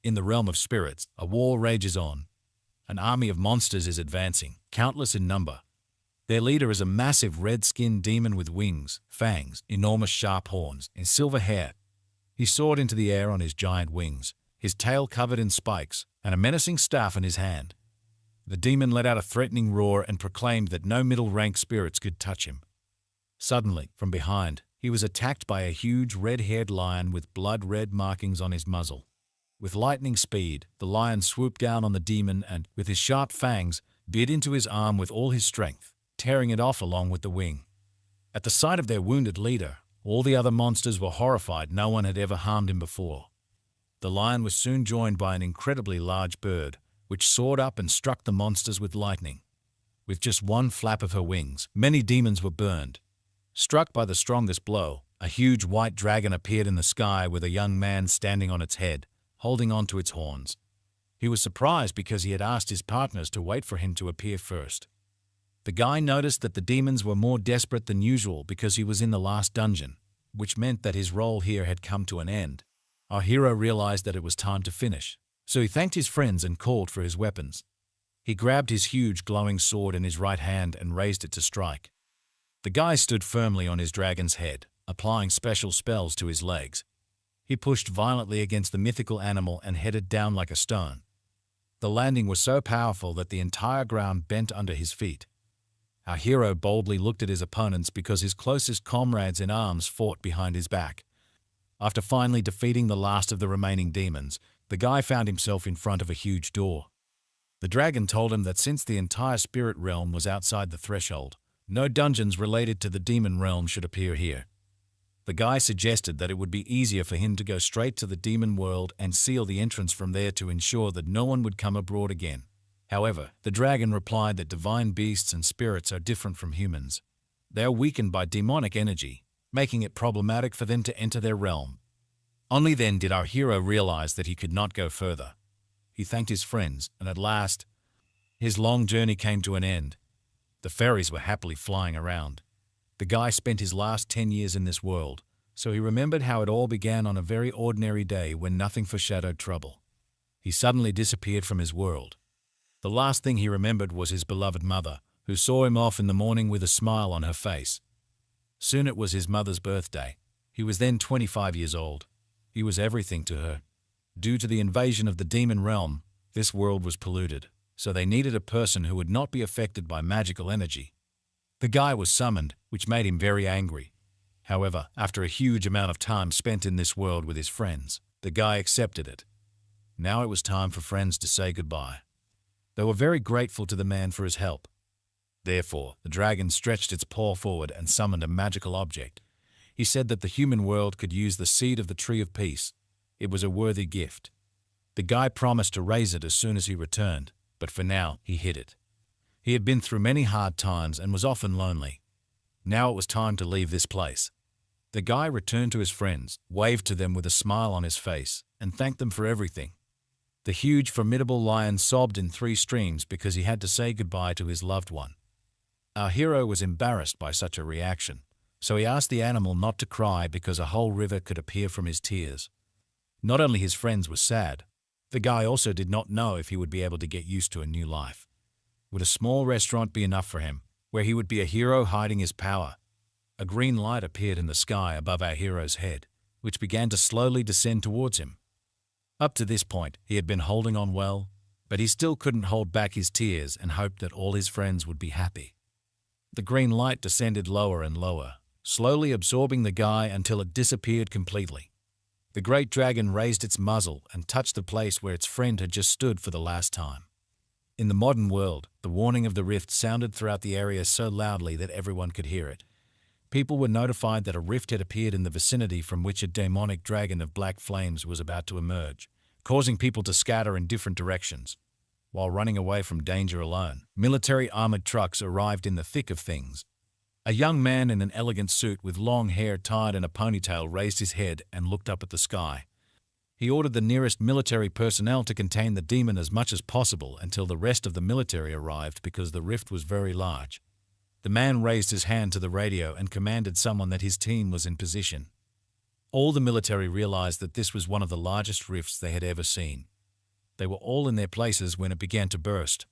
In the realm of spirits, a war rages on. An army of monsters is advancing, countless in number. Their leader is a massive red-skinned demon with wings, fangs, enormous sharp horns, and silver hair. He soared into the air on his giant wings, his tail covered in spikes, and a menacing staff in his hand. The demon let out a threatening roar and proclaimed that no middle-rank spirits could touch him. Suddenly, from behind, he was attacked by a huge red-haired lion with blood-red markings on his muzzle. With lightning speed, the lion swooped down on the demon and, with his sharp fangs, bit into his arm with all his strength, tearing it off along with the wing. At the sight of their wounded leader, all the other monsters were horrified. No one had ever harmed him before. The lion was soon joined by an incredibly large bird, which soared up and struck the monsters with lightning. With just one flap of her wings, many demons were burned. Struck by the strongest blow, a huge white dragon appeared in the sky with a young man standing on its head, holding on to its horns. He was surprised because he had asked his partners to wait for him to appear first. The guy noticed that the demons were more desperate than usual because he was in the last dungeon, which meant that his role here had come to an end. Our hero realized that it was time to finish, so he thanked his friends and called for his weapons. He grabbed his huge glowing sword in his right hand and raised it to strike. The guy stood firmly on his dragon's head, applying special spells to his legs. He pushed violently against the mythical animal and headed down like a stone. The landing was so powerful that the entire ground bent under his feet. Our hero boldly looked at his opponents because his closest comrades in arms fought behind his back. After finally defeating the last of the remaining demons, the guy found himself in front of a huge door. The dragon told him that since the entire spirit realm was outside the threshold, no dungeons related to the demon realm should appear here. The guy suggested that it would be easier for him to go straight to the demon world and seal the entrance from there to ensure that no one would come abroad again. However, the dragon replied that divine beasts and spirits are different from humans. They are weakened by demonic energy, making it problematic for them to enter their realm. Only then did our hero realize that he could not go further. He thanked his friends, and at last, his long journey came to an end. The fairies were happily flying around. The guy spent his last 10 years in this world, so he remembered how it all began on a very ordinary day when nothing foreshadowed trouble. He suddenly disappeared from his world. The last thing he remembered was his beloved mother, who saw him off in the morning with a smile on her face. Soon it was his mother's birthday. He was then 25 years old. He was everything to her. Due to the invasion of the demon realm, this world was polluted, so they needed a person who would not be affected by magical energy. The guy was summoned, which made him very angry. However, after a huge amount of time spent in this world with his friends, the guy accepted it. Now it was time for friends to say goodbye. They were very grateful to the man for his help. Therefore, the dragon stretched its paw forward and summoned a magical object. He said that the human world could use the seed of the tree of peace. It was a worthy gift. The guy promised to raise it as soon as he returned, but for now, he hid it. He had been through many hard times and was often lonely. Now it was time to leave this place. The guy returned to his friends, waved to them with a smile on his face, and thanked them for everything. The huge, formidable lion sobbed in 3 streams because he had to say goodbye to his loved one. Our hero was embarrassed by such a reaction, so he asked the animal not to cry because a whole river could appear from his tears. Not only his friends were sad, the guy also did not know if he would be able to get used to a new life. Would a small restaurant be enough for him, where he would be a hero hiding his power? A green light appeared in the sky above our hero's head, which began to slowly descend towards him. Up to this point, he had been holding on well, but he still couldn't hold back his tears and hoped that all his friends would be happy. The green light descended lower and lower, slowly absorbing the guy until it disappeared completely. The great dragon raised its muzzle and touched the place where its friend had just stood for the last time. In the modern world, the warning of the rift sounded throughout the area so loudly that everyone could hear it. People were notified that a rift had appeared in the vicinity from which a demonic dragon of black flames was about to emerge, causing people to scatter in different directions. While running away from danger alone, military armored trucks arrived in the thick of things. A young man in an elegant suit with long hair tied in a ponytail raised his head and looked up at the sky. He ordered the nearest military personnel to contain the demon as much as possible until the rest of the military arrived because the rift was very large. The man raised his hand to the radio and commanded someone that his team was in position. All the military realized that this was one of the largest rifts they had ever seen. They were all in their places when it began to burst.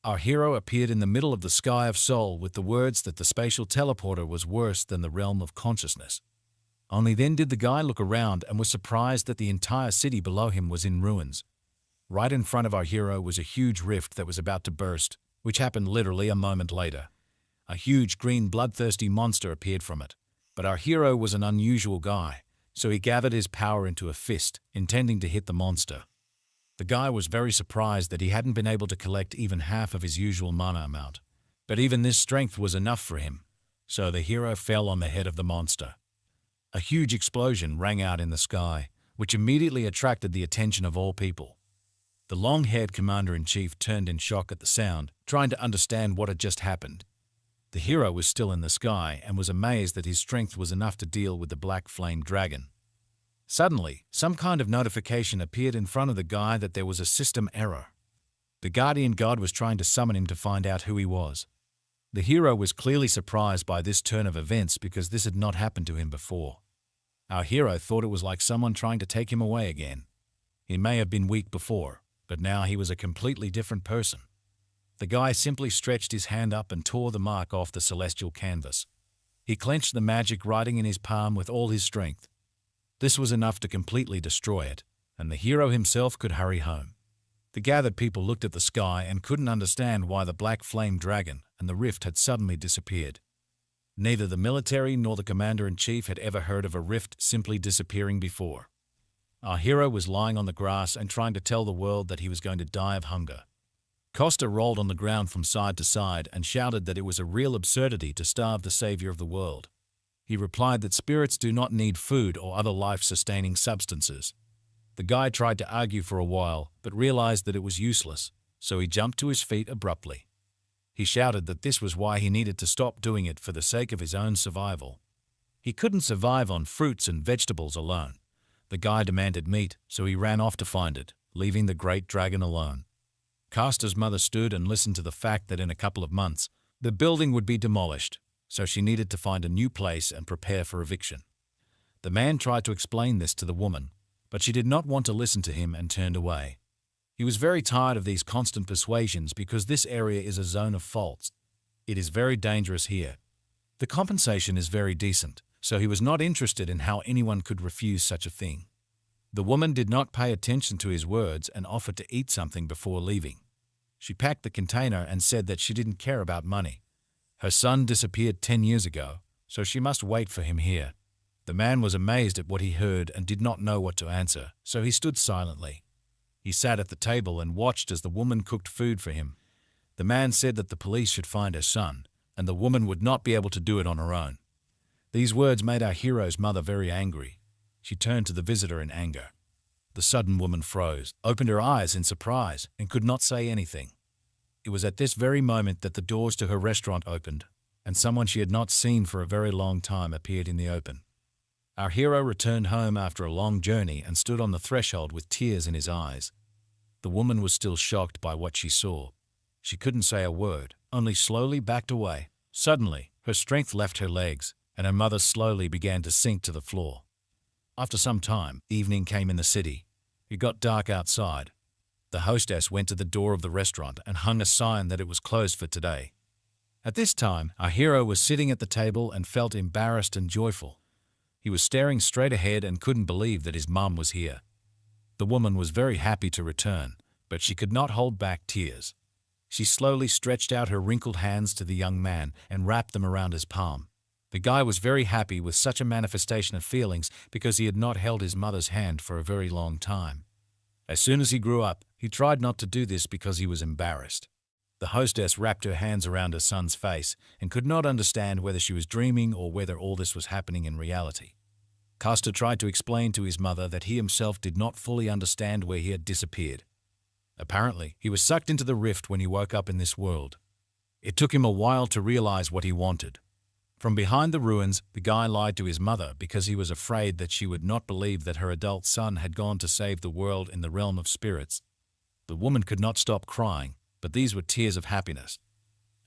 Our hero appeared in the middle of the sky of Seoul with the words that the spatial teleporter was worse than the realm of consciousness. Only then did the guy look around and was surprised that the entire city below him was in ruins. Right in front of our hero was a huge rift that was about to burst, which happened literally a moment later. A huge green bloodthirsty monster appeared from it. But our hero was an unusual guy, so he gathered his power into a fist, intending to hit the monster. The guy was very surprised that he hadn't been able to collect even half of his usual mana amount. But even this strength was enough for him, so the hero fell on the head of the monster. A huge explosion rang out in the sky, which immediately attracted the attention of all people. The long-haired commander-in-chief turned in shock at the sound, trying to understand what had just happened. The hero was still in the sky and was amazed that his strength was enough to deal with the black flame dragon. Suddenly, some kind of notification appeared in front of the guy that there was a system error. The guardian god was trying to summon him to find out who he was. The hero was clearly surprised by this turn of events because this had not happened to him before. Our hero thought it was like someone trying to take him away again. He may have been weak before, but now he was a completely different person. The guy simply stretched his hand up and tore the mark off the celestial canvas. He clenched the magic writing in his palm with all his strength. This was enough to completely destroy it, and the hero himself could hurry home. The gathered people looked at the sky and couldn't understand why the black flame dragon and the rift had suddenly disappeared. Neither the military nor the commander-in-chief had ever heard of a rift simply disappearing before. Our hero was lying on the grass and trying to tell the world that he was going to die of hunger. Costa rolled on the ground from side to side and shouted that it was a real absurdity to starve the savior of the world. He replied that spirits do not need food or other life-sustaining substances. The guy tried to argue for a while, but realized that it was useless, so he jumped to his feet abruptly. He shouted that this was why he needed to stop doing it for the sake of his own survival. He couldn't survive on fruits and vegetables alone. The guy demanded meat, so he ran off to find it, leaving the great dragon alone. Casta's mother stood and listened to the fact that in a couple of months, the building would be demolished, so she needed to find a new place and prepare for eviction. The man tried to explain this to the woman, but she did not want to listen to him and turned away. He was very tired of these constant persuasions because this area is a zone of faults. It is very dangerous here. The compensation is very decent, so he was not interested in how anyone could refuse such a thing. The woman did not pay attention to his words and offered to eat something before leaving. She packed the container and said that she didn't care about money. Her son disappeared 10 years ago, so she must wait for him here. The man was amazed at what he heard and did not know what to answer, so he stood silently. He sat at the table and watched as the woman cooked food for him. The man said that the police should find her son, and the woman would not be able to do it on her own. These words made our hero's mother very angry. She turned to the visitor in anger. The sudden woman froze, opened her eyes in surprise, and could not say anything. It was at this very moment that the doors to her restaurant opened, and someone she had not seen for a very long time appeared in the open. Our hero returned home after a long journey and stood on the threshold with tears in his eyes. The woman was still shocked by what she saw. She couldn't say a word, only slowly backed away. Suddenly, her strength left her legs, and her mother slowly began to sink to the floor. After some time, evening came in the city. It got dark outside. The hostess went to the door of the restaurant and hung a sign that it was closed for today. At this time, our hero was sitting at the table and felt embarrassed and joyful. He was staring straight ahead and couldn't believe that his mum was here. The woman was very happy to return, but she could not hold back tears. She slowly stretched out her wrinkled hands to the young man and wrapped them around his palm. The guy was very happy with such a manifestation of feelings because he had not held his mother's hand for a very long time. As soon as he grew up, he tried not to do this because he was embarrassed. The hostess wrapped her hands around her son's face and could not understand whether she was dreaming or whether all this was happening in reality. Costa tried to explain to his mother that he himself did not fully understand where he had disappeared. Apparently, he was sucked into the rift when he woke up in this world. It took him a while to realize what he wanted. From behind the ruins, the guy lied to his mother because he was afraid that she would not believe that her adult son had gone to save the world in the realm of spirits. The woman could not stop crying, but these were tears of happiness.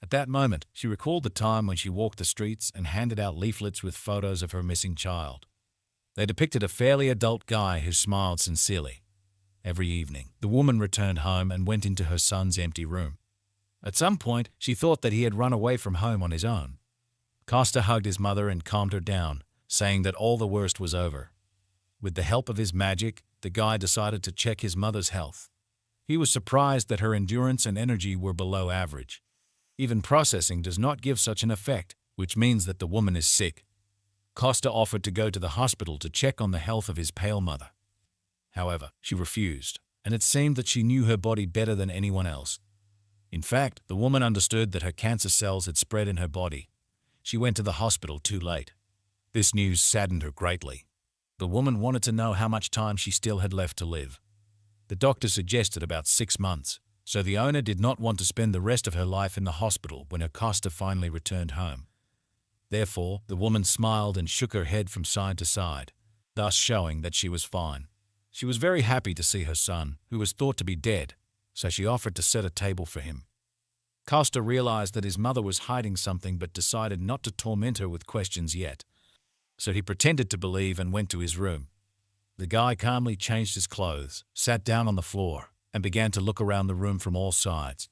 At that moment, she recalled the time when she walked the streets and handed out leaflets with photos of her missing child. They depicted a fairly adult guy who smiled sincerely. Every evening, the woman returned home and went into her son's empty room. At some point, she thought that he had run away from home on his own. Costa hugged his mother and calmed her down, saying that all the worst was over. With the help of his magic, the guy decided to check his mother's health. He was surprised that her endurance and energy were below average. Even processing does not give such an effect, which means that the woman is sick. Costa offered to go to the hospital to check on the health of his pale mother. However, she refused, and it seemed that she knew her body better than anyone else. In fact, the woman understood that her cancer cells had spread in her body. She went to the hospital too late. This news saddened her greatly. The woman wanted to know how much time she still had left to live. The doctor suggested about 6 months, so the owner did not want to spend the rest of her life in the hospital when her Costa finally returned home. Therefore, the woman smiled and shook her head from side to side, thus showing that she was fine. She was very happy to see her son, who was thought to be dead, so she offered to set a table for him. Costa realized that his mother was hiding something but decided not to torment her with questions yet. So he pretended to believe and went to his room. The guy calmly changed his clothes, sat down on the floor, and began to look around the room from all sides.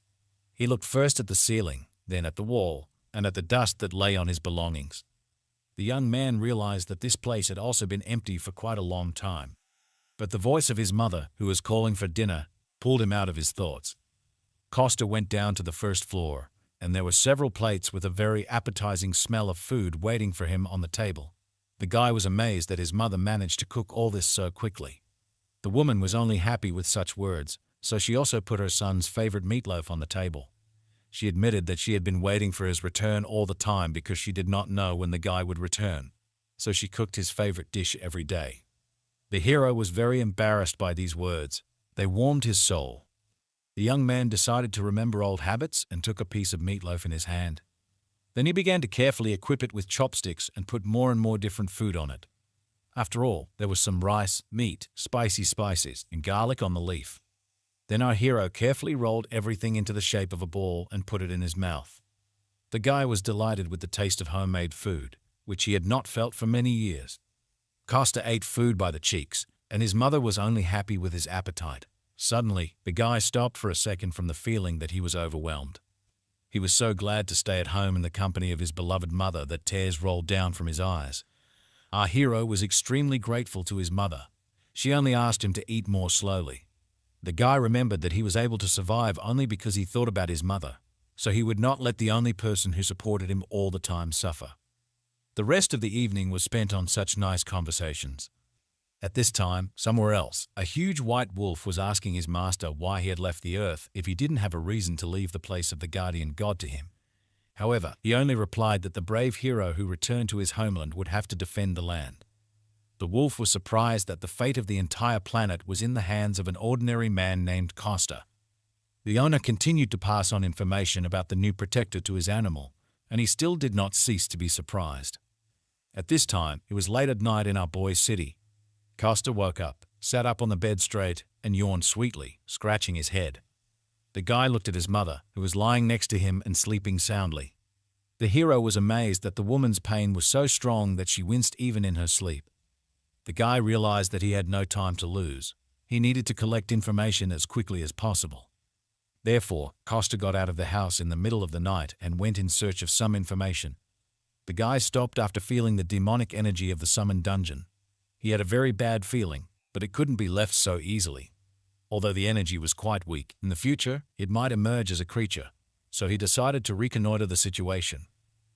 He looked first at the ceiling, then at the wall, and at the dust that lay on his belongings. The young man realized that this place had also been empty for quite a long time. But the voice of his mother, who was calling for dinner, pulled him out of his thoughts. Costa went down to the first floor, and there were several plates with a very appetizing smell of food waiting for him on the table. The guy was amazed that his mother managed to cook all this so quickly. The woman was only happy with such words, so she also put her son's favorite meatloaf on the table. She admitted that she had been waiting for his return all the time because she did not know when the guy would return, so she cooked his favorite dish every day. The hero was very embarrassed by these words. They warmed his soul. The young man decided to remember old habits and took a piece of meatloaf in his hand. Then he began to carefully equip it with chopsticks and put more and more different food on it. After all, there was some rice, meat, spicy spices, and garlic on the leaf. Then our hero carefully rolled everything into the shape of a ball and put it in his mouth. The guy was delighted with the taste of homemade food, which he had not felt for many years. Costa ate food by the cheeks, and his mother was only happy with his appetite. Suddenly, the guy stopped for a second from the feeling that he was overwhelmed. He was so glad to stay at home in the company of his beloved mother that tears rolled down from his eyes. Our hero was extremely grateful to his mother. She only asked him to eat more slowly. The guy remembered that he was able to survive only because he thought about his mother, so he would not let the only person who supported him all the time suffer. The rest of the evening was spent on such nice conversations. At this time, somewhere else, a huge white wolf was asking his master why he had left the earth if he didn't have a reason to leave the place of the guardian god to him. However, he only replied that the brave hero who returned to his homeland would have to defend the land. The wolf was surprised that the fate of the entire planet was in the hands of an ordinary man named Costa. The owner continued to pass on information about the new protector to his animal, and he still did not cease to be surprised. At this time, it was late at night in our boy's city. Costa woke up, sat up on the bed straight, and yawned sweetly, scratching his head. The guy looked at his mother, who was lying next to him and sleeping soundly. The hero was amazed that the woman's pain was so strong that she winced even in her sleep. The guy realized that he had no time to lose. He needed to collect information as quickly as possible. Therefore, Costa got out of the house in the middle of the night and went in search of some information. The guy stopped after feeling the demonic energy of the summoned dungeon. He had a very bad feeling, but it couldn't be left so easily. Although the energy was quite weak, in the future, it might emerge as a creature, so he decided to reconnoiter the situation.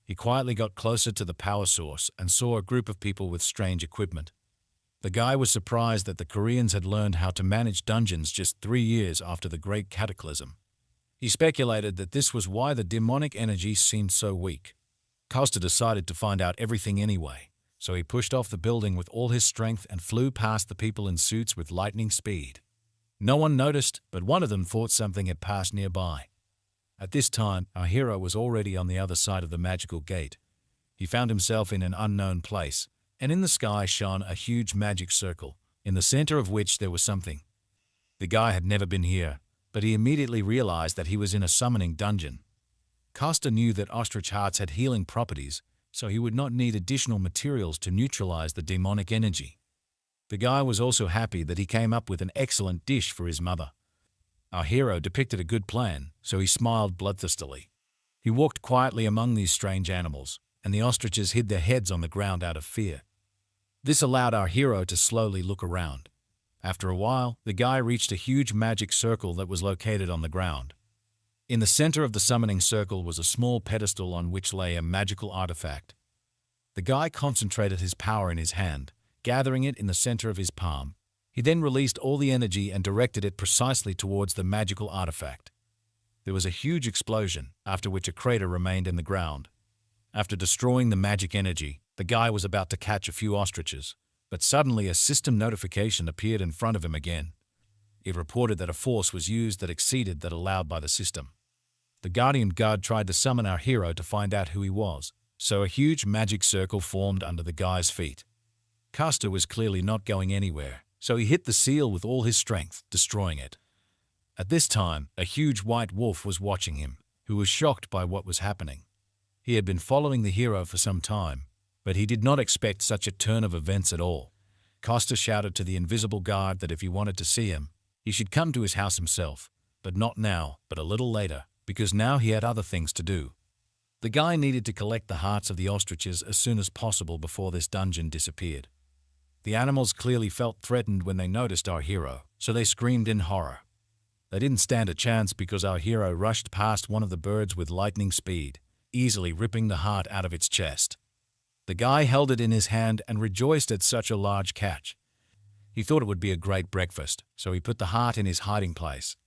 He quietly got closer to the power source and saw a group of people with strange equipment. The guy was surprised that the Koreans had learned how to manage dungeons just 3 years after the Great Cataclysm. He speculated that this was why the demonic energy seemed so weak. Costa decided to find out everything anyway. So he pushed off the building with all his strength and flew past the people in suits with lightning speed. No one noticed, but one of them thought something had passed nearby. At this time, our hero was already on the other side of the magical gate. He found himself in an unknown place, and in the sky shone a huge magic circle, in the center of which there was something. The guy had never been here, but he immediately realized that he was in a summoning dungeon. Costa knew that ostrich hearts had healing properties, so he would not need additional materials to neutralize the demonic energy. The guy was also happy that he came up with an excellent dish for his mother. Our hero depicted a good plan, so he smiled bloodthirstily. He walked quietly among these strange animals, and the ostriches hid their heads on the ground out of fear. This allowed our hero to slowly look around. After a while, the guy reached a huge magic circle that was located on the ground. In the center of the summoning circle was a small pedestal on which lay a magical artifact. The guy concentrated his power in his hand, gathering it in the center of his palm. He then released all the energy and directed it precisely towards the magical artifact. There was a huge explosion, after which a crater remained in the ground. After destroying the magic energy, the guy was about to catch a few ostriches, but suddenly a system notification appeared in front of him again. It reported that a force was used that exceeded that allowed by the system. The guardian god tried to summon our hero to find out who he was, so a huge magic circle formed under the guy's feet. Castor was clearly not going anywhere, so he hit the seal with all his strength, destroying it. At this time, a huge white wolf was watching him, who was shocked by what was happening. He had been following the hero for some time, but he did not expect such a turn of events at all. Castor shouted to the invisible guard that if he wanted to see him, he should come to his house himself, but not now, but a little later, because now he had other things to do. The guy needed to collect the hearts of the ostriches as soon as possible before this dungeon disappeared. The animals clearly felt threatened when they noticed our hero, so they screamed in horror. They didn't stand a chance because our hero rushed past one of the birds with lightning speed, easily ripping the heart out of its chest. The guy held it in his hand and rejoiced at such a large catch. He thought it would be a great breakfast, so he put the heart in his hiding place.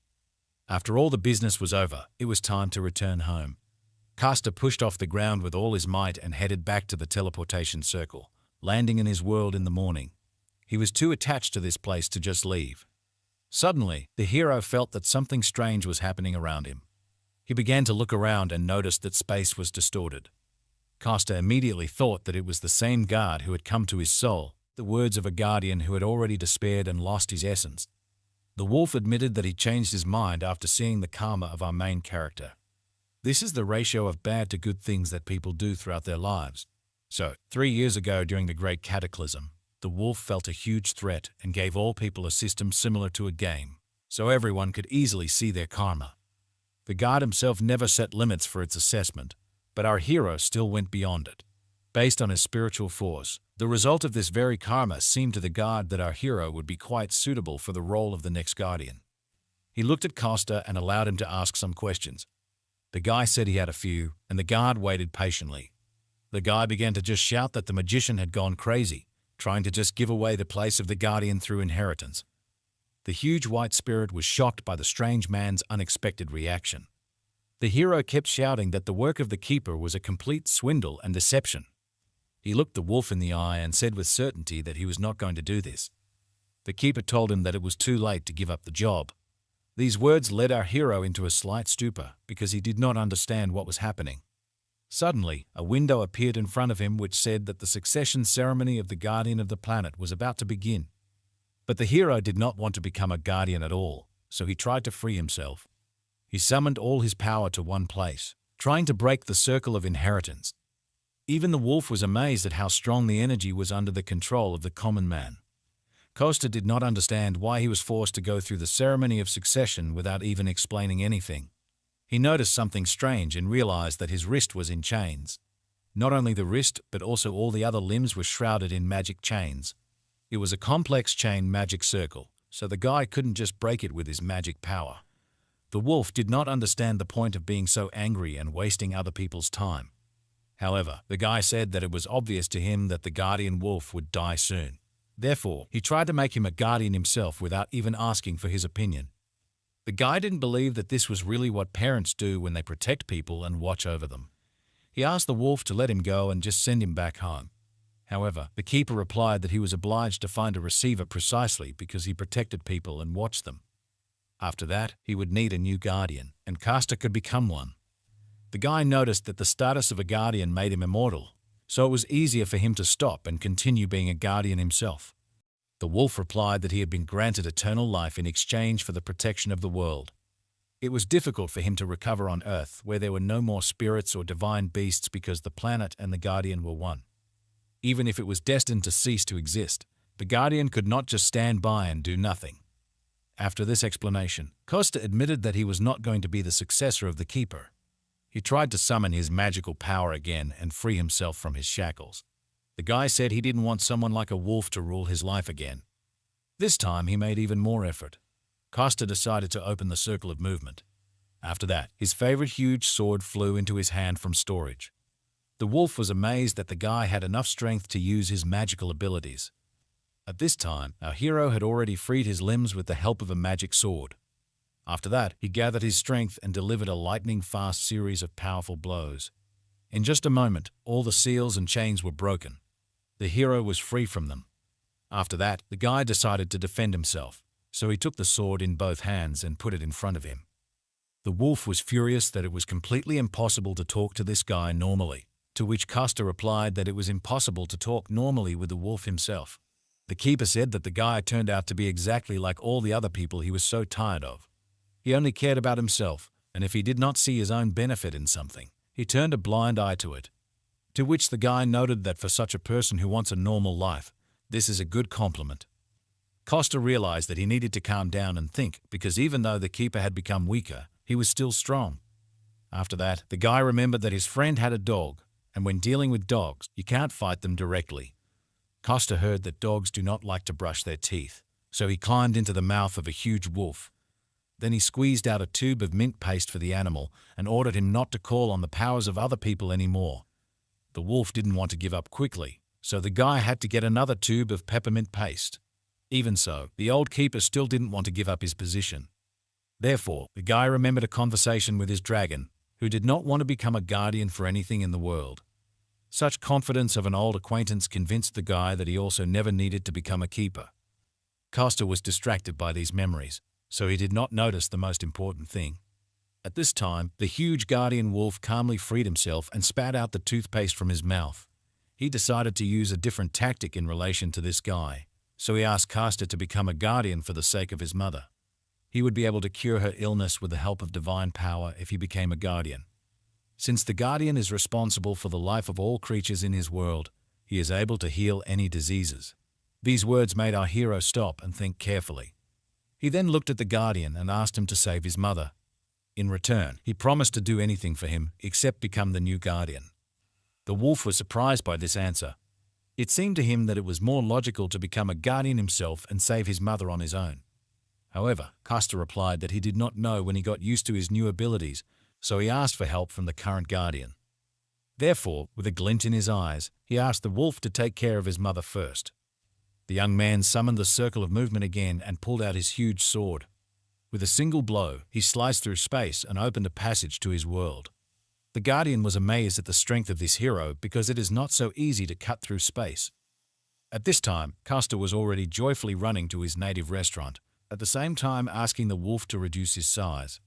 After all the business was over, it was time to return home. Castor pushed off the ground with all his might and headed back to the teleportation circle, landing in his world in the morning. He was too attached to this place to just leave. Suddenly, the hero felt that something strange was happening around him. He began to look around and noticed that space was distorted. Castor immediately thought that it was the same guard who had come to his soul, the words of a guardian who had already despaired and lost his essence. The wolf admitted that he changed his mind after seeing the karma of our main character. This is the ratio of bad to good things that people do throughout their lives. So, 3 years ago during the Great Cataclysm, the wolf felt a huge threat and gave all people a system similar to a game, so everyone could easily see their karma. The god himself never set limits for its assessment, but our hero still went beyond it. Based on his spiritual force, the result of this very karma seemed to the god that our hero would be quite suitable for the role of the next guardian. He looked at Castor and allowed him to ask some questions. The guy said he had a few, and the guard waited patiently. The guy began to just shout that the magician had gone crazy, trying to just give away the place of the guardian through inheritance. The huge white spirit was shocked by the strange man's unexpected reaction. The hero kept shouting that the work of the keeper was a complete swindle and deception. He looked the wolf in the eye and said with certainty that he was not going to do this. The keeper told him that it was too late to give up the job. These words led our hero into a slight stupor because he did not understand what was happening. Suddenly, a window appeared in front of him which said that the succession ceremony of the guardian of the planet was about to begin. But the hero did not want to become a guardian at all, so he tried to free himself. He summoned all his power to one place, trying to break the circle of inheritance. Even the wolf was amazed at how strong the energy was under the control of the common man. Castor did not understand why he was forced to go through the ceremony of succession without even explaining anything. He noticed something strange and realized that his wrist was in chains. Not only the wrist, but also all the other limbs were shrouded in magic chains. It was a complex chain magic circle, so the guy couldn't just break it with his magic power. The wolf did not understand the point of being so angry and wasting other people's time. However, the guy said that it was obvious to him that the guardian wolf would die soon. Therefore, he tried to make him a guardian himself without even asking for his opinion. The guy didn't believe that this was really what parents do when they protect people and watch over them. He asked the wolf to let him go and just send him back home. However, the keeper replied that he was obliged to find a receiver precisely because he protected people and watched them. After that, he would need a new guardian, and Castor could become one. The guy noticed that the status of a guardian made him immortal, so it was easier for him to stop and continue being a guardian himself. The wolf replied that he had been granted eternal life in exchange for the protection of the world. It was difficult for him to recover on Earth, where there were no more spirits or divine beasts because the planet and the guardian were one. Even if it was destined to cease to exist, The guardian could not just stand by and do nothing. After this explanation, Costa admitted that he was not going to be the successor of the keeper. He tried to summon his magical power again and free himself from his shackles. The guy said he didn't want someone like a wolf to rule his life again. This time he made even more effort. Costa decided to open the circle of movement. After that, his favorite huge sword flew into his hand from storage. The wolf was amazed that the guy had enough strength to use his magical abilities. At this time, our hero had already freed his limbs with the help of a magic sword. After that, he gathered his strength and delivered a lightning-fast series of powerful blows. In just a moment, all the seals and chains were broken. The hero was free from them. After that, the guy decided to defend himself, so he took the sword in both hands and put it in front of him. The wolf was furious that it was completely impossible to talk to this guy normally, to which Costa replied that it was impossible to talk normally with the wolf himself. The keeper said that the guy turned out to be exactly like all the other people he was so tired of. He only cared about himself, and if he did not see his own benefit in something, he turned a blind eye to it. To which the guy noted that for such a person who wants a normal life, this is a good compliment. Costa realized that he needed to calm down and think, because even though the keeper had become weaker, he was still strong. After that, the guy remembered that his friend had a dog, and when dealing with dogs, you can't fight them directly. Costa heard that dogs do not like to brush their teeth, so he climbed into the mouth of a huge wolf. Then he squeezed out a tube of mint paste for the animal and ordered him not to call on the powers of other people anymore. The wolf didn't want to give up quickly, so the guy had to get another tube of peppermint paste. Even so, the old keeper still didn't want to give up his position. Therefore, the guy remembered a conversation with his dragon, who did not want to become a guardian for anything in the world. Such confidence of an old acquaintance convinced the guy that he also never needed to become a keeper. Costa was distracted by these memories, so he did not notice the most important thing. At this time, the huge guardian wolf calmly freed himself and spat out the toothpaste from his mouth. He decided to use a different tactic in relation to this guy, so he asked Costa to become a guardian for the sake of his mother. He would be able to cure her illness with the help of divine power if he became a guardian. Since the guardian is responsible for the life of all creatures in his world, he is able to heal any diseases. These words made our hero stop and think carefully. He then looked at the guardian and asked him to save his mother. In return, he promised to do anything for him except become the new guardian. The wolf was surprised by this answer. It seemed to him that it was more logical to become a guardian himself and save his mother on his own. However, Costa replied that he did not know when he got used to his new abilities, so he asked for help from the current guardian. Therefore, with a glint in his eyes, he asked the wolf to take care of his mother first. The young man summoned the circle of movement again and pulled out his huge sword. With a single blow, he sliced through space and opened a passage to his world. The guardian was amazed at the strength of this hero because it is not so easy to cut through space. At this time, Costa was already joyfully running to his native restaurant, at the same time asking the wolf to reduce his size.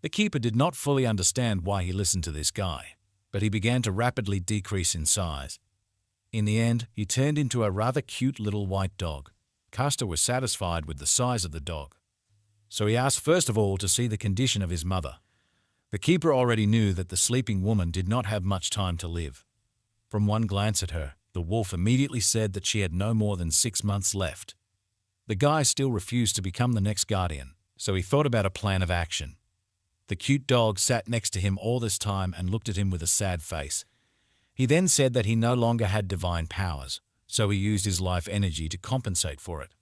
The keeper did not fully understand why he listened to this guy, but he began to rapidly decrease in size. In the end, he turned into a rather cute little white dog. Costa was satisfied with the size of the dog, so he asked first of all to see the condition of his mother. The keeper already knew that the sleeping woman did not have much time to live. From one glance at her, the wolf immediately said that she had no more than 6 months left. The guy still refused to become the next guardian, so he thought about a plan of action. The cute dog sat next to him all this time and looked at him with a sad face. He then said that he no longer had divine powers, so he used his life energy to compensate for it.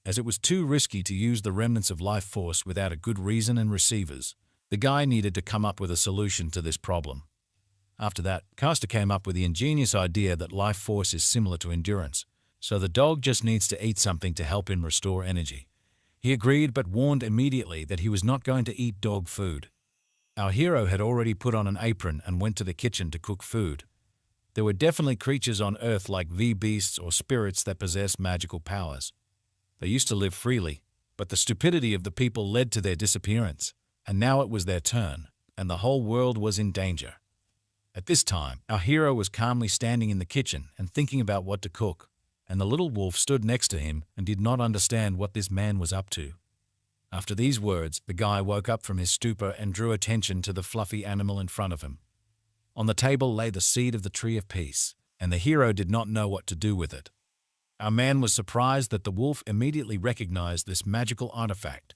As it was too risky to use the remnants of life force without a good reason and receivers, the guy needed to come up with a solution to this problem. After that, Costa came up with the ingenious idea that life force is similar to endurance, so the dog just needs to eat something to help him restore energy. He agreed but warned immediately that he was not going to eat dog food. Our hero had already put on an apron and went to the kitchen to cook food. There were definitely creatures on Earth like beasts or spirits that possess magical powers. They used to live freely, but the stupidity of the people led to their disappearance, and now it was their turn, and the whole world was in danger. At this time, our hero was calmly standing in the kitchen and thinking about what to cook, and the little wolf stood next to him and did not understand what this man was up to. After these words, the guy woke up from his stupor and drew attention to the fluffy animal in front of him. On the table lay the seed of the tree of peace, and the hero did not know what to do with it. Our man was surprised that the wolf immediately recognized this magical artifact.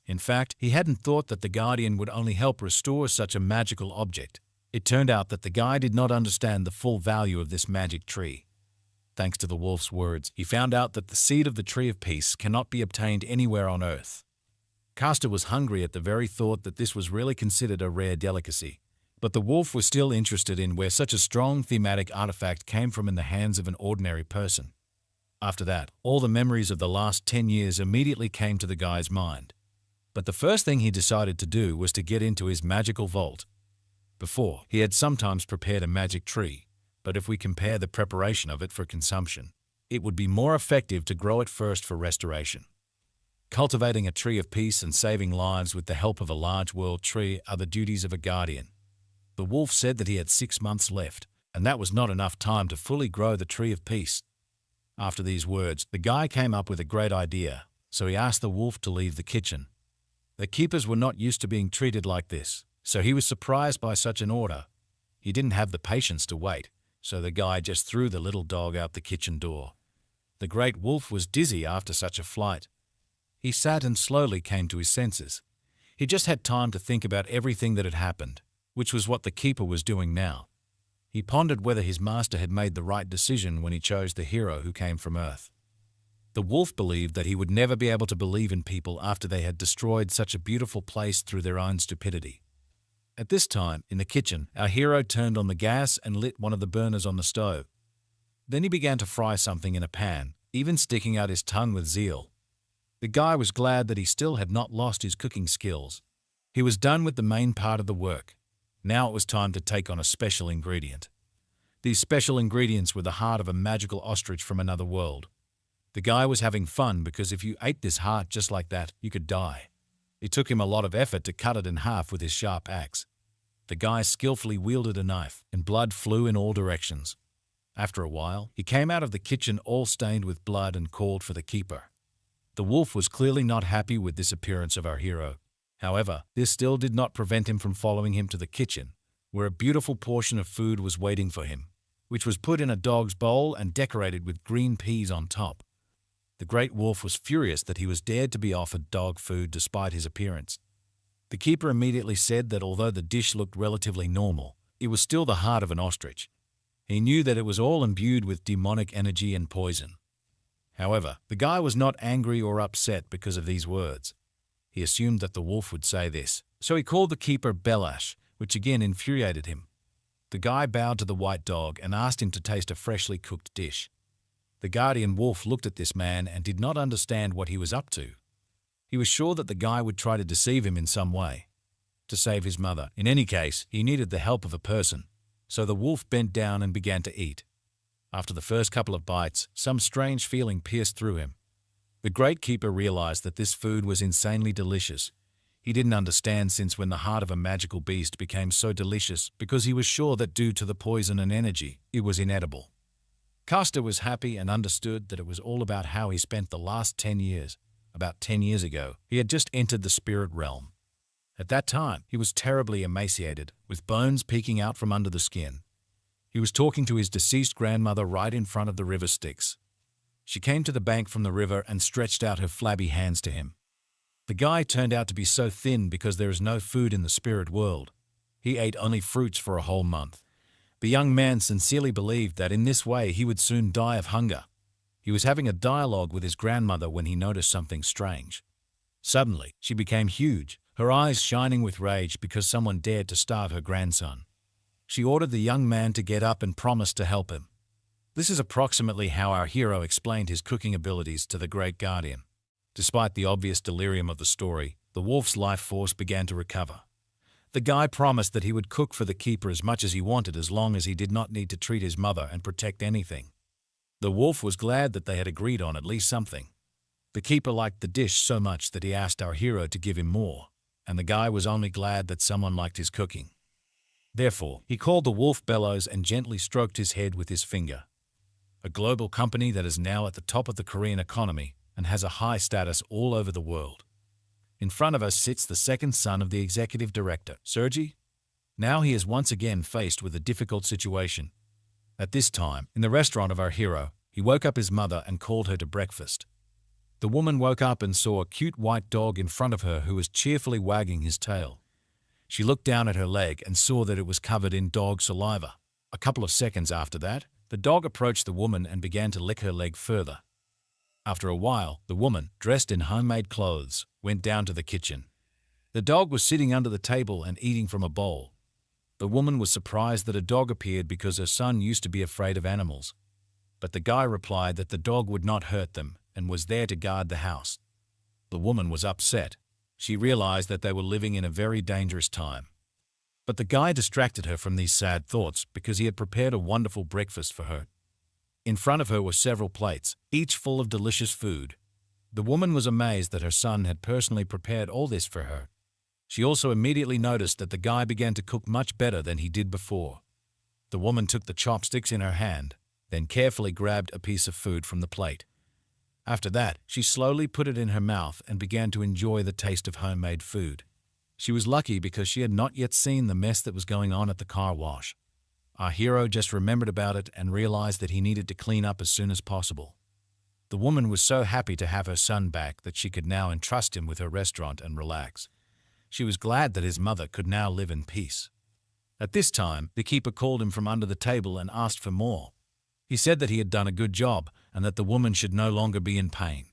In fact, he hadn't thought that the guardian would only help restore such a magical object. It turned out that the guy did not understand the full value of this magic tree. Thanks to the wolf's words, he found out that the seed of the tree of peace cannot be obtained anywhere on earth. Caster was hungry at the very thought that this was really considered a rare delicacy, but the wolf was still interested in where such a strong thematic artifact came from in the hands of an ordinary person. After that, all the memories of the last 10 years immediately came to the guy's mind. But the first thing he decided to do was to get into his magical vault. Before, he had sometimes prepared a magic tree, but if we compare the preparation of it for consumption, it would be more effective to grow it first for restoration. Cultivating a tree of peace and saving lives with the help of a large world tree are the duties of a guardian. The wolf said that he had 6 months left, and that was not enough time to fully grow the tree of peace. After these words, the guy came up with a great idea, so he asked the wolf to leave the kitchen. The keepers were not used to being treated like this, so he was surprised by such an order. He didn't have the patience to wait, so the guy just threw the little dog out the kitchen door. The great wolf was dizzy after such a flight. He sat and slowly came to his senses. He just had time to think about everything that had happened, which was what the keeper was doing now. He pondered whether his master had made the right decision when he chose the hero who came from Earth. The wolf believed that he would never be able to believe in people after they had destroyed such a beautiful place through their own stupidity. At this time, in the kitchen, our hero turned on the gas and lit one of the burners on the stove. Then he began to fry something in a pan, even sticking out his tongue with zeal. The guy was glad that he still had not lost his cooking skills. He was done with the main part of the work. Now it was time to take on a special ingredient. These special ingredients were the heart of a magical ostrich from another world. The guy was having fun because if you ate this heart just like that, you could die. It took him a lot of effort to cut it in half with his sharp axe. The guy skillfully wielded a knife, and blood flew in all directions. After a while, he came out of the kitchen all stained with blood and called for the keeper. The wolf was clearly not happy with this appearance of our hero. However, this still did not prevent him from following him to the kitchen, where a beautiful portion of food was waiting for him, which was put in a dog's bowl and decorated with green peas on top. The great wolf was furious that he was dared to be offered dog food despite his appearance. The keeper immediately said that although the dish looked relatively normal, it was still the heart of an ostrich. He knew that it was all imbued with demonic energy and poison. However, the guy was not angry or upset because of these words. He assumed that the wolf would say this, so he called the keeper Belash, which again infuriated him. The guy bowed to the white dog and asked him to taste a freshly cooked dish. The guardian wolf looked at this man and did not understand what he was up to. He was sure that the guy would try to deceive him in some way, to save his mother. In any case, he needed the help of a person, so the wolf bent down and began to eat. After the first couple of bites, some strange feeling pierced through him. The great keeper realized that this food was insanely delicious. He didn't understand since when the heart of a magical beast became so delicious because he was sure that due to the poison and energy, it was inedible. Caster was happy and understood that it was all about how he spent the last 10 years. About 10 years ago, he had just entered the spirit realm. At that time, he was terribly emaciated, with bones peeking out from under the skin. He was talking to his deceased grandmother right in front of the river Styx. She came to the bank from the river and stretched out her flabby hands to him. The guy turned out to be so thin because there is no food in the spirit world. He ate only fruits for a whole month. The young man sincerely believed that in this way he would soon die of hunger. He was having a dialogue with his grandmother when he noticed something strange. Suddenly, she became huge, her eyes shining with rage because someone dared to starve her grandson. She ordered the young man to get up and promised to help him. This is approximately how our hero explained his cooking abilities to the great guardian. Despite the obvious delirium of the story, the wolf's life force began to recover. The guy promised that he would cook for the keeper as much as he wanted as long as he did not need to treat his mother and protect anything. The wolf was glad that they had agreed on at least something. The keeper liked the dish so much that he asked our hero to give him more, and the guy was only glad that someone liked his cooking. Therefore, he called the wolf Bellows and gently stroked his head with his finger. A global company that is now at the top of the Korean economy and has a high status all over the world. In front of us sits the second son of the executive director, Sergei. Now he is once again faced with a difficult situation. At this time, in the restaurant of our hero, He woke up his mother and called her to breakfast. The woman woke up and saw a cute white dog in front of her who was cheerfully wagging his tail. She looked down at her leg and saw that it was covered in dog saliva. A couple of seconds after that, the dog approached the woman and began to lick her leg further. After a while, the woman, dressed in homemade clothes, went down to the kitchen. The dog was sitting under the table and eating from a bowl. The woman was surprised that a dog appeared because her son used to be afraid of animals. But the guy replied that the dog would not hurt them and was there to guard the house. The woman was upset. She realized that they were living in a very dangerous time. But the guy distracted her from these sad thoughts because he had prepared a wonderful breakfast for her. In front of her were several plates, each full of delicious food. The woman was amazed that her son had personally prepared all this for her. She also immediately noticed that the guy began to cook much better than he did before. The woman took the chopsticks in her hand, then carefully grabbed a piece of food from the plate. After that, she slowly put it in her mouth and began to enjoy the taste of homemade food. She was lucky because she had not yet seen the mess that was going on at the car wash. Our hero just remembered about it and realized that he needed to clean up as soon as possible. The woman was so happy to have her son back that she could now entrust him with her restaurant and relax. She was glad that his mother could now live in peace. At this time, the keeper called him from under the table and asked for more. He said that he had done a good job and that the woman should no longer be in pain.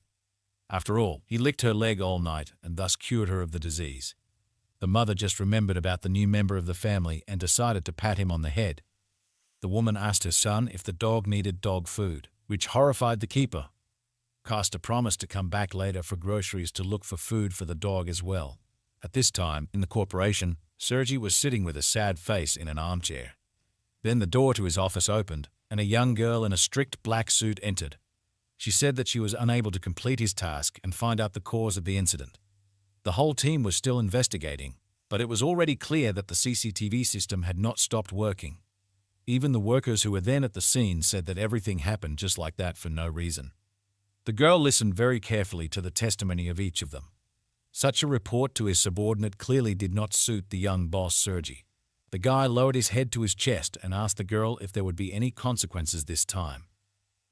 After all, he licked her leg all night and thus cured her of the disease. The mother just remembered about the new member of the family and decided to pat him on the head. The woman asked her son if the dog needed dog food, which horrified the keeper. Costa promised to come back later for groceries to look for food for the dog as well. At this time, in the corporation, Sergi was sitting with a sad face in an armchair. Then the door to his office opened, and a young girl in a strict black suit entered. She said that she was unable to complete his task and find out the cause of the incident. The whole team was still investigating, but it was already clear that the CCTV system had not stopped working. Even the workers who were then at the scene said that everything happened just like that for no reason. The girl listened very carefully to the testimony of each of them. Such a report to his subordinate clearly did not suit the young boss Sergi. The guy lowered his head to his chest and asked the girl if there would be any consequences this time.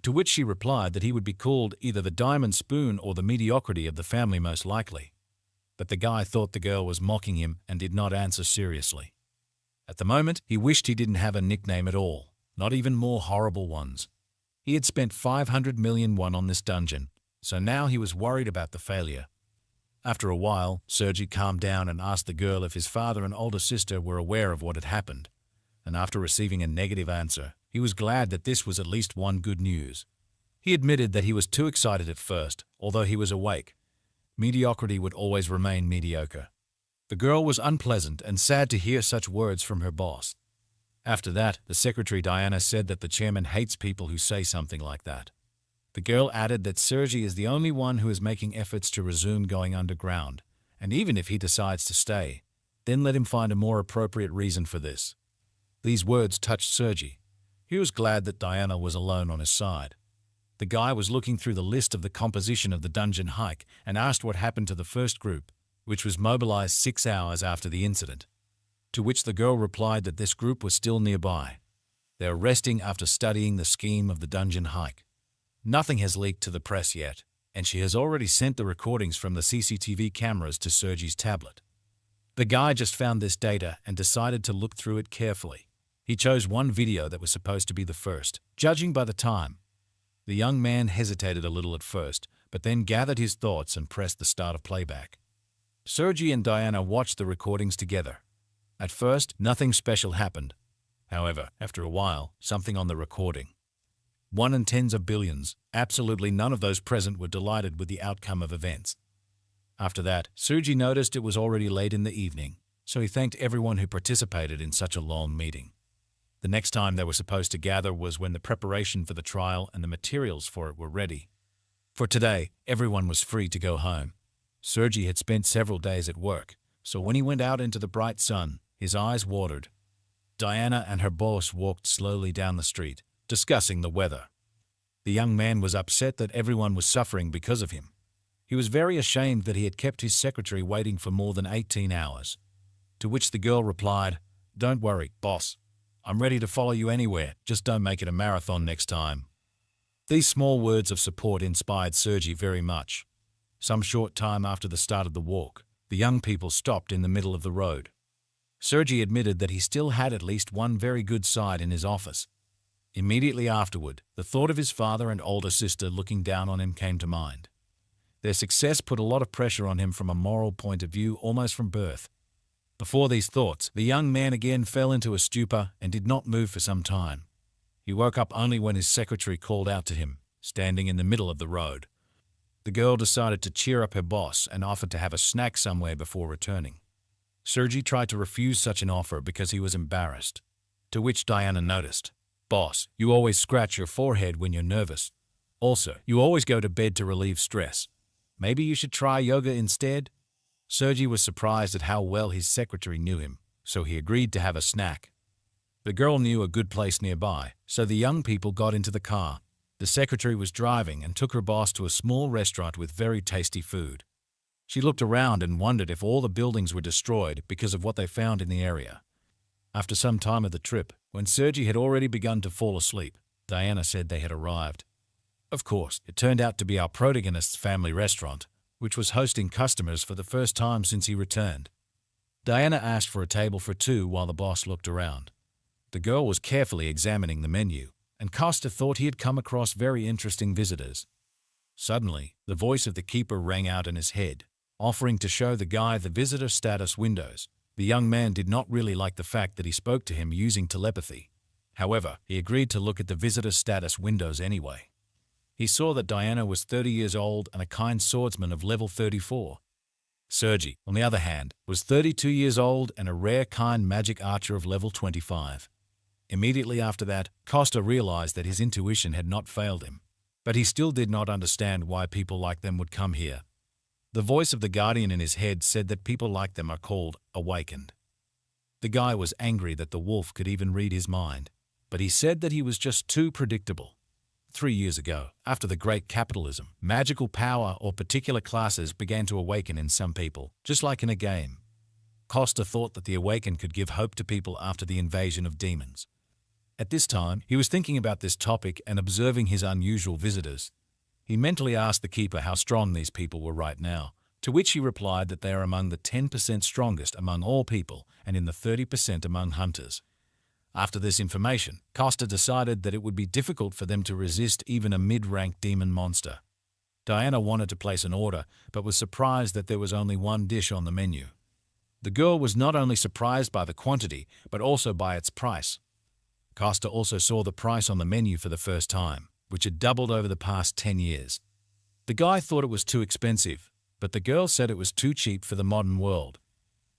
To which she replied that he would be called either the diamond spoon or the mediocrity of the family most likely. But the guy thought the girl was mocking him and did not answer seriously. At the moment, he wished he didn't have a nickname at all, not even more horrible ones. He had spent 500 million won on this dungeon, so now he was worried about the failure. After a while, Sergi calmed down and asked the girl if his father and older sister were aware of what had happened. And after receiving a negative answer, he was glad that this was at least one good news. He admitted that he was too excited at first, although he was awake. Mediocrity would always remain mediocre. The girl was unpleasant and sad to hear such words from her boss. After that, the secretary Diana said that the chairman hates people who say something like that. The girl added that Sergi is the only one who is making efforts to resume going underground, and even if he decides to stay, then let him find a more appropriate reason for this. These words touched Sergi. He was glad that Diana was alone on his side. The guy was looking through the list of the composition of the dungeon hike and asked what happened to the first group, which was mobilized 6 hours after the incident. To which the girl replied that this group was still nearby. They are resting after studying the scheme of the dungeon hike. Nothing has leaked to the press yet, and she has already sent the recordings from the CCTV cameras to Sergi's tablet. The guy just found this data and decided to look through it carefully. He chose one video that was supposed to be the first, judging by the time. The young man hesitated a little at first, but then gathered his thoughts and pressed the start of playback. Sergi and Diana watched the recordings together. At first, nothing special happened. However, after a while, something on the recording. 1 in tens of billions, absolutely none of those present were delighted with the outcome of events. After that, Sergi noticed it was already late in the evening, so he thanked everyone who participated in such a long meeting. The next time they were supposed to gather was when the preparation for the trial and the materials for it were ready. For today, everyone was free to go home. Sergi had spent several days at work, so when he went out into the bright sun, his eyes watered. Diana and her boss walked slowly down the street, discussing the weather. The young man was upset that everyone was suffering because of him. He was very ashamed that he had kept his secretary waiting for more than 18 hours. To which the girl replied, "Don't worry, boss. I'm ready to follow you anywhere, just don't make it a marathon next time." These small words of support inspired Sergi very much. Some short time after the start of the walk, the young people stopped in the middle of the road. Sergi admitted that he still had at least one very good side in his office. Immediately afterward, the thought of his father and older sister looking down on him came to mind. Their success put a lot of pressure on him from a moral point of view almost from birth. Before these thoughts, the young man again fell into a stupor and did not move for some time. He woke up only when his secretary called out to him, standing in the middle of the road. The girl decided to cheer up her boss and offered to have a snack somewhere before returning. Sergi tried to refuse such an offer because he was embarrassed, to which Diana noticed. "Boss, you always scratch your forehead when you're nervous. Also, you always go to bed to relieve stress. Maybe you should try yoga instead?" Sergi was surprised at how well his secretary knew him, so he agreed to have a snack. The girl knew a good place nearby, so the young people got into the car. The secretary was driving and took her boss to a small restaurant with very tasty food. She looked around and wondered if all the buildings were destroyed because of what they found in the area. After some time of the trip, when Sergi had already begun to fall asleep, Diana said they had arrived. Of course, it turned out to be our protagonist's family restaurant, which was hosting customers for the first time since he returned. Diana asked for a table for two while the boss looked around. The girl was carefully examining the menu, and Costa thought he had come across very interesting visitors. Suddenly, the voice of the keeper rang out in his head, offering to show the guy the visitor status windows. The young man did not really like the fact that he spoke to him using telepathy. However, he agreed to look at the visitor status windows anyway. He saw that Diana was 30 years old and a kind swordsman of level 34. Sergi, on the other hand, was 32 years old and a rare kind magic archer of level 25. Immediately after that, Costa realized that his intuition had not failed him, but he still did not understand why people like them would come here. The voice of the guardian in his head said that people like them are called awakened. The guy was angry that the wolf could even read his mind, but he said that he was just too predictable. 3 years ago, after the great capitalism, magical power or particular classes began to awaken in some people, just like in a game. Costa thought that the awakened could give hope to people after the invasion of demons. At this time, he was thinking about this topic and observing his unusual visitors. He mentally asked the keeper how strong these people were right now, to which he replied that they are among the 10% strongest among all people and in the 30% among hunters. After this information, Costa decided that it would be difficult for them to resist even a mid-ranked demon monster. Diana wanted to place an order, but was surprised that there was only one dish on the menu. The girl was not only surprised by the quantity, but also by its price. Costa also saw the price on the menu for the first time, which had doubled over the past 10 years. The guy thought it was too expensive, but the girl said it was too cheap for the modern world.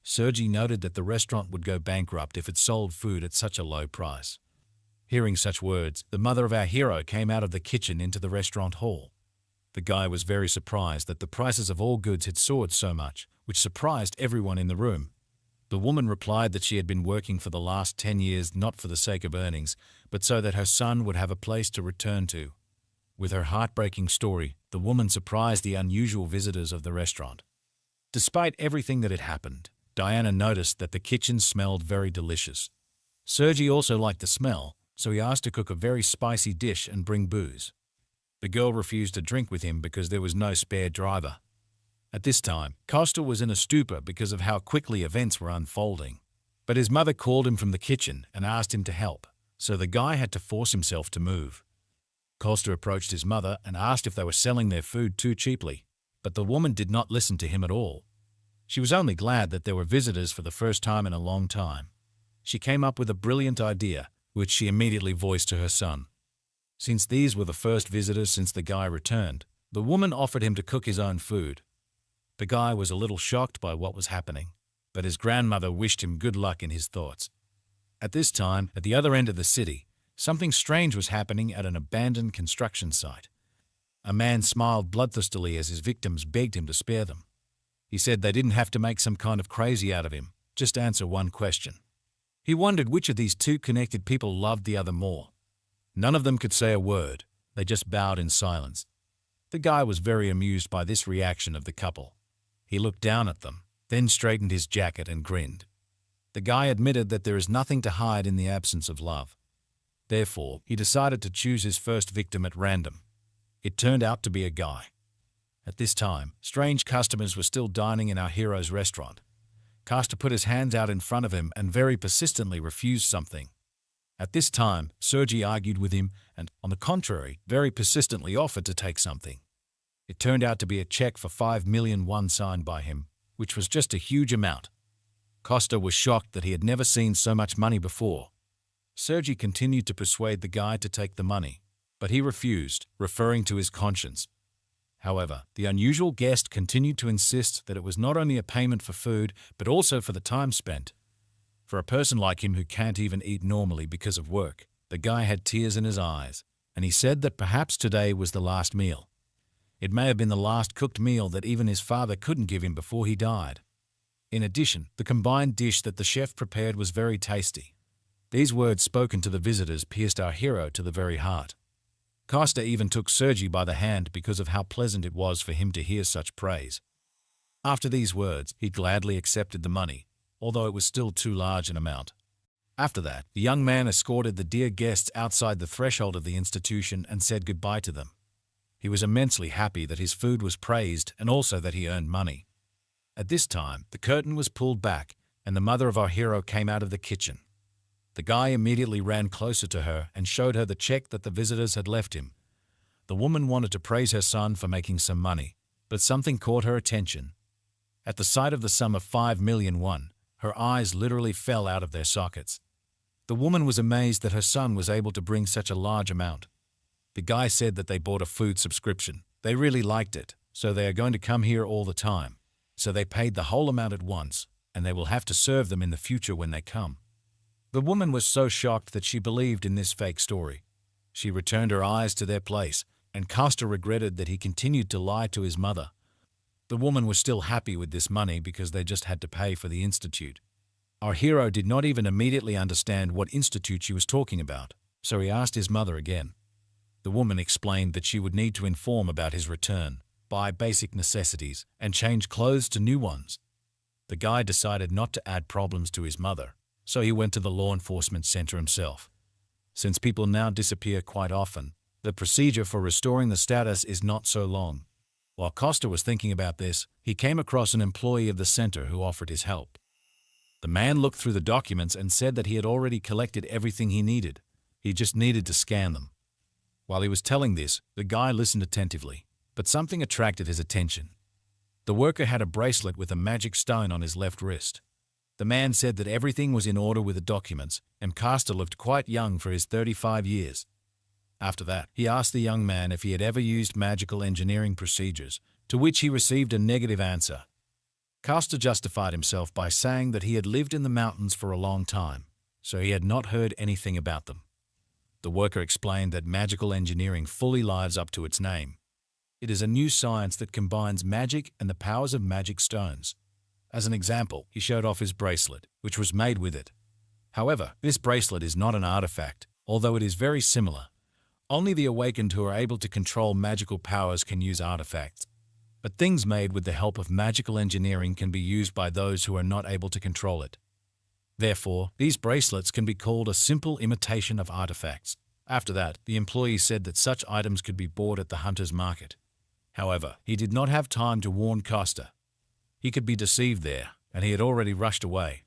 Sergi noted that the restaurant would go bankrupt if it sold food at such a low price. Hearing such words, the mother of our hero came out of the kitchen into the restaurant hall. The guy was very surprised that the prices of all goods had soared so much, which surprised everyone in the room. The woman replied that she had been working for the last 10 years not for the sake of earnings, but so that her son would have a place to return to. With her heartbreaking story, the woman surprised the unusual visitors of the restaurant. Despite everything that had happened, Diana noticed that the kitchen smelled very delicious. Sergi also liked the smell, so he asked to cook a very spicy dish and bring booze. The girl refused to drink with him because there was no spare driver. At this time, Costa was in a stupor because of how quickly events were unfolding. But his mother called him from the kitchen and asked him to help, so the guy had to force himself to move. Costa approached his mother and asked if they were selling their food too cheaply, but the woman did not listen to him at all. She was only glad that there were visitors for the first time in a long time. She came up with a brilliant idea, which she immediately voiced to her son. Since these were the first visitors since the guy returned, the woman offered him to cook his own food. The guy was a little shocked by what was happening, but his grandmother wished him good luck in his thoughts. At this time, at the other end of the city, something strange was happening at an abandoned construction site. A man smiled bloodthirstily as his victims begged him to spare them. He said they didn't have to make some kind of crazy out of him, just answer one question. He wondered which of these two connected people loved the other more. None of them could say a word, they just bowed in silence. The guy was very amused by this reaction of the couple. He looked down at them, then straightened his jacket and grinned. The guy admitted that there is nothing to hide in the absence of love. Therefore, he decided to choose his first victim at random. It turned out to be a guy. At this time, strange customers were still dining in our hero's restaurant. Carster put his hands out in front of him and very persistently refused something. At this time, Sergi argued with him and, on the contrary, very persistently offered to take something. It turned out to be a check for 5 million won signed by him, which was just a huge amount. Costa was shocked that he had never seen so much money before. Sergi continued to persuade the guy to take the money, but he refused, referring to his conscience. However, the unusual guest continued to insist that it was not only a payment for food, but also for the time spent. For a person like him who can't even eat normally because of work, the guy had tears in his eyes, and he said that perhaps today was the last meal. It may have been the last cooked meal that even his father couldn't give him before he died. In addition, the combined dish that the chef prepared was very tasty. These words spoken to the visitors pierced our hero to the very heart. Costa even took Sergi by the hand because of how pleasant it was for him to hear such praise. After these words, he gladly accepted the money, although it was still too large an amount. After that, the young man escorted the dear guests outside the threshold of the institution and said goodbye to them. He was immensely happy that his food was praised and also that he earned money. At this time, the curtain was pulled back and the mother of our hero came out of the kitchen. The guy immediately ran closer to her and showed her the check that the visitors had left him. The woman wanted to praise her son for making some money, but something caught her attention. At the sight of the sum of 5 million won, her eyes literally fell out of their sockets. The woman was amazed that her son was able to bring such a large amount. The guy said that they bought a food subscription. They really liked it, so they are going to come here all the time. So they paid the whole amount at once, and they will have to serve them in the future when they come. The woman was so shocked that she believed in this fake story. She returned her eyes to their place, and Costa regretted that he continued to lie to his mother. The woman was still happy with this money because they just had to pay for the institute. Our hero did not even immediately understand what institute she was talking about, so he asked his mother again. The woman explained that she would need to inform about his return, buy basic necessities, and change clothes to new ones. The guy decided not to add problems to his mother, so he went to the law enforcement center himself. Since people now disappear quite often, the procedure for restoring the status is not so long. While Costa was thinking about this, he came across an employee of the center who offered his help. The man looked through the documents and said that he had already collected everything he needed. He just needed to scan them. While he was telling this, the guy listened attentively, but something attracted his attention. The worker had a bracelet with a magic stone on his left wrist. The man said that everything was in order with the documents, and Costa looked quite young for his 35 years. After that, he asked the young man if he had ever used magical engineering procedures, to which he received a negative answer. Costa justified himself by saying that he had lived in the mountains for a long time, so he had not heard anything about them. The worker explained that magical engineering fully lives up to its name. It is a new science that combines magic and the powers of magic stones. As an example, he showed off his bracelet, which was made with it. However, this bracelet is not an artifact, although it is very similar. Only the awakened who are able to control magical powers can use artifacts. But things made with the help of magical engineering can be used by those who are not able to control it. Therefore, these bracelets can be called a simple imitation of artifacts. After that, the employee said that such items could be bought at the hunter's market. However, he did not have time to warn Costa. He could be deceived there, and he had already rushed away.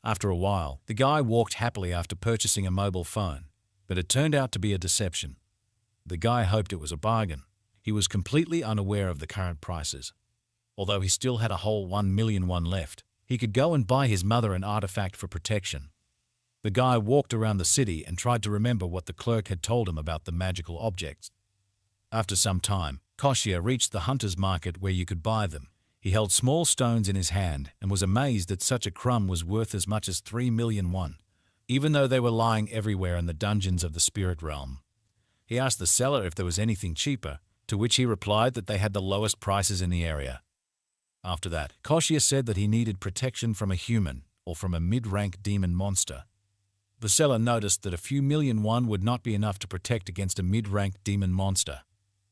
After a while, the guy walked happily after purchasing a mobile phone, but it turned out to be a deception. The guy hoped it was a bargain. He was completely unaware of the current prices. Although he still had a whole 1 million won left, he could go and buy his mother an artifact for protection. The guy walked around the city and tried to remember what the clerk had told him about the magical objects. After some time, Koshia reached the hunter's market where you could buy them. He held small stones in his hand and was amazed that such a crumb was worth as much as 3 million won, even though they were lying everywhere in the dungeons of the spirit realm. He asked the seller if there was anything cheaper, to which he replied that they had the lowest prices in the area. After that, Koshia said that he needed protection from a human or from a mid-rank demon monster. The seller noticed that a few million won would not be enough to protect against a mid-rank demon monster.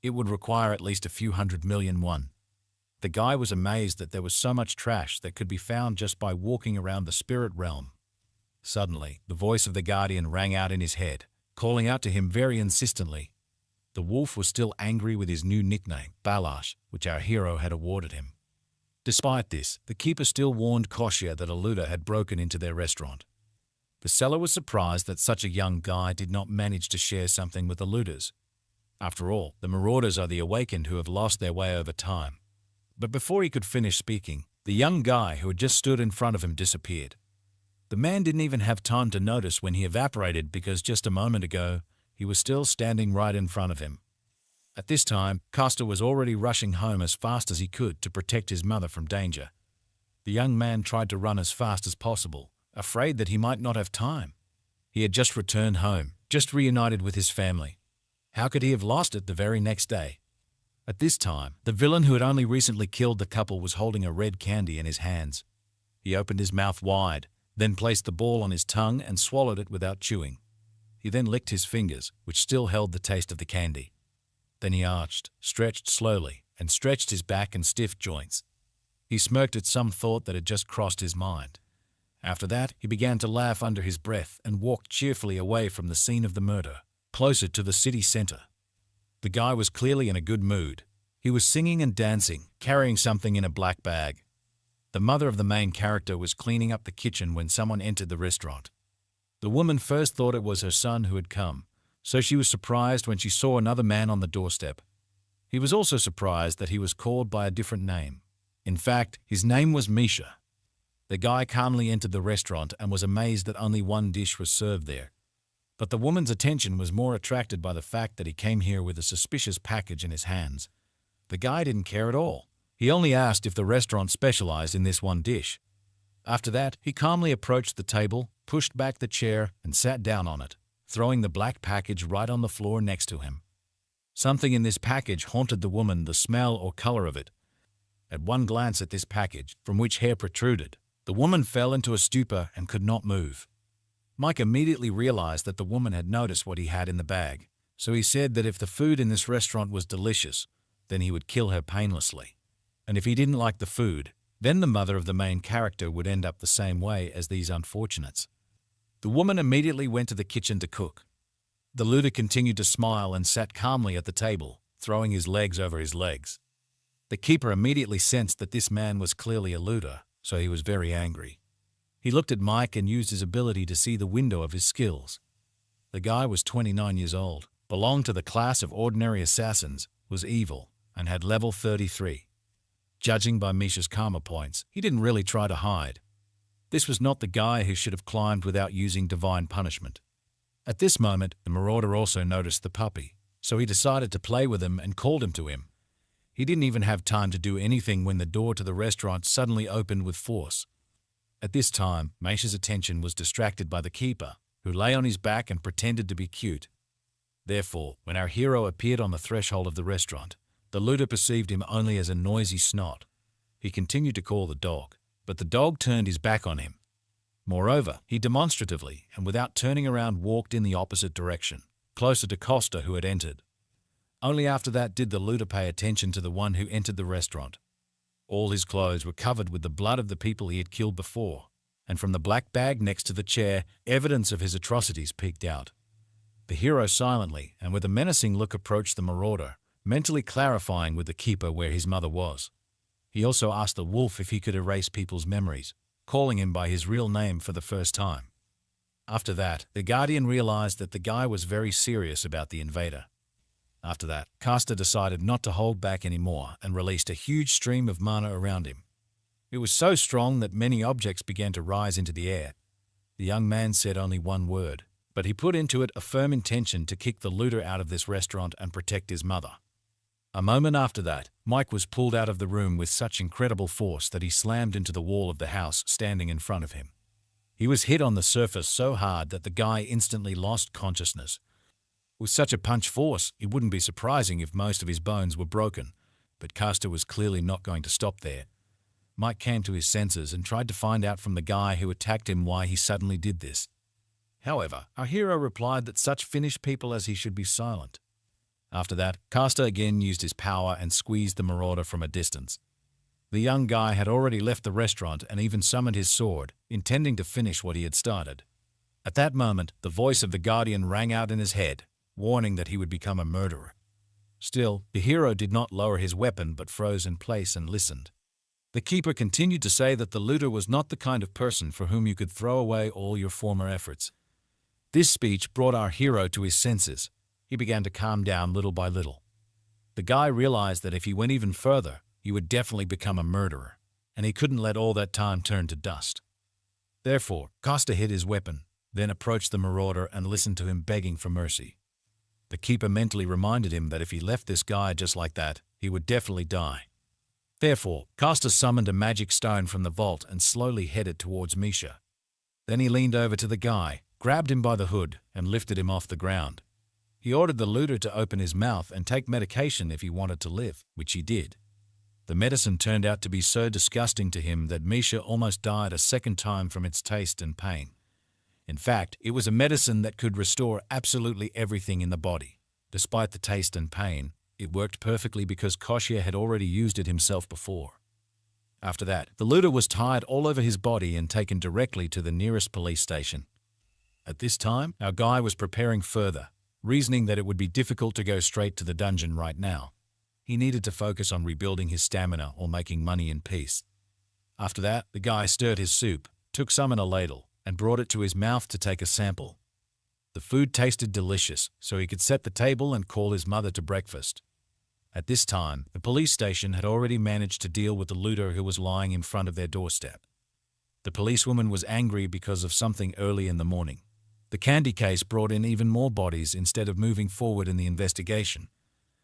It would require at least a few 100 million won. The guy was amazed that there was so much trash that could be found just by walking around the spirit realm. Suddenly, the voice of the guardian rang out in his head. calling out to him very insistently. The wolf was still angry with his new nickname, Balash, which our hero had awarded him. Despite this, the keeper still warned Koshia that a looter had broken into their restaurant. The seller was surprised that such a young guy did not manage to share something with the looters. After all, the marauders are the awakened who have lost their way over time. But before he could finish speaking, the young guy who had just stood in front of him disappeared. The man didn't even have time to notice when he evaporated because just a moment ago, he was still standing right in front of him. At this time, Costa was already rushing home as fast as he could to protect his mother from danger. The young man tried to run as fast as possible, afraid that he might not have time. He had just returned home, just reunited with his family. How could he have lost it the very next day? At this time, the villain who had only recently killed the couple was holding a red candy in his hands. He opened his mouth wide, then placed the ball on his tongue and swallowed it without chewing. He then licked his fingers, which still held the taste of the candy. Then he arched, stretched slowly, and stretched his back and stiff joints. He smirked at some thought that had just crossed his mind. After that, he began to laugh under his breath and walked cheerfully away from the scene of the murder, closer to the city center. The guy was clearly in a good mood. He was singing and dancing, carrying something in a black bag. The mother of the main character was cleaning up the kitchen when someone entered the restaurant. The woman first thought it was her son who had come, so she was surprised when she saw another man on the doorstep. He was also surprised that he was called by a different name. In fact, his name was Misha. The guy calmly entered the restaurant and was amazed that only one dish was served there. But the woman's attention was more attracted by the fact that he came here with a suspicious package in his hands. The guy didn't care at all. He only asked if the restaurant specialized in this one dish. After that, he calmly approached the table, pushed back the chair, and sat down on it, throwing the black package right on the floor next to him. Something in this package haunted the woman, the smell or color of it. At one glance at this package, from which hair protruded, the woman fell into a stupor and could not move. Mike immediately realized that the woman had noticed what he had in the bag, so he said that if the food in this restaurant was delicious, then he would kill her painlessly. And if he didn't like the food, then the mother of the main character would end up the same way as these unfortunates. The woman immediately went to the kitchen to cook. The looter continued to smile and sat calmly at the table, throwing his legs over his legs. The keeper immediately sensed that this man was clearly a looter, so he was very angry. He looked at Mike and used his ability to see the window of his skills. The guy was 29 years old, belonged to the class of ordinary assassins, was evil, and had level 33. Judging by Misha's karma points, he didn't really try to hide. This was not the guy who should have climbed without using divine punishment. At this moment, the marauder also noticed the puppy, so he decided to play with him and called him to him. He didn't even have time to do anything when the door to the restaurant suddenly opened with force. At this time, Misha's attention was distracted by the keeper, who lay on his back and pretended to be cute. Therefore, when our hero appeared on the threshold of the restaurant, the looter perceived him only as a noisy snot. He continued to call the dog, but the dog turned his back on him. Moreover, he demonstratively and without turning around walked in the opposite direction, closer to Costa, who had entered. Only after that did the looter pay attention to the one who entered the restaurant. All his clothes were covered with the blood of the people he had killed before, and from the black bag next to the chair, evidence of his atrocities peeked out. The hero silently and with a menacing look approached the marauder, mentally clarifying with the keeper where his mother was. He also asked the wolf if he could erase people's memories, calling him by his real name for the first time. After that, the guardian realized that the guy was very serious about the invader. After that, Costa decided not to hold back anymore and released a huge stream of mana around him. It was so strong that many objects began to rise into the air. The young man said only one word, but he put into it a firm intention to kick the looter out of this restaurant and protect his mother. A moment after that, Mike was pulled out of the room with such incredible force that he slammed into the wall of the house standing in front of him. He was hit on the surface so hard that the guy instantly lost consciousness. With such a punch force, it wouldn't be surprising if most of his bones were broken, but Costa was clearly not going to stop there. Mike came to his senses and tried to find out from the guy who attacked him why he suddenly did this. However, our hero replied that such finished people as he should be silent. After that, Costa again used his power and squeezed the marauder from a distance. The young guy had already left the restaurant and even summoned his sword, intending to finish what he had started. At that moment, the voice of the guardian rang out in his head, warning that he would become a murderer. Still, the hero did not lower his weapon but froze in place and listened. The keeper continued to say that the looter was not the kind of person for whom you could throw away all your former efforts. This speech brought our hero to his senses. He began to calm down little by little. The guy realized that if he went even further, he would definitely become a murderer, and he couldn't let all that time turn to dust. Therefore, Costa hid his weapon, then approached the marauder and listened to him begging for mercy. The keeper mentally reminded him that if he left this guy just like that, he would definitely die. Therefore, Costa summoned a magic stone from the vault and slowly headed towards Misha. Then he leaned over to the guy, grabbed him by the hood, and lifted him off the ground. He ordered the looter to open his mouth and take medication if he wanted to live, which he did. The medicine turned out to be so disgusting to him that Misha almost died a second time from its taste and pain. In fact, it was a medicine that could restore absolutely everything in the body. Despite the taste and pain, it worked perfectly because Koshia had already used it himself before. After that, the looter was tied all over his body and taken directly to the nearest police station. At this time, our guy was preparing further, reasoning that it would be difficult to go straight to the dungeon right now. He needed to focus on rebuilding his stamina or making money in peace. After that, the guy stirred his soup, took some in a ladle, and brought it to his mouth to take a sample. The food tasted delicious, so he could set the table and call his mother to breakfast. At this time, the police station had already managed to deal with the looter who was lying in front of their doorstep. The policewoman was angry because of something early in the morning. The candy case brought in even more bodies instead of moving forward in the investigation.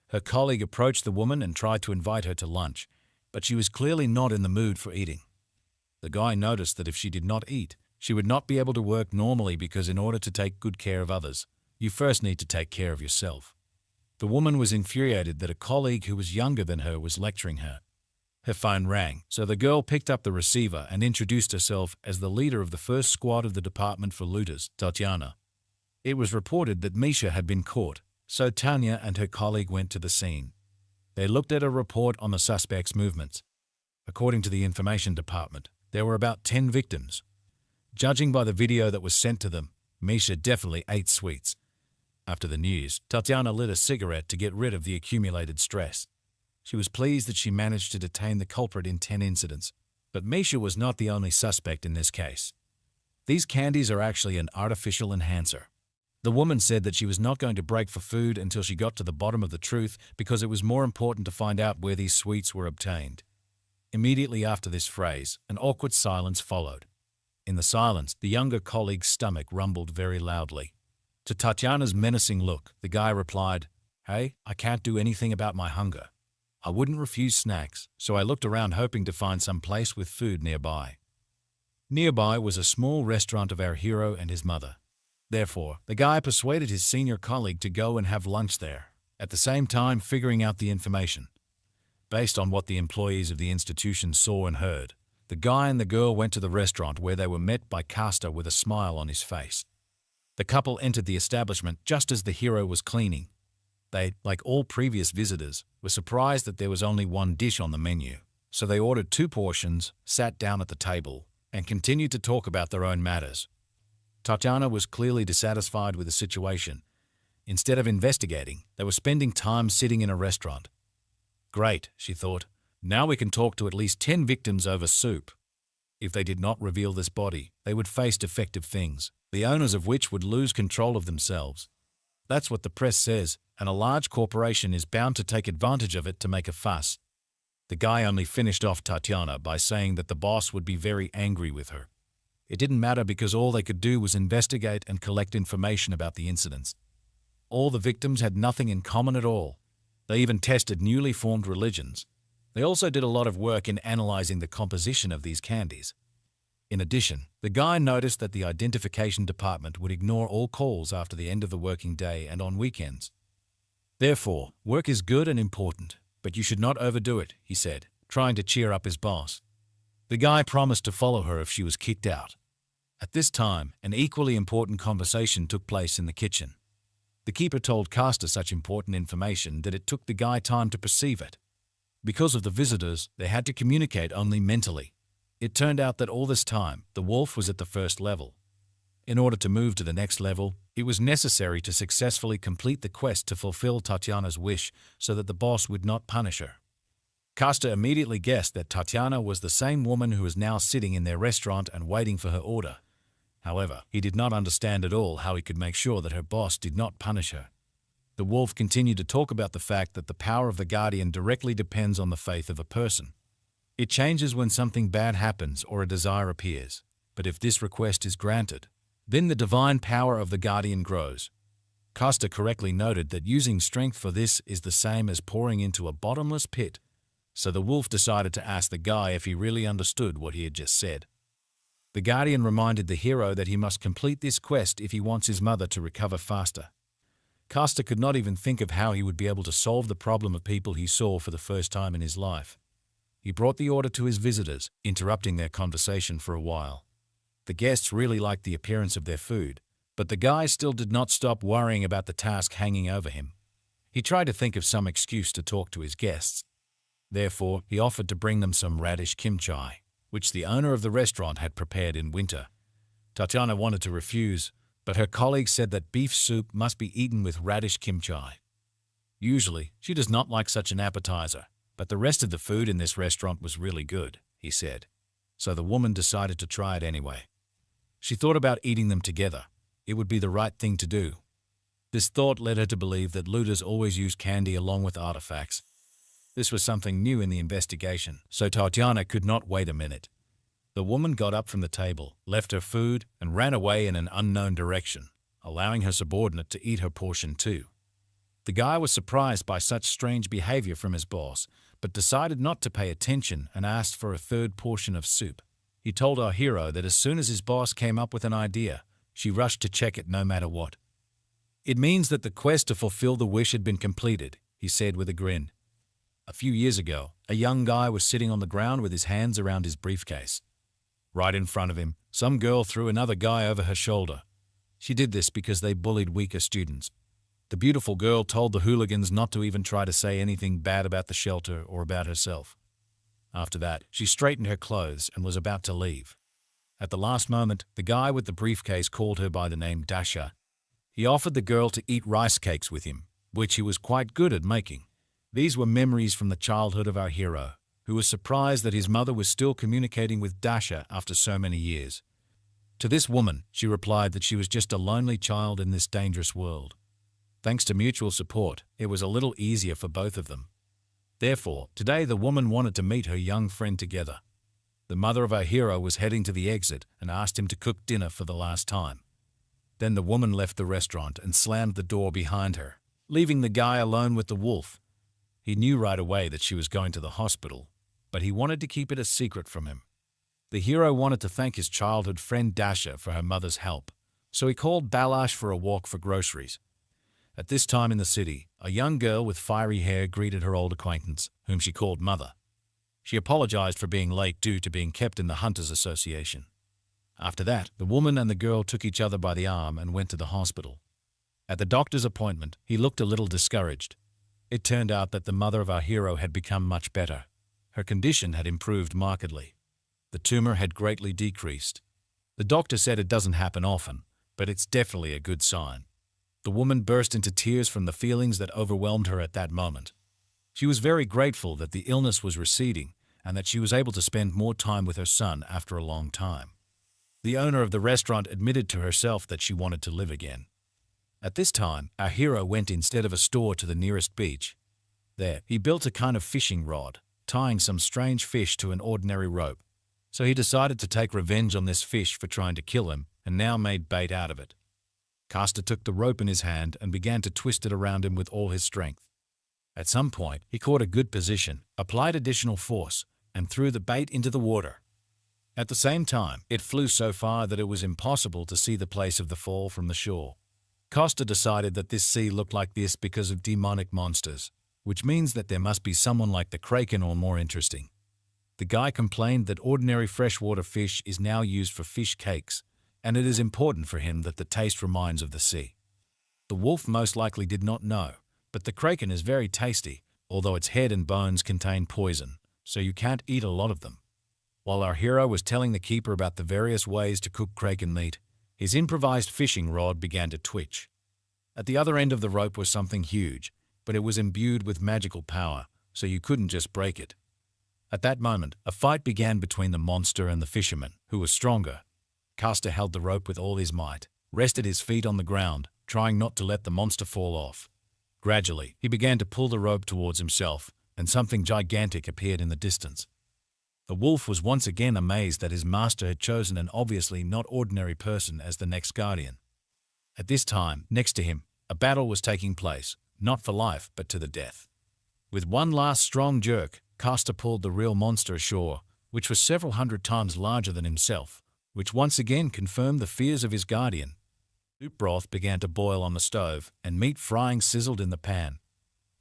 Her colleague approached the woman and tried to invite her to lunch, but she was clearly not in the mood for eating. The guy noticed that if she did not eat, she would not be able to work normally because in order to take good care of others, you first need to take care of yourself. The woman was infuriated that a colleague who was younger than her was lecturing her. Her phone rang, so the girl picked up the receiver and introduced herself as the leader of the first squad of the Department for Looters, Tatiana. It was reported that Misha had been caught, so Tanya and her colleague went to the scene. They looked at a report on the suspect's movements. According to the information department, there were about 10 victims. Judging by the video that was sent to them, Misha definitely ate sweets. After the news, Tatiana lit a cigarette to get rid of the accumulated stress. She was pleased that she managed to detain the culprit in 10 incidents, but Misha was not the only suspect in this case. These candies are actually an artificial enhancer. The woman said that she was not going to break for food until she got to the bottom of the truth because it was more important to find out where these sweets were obtained. Immediately after this phrase, an awkward silence followed. In the silence, the younger colleague's stomach rumbled very loudly. To Tatiana's menacing look, the guy replied, "Hey, I can't do anything about my hunger. I wouldn't refuse snacks, so I looked around hoping to find some place with food nearby." Nearby was a small restaurant of our hero and his mother. Therefore, the guy persuaded his senior colleague to go and have lunch there, at the same time figuring out the information. Based on what the employees of the institution saw and heard, the guy and the girl went to the restaurant where they were met by Costa with a smile on his face. The couple entered the establishment just as the hero was cleaning. They, like all previous visitors, were surprised that there was only one dish on the menu, so they ordered 2 portions, sat down at the table, and continued to talk about their own matters. Tatiana was clearly dissatisfied with the situation. Instead of investigating, they were spending time sitting in a restaurant. Great, she thought. Now we can talk to at least 10 victims over soup. If they did not reveal this body, they would face defective things, the owners of which would lose control of themselves. That's what the press says, and a large corporation is bound to take advantage of it to make a fuss. The guy only finished off Tatiana by saying that the boss would be very angry with her. It didn't matter because all they could do was investigate and collect information about the incidents. All the victims had nothing in common at all. They even tested newly formed religions. They also did a lot of work in analyzing the composition of these candies. In addition, the guy noticed that the identification department would ignore all calls after the end of the working day and on weekends. Therefore, work is good and important, but you should not overdo it, he said, trying to cheer up his boss. The guy promised to follow her if she was kicked out. At this time, an equally important conversation took place in the kitchen. The keeper told Costa such important information that it took the guy time to perceive it. Because of the visitors, they had to communicate only mentally. It turned out that all this time, the wolf was at the first level. In order to move to the next level, it was necessary to successfully complete the quest to fulfill Tatiana's wish so that the boss would not punish her. Costa immediately guessed that Tatiana was the same woman who was now sitting in their restaurant and waiting for her order. However, he did not understand at all how he could make sure that her boss did not punish her. The wolf continued to talk about the fact that the power of the guardian directly depends on the faith of a person. It changes when something bad happens or a desire appears, but if this request is granted, then the divine power of the guardian grows. Costa correctly noted that using strength for this is the same as pouring into a bottomless pit, so the wolf decided to ask the guy if he really understood what he had just said. The guardian reminded the hero that he must complete this quest if he wants his mother to recover faster. Costa could not even think of how he would be able to solve the problem of people he saw for the first time in his life. He brought the order to his visitors, interrupting their conversation for a while. The guests really liked the appearance of their food, but the guy still did not stop worrying about the task hanging over him. He tried to think of some excuse to talk to his guests. Therefore, he offered to bring them some radish kimchi, which the owner of the restaurant had prepared in winter. Tatiana wanted to refuse, but her colleagues said that beef soup must be eaten with radish kimchi. Usually, she does not like such an appetizer, but the rest of the food in this restaurant was really good, he said. So the woman decided to try it anyway. She thought about eating them together. It would be the right thing to do. This thought led her to believe that looters always use candy along with artifacts. This was something new in the investigation, so Tatiana could not wait a minute. The woman got up from the table, left her food, and ran away in an unknown direction, allowing her subordinate to eat her portion too. The guy was surprised by such strange behavior from his boss, but decided not to pay attention and asked for a third portion of soup. He told our hero that as soon as his boss came up with an idea, she rushed to check it no matter what. "It means that the quest to fulfill the wish had been completed," he said with a grin. A few years ago, a young guy was sitting on the ground with his hands around his briefcase. Right in front of him, some girl threw another guy over her shoulder. She did this because they bullied weaker students. The beautiful girl told the hooligans not to even try to say anything bad about the shelter or about herself. After that, she straightened her clothes and was about to leave. At the last moment, the guy with the briefcase called her by the name Dasha. He offered the girl to eat rice cakes with him, which he was quite good at making. These were memories from the childhood of our hero, who was surprised that his mother was still communicating with Dasha after so many years. To this woman, she replied that she was just a lonely child in this dangerous world. Thanks to mutual support, it was a little easier for both of them. Therefore, today the woman wanted to meet her young friend together. The mother of our hero was heading to the exit and asked him to cook dinner for the last time. Then the woman left the restaurant and slammed the door behind her, leaving the guy alone with the wolf. He knew right away that she was going to the hospital, but he wanted to keep it a secret from him. The hero wanted to thank his childhood friend Dasha for her mother's help, so he called Balash for a walk for groceries. At this time in the city, a young girl with fiery hair greeted her old acquaintance, whom she called Mother. She apologized for being late due to being kept in the Hunters Association. After that, the woman and the girl took each other by the arm and went to the hospital. At the doctor's appointment, he looked a little discouraged. It turned out that the mother of our hero had become much better. Her condition had improved markedly. The tumor had greatly decreased. The doctor said it doesn't happen often, but it's definitely a good sign. The woman burst into tears from the feelings that overwhelmed her at that moment. She was very grateful that the illness was receding and that she was able to spend more time with her son after a long time. The owner of the restaurant admitted to herself that she wanted to live again. At this time, our hero went instead of a store to the nearest beach. There, he built a kind of fishing rod, tying some strange fish to an ordinary rope. So he decided to take revenge on this fish for trying to kill him and now made bait out of it. Costa took the rope in his hand and began to twist it around him with all his strength. At some point, he caught a good position, applied additional force, and threw the bait into the water. At the same time, it flew so far that it was impossible to see the place of the fall from the shore. Costa decided that this sea looked like this because of demonic monsters, which means that there must be someone like the kraken or more interesting. The guy complained that ordinary freshwater fish is now used for fish cakes, and it is important for him that the taste reminds of the sea. The wolf most likely did not know, but the kraken is very tasty, although its head and bones contain poison, so you can't eat a lot of them. While our hero was telling the keeper about the various ways to cook kraken meat, His improvised fishing rod began to twitch. At the other end of the rope was something huge, but it was imbued with magical power, so you couldn't just break it. At that moment, a fight began between the monster and the fisherman, who was stronger. Caster held the rope with all his might, rested his feet on the ground, trying not to let the monster fall off. Gradually, he began to pull the rope towards himself, and something gigantic appeared in the distance. The wolf was once again amazed that his master had chosen an obviously not ordinary person as the next guardian. At this time, next to him, a battle was taking place, not for life but to the death. With one last strong jerk, Caster pulled the real monster ashore, which was several hundred times larger than himself, which once again confirmed the fears of his guardian. Soup broth began to boil on the stove, and meat frying sizzled in the pan.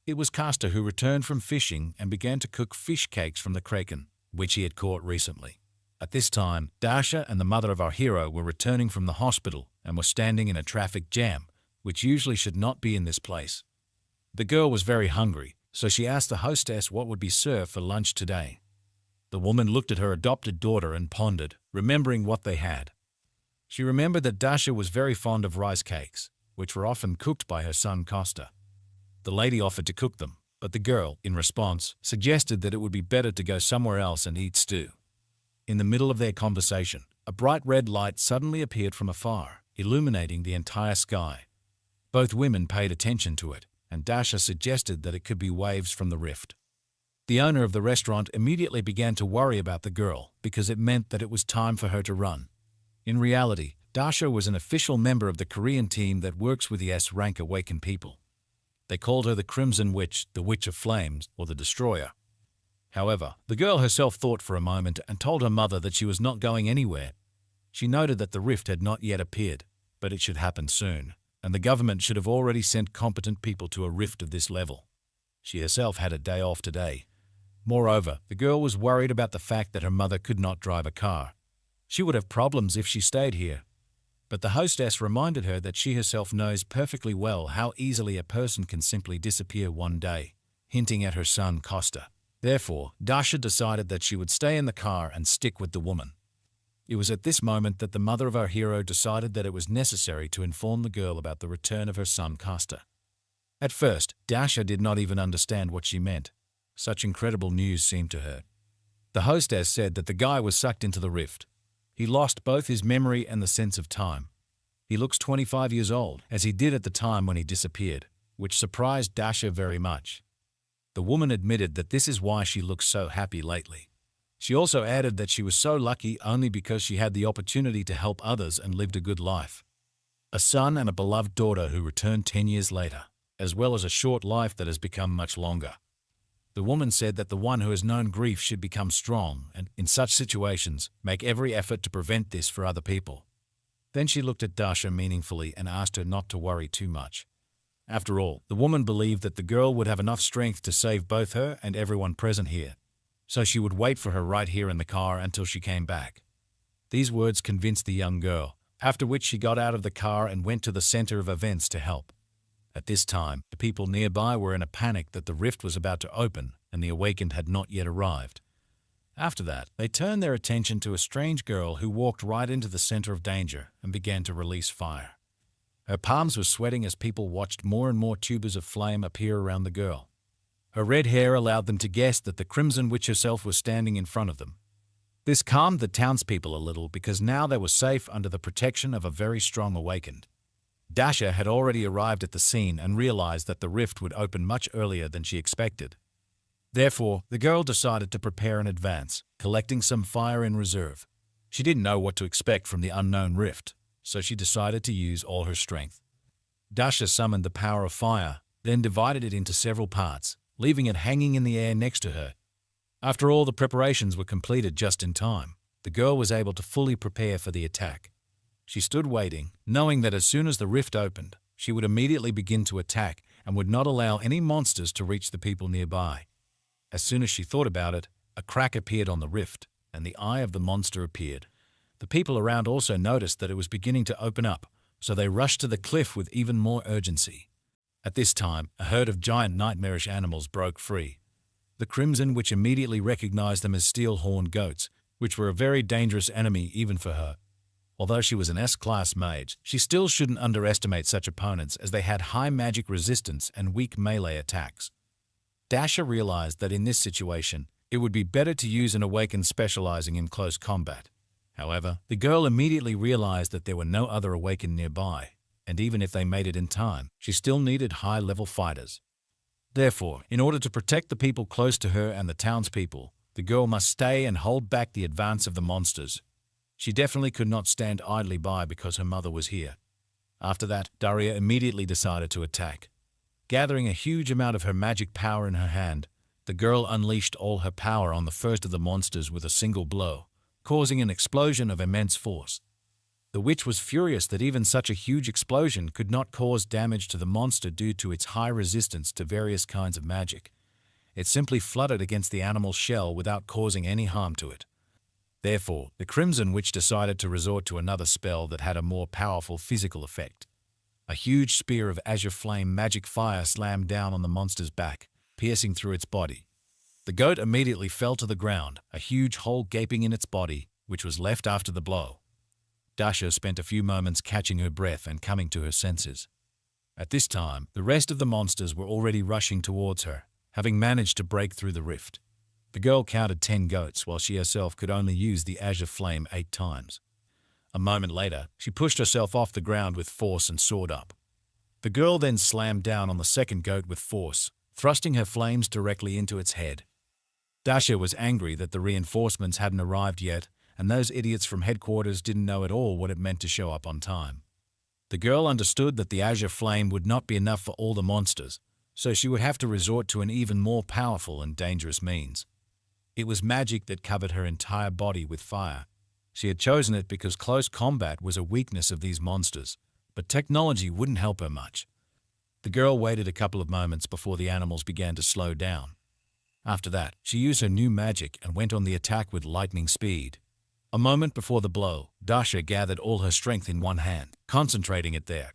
It was Caster who returned from fishing and began to cook fish cakes from the kraken, which he had caught recently. At this time, Dasha and the mother of our hero were returning from the hospital and were standing in a traffic jam, which usually should not be in this place. The girl was very hungry, so she asked the hostess what would be served for lunch today. The woman looked at her adopted daughter and pondered, remembering what they had. She remembered that Dasha was very fond of rice cakes, which were often cooked by her son Costa. The lady offered to cook them, but the girl, in response, suggested that it would be better to go somewhere else and eat stew. In the middle of their conversation, a bright red light suddenly appeared from afar, illuminating the entire sky. Both women paid attention to it, and Dasha suggested that it could be waves from the rift. The owner of the restaurant immediately began to worry about the girl because it meant that it was time for her to run. In reality, Dasha was an official member of the Korean team that works with the S-rank awakened people. They called her the Crimson Witch, the Witch of Flames, or the Destroyer. However, the girl herself thought for a moment and told her mother that she was not going anywhere. She noted that the rift had not yet appeared, but it should happen soon, and the government should have already sent competent people to a rift of this level. She herself had a day off today. Moreover, the girl was worried about the fact that her mother could not drive a car. She would have problems if she stayed here. But the hostess reminded her that she herself knows perfectly well how easily a person can simply disappear one day, hinting at her son Costa. Therefore, Dasha decided that she would stay in the car and stick with the woman. It was at this moment that the mother of our hero decided that it was necessary to inform the girl about the return of her son Costa. At first, Dasha did not even understand what she meant. Such incredible news seemed to her. The hostess said that the guy was sucked into the rift. He lost both his memory and the sense of time. He looks 25 years old, as he did at the time when he disappeared, which surprised Dasha very much. The woman admitted that this is why she looks so happy lately. She also added that she was so lucky only because she had the opportunity to help others and lived a good life. A son and a beloved daughter who returned 10 years later, as well as a short life that has become much longer. The woman said that the one who has known grief should become strong and, in such situations, make every effort to prevent this for other people. Then she looked at Dasha meaningfully and asked her not to worry too much. After all, the woman believed that the girl would have enough strength to save both her and everyone present here, so she would wait for her right here in the car until she came back. These words convinced the young girl, after which she got out of the car and went to the center of events to help. At this time, the people nearby were in a panic that the rift was about to open and the awakened had not yet arrived. After that, they turned their attention to a strange girl who walked right into the center of danger and began to release fire. Her palms were sweating as people watched more and more tubers of flame appear around the girl. Her red hair allowed them to guess that the Crimson Witch herself was standing in front of them. This calmed the townspeople a little because now they were safe under the protection of a very strong awakened. Dasha had already arrived at the scene and realized that the rift would open much earlier than she expected. Therefore, the girl decided to prepare in advance, collecting some fire in reserve. She didn't know what to expect from the unknown rift, so she decided to use all her strength. Dasha summoned the power of fire, then divided it into several parts, leaving it hanging in the air next to her. After all the preparations were completed just in time, the girl was able to fully prepare for the attack. She stood waiting, knowing that as soon as the rift opened, she would immediately begin to attack and would not allow any monsters to reach the people nearby. As soon as she thought about it, a crack appeared on the rift, and the eye of the monster appeared. The people around also noticed that it was beginning to open up, so they rushed to the cliff with even more urgency. At this time, a herd of giant nightmarish animals broke free. The Crimson Witch immediately recognized them as steel-horned goats, which were a very dangerous enemy even for her. Although she was an S-class mage, she still shouldn't underestimate such opponents as they had high magic resistance and weak melee attacks. Dasha realized that in this situation, it would be better to use an awakened specializing in close combat. However, the girl immediately realized that there were no other awakened nearby, and even if they made it in time, she still needed high-level fighters. Therefore, in order to protect the people close to her and the townspeople, the girl must stay and hold back the advance of the monsters. She definitely could not stand idly by because her mother was here. After that, Daria immediately decided to attack. Gathering a huge amount of her magic power in her hand, the girl unleashed all her power on the first of the monsters with a single blow, causing an explosion of immense force. The witch was furious that even such a huge explosion could not cause damage to the monster due to its high resistance to various kinds of magic. It simply flooded against the animal's shell without causing any harm to it. Therefore, the Crimson Witch decided to resort to another spell that had a more powerful physical effect. A huge spear of azure flame magic fire slammed down on the monster's back, piercing through its body. The goat immediately fell to the ground, a huge hole gaping in its body, which was left after the blow. Dasha spent a few moments catching her breath and coming to her senses. At this time, the rest of the monsters were already rushing towards her, having managed to break through the rift. The girl counted 10 goats while she herself could only use the azure flame 8 times. A moment later, she pushed herself off the ground with force and soared up. The girl then slammed down on the second goat with force, thrusting her flames directly into its head. Dasha was angry that the reinforcements hadn't arrived yet, and those idiots from headquarters didn't know at all what it meant to show up on time. The girl understood that the azure flame would not be enough for all the monsters, so she would have to resort to an even more powerful and dangerous means. It was magic that covered her entire body with fire. She had chosen it because close combat was a weakness of these monsters, but technology wouldn't help her much. The girl waited a couple of moments before the animals began to slow down. After that, she used her new magic and went on the attack with lightning speed. A moment before the blow, Dasha gathered all her strength in one hand, concentrating it there.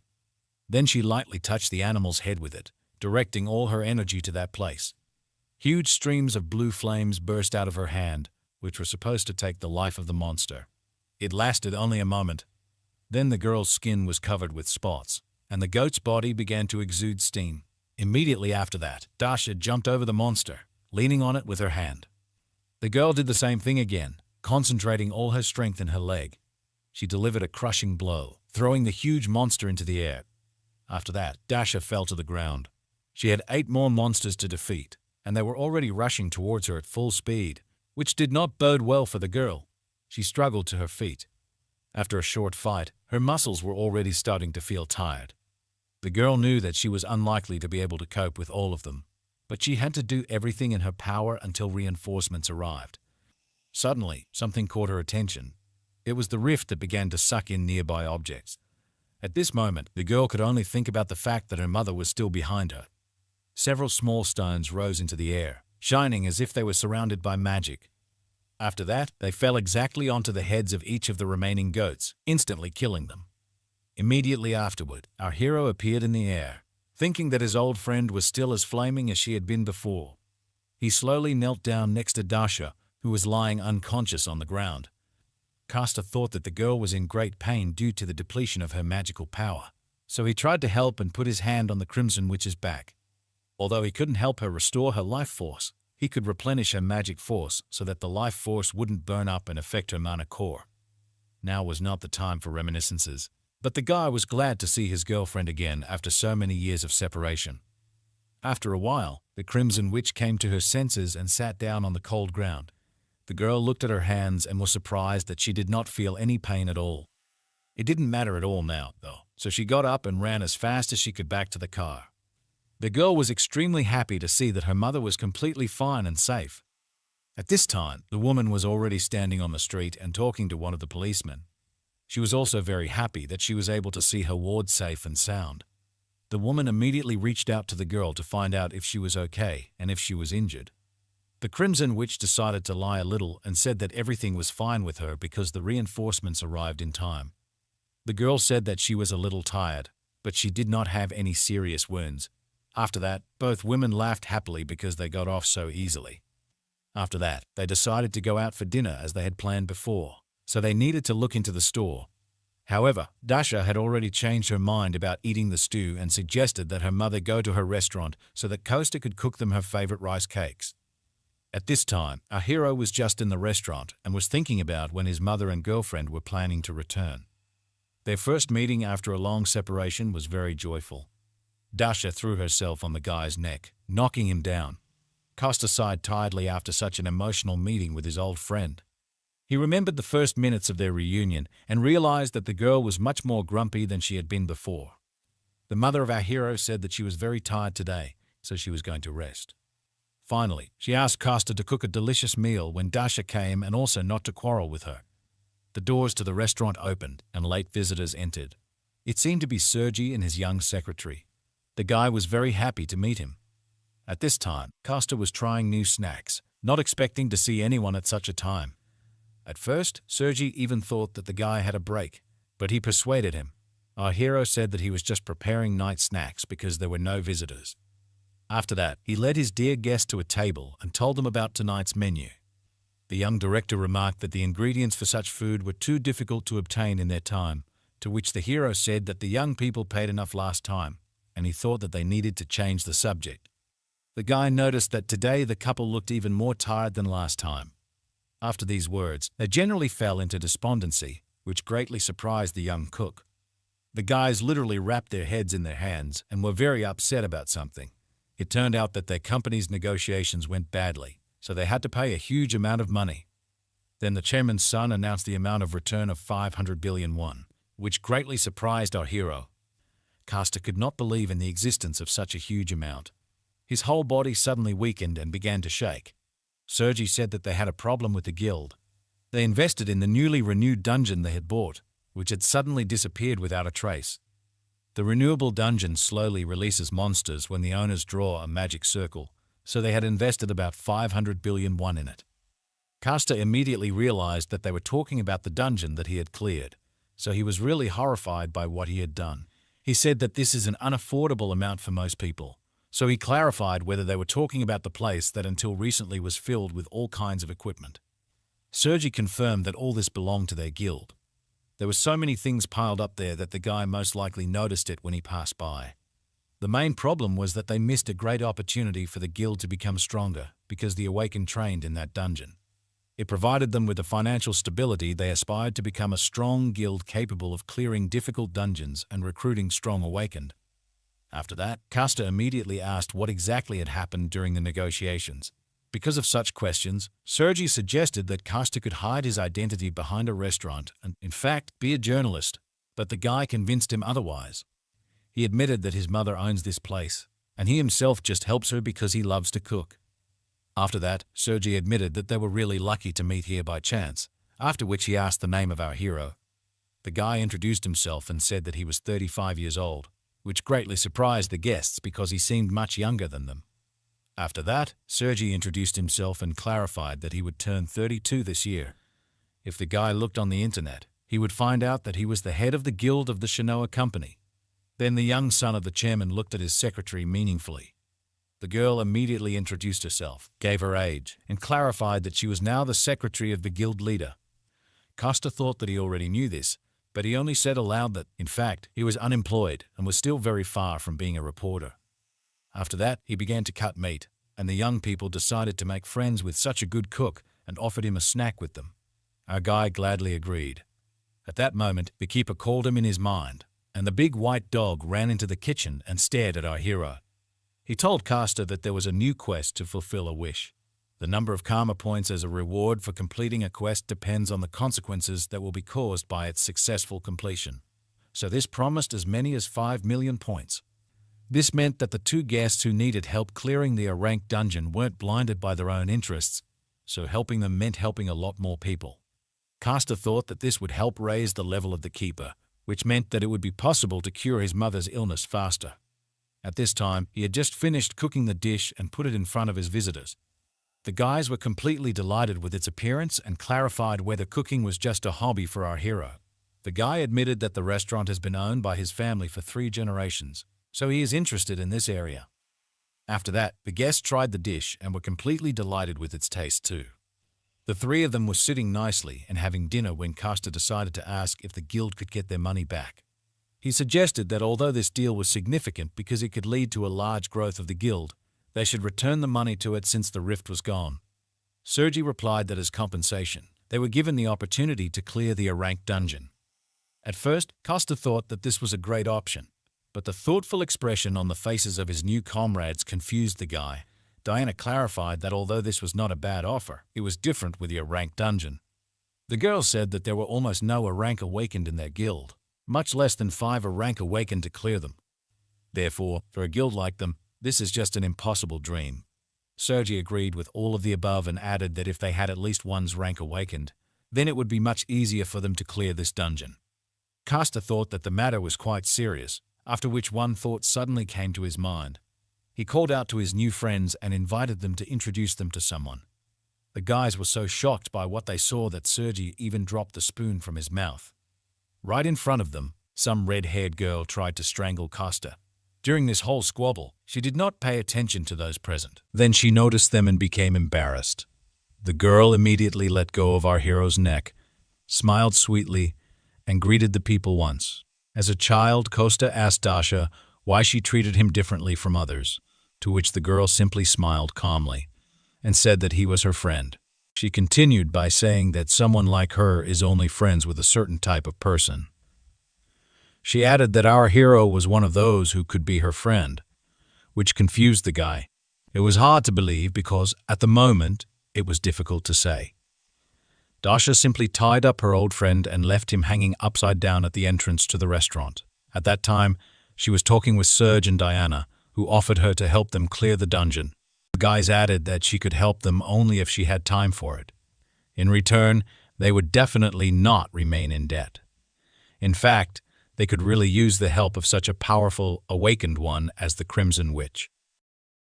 Then she lightly touched the animal's head with it, directing all her energy to that place. Huge streams of blue flames burst out of her hand, which were supposed to take the life of the monster. It lasted only a moment. Then the girl's skin was covered with spots, and the goat's body began to exude steam. Immediately after that, Dasha jumped over the monster, leaning on it with her hand. The girl did the same thing again, concentrating all her strength in her leg. She delivered a crushing blow, throwing the huge monster into the air. After that, Dasha fell to the ground. She had 8 more monsters to defeat, and they were already rushing towards her at full speed, which did not bode well for the girl. She struggled to her feet. After a short fight, her muscles were already starting to feel tired. The girl knew that she was unlikely to be able to cope with all of them, but she had to do everything in her power until reinforcements arrived. Suddenly, something caught her attention. It was the rift that began to suck in nearby objects. At this moment, the girl could only think about the fact that her mother was still behind her. Several small stones rose into the air, shining as if they were surrounded by magic. After that, they fell exactly onto the heads of each of the remaining goats, instantly killing them. Immediately afterward, our hero appeared in the air, thinking that his old friend was still as flaming as she had been before. He slowly knelt down next to Dasha, who was lying unconscious on the ground. Kasta thought that the girl was in great pain due to the depletion of her magical power, so he tried to help and put his hand on the Crimson Witch's back. Although he couldn't help her restore her life force, he could replenish her magic force so that the life force wouldn't burn up and affect her mana core. Now was not the time for reminiscences, but the guy was glad to see his girlfriend again after so many years of separation. After a while, the Crimson Witch came to her senses and sat down on the cold ground. The girl looked at her hands and was surprised that she did not feel any pain at all. It didn't matter at all now, though, so she got up and ran as fast as she could back to the car. The girl was extremely happy to see that her mother was completely fine and safe. At this time, the woman was already standing on the street and talking to one of the policemen. She was also very happy that she was able to see her ward safe and sound. The woman immediately reached out to the girl to find out if she was okay and if she was injured. The Crimson Witch decided to lie a little and said that everything was fine with her because the reinforcements arrived in time. The girl said that she was a little tired, but she did not have any serious wounds. After that, both women laughed happily because they got off so easily. After that, they decided to go out for dinner as they had planned before, so they needed to look into the store. However, Dasha had already changed her mind about eating the stew and suggested that her mother go to her restaurant so that Costa could cook them her favorite rice cakes. At this time, our hero was just in the restaurant and was thinking about when his mother and girlfriend were planning to return. Their first meeting after a long separation was very joyful. Dasha threw herself on the guy's neck, knocking him down. Costa sighed tiredly after such an emotional meeting with his old friend. He remembered the first minutes of their reunion and realized that the girl was much more grumpy than she had been before. The mother of our hero said that she was very tired today, so she was going to rest. Finally, she asked Costa to cook a delicious meal when Dasha came and also not to quarrel with her. The doors to the restaurant opened and late visitors entered. It seemed to be Sergei and his young secretary. The guy was very happy to meet him. At this time, Costa was trying new snacks, not expecting to see anyone at such a time. At first, Sergei even thought that the guy had a break, but he persuaded him. Our hero said that he was just preparing night snacks because there were no visitors. After that, he led his dear guest to a table and told them about tonight's menu. The young director remarked that the ingredients for such food were too difficult to obtain in their time, to which the hero said that the young people paid enough last time, and he thought that they needed to change the subject. The guy noticed that today the couple looked even more tired than last time. After these words, they generally fell into despondency, which greatly surprised the young cook. The guys literally wrapped their heads in their hands and were very upset about something. It turned out that their company's negotiations went badly, so they had to pay a huge amount of money. Then the chairman's son announced the amount of return of 500 billion won, which greatly surprised our hero. Costa could not believe in the existence of such a huge amount. His whole body suddenly weakened and began to shake. Sergei said that they had a problem with the guild. They invested in the newly renewed dungeon they had bought, which had suddenly disappeared without a trace. The renewable dungeon slowly releases monsters when the owners draw a magic circle, so they had invested about 500 billion won in it. Costa immediately realized that they were talking about the dungeon that he had cleared, so he was really horrified by what he had done. He said that this is an unaffordable amount for most people, so he clarified whether they were talking about the place that until recently was filled with all kinds of equipment. Sergei confirmed that all this belonged to their guild. There were so many things piled up there that the guy most likely noticed it when he passed by. The main problem was that they missed a great opportunity for the guild to become stronger because the Awakened trained in that dungeon. It provided them with the financial stability they aspired to become a strong guild capable of clearing difficult dungeons and recruiting strong Awakened. After that, Costa immediately asked what exactly had happened during the negotiations. Because of such questions, Sergei suggested that Costa could hide his identity behind a restaurant and, in fact, be a journalist, but the guy convinced him otherwise. He admitted that his mother owns this place, and he himself just helps her because he loves to cook. After that, Sergei admitted that they were really lucky to meet here by chance, after which he asked the name of our hero. The guy introduced himself and said that he was 35 years old, which greatly surprised the guests because he seemed much younger than them. After that, Sergei introduced himself and clarified that he would turn 32 this year. If the guy looked on the internet, he would find out that he was the head of the guild of the Shinoa company. Then the young son of the chairman looked at his secretary meaningfully. The girl immediately introduced herself, gave her age, and clarified that she was now the secretary of the guild leader. Costa thought that he already knew this, but he only said aloud that, in fact, he was unemployed and was still very far from being a reporter. After that, he began to cut meat, and the young people decided to make friends with such a good cook and offered him a snack with them. Our guy gladly agreed. At that moment, the keeper called him in his mind, and the big white dog ran into the kitchen and stared at our hero. He told Costa that there was a new quest to fulfill a wish. The number of karma points as a reward for completing a quest depends on the consequences that will be caused by its successful completion. So this promised as many as 5 million points. This meant that the two guests who needed help clearing the A-rank dungeon weren't blinded by their own interests, so helping them meant helping a lot more people. Costa thought that this would help raise the level of the keeper, which meant that it would be possible to cure his mother's illness faster. At this time, he had just finished cooking the dish and put it in front of his visitors. The guys were completely delighted with its appearance and clarified whether cooking was just a hobby for our hero. The guy admitted that the restaurant has been owned by his family for 3 generations, so he is interested in this area. After that, the guests tried the dish and were completely delighted with its taste too. The three of them were sitting nicely and having dinner when Costa decided to ask if the guild could get their money back. He suggested that although this deal was significant because it could lead to a large growth of the guild, they should return the money to it since the rift was gone. Sergi replied that as compensation, they were given the opportunity to clear the A-rank dungeon. At first, Costa thought that this was a great option, but the thoughtful expression on the faces of his new comrades confused the guy. Diana clarified that although this was not a bad offer, it was different with the A-rank dungeon. The girls said that there were almost no A-rank awakened in their guild, much less than 5 A-rank awakened to clear them. Therefore, for a guild like them, this is just an impossible dream. Sergi agreed with all of the above and added that if they had at least one's rank awakened, then it would be much easier for them to clear this dungeon. Costa thought that the matter was quite serious, after which one thought suddenly came to his mind. He called out to his new friends and invited them to introduce them to someone. The guys were so shocked by what they saw that Sergi even dropped the spoon from his mouth. Right in front of them, some red-haired girl tried to strangle Costa. During this whole squabble, she did not pay attention to those present. Then she noticed them and became embarrassed. The girl immediately let go of our hero's neck, smiled sweetly, and greeted the people once. As a child, Costa asked Dasha why she treated him differently from others, to which the girl simply smiled calmly and said that he was her friend. She continued by saying that someone like her is only friends with a certain type of person. She added that our hero was one of those who could be her friend, which confused the guy. It was hard to believe because, at the moment, it was difficult to say. Dasha simply tied up her old friend and left him hanging upside down at the entrance to the restaurant. At that time, she was talking with Serge and Diana, who offered her to help them clear the dungeon. The guys added that she could help them only if she had time for it. In return, they would definitely not remain in debt. In fact, they could really use the help of such a powerful, awakened one as the Crimson Witch.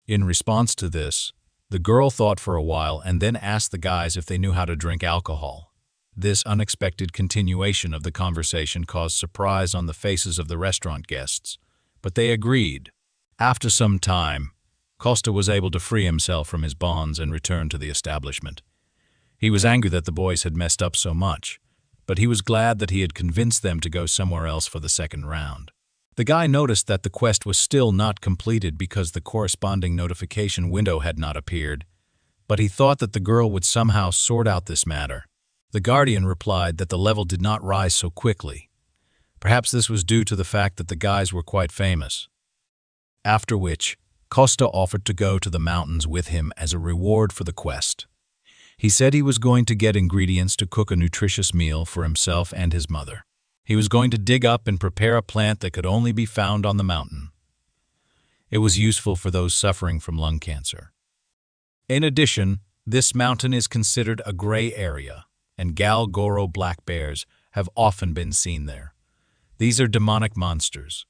In response to this, the girl thought for a while and then asked the guys if they knew how to drink alcohol. This unexpected continuation of the conversation caused surprise on the faces of the restaurant guests, but they agreed. After some time, Costa was able to free himself from his bonds and return to the establishment. He was angry that the boys had messed up so much, but he was glad that he had convinced them to go somewhere else for the second round. The guy noticed that the quest was still not completed because the corresponding notification window had not appeared, but he thought that the girl would somehow sort out this matter. The Guardian replied that the level did not rise so quickly. Perhaps this was due to the fact that the guys were quite famous. After which, Costa offered to go to the mountains with him as a reward for the quest. He said he was going to get ingredients to cook a nutritious meal for himself and his mother. He was going to dig up and prepare a plant that could only be found on the mountain. It was useful for those suffering from lung cancer. In addition, this mountain is considered a gray area, and Galgoro black bears have often been seen there. These are demonic monsters,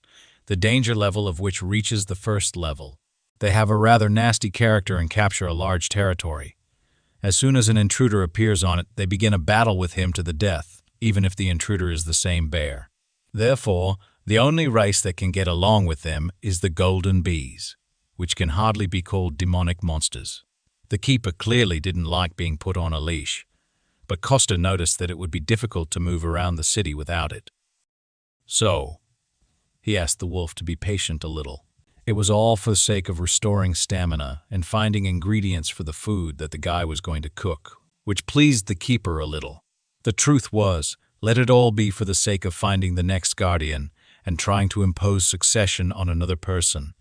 the danger level of which reaches the first level. They have a rather nasty character and capture a large territory. As soon as an intruder appears on it, they begin a battle with him to the death, even if the intruder is the same bear. Therefore, the only race that can get along with them is the golden bees, which can hardly be called demonic monsters. The keeper clearly didn't like being put on a leash, but Costa noticed that it would be difficult to move around the city without it. So, he asked the wolf to be patient a little. It was all for the sake of restoring stamina and finding ingredients for the food that the guy was going to cook, which pleased the keeper a little. The truth was, let it all be for the sake of finding the next guardian and trying to impose succession on another person.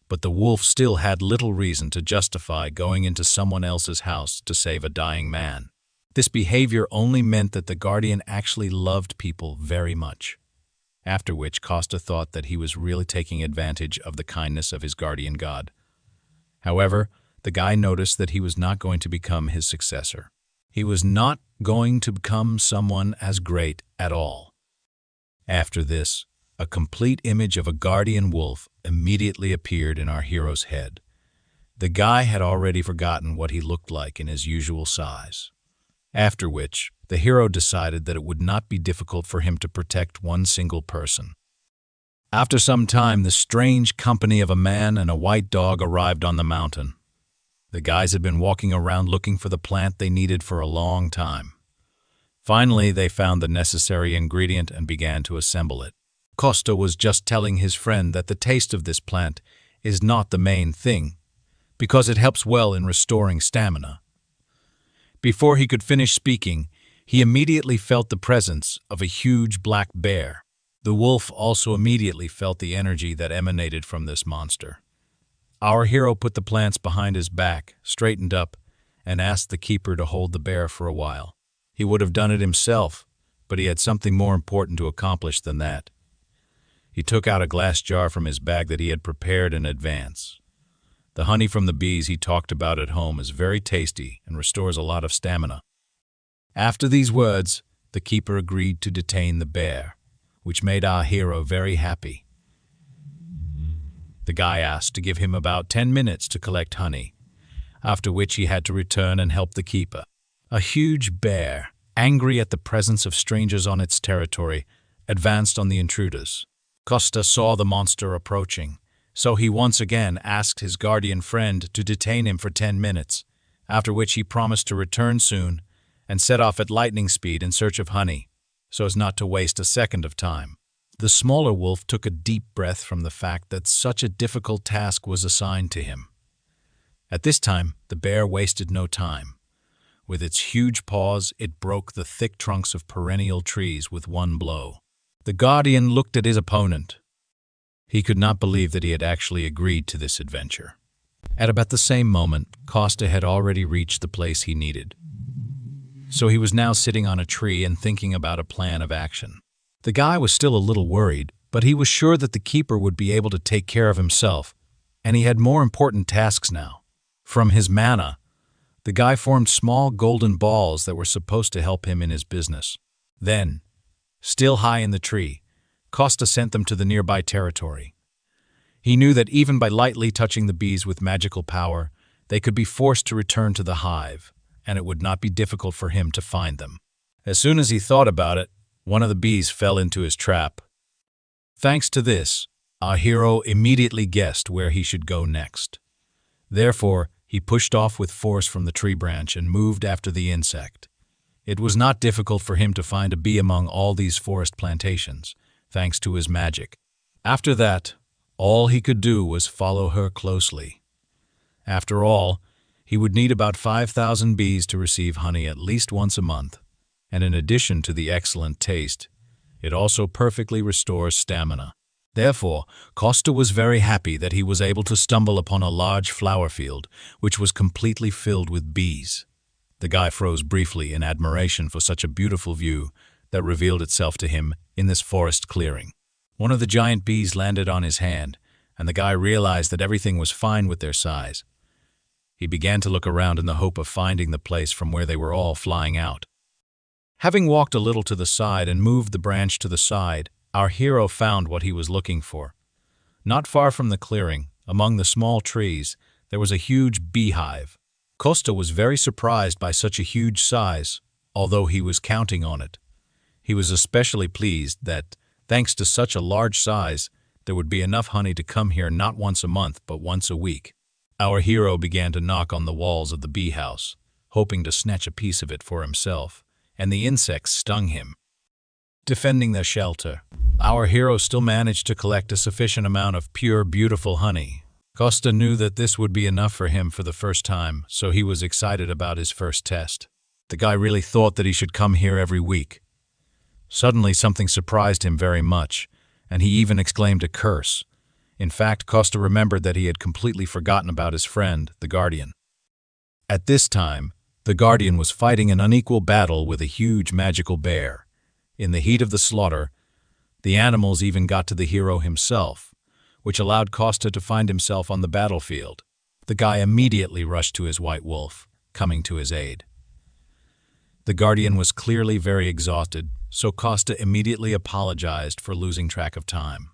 But the wolf still had little reason to justify going into someone else's house to save a dying man. This behavior only meant that the guardian actually loved people very much. After which, Costa thought that he was really taking advantage of the kindness of his guardian god. However, the guy noticed that he was not going to become his successor. He was not going to become someone as great at all. After this, a complete image of a guardian wolf immediately appeared in our hero's head. The guy had already forgotten what he looked like in his usual size. After which, the hero decided that it would not be difficult for him to protect one single person. After some time, the strange company of a man and a white dog arrived on the mountain. The guys had been walking around looking for the plant they needed for a long time. Finally, they found the necessary ingredient and began to assemble it. Costa was just telling his friend that the taste of this plant is not the main thing, because it helps well in restoring stamina. Before he could finish speaking, he immediately felt the presence of a huge black bear. The wolf also immediately felt the energy that emanated from this monster. Our hero put the plants behind his back, straightened up, and asked the keeper to hold the bear for a while. He would have done it himself, but he had something more important to accomplish than that. He took out a glass jar from his bag that he had prepared in advance. The honey from the bees he talked about at home is very tasty and restores a lot of stamina. After these words, the keeper agreed to detain the bear, which made our hero very happy. The guy asked to give him about 10 minutes to collect honey, after which he had to return and help the keeper. A huge bear, angry at the presence of strangers on its territory, advanced on the intruders. Costa saw the monster approaching, so he once again asked his guardian friend to detain him for 10 minutes, after which he promised to return soon and set off at lightning speed in search of honey, so as not to waste a second of time. The smaller wolf took a deep breath from the fact that such a difficult task was assigned to him. At this time, the bear wasted no time. With its huge paws, it broke the thick trunks of perennial trees with one blow. The guardian looked at his opponent. He could not believe that he had actually agreed to this adventure. At about the same moment, Costa had already reached the place he needed. So he was now sitting on a tree and thinking about a plan of action. The guy was still a little worried, but he was sure that the keeper would be able to take care of himself, and he had more important tasks now. From his mana, the guy formed small golden balls that were supposed to help him in his business. Then, still high in the tree, Costa sent them to the nearby territory. He knew that even by lightly touching the bees with magical power, they could be forced to return to the hive, and it would not be difficult for him to find them. As soon as he thought about it, one of the bees fell into his trap. Thanks to this, our hero immediately guessed where he should go next. Therefore, he pushed off with force from the tree branch and moved after the insect. It was not difficult for him to find a bee among all these forest plantations, thanks to his magic. After that, all he could do was follow her closely. After all, he would need about 5,000 bees to receive honey at least once a month, and in addition to the excellent taste, it also perfectly restores stamina. Therefore, Costa was very happy that he was able to stumble upon a large flower field, which was completely filled with bees. The guy froze briefly in admiration for such a beautiful view that revealed itself to him in this forest clearing. One of the giant bees landed on his hand, and the guy realized that everything was fine with their size. He began to look around in the hope of finding the place from where they were all flying out. Having walked a little to the side and moved the branch to the side, our hero found what he was looking for. Not far from the clearing, among the small trees, there was a huge beehive. Costa was very surprised by such a huge size, although he was counting on it. He was especially pleased that, thanks to such a large size, there would be enough honey to come here not once a month but once a week. Our hero began to knock on the walls of the bee house, hoping to snatch a piece of it for himself, and the insects stung him. Defending their shelter, our hero still managed to collect a sufficient amount of pure, beautiful honey. Costa knew that this would be enough for him for the first time, so he was excited about his first test. The guy really thought that he should come here every week. Suddenly, something surprised him very much, and he even exclaimed a curse. In fact, Costa remembered that he had completely forgotten about his friend, the Guardian. At this time, the Guardian was fighting an unequal battle with a huge magical bear. In the heat of the slaughter, the animals even got to the hero himself, which allowed Costa to find himself on the battlefield. The guy immediately rushed to his white wolf, coming to his aid. The Guardian was clearly very exhausted, so Costa immediately apologized for losing track of time.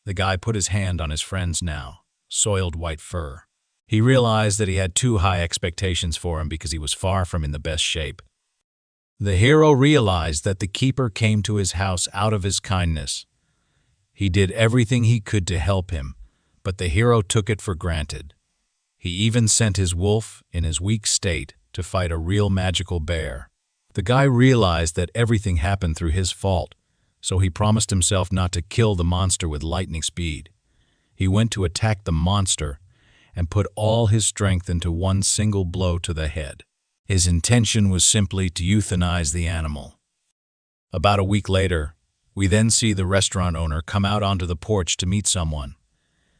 The guy put his hand on his friend's now soiled white fur. He realized that he had too high expectations for him because he was far from in the best shape. The hero realized that the keeper came to his house out of his kindness. He did everything he could to help him, but the hero took it for granted. He even sent his wolf, in his weak state, to fight a real magical bear. The guy realized that everything happened through his fault, so he promised himself not to kill the monster with lightning speed. He went to attack the monster and put all his strength into one single blow to the head. His intention was simply to euthanize the animal. About a week later, we then see the restaurant owner come out onto the porch to meet someone.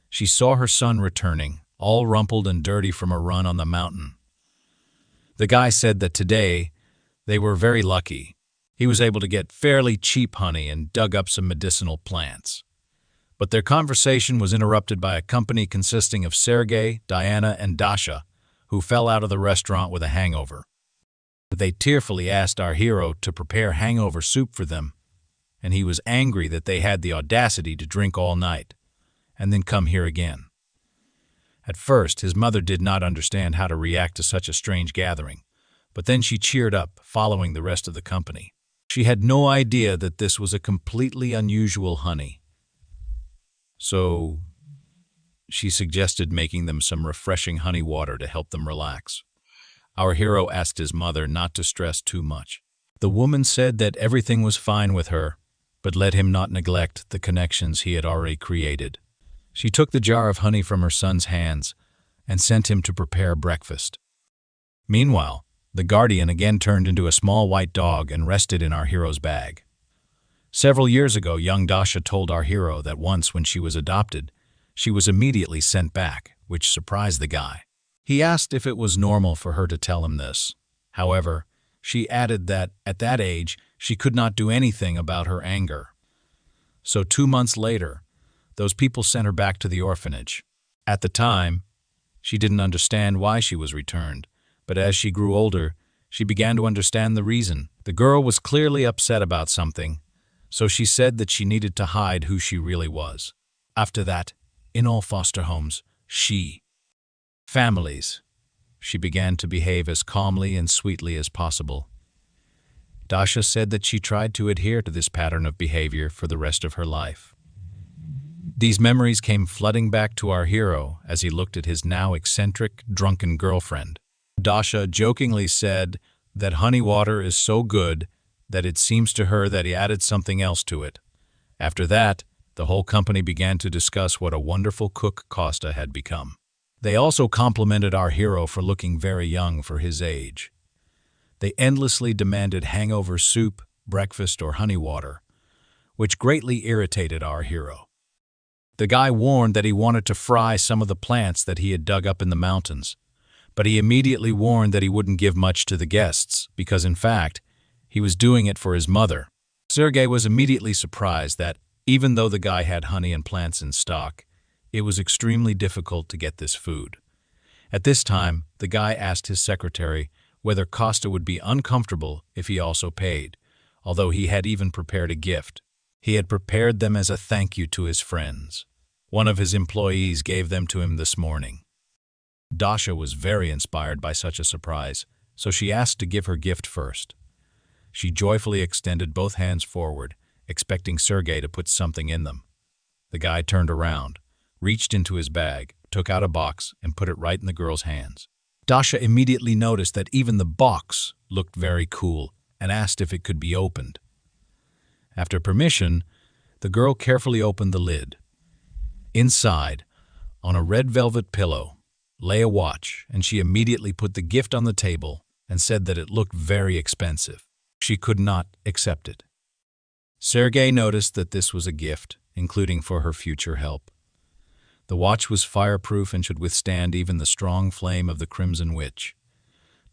She saw her son returning, all rumpled and dirty from a run on the mountain. The guy said that today they were very lucky. He was able to get fairly cheap honey and dug up some medicinal plants. But their conversation was interrupted by a company consisting of Sergei, Diana, and Dasha, who fell out of the restaurant with a hangover. They tearfully asked our hero to prepare hangover soup for them, and he was angry that they had the audacity to drink all night, and then come here again. At first, his mother did not understand how to react to such a strange gathering, but then she cheered up, following the rest of the company. She had no idea that this was a completely unusual honey. So she suggested making them some refreshing honey water to help them relax. Our hero asked his mother not to stress too much. The woman said that everything was fine with her, but let him not neglect the connections he had already created. She took the jar of honey from her son's hands and sent him to prepare breakfast. Meanwhile, the guardian again turned into a small white dog and rested in our hero's bag. Several years ago, young Dasha told our hero that once when she was adopted, she was immediately sent back, which surprised the guy. He asked if it was normal for her to tell him this. However, she added that, at that age, she could not do anything about her anger. So 2 months later, those people sent her back to the orphanage. At the time, she didn't understand why she was returned, but as she grew older, she began to understand the reason. The girl was clearly upset about something, so she said that she needed to hide who she really was. After that, in all foster homes, families, she began to behave as calmly and sweetly as possible. Dasha said that she tried to adhere to this pattern of behavior for the rest of her life. These memories came flooding back to our hero as he looked at his now eccentric, drunken girlfriend. Dasha jokingly said that honey water is so good that it seems to her that he added something else to it. After that, the whole company began to discuss what a wonderful cook Costa had become. They also complimented our hero for looking very young for his age. They endlessly demanded hangover soup, breakfast, or honey water, which greatly irritated our hero. The guy warned that he wanted to fry some of the plants that he had dug up in the mountains, but he immediately warned that he wouldn't give much to the guests because, in fact, he was doing it for his mother. Sergei was immediately surprised that, even though the guy had honey and plants in stock, it was extremely difficult to get this food. At this time, the guy asked his secretary whether Costa would be uncomfortable if he also paid, although he had even prepared a gift. He had prepared them as a thank you to his friends. One of his employees gave them to him this morning. Dasha was very inspired by such a surprise, so she asked to give her gift first. She joyfully extended both hands forward, expecting Sergei to put something in them. The guy turned around, reached into his bag, took out a box, and put it right in the girl's hands. Dasha immediately noticed that even the box looked very cool and asked if it could be opened. After permission, the girl carefully opened the lid. Inside, on a red velvet pillow, lay a watch, and she immediately put the gift on the table and said that it looked very expensive. She could not accept it. Sergei noticed that this was a gift, including for her future help. The watch was fireproof and should withstand even the strong flame of the Crimson Witch.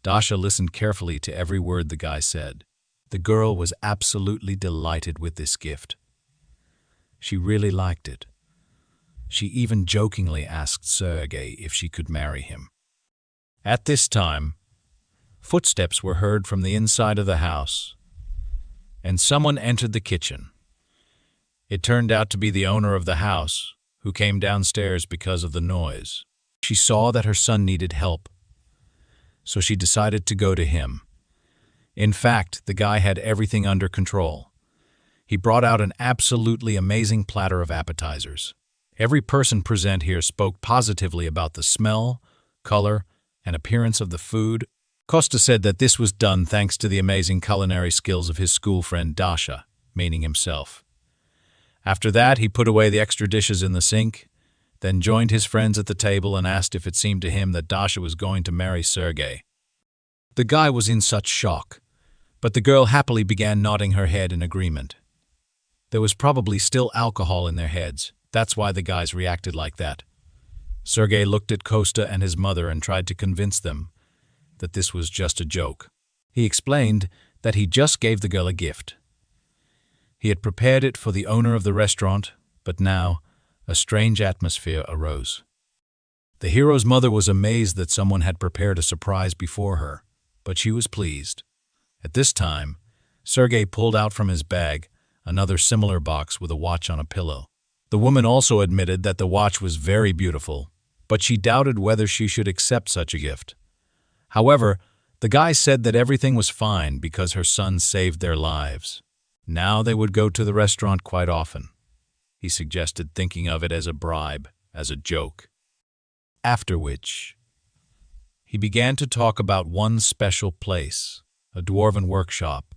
Dasha listened carefully to every word the guy said. The girl was absolutely delighted with this gift. She really liked it. She even jokingly asked Sergei if she could marry him. At this time, footsteps were heard from the inside of the house, and someone entered the kitchen. It turned out to be the owner of the house, who came downstairs because of the noise. She saw that her son needed help, so she decided to go to him. In fact, the guy had everything under control. He brought out an absolutely amazing platter of appetizers. Every person present here spoke positively about the smell, color, and appearance of the food. Costa said that this was done thanks to the amazing culinary skills of his school friend Dasha, meaning himself. After that, he put away the extra dishes in the sink, then joined his friends at the table and asked if it seemed to him that Dasha was going to marry Sergei. The guy was in such shock, but the girl happily began nodding her head in agreement. There was probably still alcohol in their heads. That's why the guys reacted like that. Sergei looked at Costa and his mother and tried to convince them that this was just a joke. He explained that he just gave the girl a gift. He had prepared it for the owner of the restaurant, but now a strange atmosphere arose. The hero's mother was amazed that someone had prepared a surprise before her, but she was pleased. At this time, Sergei pulled out from his bag another similar box with a watch on a pillow. The woman also admitted that the watch was very beautiful, but she doubted whether she should accept such a gift. However, the guy said that everything was fine because her son saved their lives. Now they would go to the restaurant quite often. He suggested thinking of it as a bribe, as a joke. After which, he began to talk about one special place, a dwarven workshop.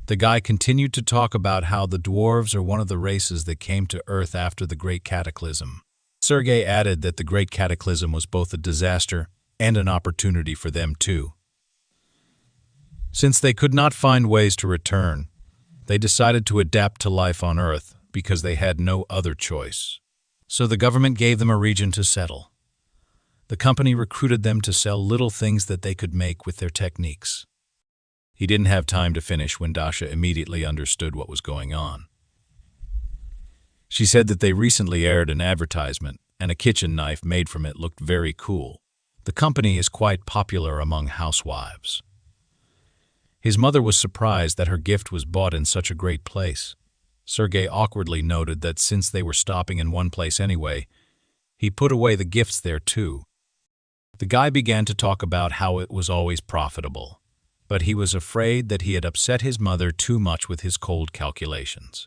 The guy continued to talk about how the dwarves are one of the races that came to Earth after the Great Cataclysm. Sergei added that the Great Cataclysm was both a disaster and an opportunity for them too. Since they could not find ways to return, they decided to adapt to life on Earth because they had no other choice. So the government gave them a region to settle. The company recruited them to sell little things that they could make with their techniques. He didn't have time to finish when Dasha immediately understood what was going on. She said that they recently aired an advertisement, and a kitchen knife made from it looked very cool. The company is quite popular among housewives. His mother was surprised that her gift was bought in such a great place. Sergei awkwardly noted that since they were stopping in one place anyway, he put away the gifts there too. The guy began to talk about how it was always profitable, but he was afraid that he had upset his mother too much with his cold calculations.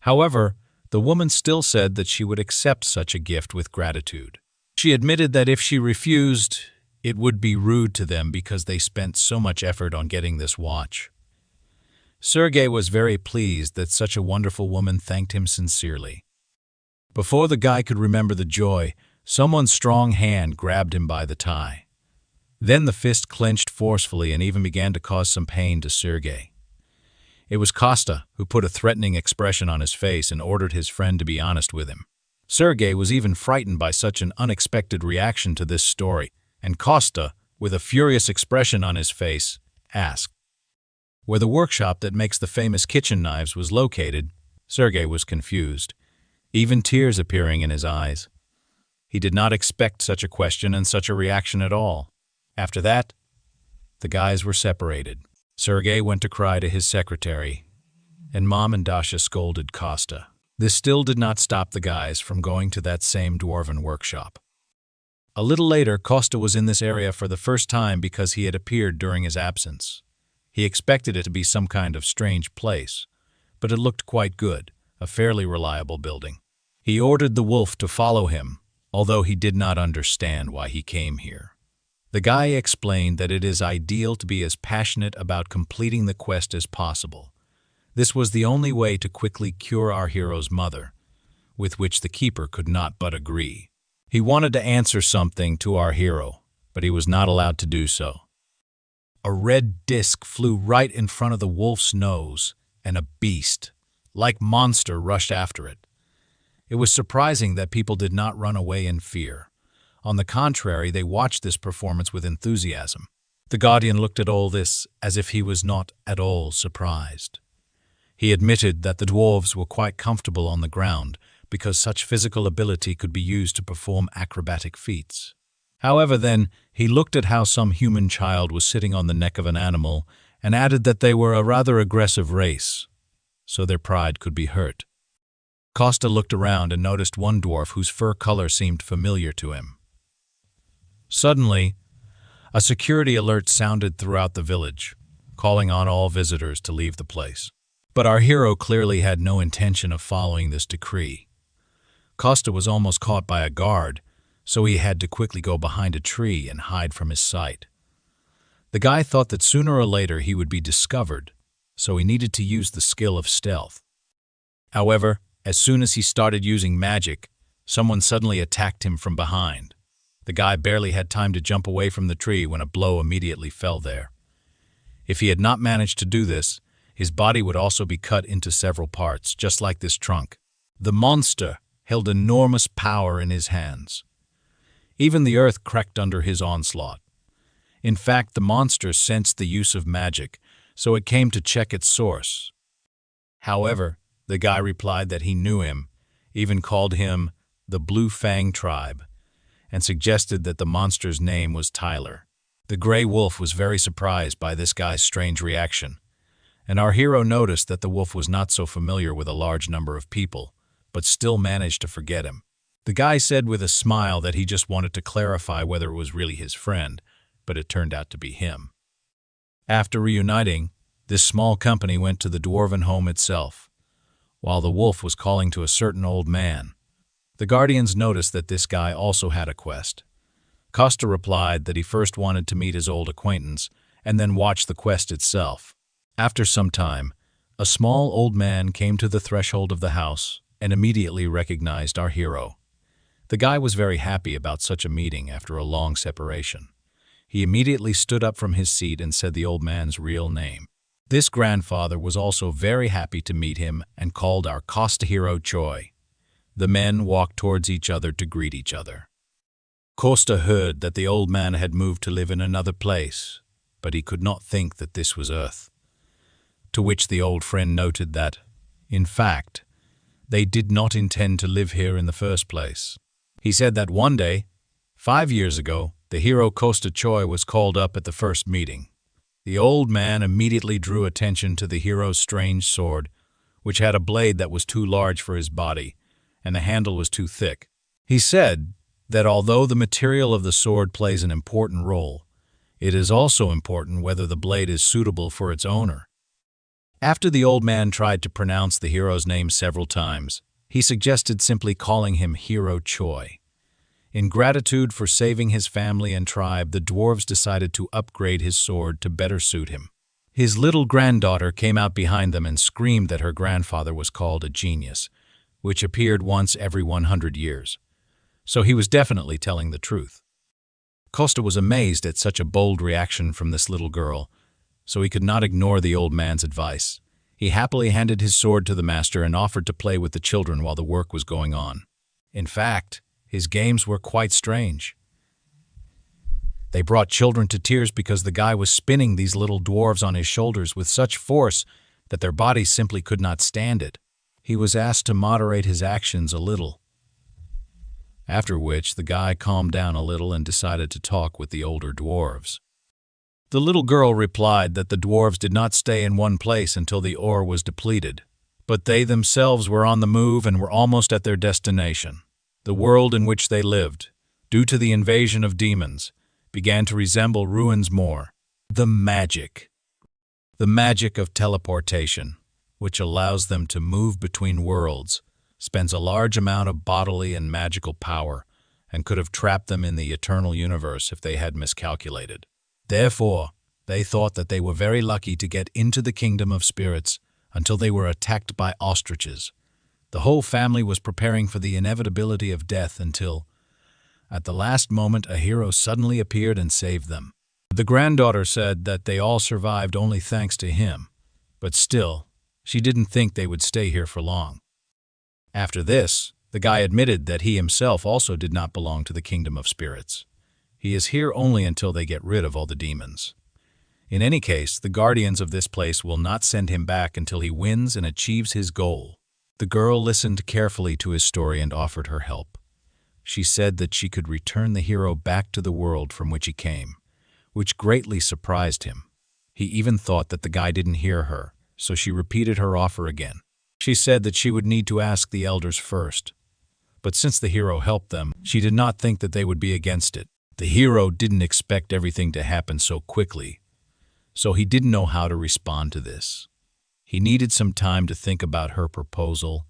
However, the woman still said that she would accept such a gift with gratitude. She admitted that if she refused, it would be rude to them because they spent so much effort on getting this watch. Sergei was very pleased that such a wonderful woman thanked him sincerely. Before the guy could remember the joy, someone's strong hand grabbed him by the tie. Then the fist clenched forcefully and even began to cause some pain to Sergei. It was Costa who put a threatening expression on his face and ordered his friend to be honest with him. Sergei was even frightened by such an unexpected reaction to this story, and Costa, with a furious expression on his face, asked where the workshop that makes the famous kitchen knives was located. Sergei was confused, even tears appearing in his eyes. He did not expect such a question and such a reaction at all. After that, the guys were separated. Sergei went to cry to his secretary, and Mom and Dasha scolded Costa. This still did not stop the guys from going to that same dwarven workshop. A little later, Costa was in this area for the first time because he had appeared during his absence. He expected it to be some kind of strange place, but it looked quite good, a fairly reliable building. He ordered the wolf to follow him, although he did not understand why he came here. The guy explained that it is ideal to be as passionate about completing the quest as possible. This was the only way to quickly cure our hero's mother, with which the keeper could not but agree. He wanted to answer something to our hero, but he was not allowed to do so. A red disc flew right in front of the wolf's nose, and a beast, like monster, rushed after it. It was surprising that people did not run away in fear. On the contrary, they watched this performance with enthusiasm. The Guardian looked at all this as if he was not at all surprised. He admitted that the dwarves were quite comfortable on the ground because such physical ability could be used to perform acrobatic feats. However, then, he looked at how some human child was sitting on the neck of an animal and added that they were a rather aggressive race, so their pride could be hurt. Costa looked around and noticed one dwarf whose fur color seemed familiar to him. Suddenly, a security alert sounded throughout the village, calling on all visitors to leave the place. But our hero clearly had no intention of following this decree. Costa was almost caught by a guard, so he had to quickly go behind a tree and hide from his sight. The guy thought that sooner or later he would be discovered, so he needed to use the skill of stealth. However, as soon as he started using magic, someone suddenly attacked him from behind. The guy barely had time to jump away from the tree when a blow immediately fell there. If he had not managed to do this, his body would also be cut into several parts, just like this trunk. The monster held enormous power in his hands. Even the earth cracked under his onslaught. In fact, the monster sensed the use of magic, so it came to check its source. However, the guy replied that he knew him, even called him the Blue Fang Tribe, and suggested that the monster's name was Tyler. The gray wolf was very surprised by this guy's strange reaction, and our hero noticed that the wolf was not so familiar with a large number of people, but still managed to forget him. The guy said with a smile that he just wanted to clarify whether it was really his friend, but it turned out to be him. After reuniting, this small company went to the dwarven home itself. While the wolf was calling to a certain old man, the guardians noticed that this guy also had a quest. Costa replied that he first wanted to meet his old acquaintance and then watch the quest itself. After some time, a small old man came to the threshold of the house and immediately recognized our hero. The guy was very happy about such a meeting after a long separation. He immediately stood up from his seat and said the old man's real name. This grandfather was also very happy to meet him and called our Costa hero Choi. The men walked towards each other to greet each other. Costa heard that the old man had moved to live in another place, but he could not think that this was Earth. To which the old friend noted that, in fact, they did not intend to live here in the first place. He said that one day, 5 years ago, the hero Costa Choi was called up at the first meeting. The old man immediately drew attention to the hero's strange sword, which had a blade that was too large for his body, and the handle was too thick. He said that although the material of the sword plays an important role, it is also important whether the blade is suitable for its owner. After the old man tried to pronounce the hero's name several times, he suggested simply calling him Hero Choi. In gratitude for saving his family and tribe, the dwarves decided to upgrade his sword to better suit him. His little granddaughter came out behind them and screamed that her grandfather was called a genius, which appeared once every 100 years. So he was definitely telling the truth. Costa was amazed at such a bold reaction from this little girl, so he could not ignore the old man's advice. He happily handed his sword to the master and offered to play with the children while the work was going on. In fact, his games were quite strange. They brought children to tears because the guy was spinning these little dwarves on his shoulders with such force that their bodies simply could not stand it. He was asked to moderate his actions a little, after which the guy calmed down a little and decided to talk with the older dwarves. The little girl replied that the dwarves did not stay in one place until the ore was depleted, but they themselves were on the move and were almost at their destination. The world in which they lived, due to the invasion of demons, began to resemble ruins more. The magic of teleportation, which allows them to move between worlds, spends a large amount of bodily and magical power and could have trapped them in the eternal universe if they had miscalculated. Therefore, they thought that they were very lucky to get into the kingdom of spirits until they were attacked by ostriches. The whole family was preparing for the inevitability of death until, at the last moment, a hero suddenly appeared and saved them. The granddaughter said that they all survived only thanks to him, but still, she didn't think they would stay here for long. After this, the guy admitted that he himself also did not belong to the kingdom of spirits. He is here only until they get rid of all the demons. In any case, the guardians of this place will not send him back until he wins and achieves his goal. The girl listened carefully to his story and offered her help. She said that she could return the hero back to the world from which he came, which greatly surprised him. He even thought that the guy didn't hear her, so she repeated her offer again. She said that she would need to ask the elders first, but since the hero helped them, she did not think that they would be against it. The hero didn't expect everything to happen so quickly, so he didn't know how to respond to this. He needed some time to think about her proposal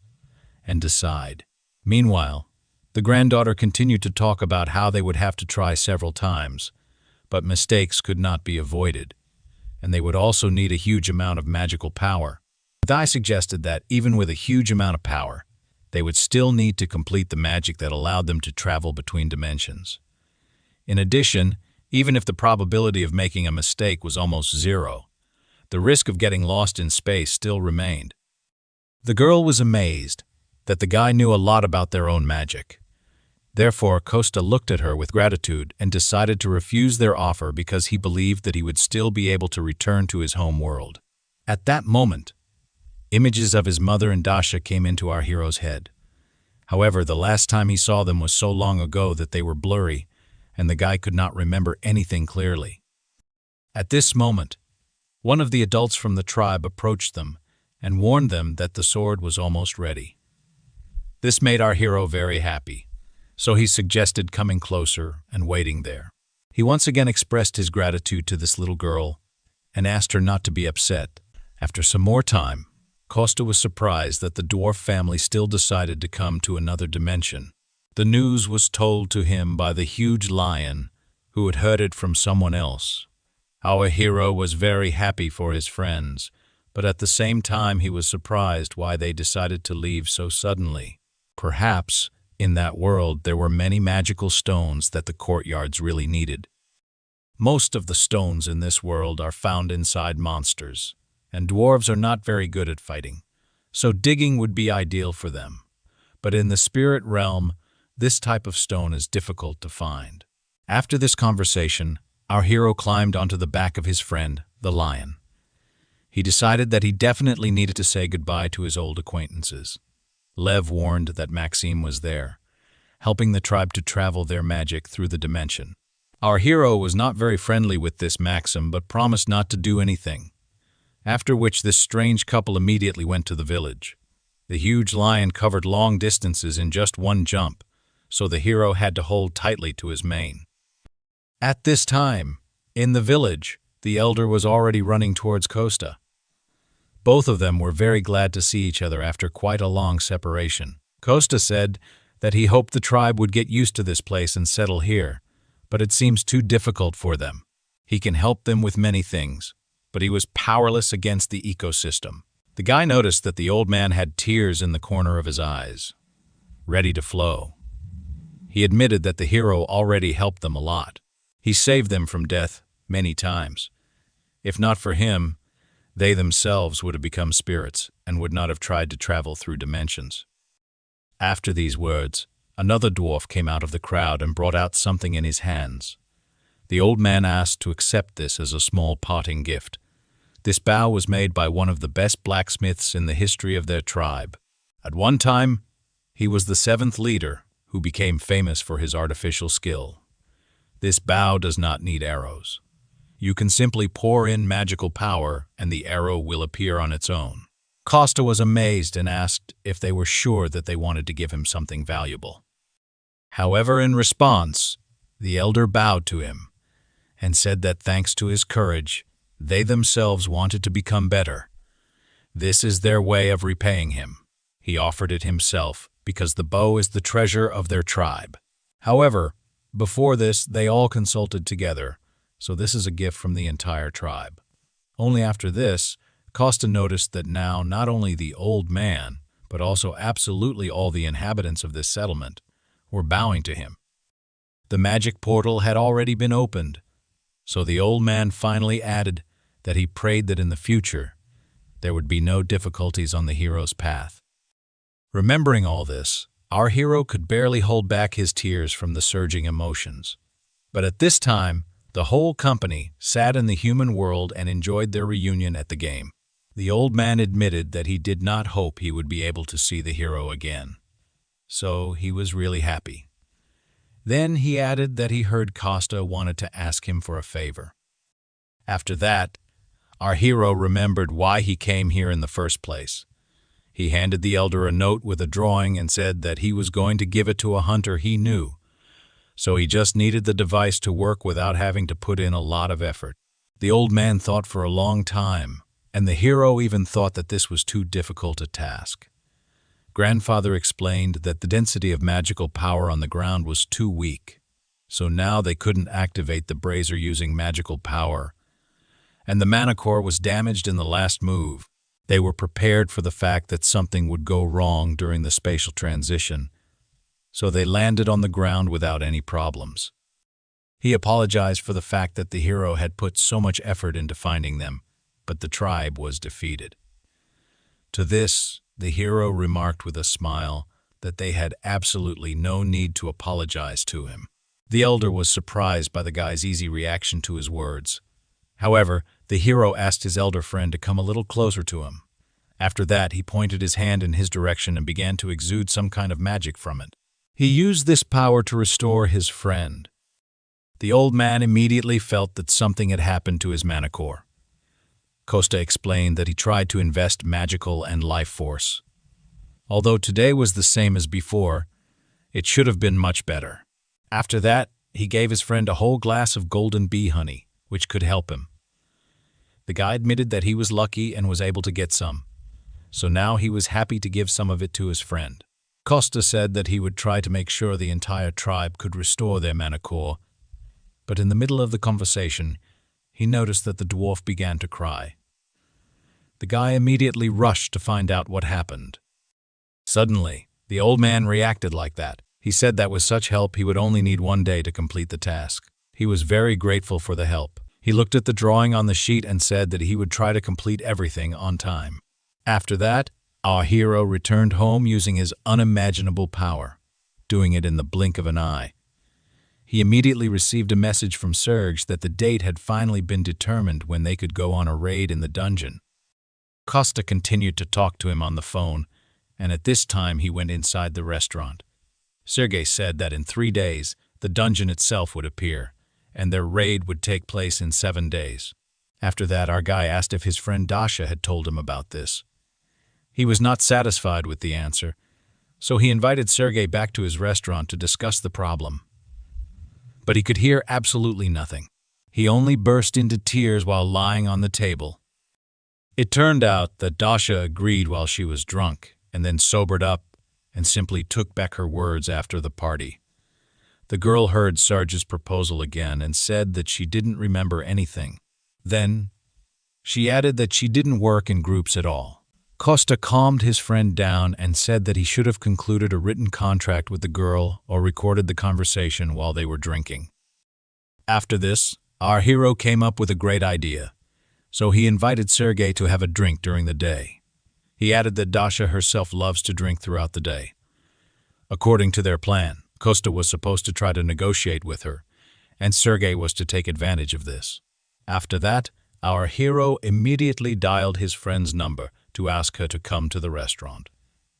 and decide. Meanwhile, The granddaughter continued to talk about how they would have to try several times, but mistakes could not be avoided, and they would also need a huge amount of magical power. I suggested that, even with a huge amount of power, they would still need to complete the magic that allowed them to travel between dimensions. In addition, even if the probability of making a mistake was almost zero, the risk of getting lost in space still remained. The girl was amazed that the guy knew a lot about their own magic. Therefore, Costa looked at her with gratitude and decided to refuse their offer because he believed that he would still be able to return to his home world. At that moment, images of his mother and Dasha came into our hero's head. However, the last time he saw them was so long ago that they were blurry, and the guy could not remember anything clearly. At this moment, one of the adults from the tribe approached them and warned them that the sword was almost ready. This made our hero very happy, so he suggested coming closer and waiting there. He once again expressed his gratitude to this little girl and asked her not to be upset. After some more time, Costa was surprised that the dwarf family still decided to come to another dimension. The news was told to him by the huge lion, who had heard it from someone else. Our hero was very happy for his friends, but at the same time he was surprised why they decided to leave so suddenly. Perhaps, in that world, there were many magical stones that the courtyards really needed. Most of the stones in this world are found inside monsters, and dwarves are not very good at fighting, so digging would be ideal for them. But in the spirit realm, this type of stone is difficult to find. After this conversation, our hero climbed onto the back of his friend, the lion. He decided that he definitely needed to say goodbye to his old acquaintances. Lev warned that Maxime was there, helping the tribe to travel their magic through the dimension. Our hero was not very friendly with this Maxim, but promised not to do anything, after which this strange couple immediately went to the village. The huge lion covered long distances in just one jump, so the hero had to hold tightly to his mane. At this time, in the village, the elder was already running towards Costa. Both of them were very glad to see each other after quite a long separation. Costa said that he hoped the tribe would get used to this place and settle here, but it seems too difficult for them. He can help them with many things, but he was powerless against the ecosystem. The guy noticed that the old man had tears in the corner of his eyes, ready to flow. He admitted that the hero already helped them a lot. He saved them from death many times. If not for him, they themselves would have become spirits and would not have tried to travel through dimensions. After these words, another dwarf came out of the crowd and brought out something in his hands. The old man asked to accept this as a small parting gift. This bow was made by one of the best blacksmiths in the history of their tribe. At one time, he was the 7th leader who became famous for his artificial skill. This bow does not need arrows. You can simply pour in magical power and the arrow will appear on its own. Costa was amazed and asked if they were sure that they wanted to give him something valuable. However, in response, the elder bowed to him and said that thanks to his courage, they themselves wanted to become better. This is their way of repaying him. He offered it himself because the bow is the treasure of their tribe. However, before this, they all consulted together, so this is a gift from the entire tribe. Only after this, Costa noticed that now not only the old man, but also absolutely all the inhabitants of this settlement were bowing to him. The magic portal had already been opened, so the old man finally added that he prayed that in the future there would be no difficulties on the hero's path. Remembering all this, our hero could barely hold back his tears from the surging emotions. But at this time, the whole company sat in the human world and enjoyed their reunion at the game. The old man admitted that he did not hope he would be able to see the hero again, so he was really happy. Then he added that he heard Costa wanted to ask him for a favor. After that, our hero remembered why he came here in the first place. He handed the elder a note with a drawing and said that he was going to give it to a hunter he knew, so he just needed the device to work without having to put in a lot of effort. The old man thought for a long time, and the hero even thought that this was too difficult a task. Grandfather explained that the density of magical power on the ground was too weak, so now they couldn't activate the brazier using magical power, and the mana core was damaged in the last move. They were prepared for the fact that something would go wrong during the spatial transition, so they landed on the ground without any problems. He apologized for the fact that the hero had put so much effort into finding them, but the tribe was defeated. To this, the hero remarked with a smile that they had absolutely no need to apologize to him. The elder was surprised by the guy's easy reaction to his words. However, the hero asked his elder friend to come a little closer to him. After that, he pointed his hand in his direction and began to exude some kind of magic from it. He used this power to restore his friend. The old man immediately felt that something had happened to his mana core. Costa explained that he tried to invest magical and life force. Although today was the same as before, it should have been much better. After that, he gave his friend a whole glass of golden bee honey, which could help him. The guy admitted that he was lucky and was able to get some, so now he was happy to give some of it to his friend. Costa said that he would try to make sure the entire tribe could restore their mana core, but in the middle of the conversation, he noticed that the dwarf began to cry. The guy immediately rushed to find out what happened. Suddenly, the old man reacted like that. He said that with such help he would only need 1 day to complete the task. He was very grateful for the help. He looked at the drawing on the sheet and said that he would try to complete everything on time. After that, our hero returned home using his unimaginable power, doing it in the blink of an eye. He immediately received a message from Serge that the date had finally been determined when they could go on a raid in the dungeon. Costa continued to talk to him on the phone, and at this time he went inside the restaurant. Sergei said that in 3 days, the dungeon itself would appear, and their raid would take place in 7 days. After that, our guy asked if his friend Dasha had told him about this. He was not satisfied with the answer, so he invited Sergei back to his restaurant to discuss the problem. But he could hear absolutely nothing. He only burst into tears while lying on the table. It turned out that Dasha agreed while she was drunk, and then sobered up and simply took back her words after the party. The girl heard Serge's proposal again and said that she didn't remember anything. Then, she added that she didn't work in groups at all. Costa calmed his friend down and said that he should have concluded a written contract with the girl or recorded the conversation while they were drinking. After this, our hero came up with a great idea, so he invited Sergei to have a drink during the day. He added that Dasha herself loves to drink throughout the day. According to their plan, Costa was supposed to try to negotiate with her, and Sergei was to take advantage of this. After that, our hero immediately dialed his friend's number to ask her to come to the restaurant.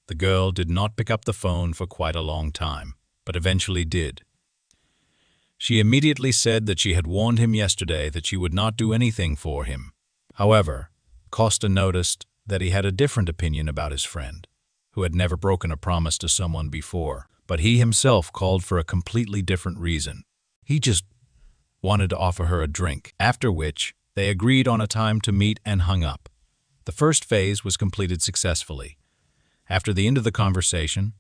The girl did not pick up the phone for quite a long time, but eventually did. She immediately said that she had warned him yesterday that she would not do anything for him. However, Costa noticed that he had a different opinion about his friend, who had never broken a promise to someone before, but he himself called for a completely different reason. He just wanted to offer her a drink, after which they agreed on a time to meet and hung up. The first phase was completed successfully. After the end of the conversation,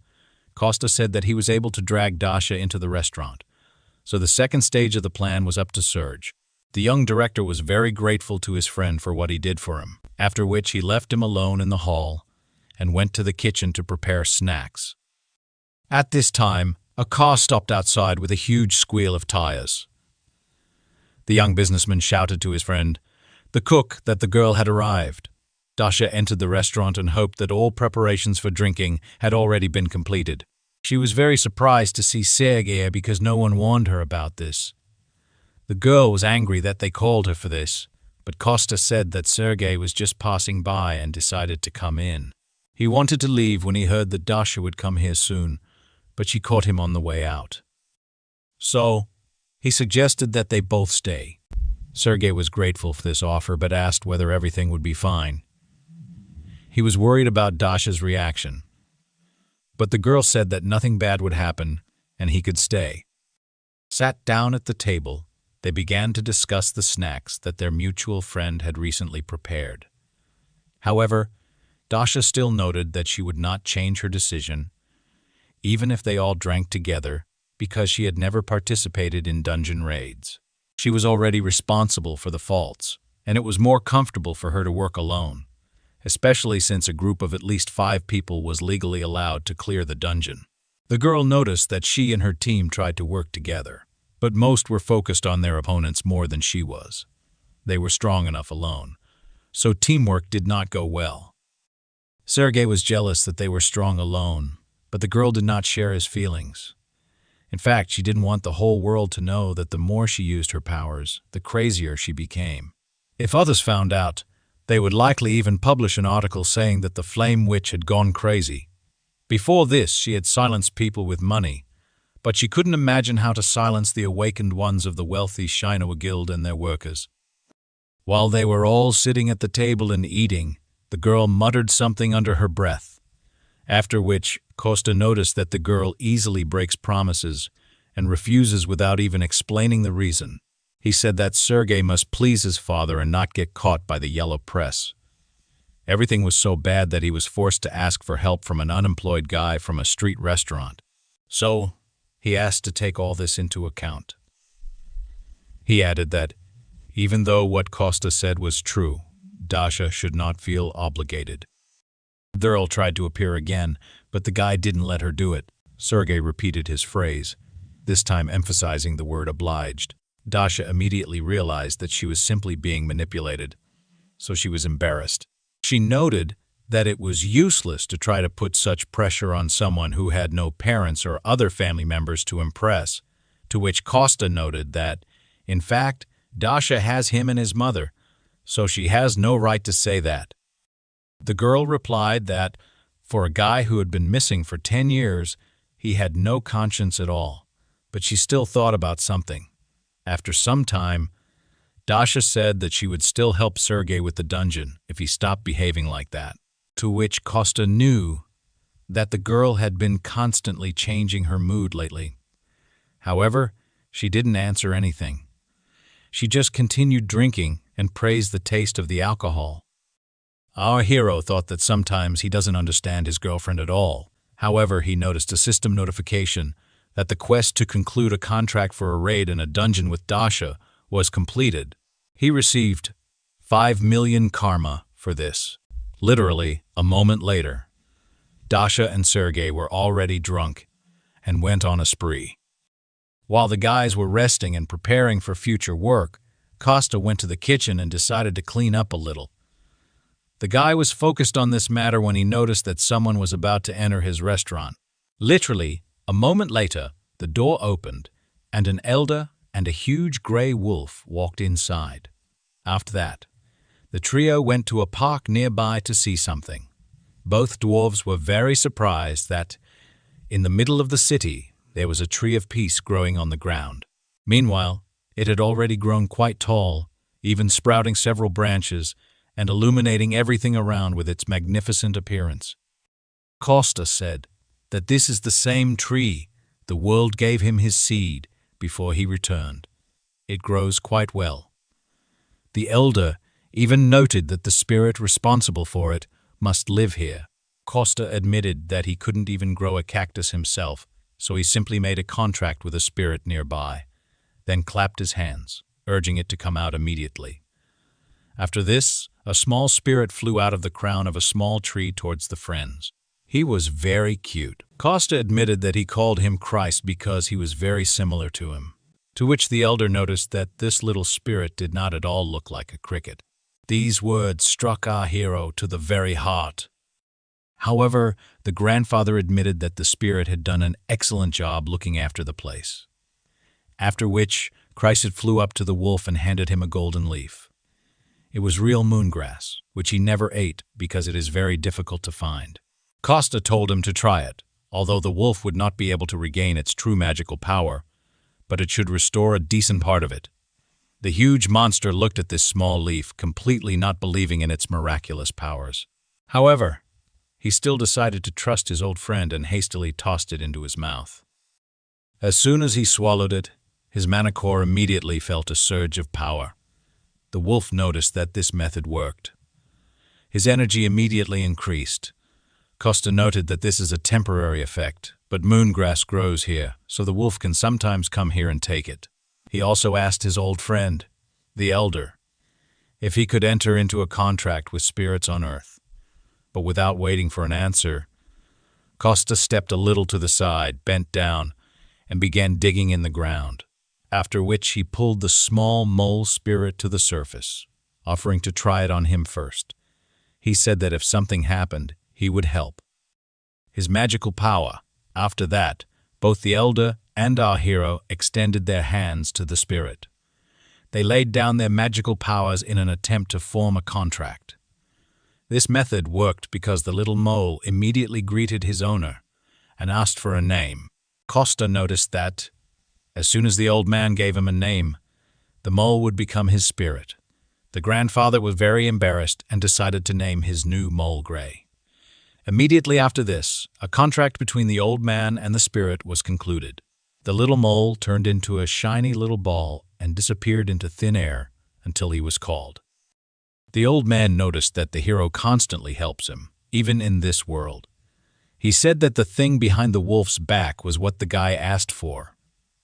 Costa said that he was able to drag Dasha into the restaurant, so the second stage of the plan was up to Serge. The young director was very grateful to his friend for what he did for him, after which he left him alone in the hall and went to the kitchen to prepare snacks. At this time, a car stopped outside with a huge squeal of tires. The young businessman shouted to his friend, the cook, that the girl had arrived. Dasha entered the restaurant and hoped that all preparations for drinking had already been completed. She was very surprised to see Sergei because no one warned her about this. The girl was angry that they called her for this, but Costa said that Sergei was just passing by and decided to come in. He wanted to leave when he heard that Dasha would come here soon, but she caught him on the way out. So, he suggested that they both stay. Sergei was grateful for this offer but asked whether everything would be fine. He was worried about Dasha's reaction, but the girl said that nothing bad would happen and he could stay. Sat down at the table, they began to discuss the snacks that their mutual friend had recently prepared. However, Dasha still noted that she would not change her decision, even if they all drank together, because she had never participated in dungeon raids. She was already responsible for the faults, and it was more comfortable for her to work alone, especially since a group of at least 5 people was legally allowed to clear the dungeon. The girl noticed that she and her team tried to work together, but most were focused on their opponents more than she was. They were strong enough alone, so teamwork did not go well. Sergei was jealous that they were strong alone, but the girl did not share his feelings. In fact, she didn't want the whole world to know that the more she used her powers, the crazier she became. If others found out, they would likely even publish an article saying that the Flame Witch had gone crazy. Before this, she had silenced people with money, but she couldn't imagine how to silence the awakened ones of the wealthy Shinua Guild and their workers. While they were all sitting at the table and eating, the girl muttered something under her breath, after which Costa noticed that the girl easily breaks promises and refuses without even explaining the reason. He said that Sergei must please his father and not get caught by the yellow press. Everything was so bad that he was forced to ask for help from an unemployed guy from a street restaurant. So, he asked to take all this into account. He added that, even though what Costa said was true, Dasha should not feel obligated. The girl tried to appear again, but the guy didn't let her do it. Sergei repeated his phrase, this time emphasizing the word obliged. Dasha immediately realized that she was simply being manipulated, so she was embarrassed. She noted that it was useless to try to put such pressure on someone who had no parents or other family members to impress, to which Costa noted that, in fact, Dasha has him and his mother, so she has no right to say that. The girl replied that, for a guy who had been missing for 10 years, he had no conscience at all, but she still thought about something. After some time, Dasha said that she would still help Sergei with the dungeon if he stopped behaving like that, to which Costa knew that the girl had been constantly changing her mood lately. However, she didn't answer anything. She just continued drinking and praised the taste of the alcohol. Our hero thought that sometimes he doesn't understand his girlfriend at all. However, he noticed a system notification that the quest to conclude a contract for a raid in a dungeon with Dasha was completed. He received 5 million karma for this. Literally, a moment later, Dasha and Sergei were already drunk and went on a spree. While the guys were resting and preparing for future work, Costa went to the kitchen and decided to clean up a little. The guy was focused on this matter when he noticed that someone was about to enter his restaurant. Literally, a moment later, the door opened, and an elder and a huge gray wolf walked inside. After that, the trio went to a park nearby to see something. Both dwarves were very surprised that, in the middle of the city, there was a tree of peace growing on the ground. Meanwhile, it had already grown quite tall, even sprouting several branches and illuminating everything around with its magnificent appearance. Costa said that this is the same tree the world gave him his seed before he returned. It grows quite well. The elder even noted that the spirit responsible for it must live here. Costa admitted that he couldn't even grow a cactus himself, so he simply made a contract with a spirit nearby, then clapped his hands, urging it to come out immediately. After this, a small spirit flew out of the crown of a small tree towards the friends. He was very cute. Costa admitted that he called him Christ because he was very similar to him, to which the elder noticed that this little spirit did not at all look like a cricket. These words struck our hero to the very heart. However, the grandfather admitted that the spirit had done an excellent job looking after the place. After which, Christ flew up to the wolf and handed him a golden leaf. It was real moongrass, which he never ate because it is very difficult to find. Costa told him to try it, although the wolf would not be able to regain its true magical power, but it should restore a decent part of it. The huge monster looked at this small leaf, completely not believing in its miraculous powers. However, he still decided to trust his old friend and hastily tossed it into his mouth. As soon as he swallowed it, his mana core immediately felt a surge of power. The wolf noticed that this method worked. His energy immediately increased. Costa noted that this is a temporary effect, but moongrass grows here, so the wolf can sometimes come here and take it. He also asked his old friend, the elder, if he could enter into a contract with spirits on earth. But without waiting for an answer, Costa stepped a little to the side, bent down, and began digging in the ground, after which he pulled the small mole spirit to the surface, offering to try it on him first. He said that if something happened, he would help. His magical power. After that, both the elder and our hero extended their hands to the spirit. They laid down their magical powers in an attempt to form a contract. This method worked because the little mole immediately greeted his owner and asked for a name. Costa noticed that, as soon as the old man gave him a name, the mole would become his spirit. The grandfather was very embarrassed and decided to name his new mole Gray. Immediately after this, a contract between the old man and the spirit was concluded. The little mole turned into a shiny little ball and disappeared into thin air until he was called. The old man noticed that the hero constantly helps him, even in this world. He said that the thing behind the wolf's back was what the guy asked for.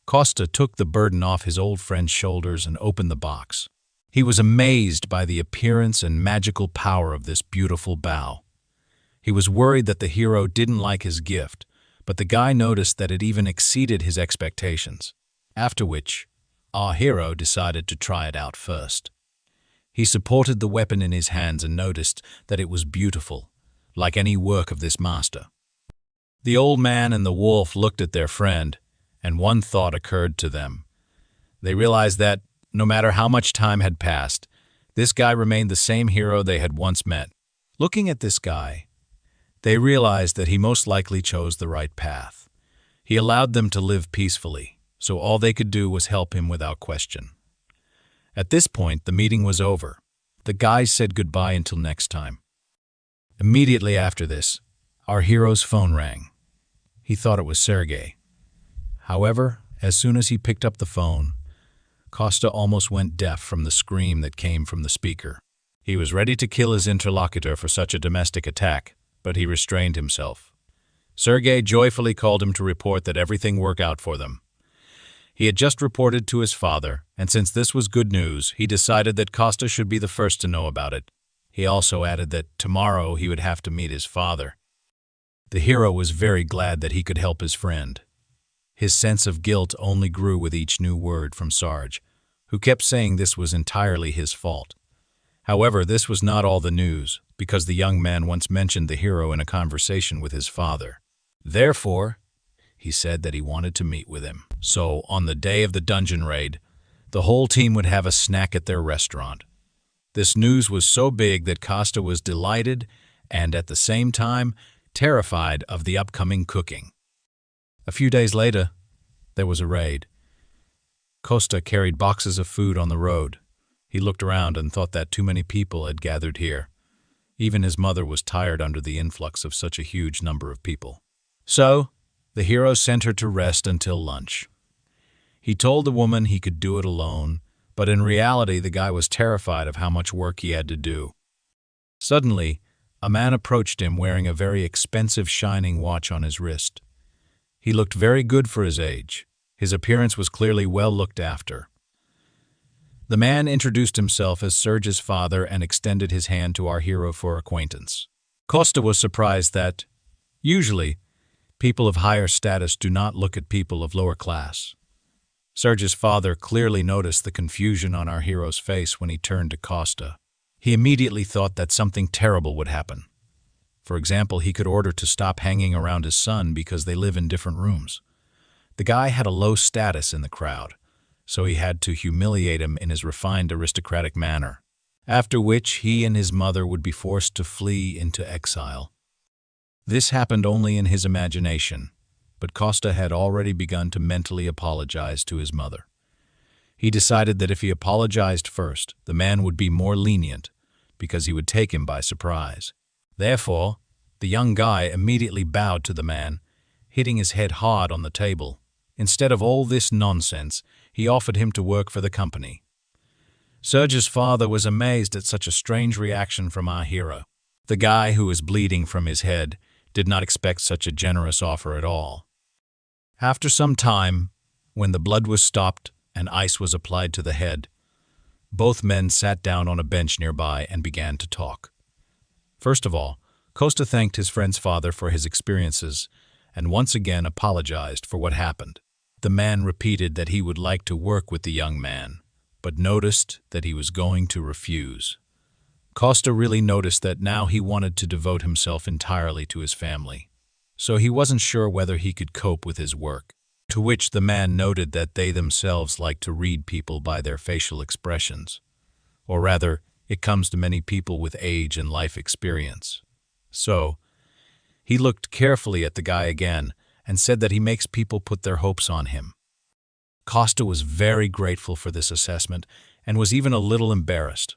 Costa took the burden off his old friend's shoulders and opened the box. He was amazed by the appearance and magical power of this beautiful bow. He was worried that the hero didn't like his gift, but the guy noticed that it even exceeded his expectations. After which, our hero decided to try it out first. He supported the weapon in his hands and noticed that it was beautiful, like any work of this master. The old man and the wolf looked at their friend, and one thought occurred to them. They realized that, no matter how much time had passed, this guy remained the same hero they had once met. Looking at this guy, they realized that he most likely chose the right path. He allowed them to live peacefully, so all they could do was help him without question. At this point, the meeting was over. The guys said goodbye until next time. Immediately after this, our hero's phone rang. He thought it was Sergei. However, as soon as he picked up the phone, Costa almost went deaf from the scream that came from the speaker. He was ready to kill his interlocutor for such a domestic attack, but he restrained himself. Sergei joyfully called him to report that everything worked out for them. He had just reported to his father, and since this was good news, he decided that Costa should be the first to know about it. He also added that tomorrow he would have to meet his father. The hero was very glad that he could help his friend. His sense of guilt only grew with each new word from Sarge, who kept saying this was entirely his fault. However, this was not all the news, because the young man once mentioned the hero in a conversation with his father. Therefore, he said that he wanted to meet with him. So, on the day of the dungeon raid, the whole team would have a snack at their restaurant. This news was so big that Costa was delighted and, at the same time, terrified of the upcoming cooking. A few days later, there was a raid. Costa carried boxes of food on the road. He looked around and thought that too many people had gathered here. Even his mother was tired under the influx of such a huge number of people. So, the hero sent her to rest until lunch. He told the woman he could do it alone, but in reality the guy was terrified of how much work he had to do. Suddenly, a man approached him wearing a very expensive shining watch on his wrist. He looked very good for his age. His appearance was clearly well looked after. The man introduced himself as Serge's father and extended his hand to our hero for acquaintance. Costa was surprised that, usually, people of higher status do not look at people of lower class. Serge's father clearly noticed the confusion on our hero's face when he turned to Costa. He immediately thought that something terrible would happen. For example, he could order to stop hanging around his son because they live in different rooms. The guy had a low status in the crowd, so he had to humiliate him in his refined aristocratic manner, after which he and his mother would be forced to flee into exile. This happened only in his imagination, but Costa had already begun to mentally apologize to his mother. He decided that if he apologized first, the man would be more lenient because he would take him by surprise. Therefore, the young guy immediately bowed to the man, hitting his head hard on the table. Instead of all this nonsense, he offered him to work for the company. Serge's father was amazed at such a strange reaction from our hero. The guy, who was bleeding from his head, did not expect such a generous offer at all. After some time, when the blood was stopped and ice was applied to the head, both men sat down on a bench nearby and began to talk. First of all, Costa thanked his friend's father for his experiences and once again apologized for what happened. The man repeated that he would like to work with the young man, but noticed that he was going to refuse. Costa really noticed that now he wanted to devote himself entirely to his family, so he wasn't sure whether he could cope with his work, to which the man noted that they themselves like to read people by their facial expressions, or rather, it comes to many people with age and life experience. So, he looked carefully at the guy again and said that he makes people put their hopes on him. Costa was very grateful for this assessment and was even a little embarrassed.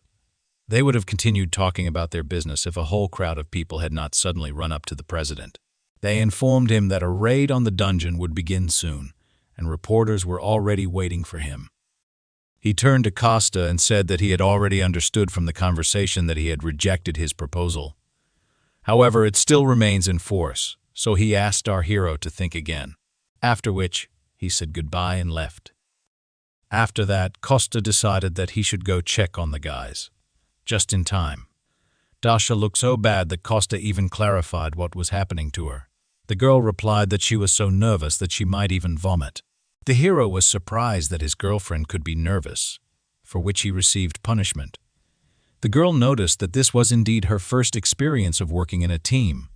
They would have continued talking about their business if a whole crowd of people had not suddenly run up to the president. They informed him that a raid on the dungeon would begin soon, and reporters were already waiting for him. He turned to Costa and said that he had already understood from the conversation that he had rejected his proposal. However, it still remains in force, so he asked our hero to think again, after which he said goodbye and left. After that, Costa decided that he should go check on the guys. Just in time. Dasha looked so bad that Costa even clarified what was happening to her. The girl replied that she was so nervous that she might even vomit. The hero was surprised that his girlfriend could be nervous, for which he received punishment. The girl noticed that this was indeed her first experience of working in a team.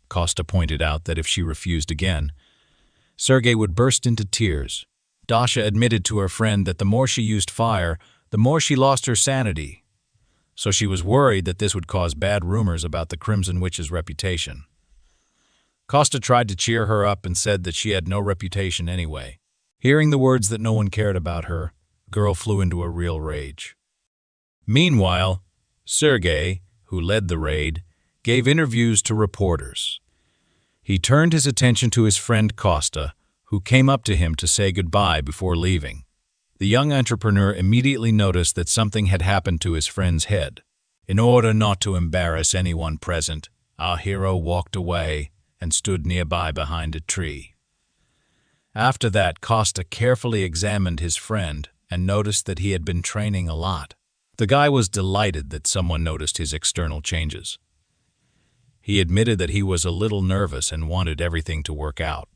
Costa pointed out that if she refused again, Sergei would burst into tears. Dasha admitted to her friend that the more she used fire, the more she lost her sanity. So she was worried that this would cause bad rumors about the Crimson Witch's reputation. Costa tried to cheer her up and said that she had no reputation anyway. Hearing the words that no one cared about her, the girl flew into a real rage. Meanwhile, Sergei, who led the raid, gave interviews to reporters. He turned his attention to his friend Costa, who came up to him to say goodbye before leaving. The young entrepreneur immediately noticed that something had happened to his friend's head. In order not to embarrass anyone present, our hero walked away and stood nearby behind a tree. After that, Costa carefully examined his friend and noticed that he had been training a lot. The guy was delighted that someone noticed his external changes. He admitted that he was a little nervous and wanted everything to work out,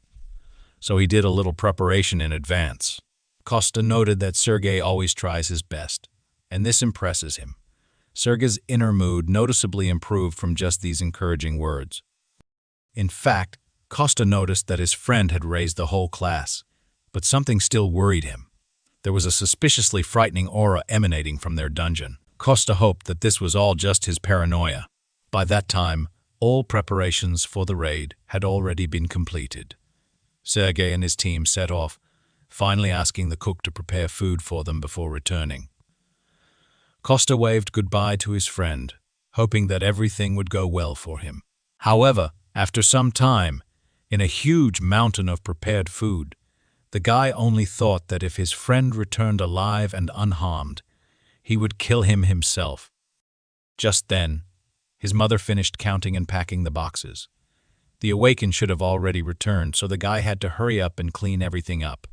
so he did a little preparation in advance. Costa noted that Sergei always tries his best, and this impresses him. Sergei's inner mood noticeably improved from just these encouraging words. In fact, Costa noticed that his friend had raised the whole class, but something still worried him. There was a suspiciously frightening aura emanating from their dungeon. Costa hoped that this was all just his paranoia. By that time, all preparations for the raid had already been completed. Sergei and his team set off, finally asking the cook to prepare food for them before returning. Costa waved goodbye to his friend, hoping that everything would go well for him. However, after some time, in a huge mountain of prepared food, the guy only thought that if his friend returned alive and unharmed, he would kill him himself. Just then, his mother finished counting and packing the boxes. The awakened should have already returned, so the guy had to hurry up and clean everything up.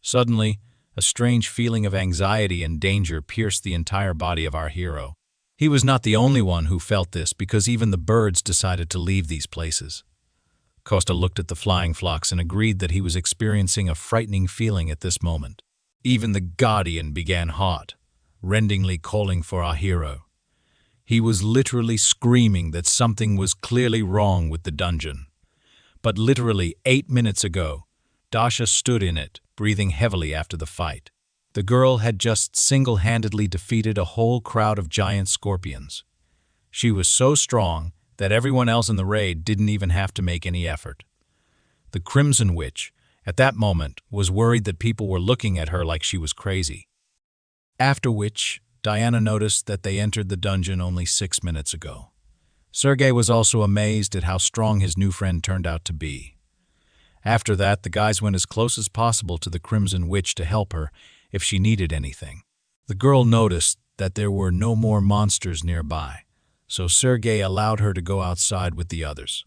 Suddenly, a strange feeling of anxiety and danger pierced the entire body of our hero. He was not the only one who felt this, because even the birds decided to leave these places. Costa looked at the flying flocks and agreed that he was experiencing a frightening feeling at this moment. Even the guardian began hot, rendingly calling for our hero. He was literally screaming that something was clearly wrong with the dungeon. But literally 8 minutes ago, Dasha stood in it, breathing heavily after the fight. The girl had just single-handedly defeated a whole crowd of giant scorpions. She was so strong that everyone else in the raid didn't even have to make any effort. The Crimson Witch, at that moment, was worried that people were looking at her like she was crazy. After which, Diana noticed that they entered the dungeon only 6 minutes ago. Sergei was also amazed at how strong his new friend turned out to be. After that, the guys went as close as possible to the Crimson Witch to help her if she needed anything. The girl noticed that there were no more monsters nearby, so Sergei allowed her to go outside with the others.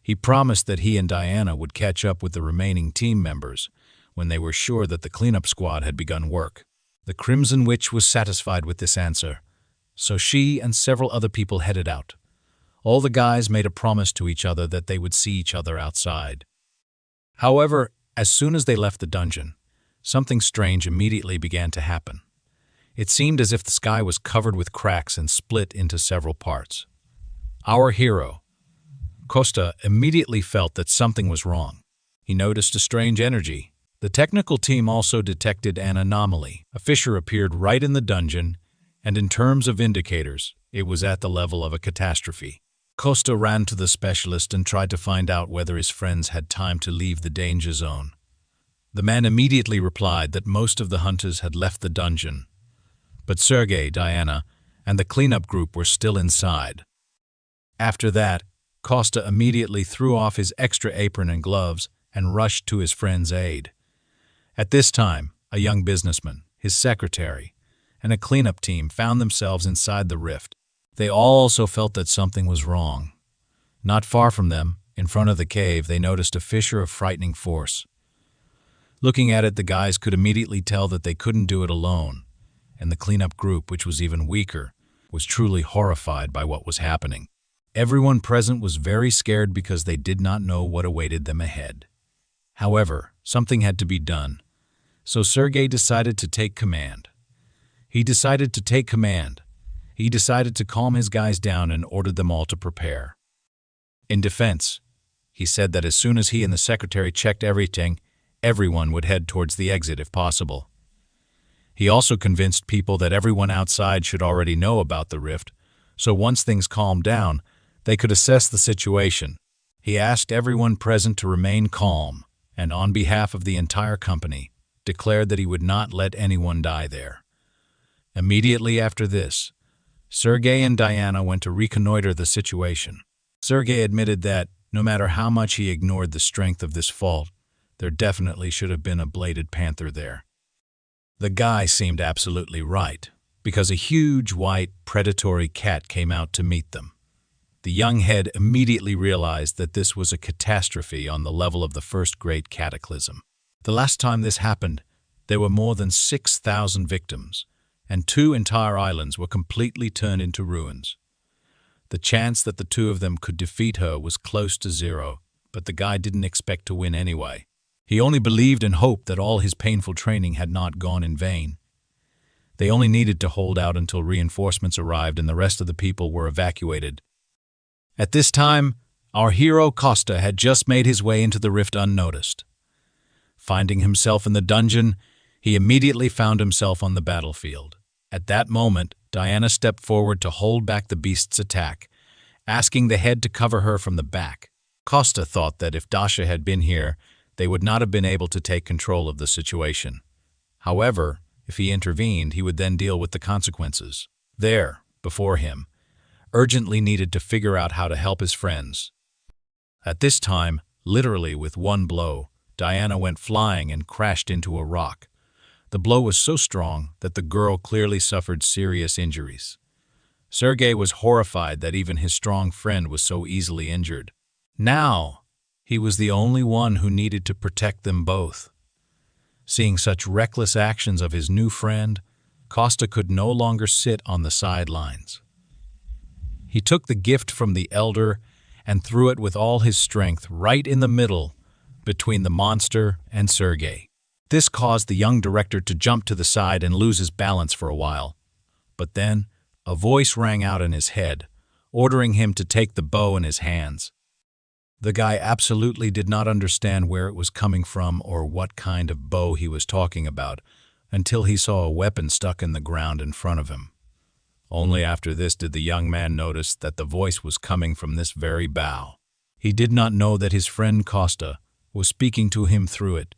He promised that he and Diana would catch up with the remaining team members when they were sure that the cleanup squad had begun work. The Crimson Witch was satisfied with this answer, so she and several other people headed out. All the guys made a promise to each other that they would see each other outside. However, as soon as they left the dungeon, something strange immediately began to happen. It seemed as if the sky was covered with cracks and split into several parts. Our hero, Costa, immediately felt that something was wrong. He noticed a strange energy. The technical team also detected an anomaly. A fissure appeared right in the dungeon, and in terms of indicators, it was at the level of a catastrophe. Costa ran to the specialist and tried to find out whether his friends had time to leave the danger zone. The man immediately replied that most of the hunters had left the dungeon, but Sergei, Diana, and the cleanup group were still inside. After that, Costa immediately threw off his extra apron and gloves and rushed to his friend's aid. At this time, a young businessman, his secretary, and a cleanup team found themselves inside the rift. They all also felt that something was wrong. Not far from them, in front of the cave, they noticed a fissure of frightening force. Looking at it, the guys could immediately tell that they couldn't do it alone, and the cleanup group, which was even weaker, was truly horrified by what was happening. Everyone present was very scared because they did not know what awaited them ahead. However, something had to be done, so Sergei decided to take command. He decided to calm his guys down and ordered them all to prepare. In defense, he said that as soon as he and the secretary checked everything, everyone would head towards the exit if possible. He also convinced people that everyone outside should already know about the rift, so once things calmed down, they could assess the situation. He asked everyone present to remain calm, and on behalf of the entire company, declared that he would not let anyone die there. Immediately after this, Sergei and Diana went to reconnoiter the situation. Sergei admitted that, no matter how much he ignored the strength of this fault, there definitely should have been a bladed panther there. The guy seemed absolutely right, because a huge, white, predatory cat came out to meet them. The young head immediately realized that this was a catastrophe on the level of the first great cataclysm. The last time this happened, there were more than 6,000 victims, and 2 entire islands were completely turned into ruins. The chance that the 2 of them could defeat her was close to 0, but the guy didn't expect to win anyway. He only believed and hoped that all his painful training had not gone in vain. They only needed to hold out until reinforcements arrived and the rest of the people were evacuated. At this time, our hero Costa had just made his way into the rift unnoticed. Finding himself in the dungeon, he immediately found himself on the battlefield. At that moment, Diana stepped forward to hold back the beast's attack, asking the head to cover her from the back. Costa thought that if Dasha had been here, they would not have been able to take control of the situation. However, if he intervened, he would then deal with the consequences. There, before him, urgently needed to figure out how to help his friends. At this time, literally with one blow, Diana went flying and crashed into a rock. The blow was so strong that the girl clearly suffered serious injuries. Sergei was horrified that even his strong friend was so easily injured. Now, he was the only one who needed to protect them both. Seeing such reckless actions of his new friend, Costa could no longer sit on the sidelines. He took the gift from the elder and threw it with all his strength right in the middle between the monster and Sergei. This caused the young director to jump to the side and lose his balance for a while. But then, a voice rang out in his head, ordering him to take the bow in his hands. The guy absolutely did not understand where it was coming from or what kind of bow he was talking about until he saw a weapon stuck in the ground in front of him. Only after this did the young man notice that the voice was coming from this very bow. He did not know that his friend Costa was speaking to him through it,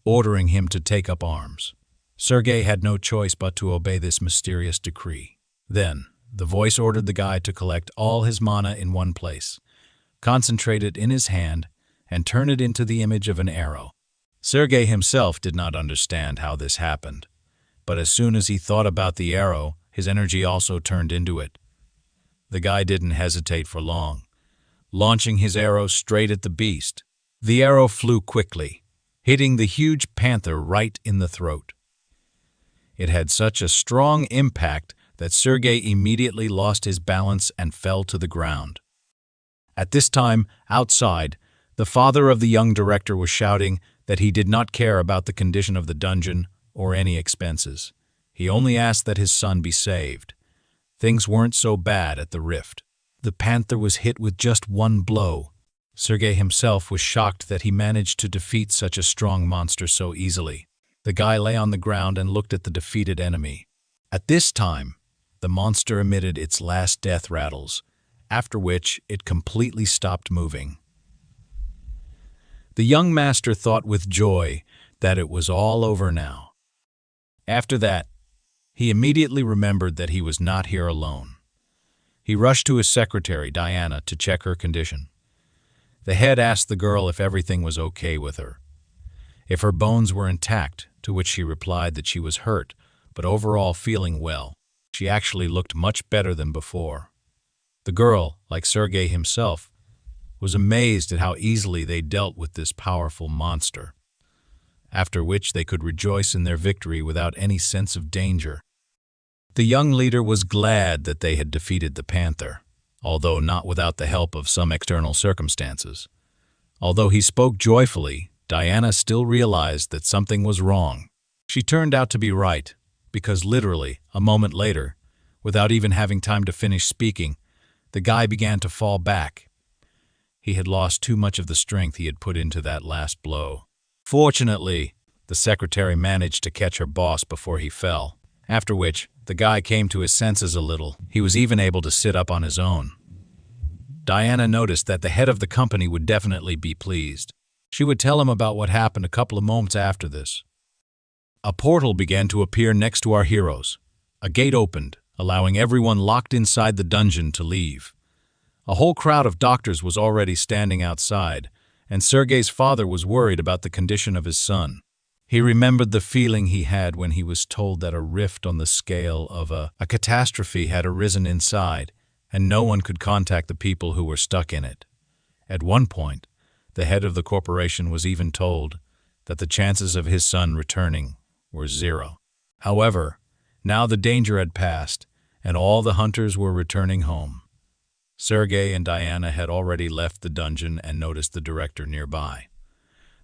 ordering him to take up arms. Sergei had no choice but to obey this mysterious decree. Then, the voice ordered the guy to collect all his mana in one place, concentrate it in his hand, and turn it into the image of an arrow. Sergei himself did not understand how this happened, but as soon as he thought about the arrow, his energy also turned into it. The guy didn't hesitate for long, launching his arrow straight at the beast. The arrow flew quickly, hitting the huge panther right in the throat. It had such a strong impact that Sergei immediately lost his balance and fell to the ground. At this time, outside, the father of the young director was shouting that he did not care about the condition of the dungeon or any expenses. He only asked that his son be saved. Things weren't so bad at the rift. The panther was hit with just one blow. Sergei himself was shocked that he managed to defeat such a strong monster so easily. The guy lay on the ground and looked at the defeated enemy. At this time, the monster emitted its last death rattles, after which it completely stopped moving. The young master thought with joy that it was all over now. After that, he immediately remembered that he was not here alone. He rushed to his secretary, Diana, to check her condition. The head asked the girl if everything was okay with her, if her bones were intact, to which she replied that she was hurt, but overall feeling well. She actually looked much better than before. The girl, like Sergei himself, was amazed at how easily they dealt with this powerful monster, after which they could rejoice in their victory without any sense of danger. The young leader was glad that they had defeated the panther, although not without the help of some external circumstances. Although he spoke joyfully, Diana still realized that something was wrong. She turned out to be right, because literally, a moment later, without even having time to finish speaking, the guy began to fall back. He had lost too much of the strength he had put into that last blow. Fortunately, the secretary managed to catch her boss before he fell, after which the guy came to his senses a little. He was even able to sit up on his own. Diana noticed that the head of the company would definitely be pleased. She would tell him about what happened a couple of moments after this. A portal began to appear next to our heroes. A gate opened, allowing everyone locked inside the dungeon to leave. A whole crowd of doctors was already standing outside, and Sergei's father was worried about the condition of his son. He remembered the feeling he had when he was told that a rift on the scale of a catastrophe had arisen inside, and no one could contact the people who were stuck in it. At one point, the head of the corporation was even told that the chances of his son returning were 0. However, now the danger had passed, and all the hunters were returning home. Sergei and Diana had already left the dungeon and noticed the director nearby.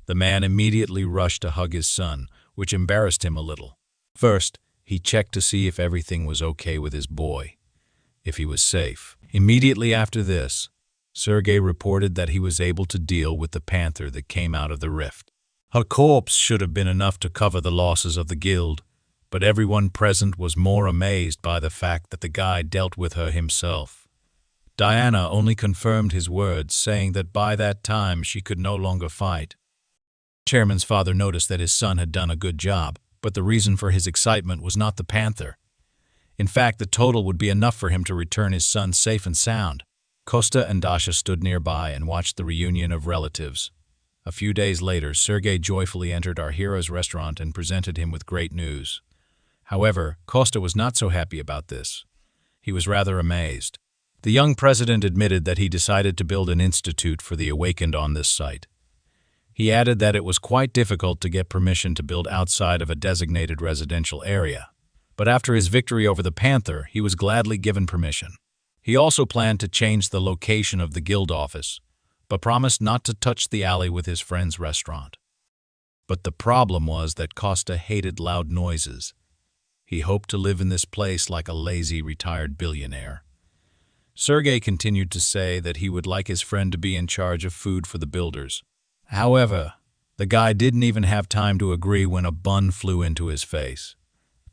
The man immediately rushed to hug his son, which embarrassed him a little. First, he checked to see if everything was okay with his boy, if he was safe. Immediately after this, Sergei reported that he was able to deal with the panther that came out of the rift. Her corpse should have been enough to cover the losses of the guild, but everyone present was more amazed by the fact that the guy dealt with her himself. Diana only confirmed his words, saying that by that time she could no longer fight. The chairman's father noticed that his son had done a good job, but the reason for his excitement was not the panther. In fact, the total would be enough for him to return his son safe and sound. Costa and Dasha stood nearby and watched the reunion of relatives. A few days later, Sergei joyfully entered our hero's restaurant and presented him with great news. However, Costa was not so happy about this. He was rather amazed. The young president admitted that he decided to build an institute for the awakened on this site. He added that it was quite difficult to get permission to build outside of a designated residential area. But after his victory over the panther, he was gladly given permission. He also planned to change the location of the guild office, but promised not to touch the alley with his friend's restaurant. But the problem was that Costa hated loud noises. He hoped to live in this place like a lazy, retired billionaire. Sergei continued to say that he would like his friend to be in charge of food for the builders. However, the guy didn't even have time to agree when a bun flew into his face.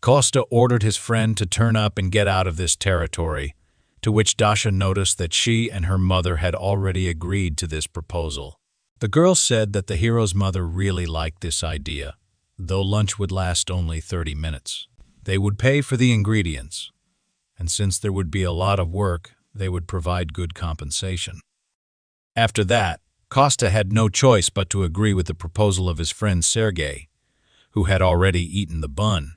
Costa ordered his friend to turn up and get out of this territory, to which Dasha noticed that she and her mother had already agreed to this proposal. The girl said that the hero's mother really liked this idea, though lunch would last only 30 minutes. They would pay for the ingredients, and since there would be a lot of work, they would provide good compensation. After that, Costa had no choice but to agree with the proposal of his friend Sergei, who had already eaten the bun.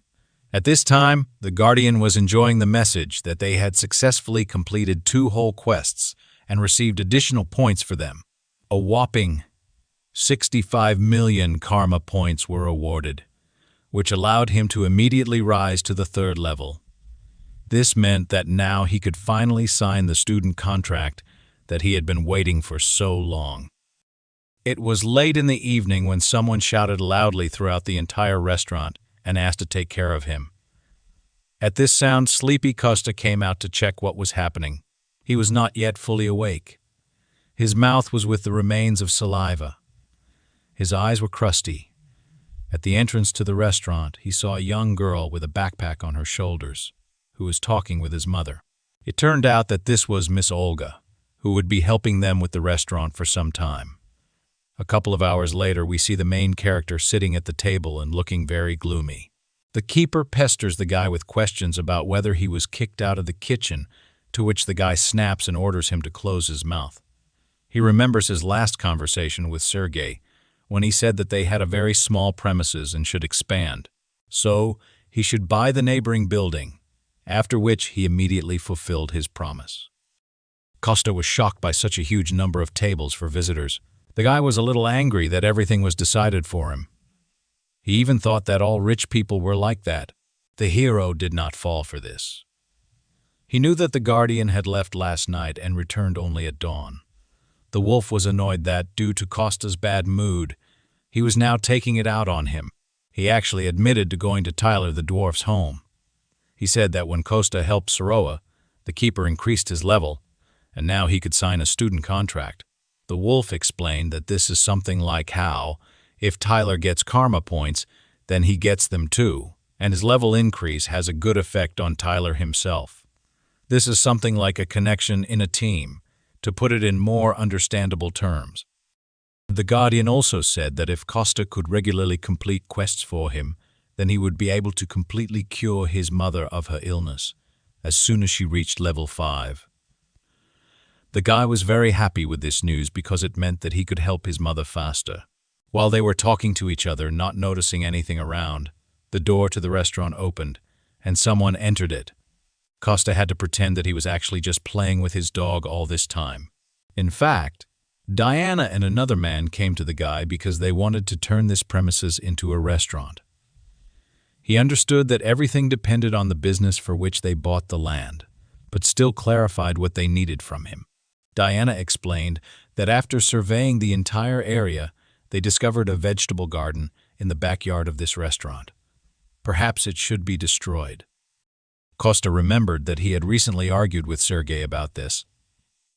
At this time, the Guardian was enjoying the message that they had successfully completed 2 whole quests and received additional points for them. A whopping 65 million karma points were awarded, which allowed him to immediately rise to the 3rd level. This meant that now he could finally sign the student contract that he had been waiting for so long. It was late in the evening when someone shouted loudly throughout the entire restaurant and asked to take care of him. At this sound, sleepy Costa came out to check what was happening. He was not yet fully awake. His mouth was with the remains of saliva. His eyes were crusty. At the entrance to the restaurant, he saw a young girl with a backpack on her shoulders, who was talking with his mother. It turned out that this was Miss Olga, who would be helping them with the restaurant for some time. A couple of hours later, we see the main character sitting at the table and looking very gloomy. The keeper pesters the guy with questions about whether he was kicked out of the kitchen, to which the guy snaps and orders him to close his mouth. He remembers his last conversation with Sergei, when he said that they had a very small premises and should expand. So, he should buy the neighboring building, after which he immediately fulfilled his promise. Costa was shocked by such a huge number of tables for visitors. The guy was a little angry that everything was decided for him. He even thought that all rich people were like that. The hero did not fall for this. He knew that the Guardian had left last night and returned only at dawn. The wolf was annoyed that, due to Costa's bad mood, he was now taking it out on him. He actually admitted to going to Tyler the dwarf's home. He said that when Costa helped Soroa, the keeper increased his level, and now he could sign a student contract. The wolf explained that this is something like how, if Tyler gets karma points, then he gets them too, and his level increase has a good effect on Tyler himself. This is something like a connection in a team, to put it in more understandable terms. The Guardian also said that if Costa could regularly complete quests for him, then he would be able to completely cure his mother of her illness, as soon as she reached level 5. The guy was very happy with this news because it meant that he could help his mother faster. While they were talking to each other, not noticing anything around, the door to the restaurant opened, and someone entered it. Costa had to pretend that he was actually just playing with his dog all this time. In fact, Diana and another man came to the guy because they wanted to turn this premises into a restaurant. He understood that everything depended on the business for which they bought the land, but still clarified what they needed from him. Diana explained that after surveying the entire area, they discovered a vegetable garden in the backyard of this restaurant. Perhaps it should be destroyed. Costa remembered that he had recently argued with Sergei about this.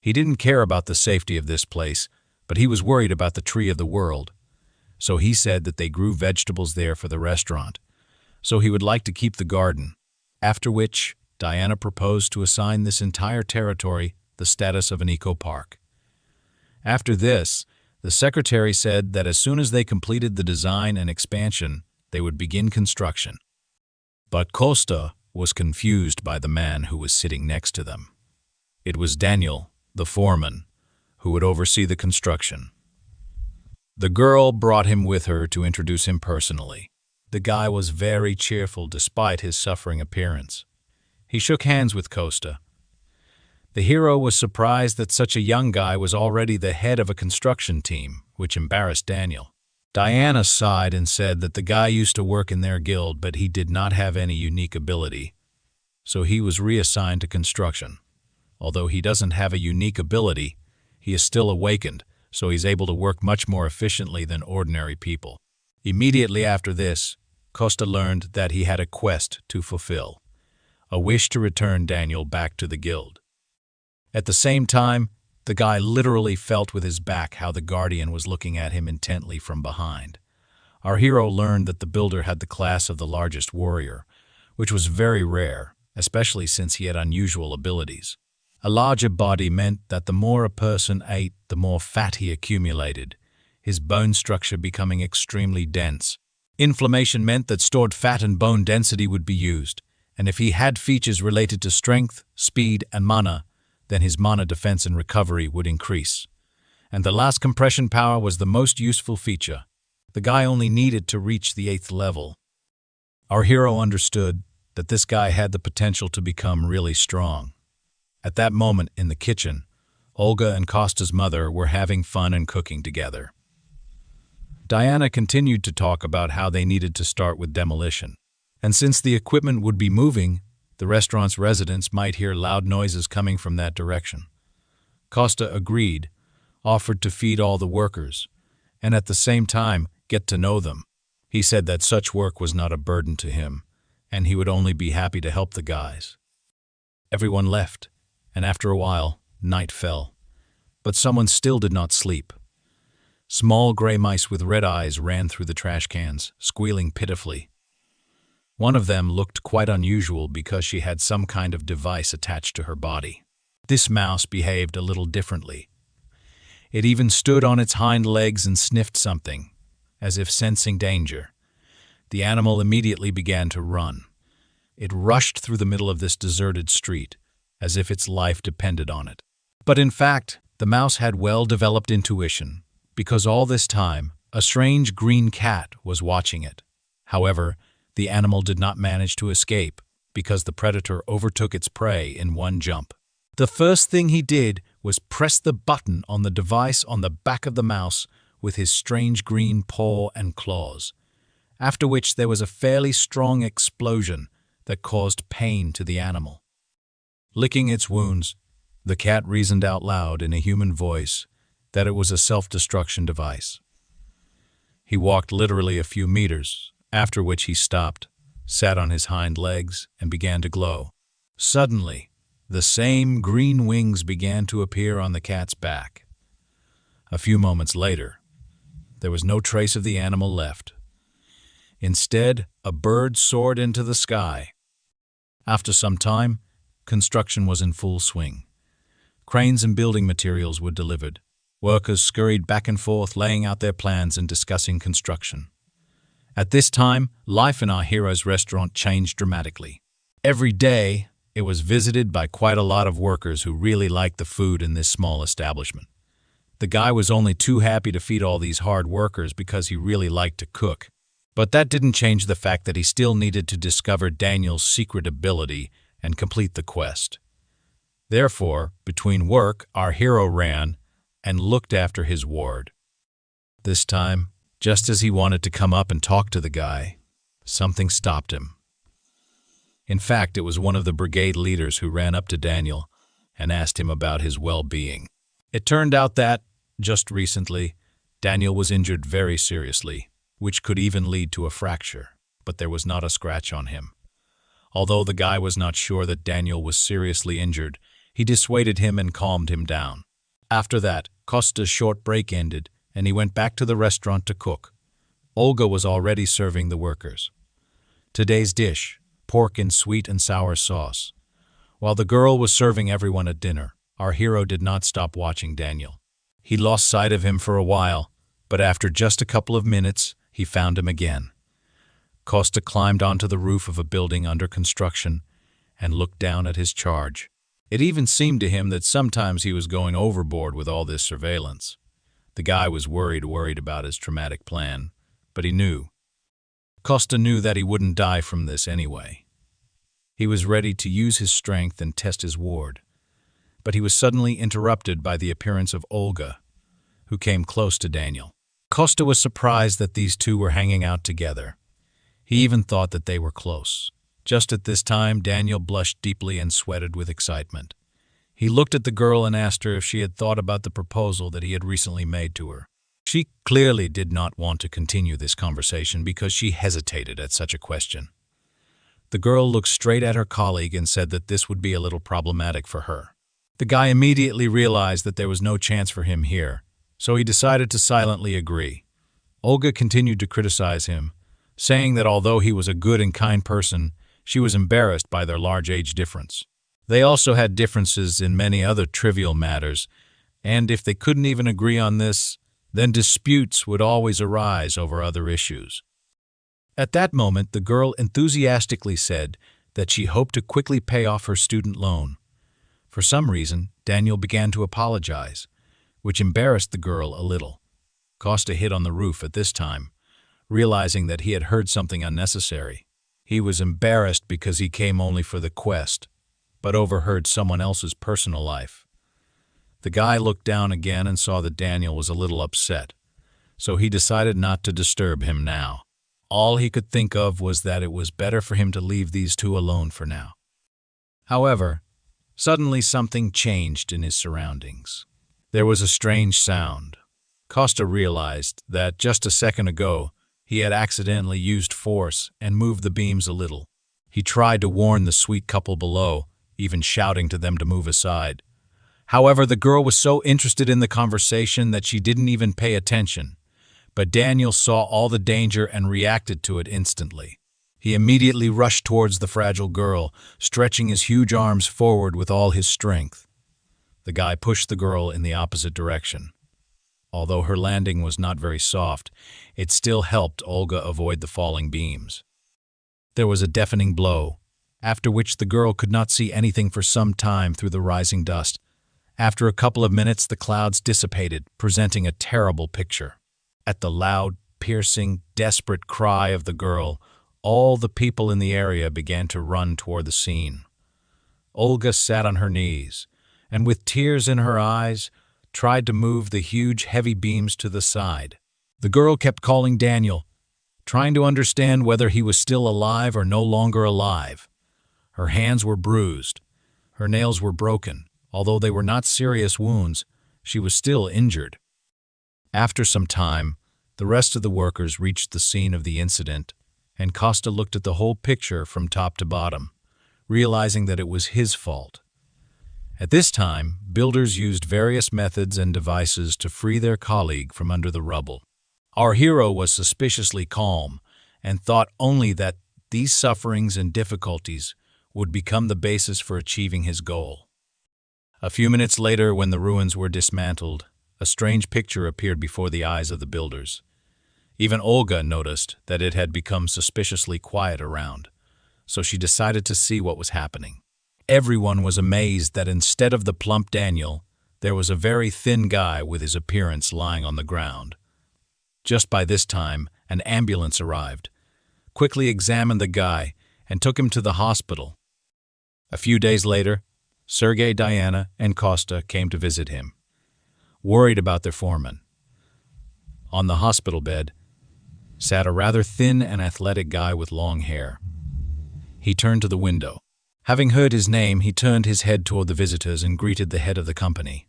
He didn't care about the safety of this place, but he was worried about the tree of the world. So he said that they grew vegetables there for the restaurant, so he would like to keep the garden. After which, Diana proposed to assign this entire territory the status of an eco-park. After this, the secretary said that as soon as they completed the design and expansion, they would begin construction. But Costa was confused by the man who was sitting next to them. It was Daniel, the foreman, who would oversee the construction. The girl brought him with her to introduce him personally. The guy was very cheerful despite his suffering appearance. He shook hands with Costa. The hero was surprised that such a young guy was already the head of a construction team, which embarrassed Daniel. Diana sighed and said that the guy used to work in their guild, but he did not have any unique ability, so he was reassigned to construction. Although he doesn't have a unique ability, he is still awakened, so he's able to work much more efficiently than ordinary people. Immediately after this, Costa learned that he had a quest to fulfill, a wish to return Daniel back to the guild. At the same time, the guy literally felt with his back how the Guardian was looking at him intently from behind. Our hero learned that the builder had the class of the largest warrior, which was very rare, especially since he had unusual abilities. A larger body meant that the more a person ate, the more fat he accumulated, his bone structure becoming extremely dense. Inflammation meant that stored fat and bone density would be used, and if he had features related to strength, speed, and mana, then his mana defense and recovery would increase. And the last compression power was the most useful feature. The guy only needed to reach the 8th level. Our hero understood that this guy had the potential to become really strong. At that moment in the kitchen, Olga and Costa's mother were having fun and cooking together. Diana continued to talk about how they needed to start with demolition. And since the equipment would be moving, the restaurant's residents might hear loud noises coming from that direction. Costa agreed, offered to feed all the workers, and at the same time get to know them. He said that such work was not a burden to him, and he would only be happy to help the guys. Everyone left, and after a while, night fell. But someone still did not sleep. Small gray mice with red eyes ran through the trash cans, squealing pitifully. One of them looked quite unusual because she had some kind of device attached to her body. This mouse behaved a little differently. It even stood on its hind legs and sniffed something, as if sensing danger. The animal immediately began to run. It rushed through the middle of this deserted street, as if its life depended on it. But in fact, the mouse had well-developed intuition, because all this time, a strange green cat was watching it. However, the animal did not manage to escape, because the predator overtook its prey in one jump. The first thing he did was press the button on the device on the back of the mouse with his strange green paw and claws, after which there was a fairly strong explosion that caused pain to the animal. Licking its wounds, the cat reasoned out loud in a human voice that it was a self-destruction device. He walked literally a few meters, after which he stopped, sat on his hind legs, and began to glow. Suddenly, the same green wings began to appear on the cat's back. A few moments later, there was no trace of the animal left. Instead, a bird soared into the sky. After some time, construction was in full swing. Cranes and building materials were delivered. Workers scurried back and forth, laying out their plans and discussing construction. At this time, life in our hero's restaurant changed dramatically. Every day, it was visited by quite a lot of workers who really liked the food in this small establishment. The guy was only too happy to feed all these hard workers because he really liked to cook. But that didn't change the fact that he still needed to discover Daniel's secret ability and complete the quest. Therefore, between work, our hero ran and looked after his ward. This time, just as he wanted to come up and talk to the guy, something stopped him. In fact, it was one of the brigade leaders who ran up to Daniel and asked him about his well-being. It turned out that, just recently, Daniel was injured very seriously, which could even lead to a fracture, but there was not a scratch on him. Although the guy was not sure that Daniel was seriously injured, he dissuaded him and calmed him down. After that, Costa's short break ended, and he went back to the restaurant to cook. Olga was already serving the workers. Today's dish, pork in sweet and sour sauce. While the girl was serving everyone at dinner, our hero did not stop watching Daniel. He lost sight of him for a while, but after just a couple of minutes, he found him again. Costa climbed onto the roof of a building under construction and looked down at his charge. It even seemed to him that sometimes he was going overboard with all this surveillance. The guy was worried about his traumatic plan, but he knew. Costa knew that he wouldn't die from this anyway. He was ready to use his strength and test his ward, but he was suddenly interrupted by the appearance of Olga, who came close to Daniel. Costa was surprised that these two were hanging out together. He even thought that they were close. Just at this time, Daniel blushed deeply and sweated with excitement. He looked at the girl and asked her if she had thought about the proposal that he had recently made to her. She clearly did not want to continue this conversation because she hesitated at such a question. The girl looked straight at her colleague and said that this would be a little problematic for her. The guy immediately realized that there was no chance for him here, so he decided to silently agree. Olga continued to criticize him, saying that although he was a good and kind person, she was embarrassed by their large age difference. They also had differences in many other trivial matters, and if they couldn't even agree on this, then disputes would always arise over other issues. At that moment, the girl enthusiastically said that she hoped to quickly pay off her student loan. For some reason, Daniel began to apologize, which embarrassed the girl a little. Costa hid on the roof at this time, realizing that he had heard something unnecessary. He was embarrassed because he came only for the quest, but overheard someone else's personal life. The guy looked down again and saw that Daniel was a little upset, so he decided not to disturb him now. All he could think of was that it was better for him to leave these two alone for now. However, suddenly something changed in his surroundings. There was a strange sound. Costa realized that just a second ago, he had accidentally used force and moved the beams a little. He tried to warn the sweet couple below, even shouting to them to move aside. However, the girl was so interested in the conversation that she didn't even pay attention. But Daniel saw all the danger and reacted to it instantly. He immediately rushed towards the fragile girl, stretching his huge arms forward with all his strength. The guy pushed the girl in the opposite direction. Although her landing was not very soft, it still helped Olga avoid the falling beams. There was a deafening blow, after which the girl could not see anything for some time through the rising dust. After a couple of minutes, the clouds dissipated, presenting a terrible picture. At the loud, piercing, desperate cry of the girl, all the people in the area began to run toward the scene. Olga sat on her knees, and with tears in her eyes, tried to move the huge, heavy beams to the side. The girl kept calling Daniel, trying to understand whether he was still alive or no longer alive. Her hands were bruised. Her nails were broken. Although they were not serious wounds, she was still injured. After some time, the rest of the workers reached the scene of the incident, and Costa looked at the whole picture from top to bottom, realizing that it was his fault. At this time, builders used various methods and devices to free their colleague from under the rubble. Our hero was suspiciously calm and thought only that these sufferings and difficulties would become the basis for achieving his goal. A few minutes later, when the ruins were dismantled, a strange picture appeared before the eyes of the builders. Even Olga noticed that it had become suspiciously quiet around, so she decided to see what was happening. Everyone was amazed that instead of the plump Daniel, there was a very thin guy with his appearance lying on the ground. Just by this time, an ambulance arrived, quickly examined the guy, and took him to the hospital. A few days later, Sergei, Diana, and Costa came to visit him, worried about their foreman. On the hospital bed sat a rather thin and athletic guy with long hair. He turned to the window. Having heard his name, he turned his head toward the visitors and greeted the head of the company.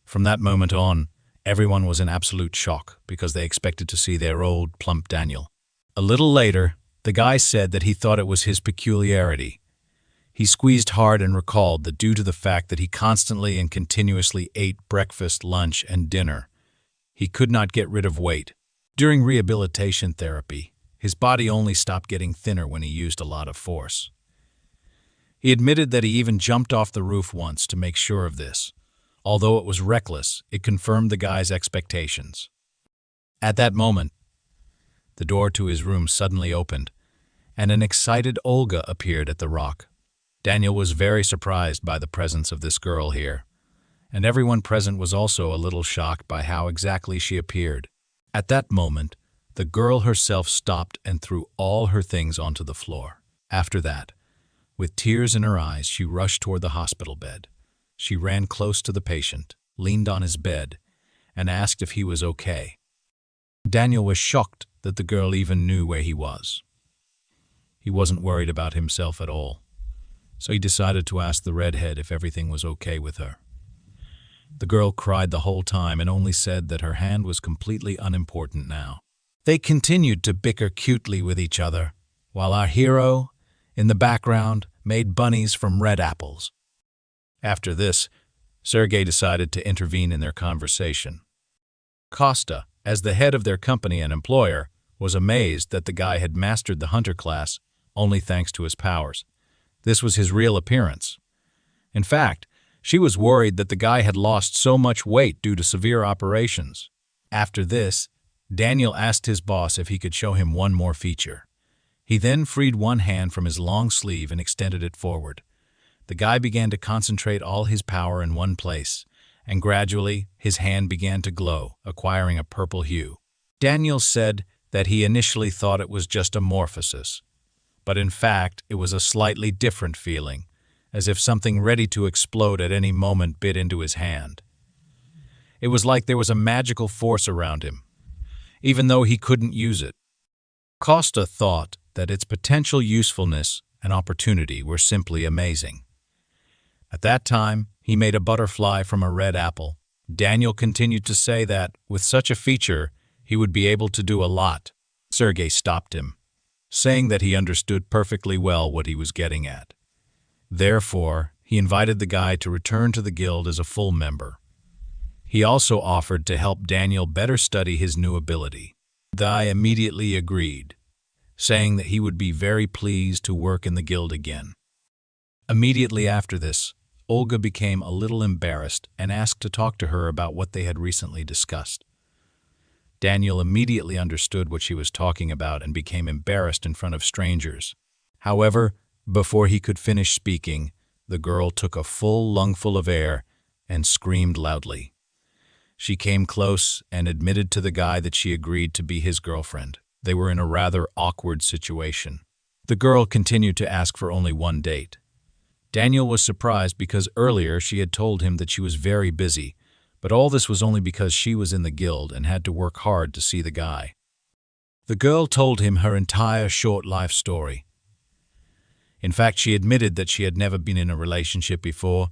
From that moment on, everyone was in absolute shock because they expected to see their old, plump Daniel. A little later, the guy said that he thought it was his peculiarity. He squeezed hard and recalled that due to the fact that he constantly and continuously ate breakfast, lunch, and dinner, he could not get rid of weight. During rehabilitation therapy, his body only stopped getting thinner when he used a lot of force. He admitted that he even jumped off the roof once to make sure of this. Although it was reckless, it confirmed the guy's expectations. At that moment, the door to his room suddenly opened, and an excited Olga appeared at the rock. Daniel was very surprised by the presence of this girl here, and everyone present was also a little shocked by how exactly she appeared. At that moment, the girl herself stopped and threw all her things onto the floor. After that, with tears in her eyes, she rushed toward the hospital bed. She ran close to the patient, leaned on his bed, and asked if he was okay. Daniel was shocked that the girl even knew where he was. He wasn't worried about himself at all, so he decided to ask the redhead if everything was okay with her. The girl cried the whole time and only said that her hand was completely unimportant now. They continued to bicker cutely with each other, while our hero, in the background, made bunnies from red apples. After this, Sergei decided to intervene in their conversation. Costa, as the head of their company and employer, was amazed that the guy had mastered the hunter class only thanks to his powers. This was his real appearance. In fact, she was worried that the guy had lost so much weight due to severe operations. After this, Daniel asked his boss if he could show him one more feature. He then freed one hand from his long sleeve and extended it forward. The guy began to concentrate all his power in one place, and gradually his hand began to glow, acquiring a purple hue. Daniel said that he initially thought it was just a morphosis, but in fact it was a slightly different feeling, as if something ready to explode at any moment bit into his hand. It was like there was a magical force around him, even though he couldn't use it. Costa thought that its potential usefulness and opportunity were simply amazing. At that time, he made a butterfly from a red apple. Daniel continued to say that, with such a feature, he would be able to do a lot. Sergei stopped him, saying that he understood perfectly well what he was getting at. Therefore, he invited the guy to return to the guild as a full member. He also offered to help Daniel better study his new ability. The guy immediately agreed, saying that he would be very pleased to work in the guild again. Immediately after this, Olga became a little embarrassed and asked to talk to her about what they had recently discussed. Daniel immediately understood what she was talking about and became embarrassed in front of strangers. However, before he could finish speaking, the girl took a full lungful of air and screamed loudly. She came close and admitted to the guy that she agreed to be his girlfriend. They were in a rather awkward situation. The girl continued to ask for only one date. Daniel was surprised because earlier she had told him that she was very busy, but all this was only because she was in the guild and had to work hard to see the guy. The girl told him her entire short life story. In fact, she admitted that she had never been in a relationship before,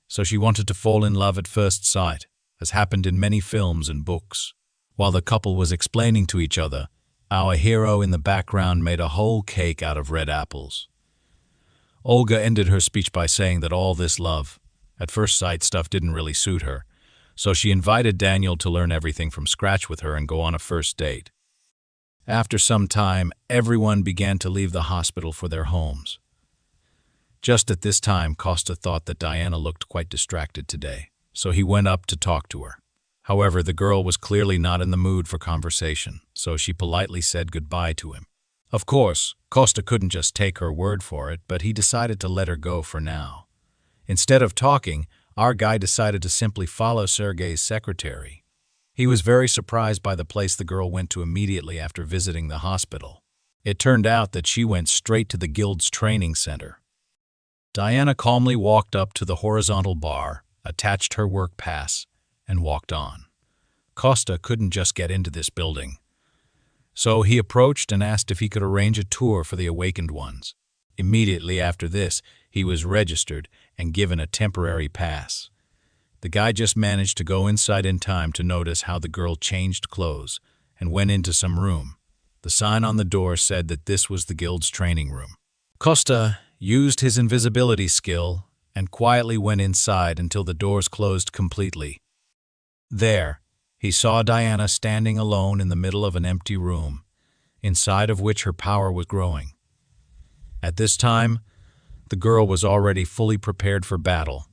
so she wanted to fall in love at first sight, as happened in many films and books. While the couple was explaining to each other, our hero in the background made a whole cake out of red apples. Olga ended her speech by saying that all this love at first sight stuff didn't really suit her, so she invited Daniel to learn everything from scratch with her and go on a first date. After some time, everyone began to leave the hospital for their homes. Just at this time, Costa thought that Diana looked quite distracted today, so he went up to talk to her. However, the girl was clearly not in the mood for conversation, so she politely said goodbye to him. Of course, Costa couldn't just take her word for it, but he decided to let her go for now. Instead of talking, our guy decided to simply follow Sergei's secretary. He was very surprised by the place the girl went to immediately after visiting the hospital. It turned out that she went straight to the guild's training center. Diana calmly walked up to the horizontal bar, attached her work pass, and walked on. Costa couldn't just get into this building, so he approached and asked if he could arrange a tour for the awakened ones. Immediately after this, he was registered and given a temporary pass. The guy just managed to go inside in time to notice how the girl changed clothes and went into some room. The sign on the door said that this was the guild's training room. Costa used his invisibility skill and quietly went inside until the doors closed completely. There, he saw Diana standing alone in the middle of an empty room, inside of which her power was growing. At this time, the girl was already fully prepared for battle,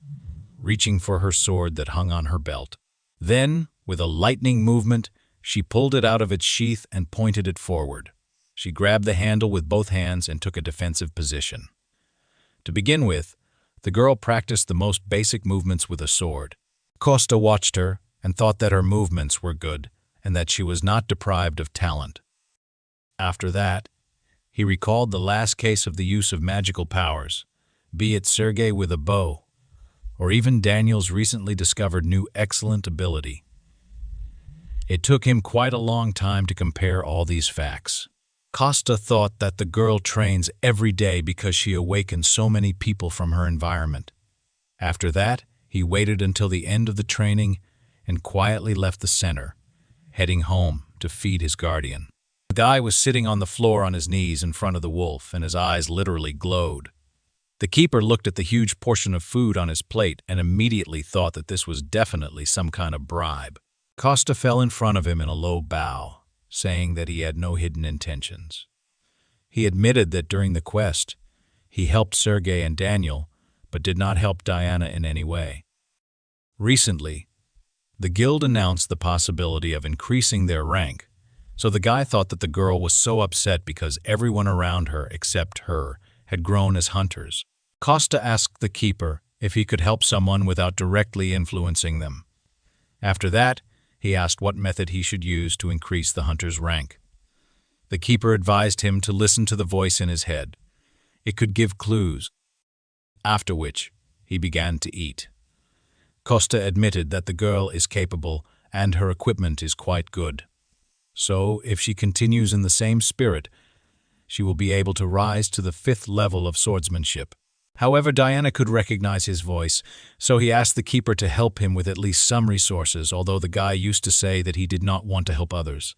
reaching for her sword that hung on her belt. Then, with a lightning movement, she pulled it out of its sheath and pointed it forward. She grabbed the handle with both hands and took a defensive position. To begin with, the girl practiced the most basic movements with a sword. Costa watched her and thought that her movements were good and that she was not deprived of talent. After that, he recalled the last case of the use of magical powers, be it Sergei with a bow, or even Daniel's recently discovered new excellent ability. It took him quite a long time to compare all these facts. Costa thought that the girl trains every day because she awakens so many people from her environment. After that, he waited until the end of the training and quietly left the center, heading home to feed his guardian. The guy was sitting on the floor on his knees in front of the wolf, and his eyes literally glowed. The keeper looked at the huge portion of food on his plate and immediately thought that this was definitely some kind of bribe. Costa fell in front of him in a low bow, saying that he had no hidden intentions. He admitted that during the quest, he helped Sergei and Daniel, but did not help Diana in any way. Recently, the guild announced the possibility of increasing their rank, so the guy thought that the girl was so upset because everyone around her except her had grown as hunters. Costa asked the keeper if he could help someone without directly influencing them. After that, he asked what method he should use to increase the hunter's rank. The keeper advised him to listen to the voice in his head. It could give clues. After which, he began to eat. Costa admitted that the girl is capable and her equipment is quite good. So, if she continues in the same spirit, she will be able to rise to the 5th level of swordsmanship. However, Diana could recognize his voice, so he asked the keeper to help him with at least some resources, although the guy used to say that he did not want to help others.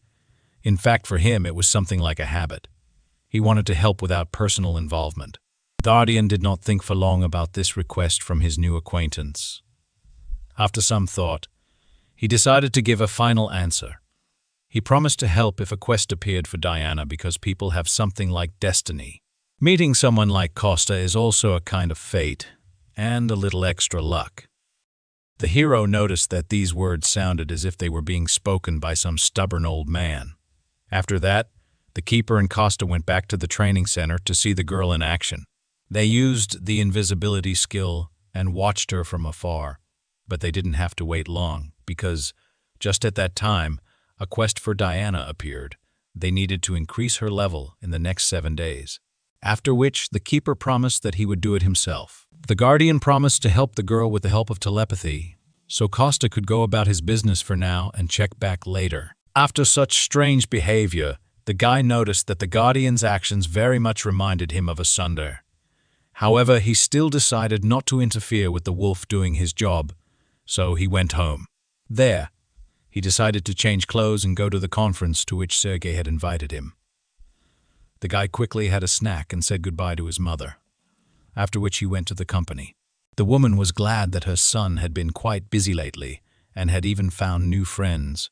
In fact, for him, it was something like a habit. He wanted to help without personal involvement. The guardian did not think for long about this request from his new acquaintance. After some thought, he decided to give a final answer. He promised to help if a quest appeared for Diana because people have something like destiny. Meeting someone like Costa is also a kind of fate, and a little extra luck. The hero noticed that these words sounded as if they were being spoken by some stubborn old man. After that, the keeper and Costa went back to the training center to see the girl in action. They used the invisibility skill and watched her from afar, but they didn't have to wait long because, just at that time, a quest for Diana appeared. They needed to increase her level in the next 7 days. After which, the keeper promised that he would do it himself. The guardian promised to help the girl with the help of telepathy, so Costa could go about his business for now and check back later. After such strange behavior, the guy noticed that the guardian's actions very much reminded him of a Sunder. However, he still decided not to interfere with the wolf doing his job, so he went home. There, he decided to change clothes and go to the conference to which Sergei had invited him. The guy quickly had a snack and said goodbye to his mother, after which he went to the company. The woman was glad that her son had been quite busy lately and had even found new friends.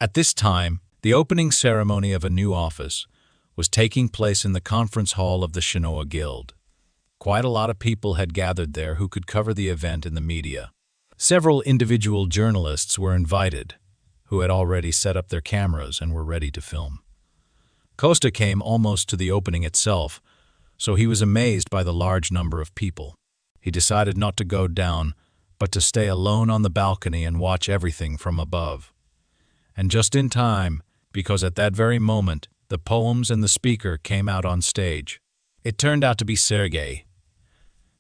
At this time, the opening ceremony of a new office was taking place in the conference hall of the Shinoa Guild. Quite a lot of people had gathered there who could cover the event in the media. Several individual journalists were invited, who had already set up their cameras and were ready to film. Costa came almost to the opening itself, so he was amazed by the large number of people. He decided not to go down, but to stay alone on the balcony and watch everything from above. And just in time, because at that very moment, the poems and the speaker came out on stage. It turned out to be Sergei,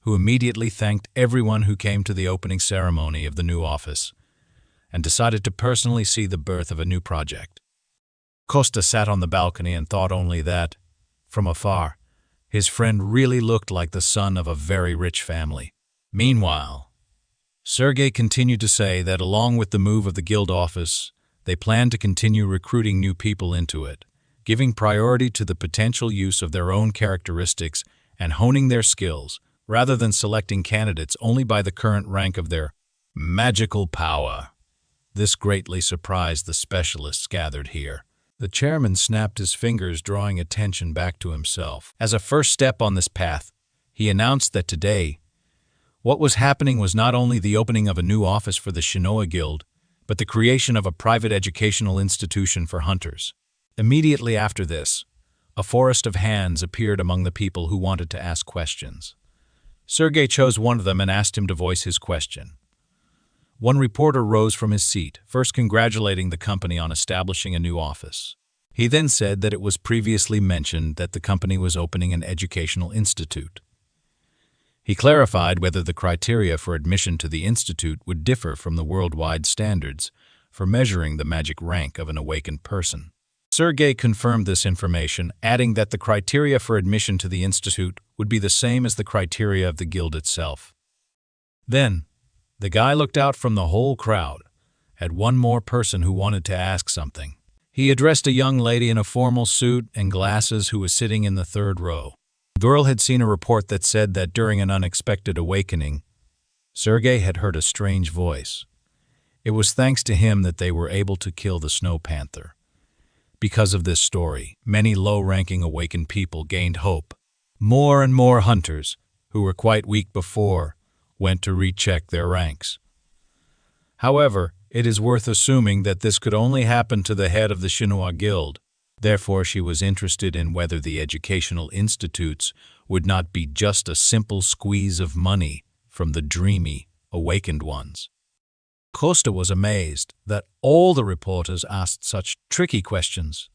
who immediately thanked everyone who came to the opening ceremony of the new office, and decided to personally see the birth of a new project. Costa sat on the balcony and thought only that, from afar, his friend really looked like the son of a very rich family. Meanwhile, Sergei continued to say that along with the move of the guild office, they planned to continue recruiting new people into it, giving priority to the potential use of their own characteristics and honing their skills, rather than selecting candidates only by the current rank of their magical power. This greatly surprised the specialists gathered here. The chairman snapped his fingers, drawing attention back to himself. As a first step on this path, he announced that today, what was happening was not only the opening of a new office for the Shinoa Guild, but the creation of a private educational institution for hunters. Immediately after this, a forest of hands appeared among the people who wanted to ask questions. Sergei chose one of them and asked him to voice his question. One reporter rose from his seat, first congratulating the company on establishing a new office. He then said that it was previously mentioned that the company was opening an educational institute. He clarified whether the criteria for admission to the institute would differ from the worldwide standards for measuring the magic rank of an awakened person. Sergei confirmed this information, adding that the criteria for admission to the institute would be the same as the criteria of the guild itself. Then, the guy looked out from the whole crowd at one more person who wanted to ask something. He addressed a young lady in a formal suit and glasses who was sitting in the 3rd row. The girl had seen a report that said that during an unexpected awakening, Sergei had heard a strange voice. It was thanks to him that they were able to kill the snow panther. Because of this story, many low-ranking awakened people gained hope. More and more hunters, who were quite weak before, went to recheck their ranks. However, it is worth assuming that this could only happen to the head of the Shinoa Guild. Therefore, she was interested in whether the educational institutes would not be just a simple squeeze of money from the dreamy, awakened ones. Costa was amazed that all the reporters asked such tricky questions.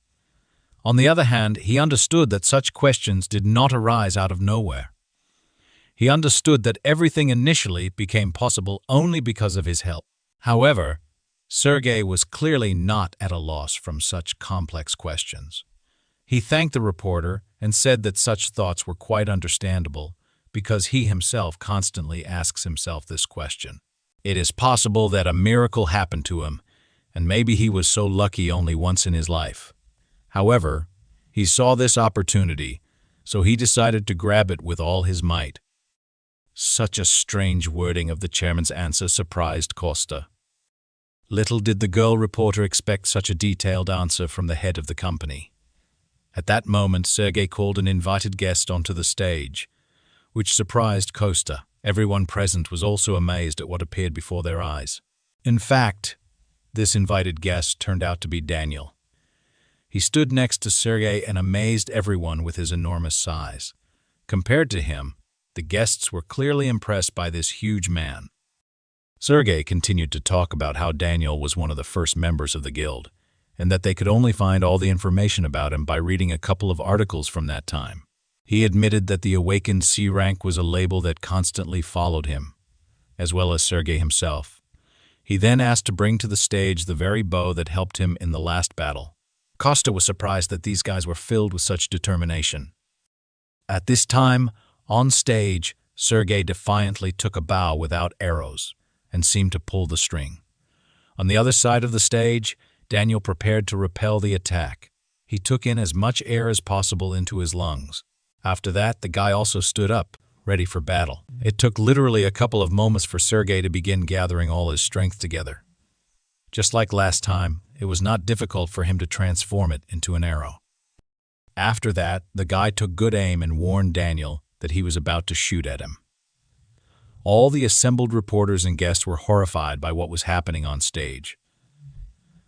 On the other hand, he understood that such questions did not arise out of nowhere. He understood that everything initially became possible only because of his help. However, Sergei was clearly not at a loss from such complex questions. He thanked the reporter and said that such thoughts were quite understandable because he himself constantly asks himself this question. It is possible that a miracle happened to him, and maybe he was so lucky only once in his life. However, he saw this opportunity, so he decided to grab it with all his might. Such a strange wording of the chairman's answer surprised Costa. Little did the girl reporter expect such a detailed answer from the head of the company. At that moment, Sergei called an invited guest onto the stage, which surprised Costa. Everyone present was also amazed at what appeared before their eyes. In fact, this invited guest turned out to be Daniel. He stood next to Sergei and amazed everyone with his enormous size. Compared to him, the guests were clearly impressed by this huge man. Sergei continued to talk about how Daniel was one of the first members of the guild, and that they could only find all the information about him by reading a couple of articles from that time. He admitted that the awakened C rank was a label that constantly followed him, as well as Sergei himself. He then asked to bring to the stage the very bow that helped him in the last battle. Costa was surprised that these guys were filled with such determination. At this time, on stage, Sergei defiantly took a bow without arrows and seemed to pull the string. On the other side of the stage, Daniel prepared to repel the attack. He took in as much air as possible into his lungs. After that, the guy also stood up, ready for battle. It took literally a couple of moments for Sergei to begin gathering all his strength together. Just like last time, it was not difficult for him to transform it into an arrow. After that, the guy took good aim and warned Daniel that he was about to shoot at him. All the assembled reporters and guests were horrified by what was happening on stage.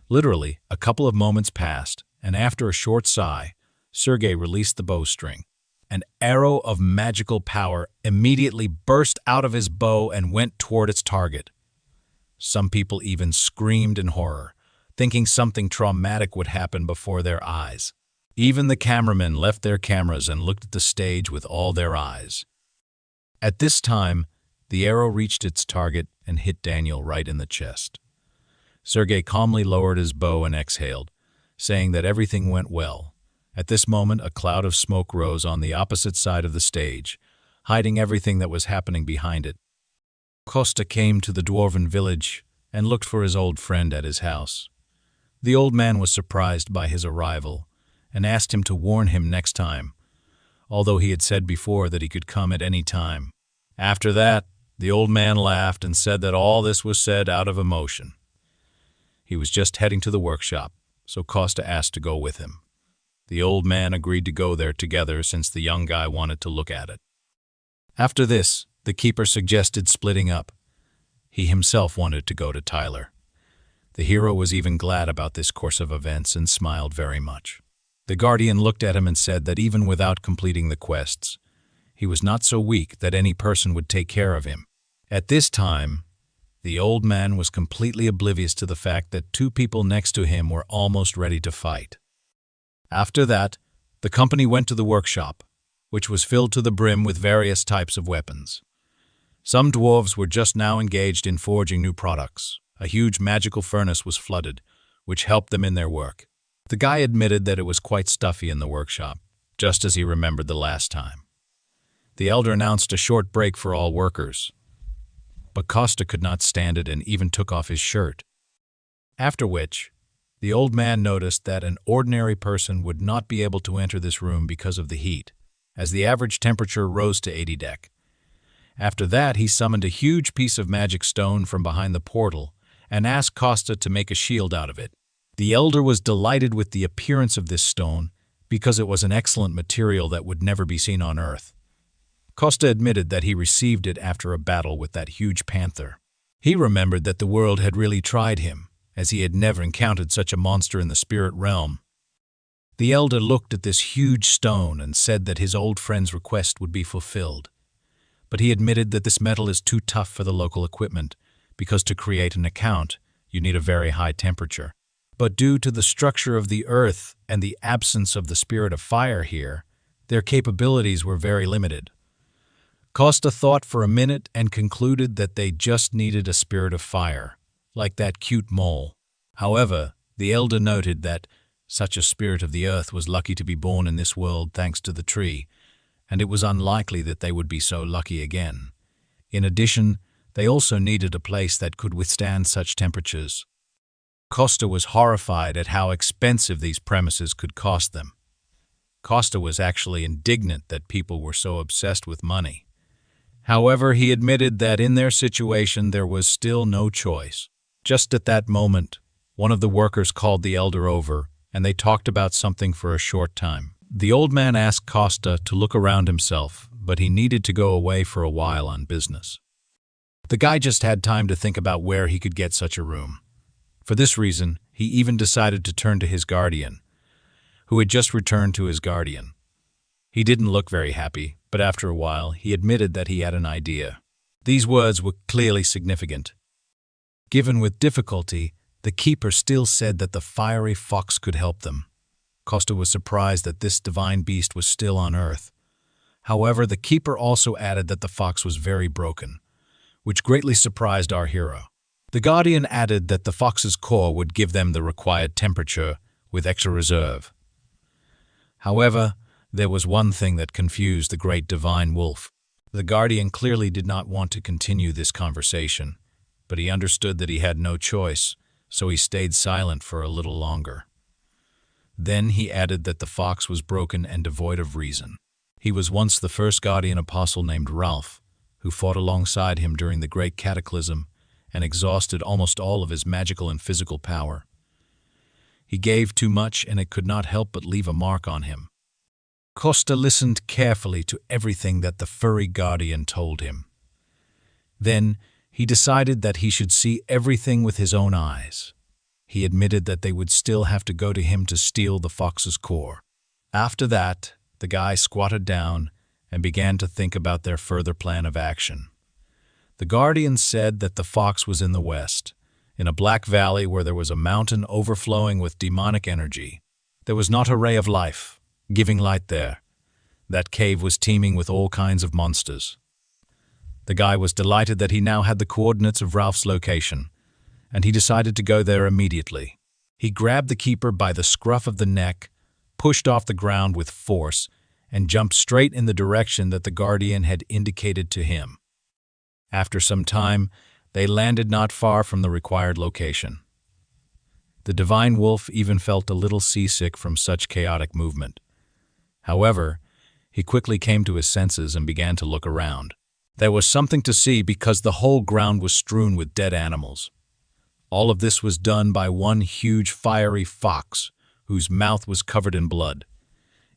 Literally, a couple of moments passed, and after a short sigh, Sergei released the bowstring. An arrow of magical power immediately burst out of his bow and went toward its target. Some people even screamed in horror, thinking something traumatic would happen before their eyes. Even the cameramen left their cameras and looked at the stage with all their eyes. At this time, the arrow reached its target and hit Daniel right in the chest. Sergei calmly lowered his bow and exhaled, saying that everything went well. At this moment, a cloud of smoke rose on the opposite side of the stage, hiding everything that was happening behind it. Costa came to the dwarven village and looked for his old friend at his house. The old man was surprised by his arrival and asked him to warn him next time, although he had said before that he could come at any time. After that, the old man laughed and said that all this was said out of emotion. He was just heading to the workshop, so Costa asked to go with him. The old man agreed to go there together since the young guy wanted to look at it. After this, the keeper suggested splitting up. He himself wanted to go to Tyler. The hero was even glad about this course of events and smiled very much. The guardian looked at him and said that even without completing the quests, he was not so weak that any person would take care of him. At this time, the old man was completely oblivious to the fact that two people next to him were almost ready to fight. After that, the company went to the workshop, which was filled to the brim with various types of weapons. Some dwarves were just now engaged in forging new products. A huge magical furnace was flooded, which helped them in their work. The guy admitted that it was quite stuffy in the workshop, just as he remembered the last time. The elder announced a short break for all workers, but Costa could not stand it and even took off his shirt. After which, the old man noticed that an ordinary person would not be able to enter this room because of the heat, as the average temperature rose to 80 dec. After that, he summoned a huge piece of magic stone from behind the portal and asked Costa to make a shield out of it. The elder was delighted with the appearance of this stone because it was an excellent material that would never be seen on Earth. Costa admitted that he received it after a battle with that huge panther. He remembered that the world had really tried him, as he had never encountered such a monster in the spirit realm. The elder looked at this huge stone and said that his old friend's request would be fulfilled. But he admitted that this metal is too tough for the local equipment, because to create an account, you need a very high temperature. But due to the structure of the earth and the absence of the spirit of fire here, their capabilities were very limited. Costa thought for a minute and concluded that they just needed a spirit of fire, like that cute mole. However, the elder noted that such a spirit of the earth was lucky to be born in this world thanks to the tree, and it was unlikely that they would be so lucky again. In addition, they also needed a place that could withstand such temperatures. Costa was horrified at how expensive these premises could cost them. Costa was actually indignant that people were so obsessed with money. However, he admitted that in their situation there was still no choice. Just at that moment, one of the workers called the elder over, and they talked about something for a short time. The old man asked Costa to look around himself, but he needed to go away for a while on business. The guy just had time to think about where he could get such a room. For this reason, he even decided to turn to his guardian, who had just returned to his guardian. He didn't look very happy, but after a while, he admitted that he had an idea. These words were clearly significant. Given with difficulty, the keeper still said that the fiery fox could help them. Costa was surprised that this divine beast was still on Earth. However, the keeper also added that the fox was very broken, which greatly surprised our hero. The guardian added that the fox's core would give them the required temperature with extra reserve. However, there was one thing that confused the great divine wolf. The guardian clearly did not want to continue this conversation, but he understood that he had no choice, so he stayed silent for a little longer. Then he added that the fox was broken and devoid of reason. He was once the first guardian apostle named Ralph, who fought alongside him during the Great Cataclysm and exhausted almost all of his magical and physical power. He gave too much, and it could not help but leave a mark on him. Costa listened carefully to everything that the furry guardian told him. Then he decided that he should see everything with his own eyes. He admitted that they would still have to go to him to steal the fox's core. After that, the guy squatted down and began to think about their further plan of action. The guardian said that the fox was in the west, in a black valley where there was a mountain overflowing with demonic energy. There was not a ray of life, giving light there. That cave was teeming with all kinds of monsters. The guy was delighted that he now had the coordinates of Ralph's location, and he decided to go there immediately. He grabbed the keeper by the scruff of the neck, pushed off the ground with force, and jumped straight in the direction that the guardian had indicated to him. After some time, they landed not far from the required location. The divine wolf even felt a little seasick from such chaotic movement. However, he quickly came to his senses and began to look around. There was something to see because the whole ground was strewn with dead animals. All of this was done by one huge fiery fox, whose mouth was covered in blood.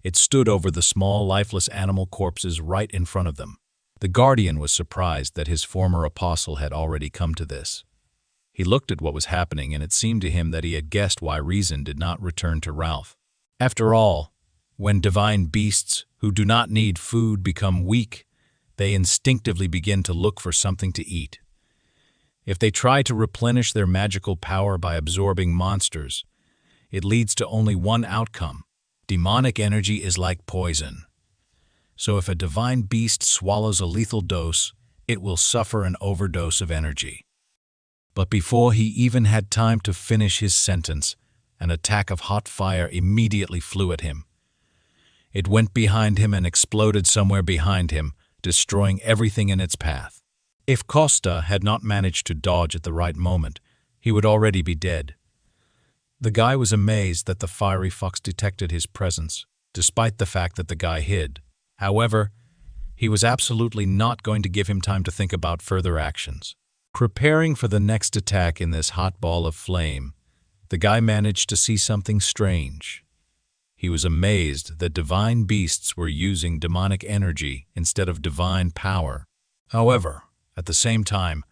It stood over the small, lifeless animal corpses right in front of them. The guardian was surprised that his former apostle had already come to this. He looked at what was happening, and it seemed to him that he had guessed why reason did not return to Ralph. After all, when divine beasts who do not need food become weak, they instinctively begin to look for something to eat. If they try to replenish their magical power by absorbing monsters, it leads to only one outcome. Demonic energy is like poison. So if a divine beast swallows a lethal dose, it will suffer an overdose of energy. But before he even had time to finish his sentence, an attack of hot fire immediately flew at him. It went behind him and exploded somewhere behind him, destroying everything in its path. If Costa had not managed to dodge at the right moment, he would already be dead. The guy was amazed that the fiery fox detected his presence, despite the fact that the guy hid. However, he was absolutely not going to give him time to think about further actions. Preparing for the next attack in this hot ball of flame, the guy managed to see something strange. He was amazed that divine beasts were using demonic energy instead of divine power. However, at the same time,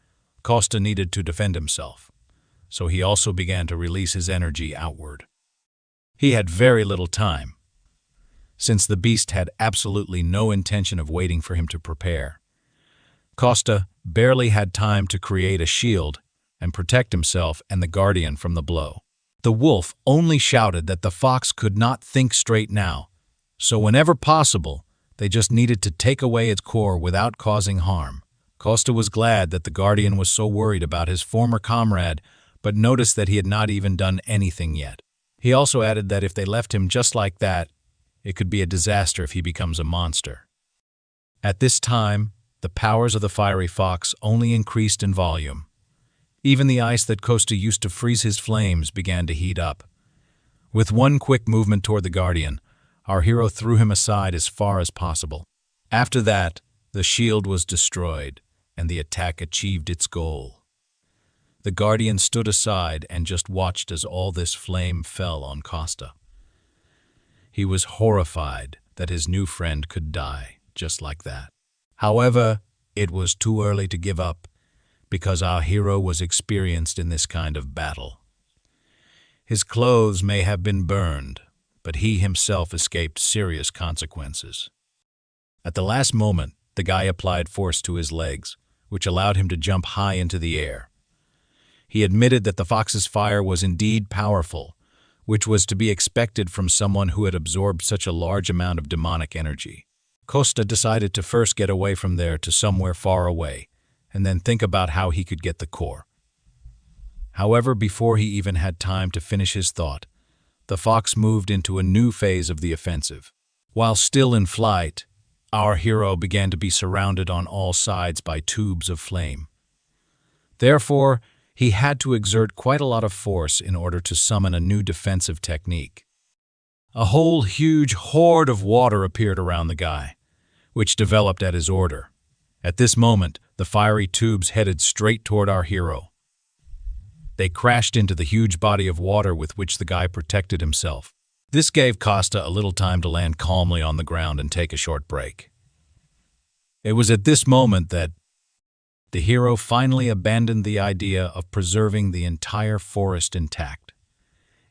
Costa needed to defend himself, so he also began to release his energy outward. He had very little time, since the beast had absolutely no intention of waiting for him to prepare. Costa barely had time to create a shield and protect himself and the guardian from the blow. the wolf only shouted that the fox could not think straight now, so whenever possible, they just needed to take away its core without causing harm. Costa was glad that the guardian was so worried about his former comrade, but noticed that he had not even done anything yet. He also added that if they left him just like that, it could be a disaster if he becomes a monster. At this time, the powers of the fiery fox only increased in volume. Even the ice that Costa used to freeze his flames began to heat up. With one quick movement toward the guardian, our hero threw him aside as far as possible. After that, the shield was destroyed, and the attack achieved its goal. The guardian stood aside and just watched as all this flame fell on Costa. He was horrified that his new friend could die just like that. However, it was too early to give up, because our hero was experienced in this kind of battle. His clothes may have been burned, but he himself escaped serious consequences. At the last moment, the guy applied force to his legs, which allowed him to jump high into the air. He admitted that the fox's fire was indeed powerful, which was to be expected from someone who had absorbed such a large amount of demonic energy. Costa decided to first get away from there to somewhere far away, and then think about how he could get the core. However, before he even had time to finish his thought, the fox moved into a new phase of the offensive. While still in flight, our hero began to be surrounded on all sides by tubes of flame. Therefore, he had to exert quite a lot of force in order to summon a new defensive technique. A whole huge horde of water appeared around the guy, which developed at his order. At this moment, the fiery tubes headed straight toward our hero. They crashed into the huge body of water with which the guy protected himself. This gave Costa a little time to land calmly on the ground and take a short break. It was at this moment that the hero finally abandoned the idea of preserving the entire forest intact.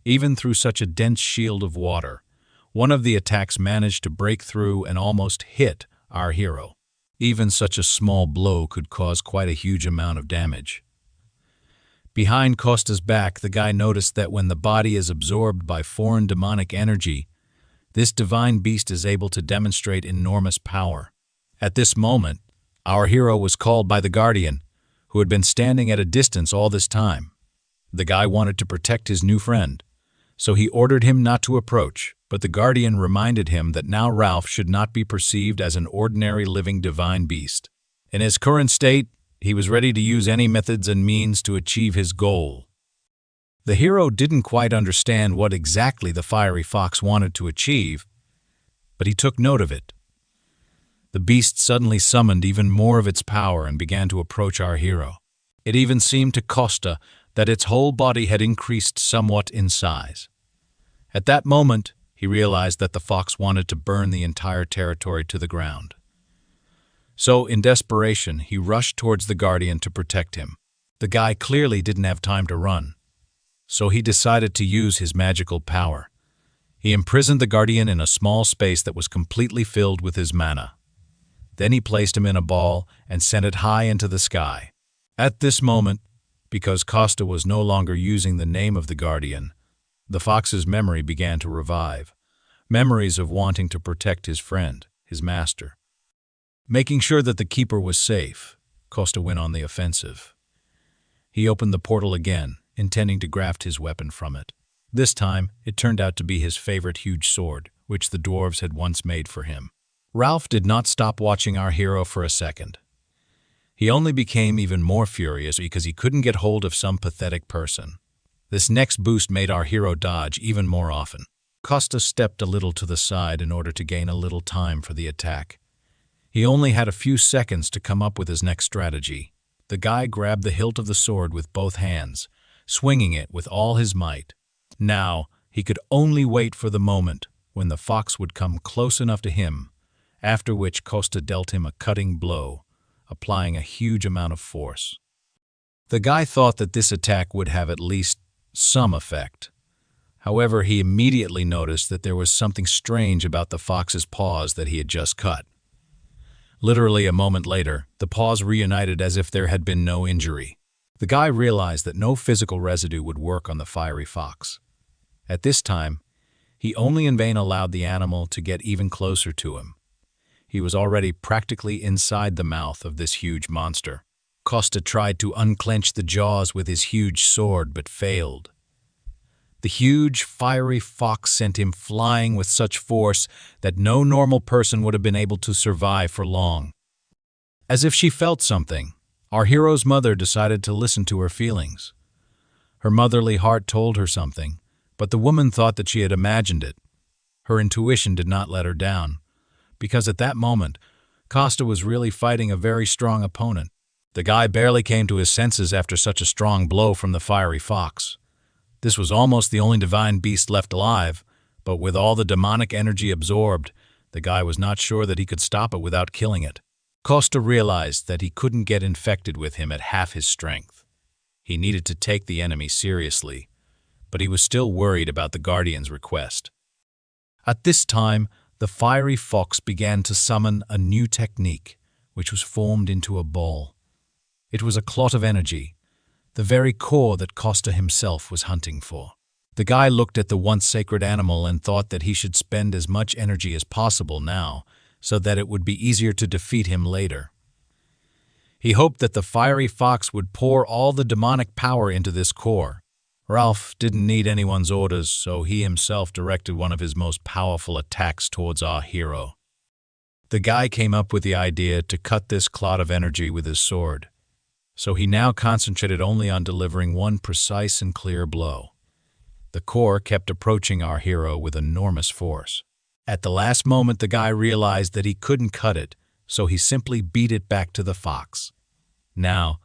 Even through such a dense shield of water, one of the attacks managed to break through and almost hit our hero. Even such a small blow could cause quite a huge amount of damage. Behind Costa's back, the guy noticed that when the body is absorbed by foreign demonic energy, this divine beast is able to demonstrate enormous power. At this moment, our hero was called by the guardian, who had been standing at a distance all this time. The guy wanted to protect his new friend, so he ordered him not to approach, but the guardian reminded him that now Ralph should not be perceived as an ordinary living divine beast. In his current state, he was ready to use any methods and means to achieve his goal. The hero didn't quite understand what exactly the fiery fox wanted to achieve, but he took note of it. The beast suddenly summoned even more of its power and began to approach our hero. It even seemed to Costa that its whole body had increased somewhat in size. At that moment, he realized that the fox wanted to burn the entire territory to the ground. So, in desperation, he rushed towards the guardian to protect him. The guy clearly didn't have time to run, so he decided to use his magical power. He imprisoned the guardian in a small space that was completely filled with his mana. Then he placed him in a ball and sent it high into the sky. At this moment, because Costa was no longer using the name of the guardian, the fox's memory began to revive. Memories of wanting to protect his friend, his master. Making sure that the keeper was safe, Costa went on the offensive. He opened the portal again, intending to graft his weapon from it. This time, it turned out to be his favorite huge sword, which the dwarves had once made for him. Ralph did not stop watching our hero for a second. He only became even more furious because he couldn't get hold of some pathetic person. This next boost made our hero dodge even more often. Costa stepped a little to the side in order to gain a little time for the attack. He only had a few seconds to come up with his next strategy. The guy grabbed the hilt of the sword with both hands, swinging it with all his might. Now, he could only wait for the moment when the fox would come close enough to him, after which Costa dealt him a cutting blow, applying a huge amount of force. The guy thought that this attack would have at least some effect. However, he immediately noticed that there was something strange about the fox's paws that he had just cut. Literally a moment later, the paws reunited as if there had been no injury. The guy realized that no physical residue would work on the fiery fox. At this time, he only in vain allowed the animal to get even closer to him. He was already practically inside the mouth of this huge monster. Costa tried to unclench the jaws with his huge sword, but failed. The huge, fiery fox sent him flying with such force that no normal person would have been able to survive for long. As if she felt something, our hero's mother decided to listen to her feelings. Her motherly heart told her something, but the woman thought that she had imagined it. Her intuition did not let her down, because at that moment, Costa was really fighting a very strong opponent. The guy barely came to his senses after such a strong blow from the fiery fox. This was almost the only divine beast left alive, but with all the demonic energy absorbed, the guy was not sure that he could stop it without killing it. Costa realized that he couldn't get infected with him at half his strength. He needed to take the enemy seriously, but he was still worried about the Guardian's request. At this time, the fiery fox began to summon a new technique, which was formed into a ball. It was a clot of energy, the very core that Costa himself was hunting for. The guy looked at the once sacred animal and thought that he should spend as much energy as possible now, so that it would be easier to defeat him later. He hoped that the fiery fox would pour all the demonic power into this core. Ralph didn't need anyone's orders, so he himself directed one of his most powerful attacks towards our hero. The guy came up with the idea to cut this clot of energy with his sword, so he now concentrated only on delivering one precise and clear blow. The core kept approaching our hero with enormous force. At the last moment, the guy realized that he couldn't cut it, so he simply beat it back to the fox. Now,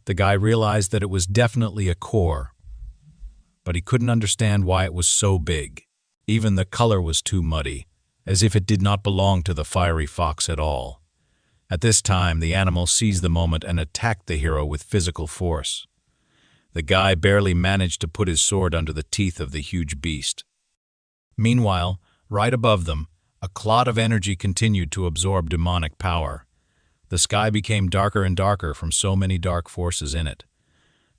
the guy realized that it was definitely a core, but he couldn't understand why it was so big. Even the color was too muddy, as if it did not belong to the fiery fox at all. At this time, the animal seized the moment and attacked the hero with physical force. The guy barely managed to put his sword under the teeth of the huge beast. Meanwhile, right above them, a clot of energy continued to absorb demonic power. The sky became darker and darker from so many dark forces in it.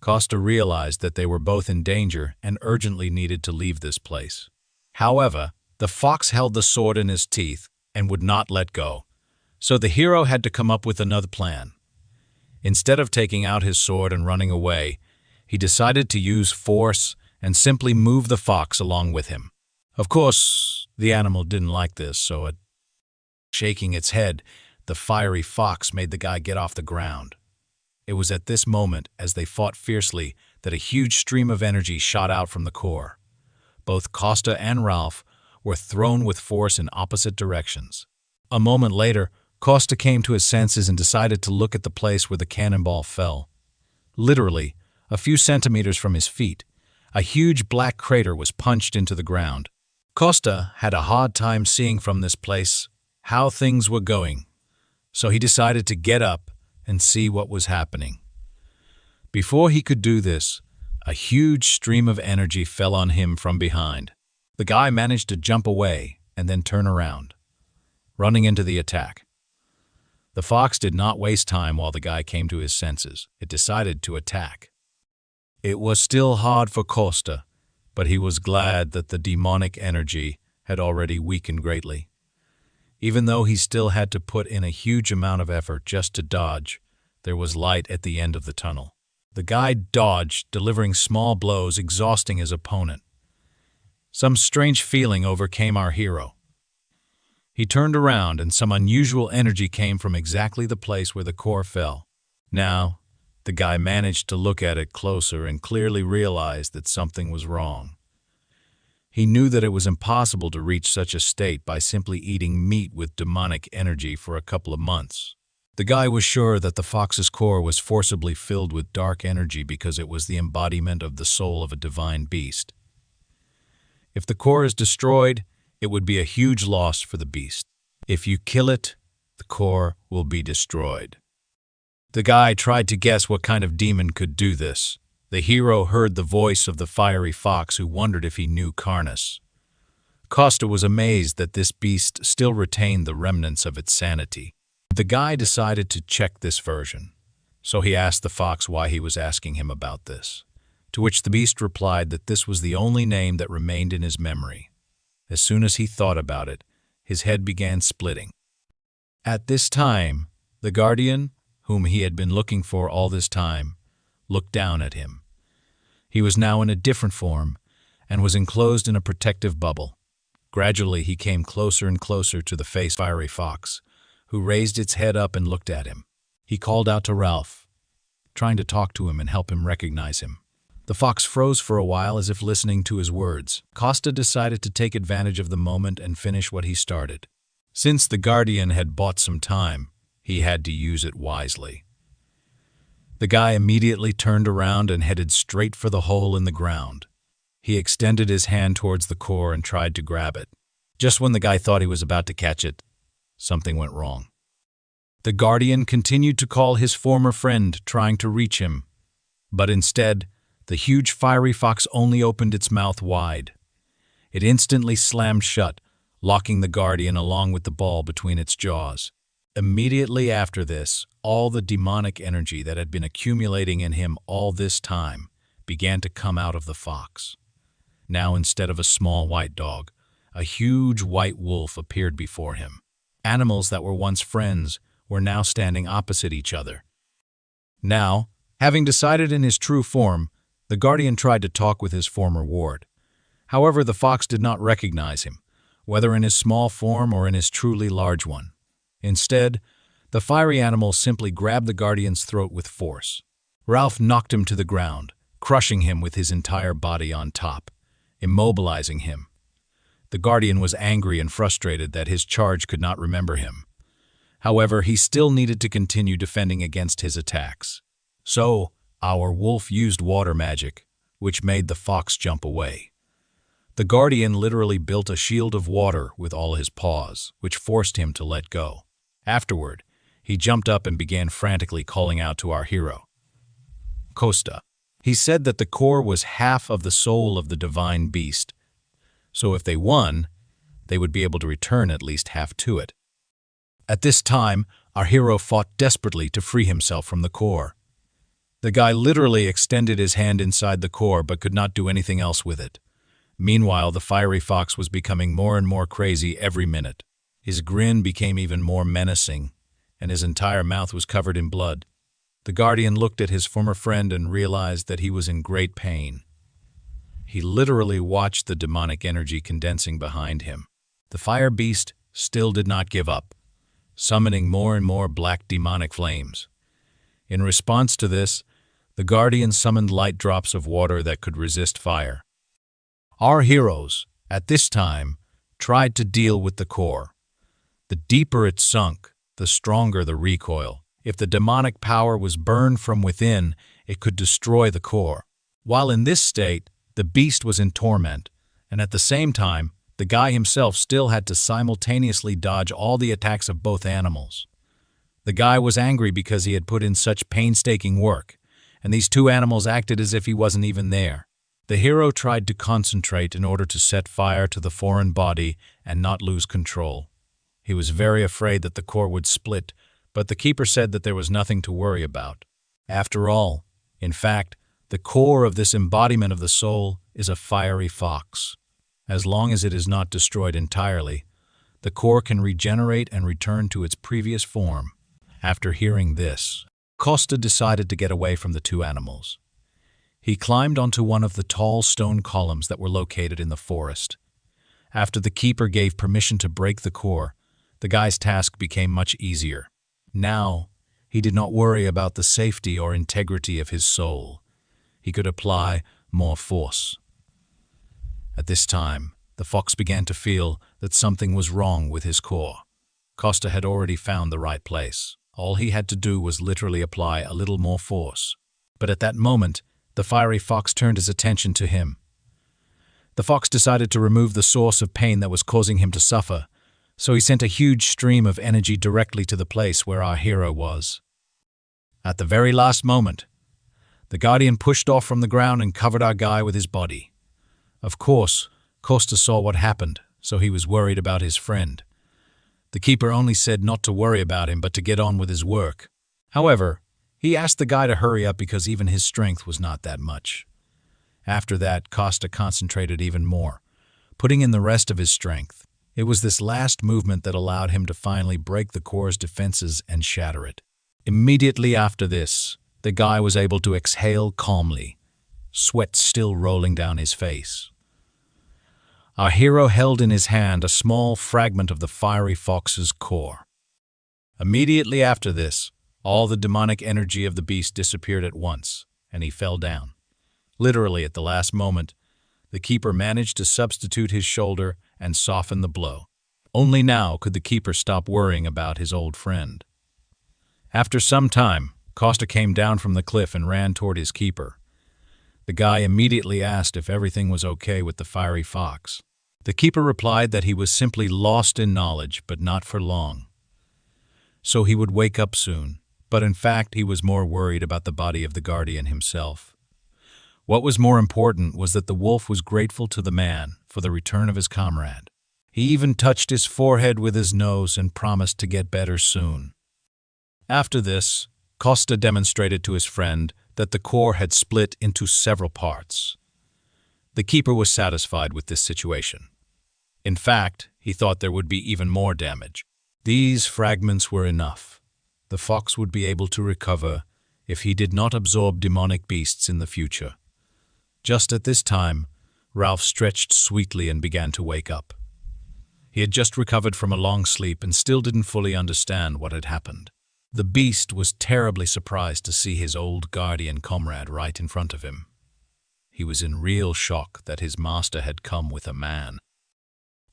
Costa realized that they were both in danger and urgently needed to leave this place. However, the fox held the sword in his teeth and would not let go. So the hero had to come up with another plan. Instead of taking out his sword and running away, he decided to use force and simply move the fox along with him. Of course, the animal didn't like this, so shaking its head, the fiery fox made the guy get off the ground. It was at this moment, as they fought fiercely, that a huge stream of energy shot out from the core. Both Costa and Ralph were thrown with force in opposite directions. A moment later, Costa came to his senses and decided to look at the place where the cannonball fell. Literally, a few centimeters from his feet, a huge black crater was punched into the ground. Costa had a hard time seeing from this place how things were going, so he decided to get up and see what was happening. Before he could do this, a huge stream of energy fell on him from behind. The guy managed to jump away and then turn around, running into the attack. The fox did not waste time while the guy came to his senses. It decided to attack. It was still hard for Costa, but he was glad that the demonic energy had already weakened greatly. Even though he still had to put in a huge amount of effort just to dodge, there was light at the end of the tunnel. The guy dodged, delivering small blows, exhausting his opponent. Some strange feeling overcame our hero. He turned around and some unusual energy came from exactly the place where the core fell. Now, the guy managed to look at it closer and clearly realized that something was wrong. He knew that it was impossible to reach such a state by simply eating meat with demonic energy for a couple of months. The guy was sure that the fox's core was forcibly filled with dark energy because it was the embodiment of the soul of a divine beast. If the core is destroyed, it would be a huge loss for the beast. If you kill it, the core will be destroyed. The guy tried to guess what kind of demon could do this. The hero heard the voice of the fiery fox who wondered if he knew Carnis. Costa was amazed that this beast still retained the remnants of its sanity. The guy decided to check this version, so he asked the fox why he was asking him about this. to which the beast replied that this was the only name that remained in his memory. As soon as he thought about it, his head began splitting. At this time, the guardian, whom he had been looking for all this time, looked down at him. He was now in a different form and was enclosed in a protective bubble. Gradually, he came closer and closer to the fiery fox, who raised its head up and looked at him. He called out to Ralph, trying to talk to him and help him recognize him. The fox froze for a while as if listening to his words. Costa decided to take advantage of the moment and finish what he started. Since the guardian had bought some time, he had to use it wisely. The guy immediately turned around and headed straight for the hole in the ground. He extended his hand towards the core and tried to grab it. Just when the guy thought he was about to catch it, something went wrong. The guardian continued to call his former friend, trying to reach him, but instead, the huge fiery fox only opened its mouth wide. It instantly slammed shut, locking the guardian along with the ball between its jaws. Immediately after this, all the demonic energy that had been accumulating in him all this time began to come out of the fox. Now, instead of a small white dog, a huge white wolf appeared before him. Animals that were once friends were now standing opposite each other. Now, having decided in his true form, the guardian tried to talk with his former ward. However, the fox did not recognize him, whether in his small form or in his truly large one. Instead, the fiery animal simply grabbed the guardian's throat with force. Ralph knocked him to the ground, crushing him with his entire body on top, immobilizing him. The guardian was angry and frustrated that his charge could not remember him. However, he still needed to continue defending against his attacks. So, our wolf used water magic, which made the fox jump away. The guardian literally built a shield of water with all his paws, which forced him to let go. Afterward, he jumped up and began frantically calling out to our hero, Costa. He said that the core was half of the soul of the divine beast, so if they won, they would be able to return at least half to it. At this time, our hero fought desperately to free himself from the core. The guy literally extended his hand inside the core but could not do anything else with it. Meanwhile, the fiery fox was becoming more and more crazy every minute. His grin became even more menacing, and his entire mouth was covered in blood. The guardian looked at his former friend and realized that he was in great pain. He literally watched the demonic energy condensing behind him. The fire beast still did not give up, summoning more and more black demonic flames. In response to this, the guardian summoned light drops of water that could resist fire. Our heroes, at this time, tried to deal with the core. The deeper it sunk, the stronger the recoil. If the demonic power was burned from within, it could destroy the core. While in this state, the beast was in torment, and at the same time, the guy himself still had to simultaneously dodge all the attacks of both animals. The guy was angry because he had put in such painstaking work, and these two animals acted as if he wasn't even there. The hero tried to concentrate in order to set fire to the foreign body and not lose control. He was very afraid that the core would split, but the keeper said that there was nothing to worry about. After all, in fact, the core of this embodiment of the soul is a fiery fox. As long as it is not destroyed entirely, the core can regenerate and return to its previous form. After hearing this, Costa decided to get away from the two animals. He climbed onto one of the tall stone columns that were located in the forest. After the keeper gave permission to break the core, the guy's task became much easier. Now, he did not worry about the safety or integrity of his soul. He could apply more force. At this time, the fox began to feel that something was wrong with his core. Costa had already found the right place. All he had to do was literally apply a little more force. But at that moment, the fiery fox turned his attention to him. The fox decided to remove the source of pain that was causing him to suffer, so he sent a huge stream of energy directly to the place where our hero was. At the very last moment, the guardian pushed off from the ground and covered our guy with his body. Of course, Costa saw what happened, so he was worried about his friend. The keeper only said not to worry about him but to get on with his work. However, he asked the guy to hurry up because even his strength was not that much. After that, Costa concentrated even more, putting in the rest of his strength. It was this last movement that allowed him to finally break the core's defenses and shatter it. Immediately after this, the guy was able to exhale calmly, sweat still rolling down his face. Our hero held in his hand a small fragment of the fiery fox's core. Immediately after this, all the demonic energy of the beast disappeared at once, and he fell down. Literally at the last moment, the keeper managed to substitute his shoulder and soften the blow. Only now could the keeper stop worrying about his old friend. After some time, Costa came down from the cliff and ran toward his keeper. The guy immediately asked if everything was okay with the fiery fox. The keeper replied that he was simply lost in knowledge, but not for long. So he would wake up soon, but in fact he was more worried about the body of the guardian himself. What was more important was that the wolf was grateful to the man for the return of his comrade. He even touched his forehead with his nose and promised to get better soon. After this, Costa demonstrated to his friend that the core had split into several parts. The keeper was satisfied with this situation. In fact, he thought there would be even more damage. These fragments were enough. The fox would be able to recover if he did not absorb demonic beasts in the future. Just at this time, Ralph stretched sweetly and began to wake up. He had just recovered from a long sleep and still didn't fully understand what had happened. The beast was terribly surprised to see his old guardian comrade right in front of him. He was in real shock that his master had come with a man.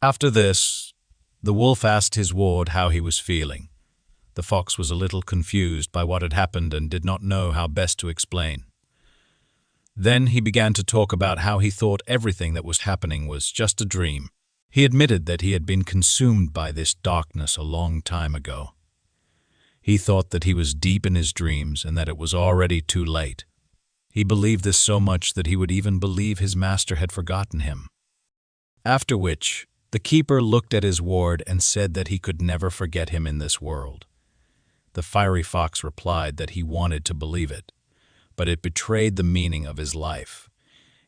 After this, the wolf asked his ward how he was feeling. The fox was a little confused by what had happened and did not know how best to explain. Then he began to talk about how he thought everything that was happening was just a dream. He admitted that he had been consumed by this darkness a long time ago. He thought that he was deep in his dreams and that it was already too late. He believed this so much that he would even believe his master had forgotten him. After which, the keeper looked at his ward and said that he could never forget him in this world. The fiery fox replied that he wanted to believe it, but it betrayed the meaning of his life,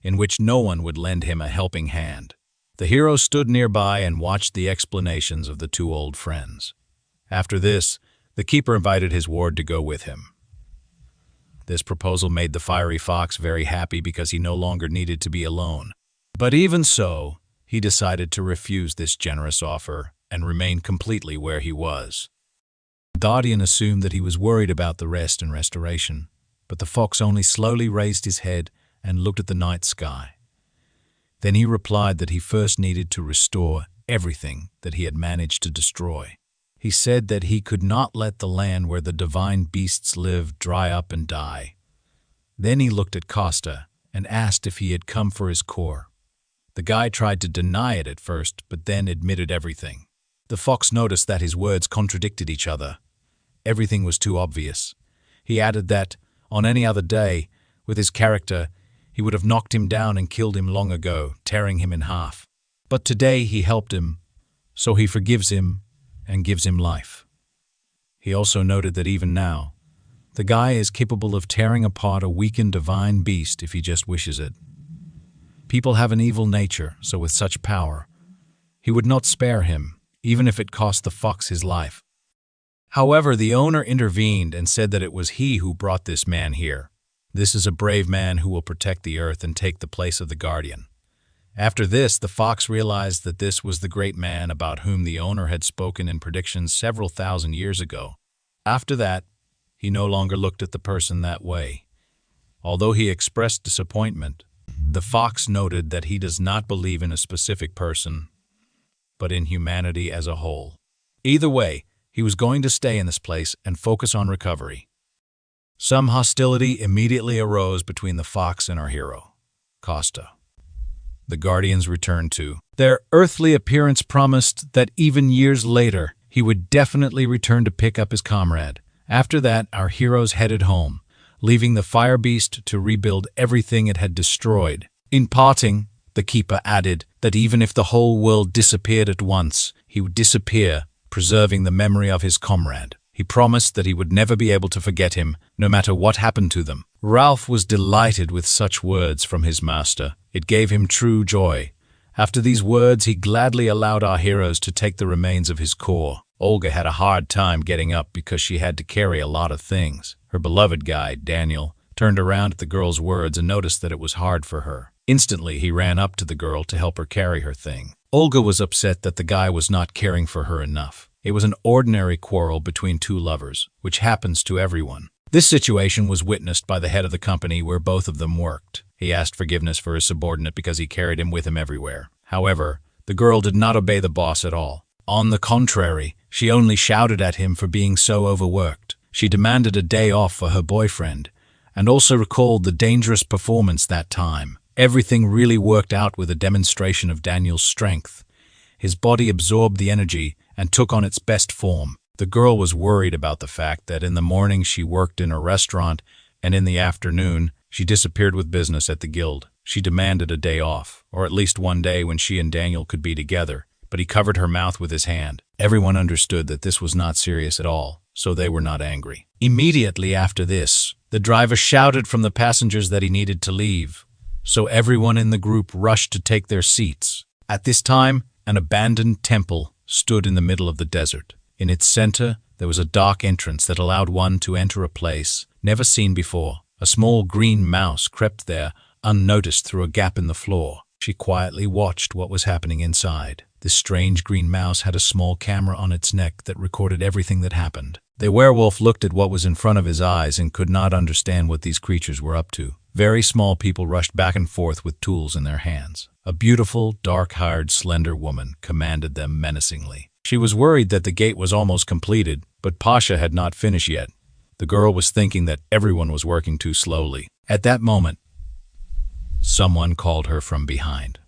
in which no one would lend him a helping hand. The hero stood nearby and watched the explanations of the two old friends. After this, the keeper invited his ward to go with him. This proposal made the fiery fox very happy because he no longer needed to be alone. But even so, he decided to refuse this generous offer and remain completely where he was. The guardian assumed that he was worried about the rest and restoration, but the fox only slowly raised his head and looked at the night sky. Then he replied that he first needed to restore everything that he had managed to destroy. He said that he could not let the land where the divine beasts live dry up and die. Then he looked at Costa and asked if he had come for his core. The guy tried to deny it at first, but then admitted everything. The fox noticed that his words contradicted each other. Everything was too obvious. He added that, on any other day, with his character, he would have knocked him down and killed him long ago, tearing him in half. But today he helped him, so he forgives him and gives him life. He also noted that even now, the guy is capable of tearing apart a weakened divine beast if he just wishes it. People have an evil nature, so with such power, he would not spare him, even if it cost the fox his life. However, the owner intervened and said that it was he who brought this man here. This is a brave man who will protect the earth and take the place of the guardian. After this, the fox realized that this was the great man about whom the owner had spoken in predictions several thousand years ago. After that, he no longer looked at the person that way. Although he expressed disappointment, the fox noted that he does not believe in a specific person, but in humanity as a whole. Either way, he was going to stay in this place and focus on recovery. Some hostility immediately arose between the fox and our hero, Costa. The guardians returned to. Their earthly appearance promised that even years later, he would definitely return to pick up his comrade. After that, our heroes headed home, leaving the fire beast to rebuild everything it had destroyed. In parting, the keeper added that even if the whole world disappeared at once, he would disappear, preserving the memory of his comrade. He promised that he would never be able to forget him, no matter what happened to them. Ralph was delighted with such words from his master. It gave him true joy. After these words, he gladly allowed our heroes to take the remains of his core. Olga had a hard time getting up because she had to carry a lot of things. Her beloved guide, Daniel, turned around at the girl's words and noticed that it was hard for her. Instantly, he ran up to the girl to help her carry her thing. Olga was upset that the guy was not caring for her enough. It was an ordinary quarrel between two lovers, which happens to everyone. This situation was witnessed by the head of the company where both of them worked. He asked forgiveness for his subordinate because he carried him with him everywhere. However, the girl did not obey the boss at all. On the contrary, she only shouted at him for being so overworked. She demanded a day off for her boyfriend, and also recalled the dangerous performance that time. Everything really worked out with a demonstration of Daniel's strength. His body absorbed the energy and took on its best form. The girl was worried about the fact that in the morning she worked in a restaurant and in the afternoon she disappeared with business at the guild. She demanded a day off, or at least one day when she and Daniel could be together, but he covered her mouth with his hand. Everyone understood that this was not serious at all, so they were not angry. Immediately after this, the driver shouted from the passengers that he needed to leave, so everyone in the group rushed to take their seats. At this time, an abandoned temple stood in the middle of the desert. In its center, there was a dark entrance that allowed one to enter a place never seen before. A small green mouse crept there, unnoticed through a gap in the floor. She quietly watched what was happening inside. This strange green mouse had a small camera on its neck that recorded everything that happened. The werewolf looked at what was in front of his eyes and could not understand what these creatures were up to. Very small people rushed back and forth with tools in their hands. A beautiful, dark-haired, slender woman commanded them menacingly. She was worried that the gate was almost completed, but Pasha had not finished yet. The girl was thinking that everyone was working too slowly. At that moment, someone called her from behind.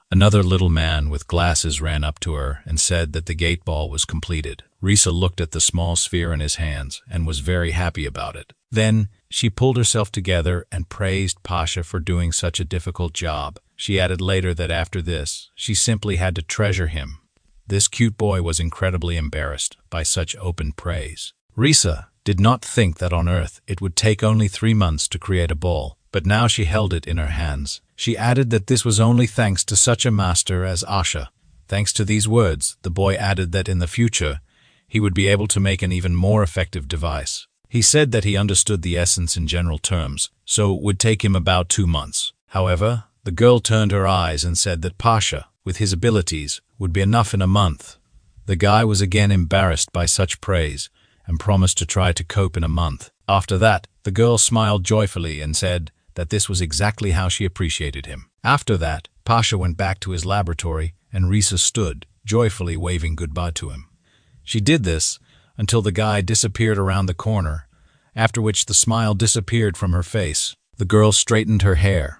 Another little man with glasses ran up to her and said that the gate ball was completed. Risa looked at the small sphere in his hands and was very happy about it. Then she pulled herself together and praised Pasha for doing such a difficult job. She added later that after this, she simply had to treasure him. This cute boy was incredibly embarrassed by such open praise. Risa did not think that on Earth it would take only 3 months to create a ball, but now she held it in her hands. She added that this was only thanks to such a master as Asha. Thanks to these words, the boy added that in the future, he would be able to make an even more effective device. He said that he understood the essence in general terms, so it would take him about 2 months. However, the girl turned her eyes and said that Pasha, with his abilities, would be enough in a month. The guy was again embarrassed by such praise and promised to try to cope in a month. After that, the girl smiled joyfully and said that this was exactly how she appreciated him. After that, Pasha went back to his laboratory and Risa stood, joyfully waving goodbye to him. She did this until the guy disappeared around the corner, after which the smile disappeared from her face. The girl straightened her hair.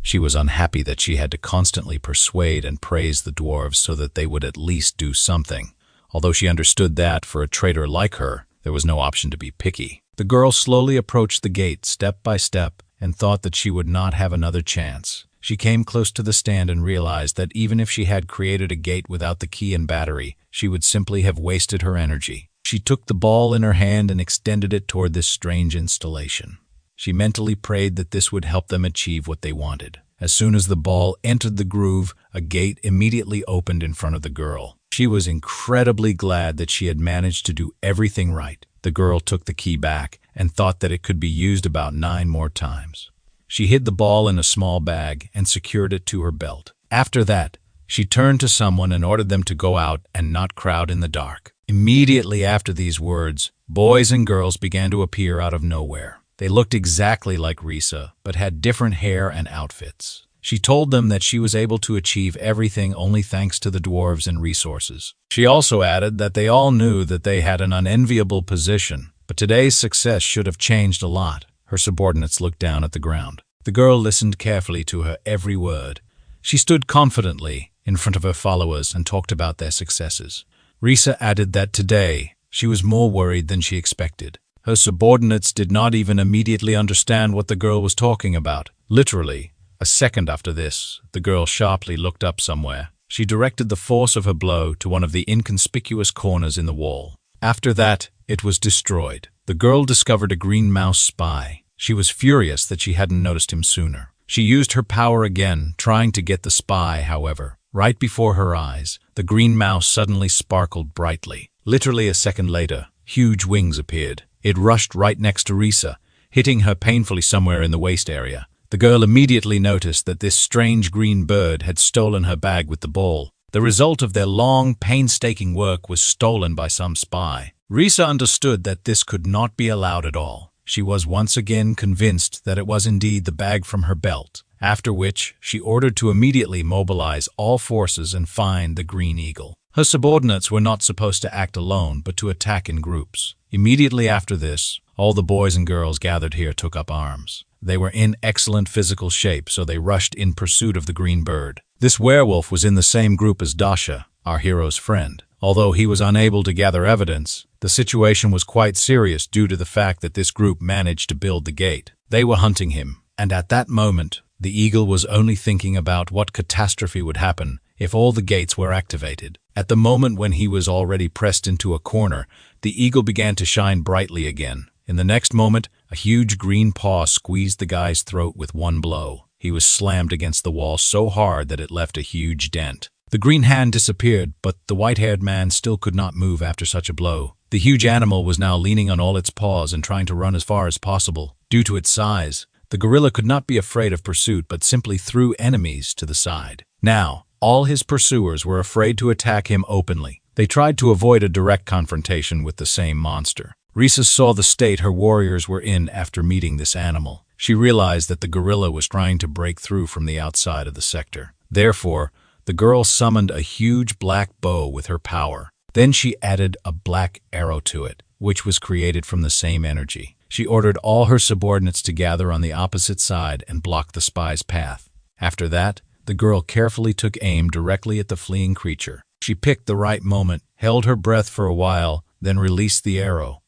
She was unhappy that she had to constantly persuade and praise the dwarves so that they would at least do something. Although she understood that, for a traitor like her, there was no option to be picky. The girl slowly approached the gate step by step and thought that she would not have another chance. She came close to the stand and realized that even if she had created a gate without the key and battery, she would simply have wasted her energy. She took the ball in her hand and extended it toward this strange installation. She mentally prayed that this would help them achieve what they wanted. As soon as the ball entered the groove, a gate immediately opened in front of the girl. She was incredibly glad that she had managed to do everything right. The girl took the key back and thought that it could be used about 9 more times. She hid the ball in a small bag and secured it to her belt. After that, she turned to someone and ordered them to go out and not crowd in the dark. Immediately after these words, boys and girls began to appear out of nowhere. They looked exactly like Risa, but had different hair and outfits. She told them that she was able to achieve everything only thanks to the dwarves and resources. She also added that they all knew that they had an unenviable position, but today's success should have changed a lot. Her subordinates looked down at the ground. The girl listened carefully to her every word. She stood confidently in front of her followers and talked about their successes. Risa added that today she was more worried than she expected. Her subordinates did not even immediately understand what the girl was talking about. Literally, a second after this, the girl sharply looked up somewhere. She directed the force of her blow to one of the inconspicuous corners in the wall. After that, it was destroyed. The girl discovered a green mouse spy. She was furious that she hadn't noticed him sooner. She used her power again, trying to get the spy, however. Right before her eyes, the green mouse suddenly sparkled brightly. Literally a second later, huge wings appeared. It rushed right next to Risa, hitting her painfully somewhere in the waist area. The girl immediately noticed that this strange green bird had stolen her bag with the ball. The result of their long, painstaking work was stolen by some spy. Risa understood that this could not be allowed at all. She was once again convinced that it was indeed the bag from her belt, after which she ordered to immediately mobilize all forces and find the green eagle. Her subordinates were not supposed to act alone, but to attack in groups. Immediately after this, all the boys and girls gathered here took up arms. They were in excellent physical shape, so they rushed in pursuit of the green bird. This werewolf was in the same group as Dasha, our hero's friend. Although he was unable to gather evidence, the situation was quite serious due to the fact that this group managed to build the gate. They were hunting him, and at that moment, the eagle was only thinking about what catastrophe would happen if all the gates were activated. At the moment when he was already pressed into a corner, the eagle began to shine brightly again. In the next moment, a huge green paw squeezed the guy's throat with one blow. He was slammed against the wall so hard that it left a huge dent. The green hand disappeared, but the white-haired man still could not move after such a blow. The huge animal was now leaning on all its paws and trying to run as far as possible. Due to its size, the gorilla could not be afraid of pursuit but simply threw enemies to the side. Now, all his pursuers were afraid to attack him openly. They tried to avoid a direct confrontation with the same monster. Risa saw the state her warriors were in after meeting this animal. She realized that the gorilla was trying to break through from the outside of the sector. Therefore, the girl summoned a huge black bow with her power. Then she added a black arrow to it, which was created from the same energy. She ordered all her subordinates to gather on the opposite side and block the spy's path. After that, the girl carefully took aim directly at the fleeing creature. She picked the right moment, held her breath for a while, then released the arrow.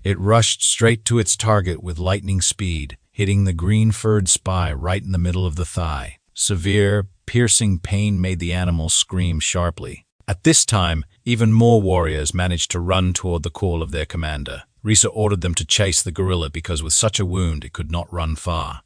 It rushed straight to its target with lightning speed, hitting the green-furred spy right in the middle of the thigh. Severe, piercing pain made the animal scream sharply. At this time, even more warriors managed to run toward the call of their commander. Risa ordered them to chase the gorilla because with such a wound it could not run far.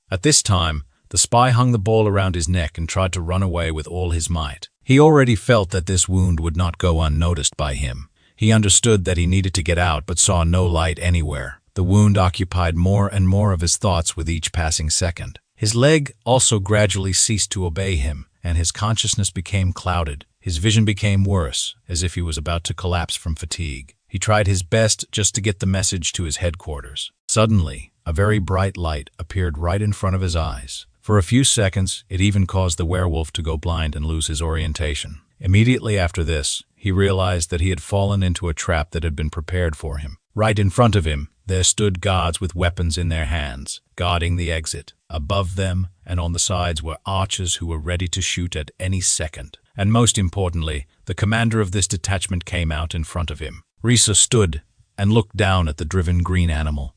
At this time, the spy hung the ball around his neck and tried to run away with all his might. He already felt that this wound would not go unnoticed by him. He understood that he needed to get out but saw no light anywhere. The wound occupied more and more of his thoughts with each passing second. His leg also gradually ceased to obey him, and his consciousness became clouded. His vision became worse, as if he was about to collapse from fatigue. He tried his best just to get the message to his headquarters. Suddenly, a very bright light appeared right in front of his eyes. For a few seconds, it even caused the werewolf to go blind and lose his orientation. Immediately after this, he realized that he had fallen into a trap that had been prepared for him. Right in front of him, there stood guards with weapons in their hands, guarding the exit. Above them and on the sides were archers who were ready to shoot at any second. And most importantly, the commander of this detachment came out in front of him. Risa stood and looked down at the driven green animal.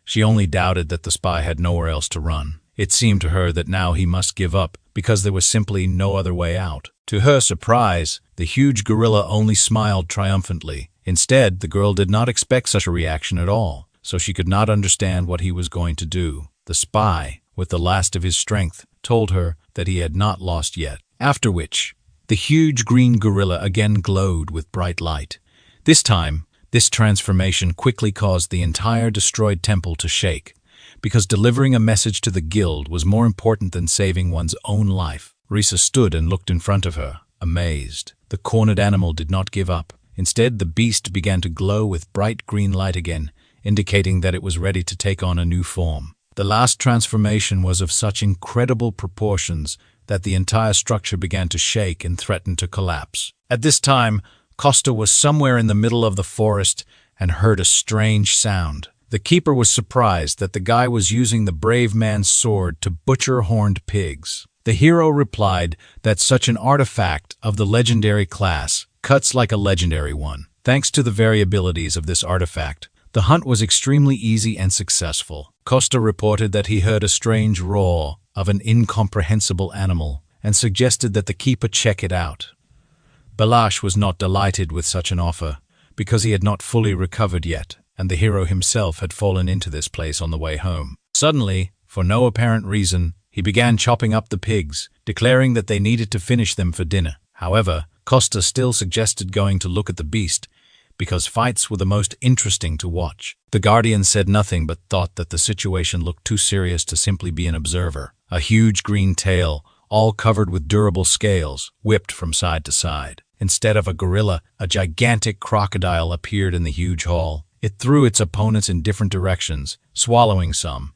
She only doubted that the spy had nowhere else to run. It seemed to her that now he must give up because there was simply no other way out. To her surprise, the huge gorilla only smiled triumphantly. Instead, the girl did not expect such a reaction at all, so she could not understand what he was going to do. The spy, with the last of his strength, told her that he had not lost yet. After which, the huge green gorilla again glowed with bright light. This time, this transformation quickly caused the entire destroyed temple to shake, because delivering a message to the guild was more important than saving one's own life. Risa stood and looked in front of her, amazed. The cornered animal did not give up. Instead, the beast began to glow with bright green light again, indicating that it was ready to take on a new form. The last transformation was of such incredible proportions that the entire structure began to shake and threatened to collapse. At this time, Costa was somewhere in the middle of the forest and heard a strange sound. The keeper was surprised that the guy was using the brave man's sword to butcher horned pigs. The hero replied that such an artifact of the legendary class cuts like a legendary one. Thanks to the variabilities of this artifact, the hunt was extremely easy and successful. Costa reported that he heard a strange roar of an incomprehensible animal and suggested that the keeper check it out. Balash was not delighted with such an offer because he had not fully recovered yet, and the hero himself had fallen into this place on the way home. Suddenly, for no apparent reason, he began chopping up the pigs, declaring that they needed to finish them for dinner. However, Costa still suggested going to look at the beast, because fights were the most interesting to watch. The Guardian said nothing but thought that the situation looked too serious to simply be an observer. A huge green tail, all covered with durable scales, whipped from side to side. Instead of a gorilla, a gigantic crocodile appeared in the huge hall. It threw its opponents in different directions, swallowing some.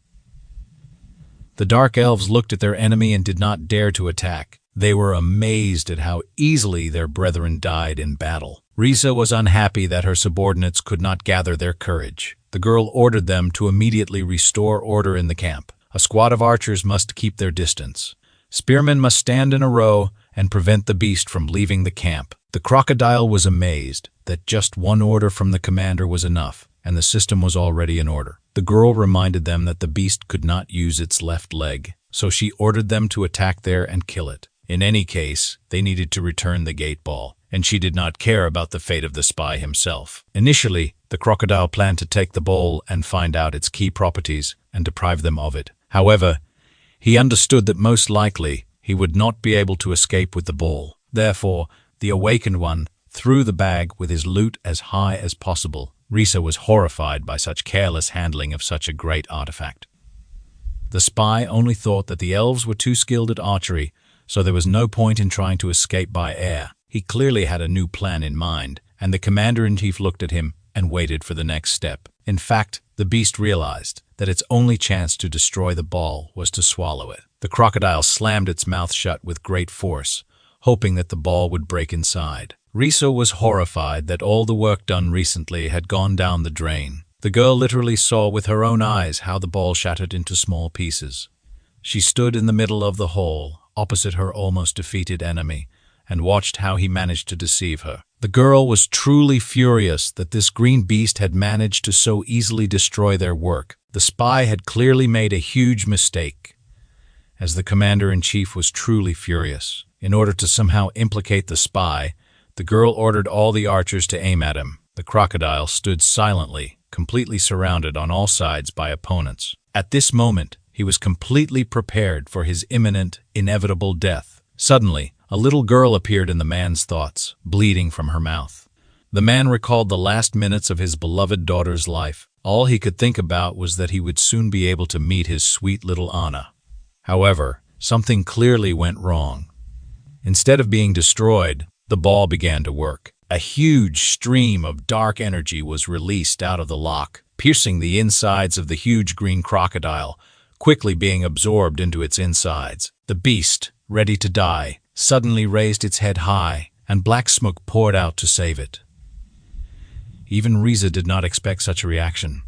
The Dark Elves looked at their enemy and did not dare to attack. They were amazed at how easily their brethren died in battle. Risa was unhappy that her subordinates could not gather their courage. The girl ordered them to immediately restore order in the camp. A squad of archers must keep their distance. Spearmen must stand in a row and prevent the beast from leaving the camp. The crocodile was amazed that just one order from the commander was enough, and the system was already in order. The girl reminded them that the beast could not use its left leg, so she ordered them to attack there and kill it. In any case, they needed to return the gate ball, and she did not care about the fate of the spy himself. Initially, the crocodile planned to take the ball and find out its key properties and deprive them of it. However, he understood that most likely he would not be able to escape with the ball. Therefore, the awakened one threw the bag with his loot as high as possible. Risa was horrified by such careless handling of such a great artifact. The spy only thought that the elves were too skilled at archery, so there was no point in trying to escape by air. He clearly had a new plan in mind, and the commander-in-chief looked at him and waited for the next step. In fact, the beast realized that its only chance to destroy the ball was to swallow it. The crocodile slammed its mouth shut with great force, hoping that the ball would break inside. Risa was horrified that all the work done recently had gone down the drain. The girl literally saw with her own eyes how the ball shattered into small pieces. She stood in the middle of the hall, opposite her almost defeated enemy, and watched how he managed to deceive her. The girl was truly furious that this green beast had managed to so easily destroy their work. The spy had clearly made a huge mistake, as the commander-in-chief was truly furious. In order to somehow implicate the spy, the girl ordered all the archers to aim at him. The crocodile stood silently, completely surrounded on all sides by opponents. At this moment, he was completely prepared for his imminent, inevitable death. Suddenly, a little girl appeared in the man's thoughts, bleeding from her mouth. The man recalled the last minutes of his beloved daughter's life. All he could think about was that he would soon be able to meet his sweet little Anna. However, something clearly went wrong. Instead of being destroyed, the ball began to work. A huge stream of dark energy was released out of the lock, piercing the insides of the huge green crocodile, quickly being absorbed into its insides. The beast, ready to die, suddenly raised its head high, and black smoke poured out to save it. Even Risa did not expect such a reaction,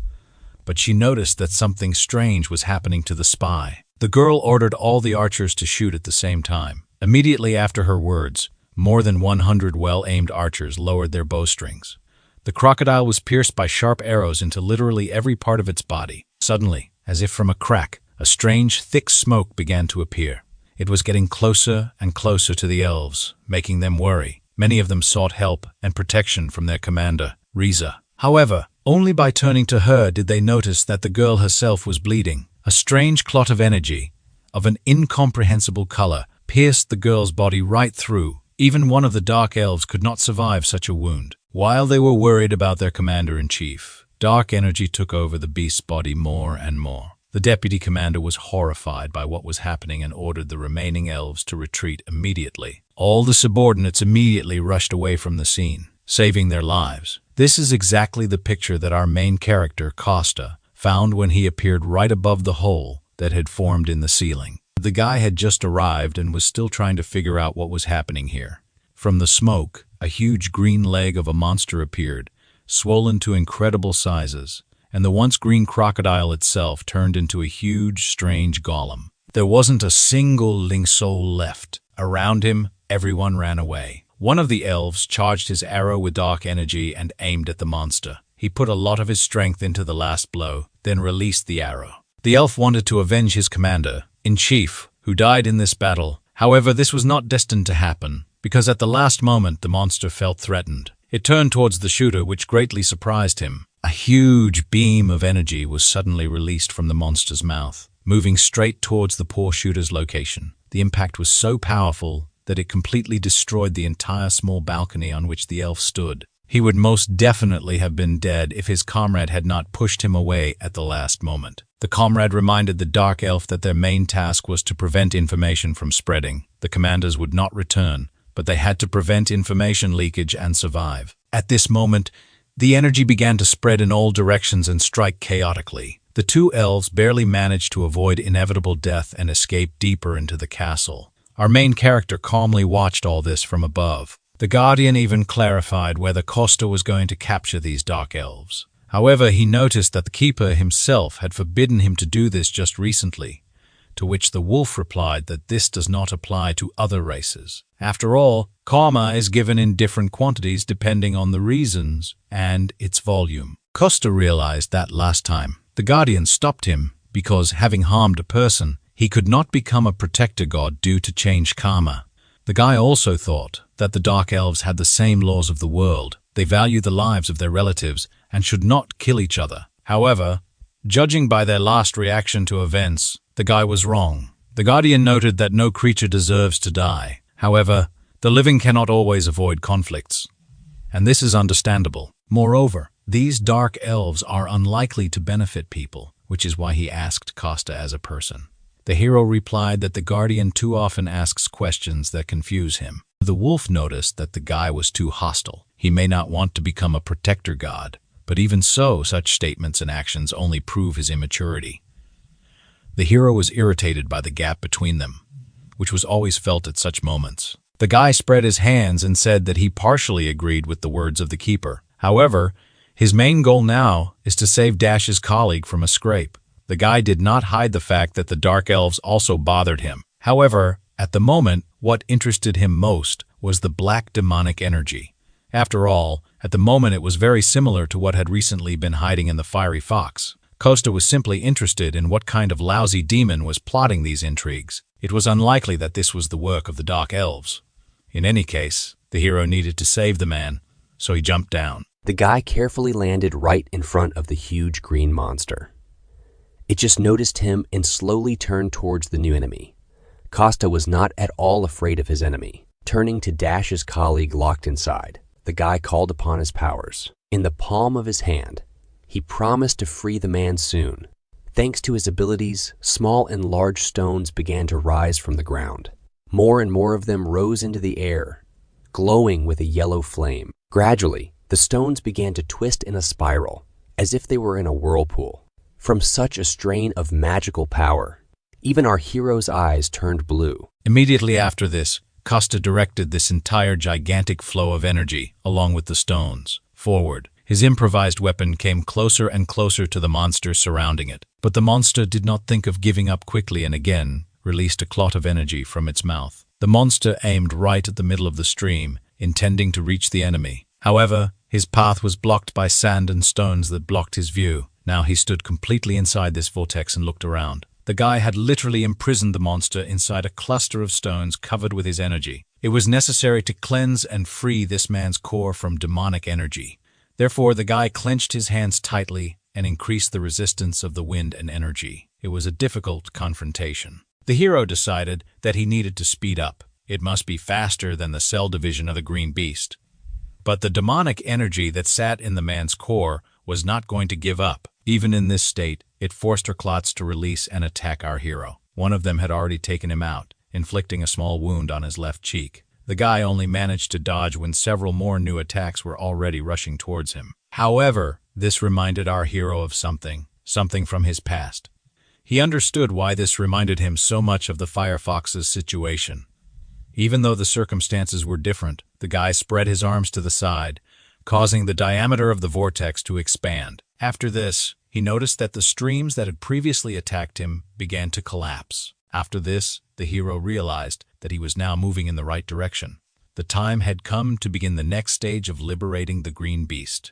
but she noticed that something strange was happening to the spy. The girl ordered all the archers to shoot at the same time. Immediately after her words, more than 100 well-aimed archers lowered their bowstrings. The crocodile was pierced by sharp arrows into literally every part of its body. Suddenly, as if from a crack, a strange, thick smoke began to appear. It was getting closer and closer to the elves, making them worry. Many of them sought help and protection from their commander, Risa. However, only by turning to her did they notice that the girl herself was bleeding. A strange clot of energy, of an incomprehensible color, pierced the girl's body right through. Even one of the Dark Elves could not survive such a wound. While they were worried about their commander-in-chief, dark energy took over the beast's body more and more. The deputy commander was horrified by what was happening and ordered the remaining elves to retreat immediately. All the subordinates immediately rushed away from the scene, saving their lives. This is exactly the picture that our main character, Costa, found when he appeared right above the hole that had formed in the ceiling. The guy had just arrived and was still trying to figure out what was happening here. From the smoke, a huge green leg of a monster appeared, swollen to incredible sizes, and the once green crocodile itself turned into a huge, strange golem. There wasn't a single living soul left. Around him, everyone ran away. One of the elves charged his arrow with dark energy and aimed at the monster. He put a lot of his strength into the last blow, then released the arrow. The elf wanted to avenge his commander-in-chief, who died in this battle. However, this was not destined to happen, because at the last moment the monster felt threatened. It turned towards the shooter, which greatly surprised him. A huge beam of energy was suddenly released from the monster's mouth, moving straight towards the poor shooter's location. The impact was so powerful that it completely destroyed the entire small balcony on which the elf stood. He would most definitely have been dead if his comrade had not pushed him away at the last moment. The comrade reminded the dark elf that their main task was to prevent information from spreading. The commanders would not return, but they had to prevent information leakage and survive. At this moment, the energy began to spread in all directions and strike chaotically. The two elves barely managed to avoid inevitable death and escape deeper into the castle. Our main character calmly watched all this from above. The Guardian even clarified whether Costa was going to capture these dark elves. However, he noticed that the Keeper himself had forbidden him to do this just recently, to which the wolf replied that this does not apply to other races. After all, karma is given in different quantities depending on the reasons and its volume. Costa realized that last time. The Guardian stopped him because, having harmed a person, he could not become a protector god due to changed karma. The guy also thought that the Dark Elves had the same laws of the world. They value the lives of their relatives and should not kill each other. However, judging by their last reaction to events, the guy was wrong. The Guardian noted that no creature deserves to die. However, the living cannot always avoid conflicts, and this is understandable. Moreover, these Dark Elves are unlikely to benefit people, which is why he asked Costa as a person. The hero replied that the Guardian too often asks questions that confuse him. The wolf noticed that the guy was too hostile. He may not want to become a protector god, but even so, such statements and actions only prove his immaturity. The hero was irritated by the gap between them, which was always felt at such moments. The guy spread his hands and said that he partially agreed with the words of the Keeper. However, his main goal now is to save Dash's colleague from a scrape. The guy did not hide the fact that the Dark Elves also bothered him. However, at the moment, what interested him most was the black demonic energy. After all, at the moment it was very similar to what had recently been hiding in the fiery fox. Costa was simply interested in what kind of lousy demon was plotting these intrigues. It was unlikely that this was the work of the Dark Elves. In any case, the hero needed to save the man, so he jumped down. The guy carefully landed right in front of the huge green monster. It just noticed him and slowly turned towards the new enemy. Costa was not at all afraid of his enemy. Turning to Dash's colleague locked inside, the guy called upon his powers. In the palm of his hand, he promised to free the man soon. Thanks to his abilities, small and large stones began to rise from the ground. More and more of them rose into the air, glowing with a yellow flame. Gradually, the stones began to twist in a spiral, as if they were in a whirlpool. From such a strain of magical power, even our hero's eyes turned blue. Immediately after this, Costa directed this entire gigantic flow of energy, along with the stones, forward. His improvised weapon came closer and closer to the monster surrounding it. But the monster did not think of giving up quickly and again released a clot of energy from its mouth. The monster aimed right at the middle of the stream, intending to reach the enemy. However, his path was blocked by sand and stones that blocked his view. Now he stood completely inside this vortex and looked around. The guy had literally imprisoned the monster inside a cluster of stones covered with his energy. It was necessary to cleanse and free this man's core from demonic energy. Therefore, the guy clenched his hands tightly and increased the resistance of the wind and energy. It was a difficult confrontation. The hero decided that he needed to speed up. It must be faster than the cell division of the green beast. But the demonic energy that sat in the man's core was not going to give up. Even in this state, it forced her clots to release and attack our hero. One of them had already taken him out, inflicting a small wound on his left cheek. The guy only managed to dodge when several more new attacks were already rushing towards him. However, this reminded our hero of something from his past. He understood why this reminded him so much of the Firefox's situation. Even though the circumstances were different, the guy spread his arms to the side, causing the diameter of the vortex to expand. After this, he noticed that the streams that had previously attacked him began to collapse. After this, the hero realized that he was now moving in the right direction. The time had come to begin the next stage of liberating the green beast.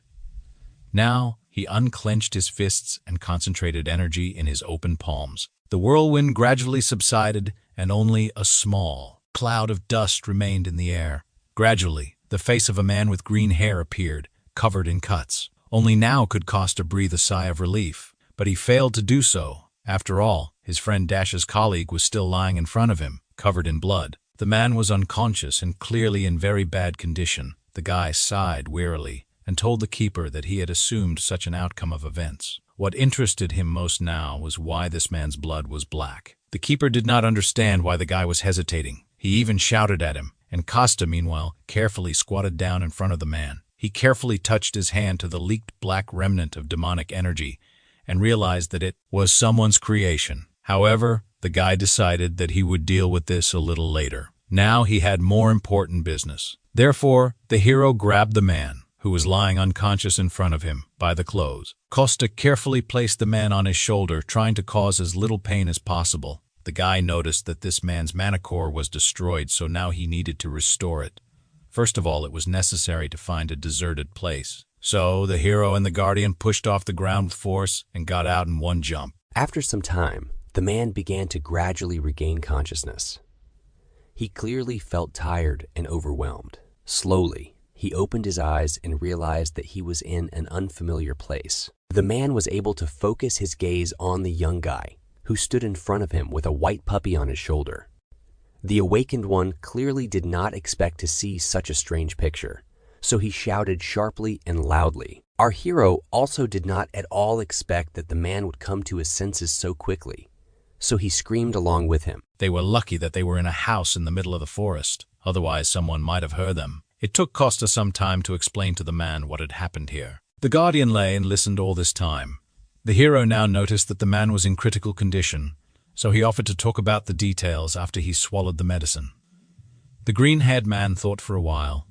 Now, he unclenched his fists and concentrated energy in his open palms. The whirlwind gradually subsided, and only a small cloud of dust remained in the air. Gradually, the face of a man with green hair appeared, covered in cuts. Only now could Costa breathe a sigh of relief, but he failed to do so. After all, his friend Dash's colleague was still lying in front of him, covered in blood. The man was unconscious and clearly in very bad condition. The guy sighed wearily and told the keeper that he had assumed such an outcome of events. What interested him most now was why this man's blood was black. The keeper did not understand why the guy was hesitating. He even shouted at him, and Costa, meanwhile, carefully squatted down in front of the man. He carefully touched his hand to the leaked black remnant of demonic energy and realized that it was someone's creation. However, the guy decided that he would deal with this a little later. Now he had more important business. Therefore, the hero grabbed the man, who was lying unconscious in front of him, by the clothes. Costa carefully placed the man on his shoulder, trying to cause as little pain as possible. The guy noticed that this man's mana core was destroyed, so now he needed to restore it. First of all, it was necessary to find a deserted place. So the hero and the guardian pushed off the ground with force and got out in one jump. After some time, the man began to gradually regain consciousness. He clearly felt tired and overwhelmed. Slowly, he opened his eyes and realized that he was in an unfamiliar place. The man was able to focus his gaze on the young guy, who stood in front of him with a white puppy on his shoulder. The awakened one clearly did not expect to see such a strange picture, so he shouted sharply and loudly. Our hero also did not at all expect that the man would come to his senses so quickly, so he screamed along with him. They were lucky that they were in a house in the middle of the forest, otherwise someone might have heard them. It took Costa some time to explain to the man what had happened here. The guardian lay and listened all this time. The hero now noticed that the man was in critical condition, so he offered to talk about the details after he swallowed the medicine. The green-haired man thought for a while,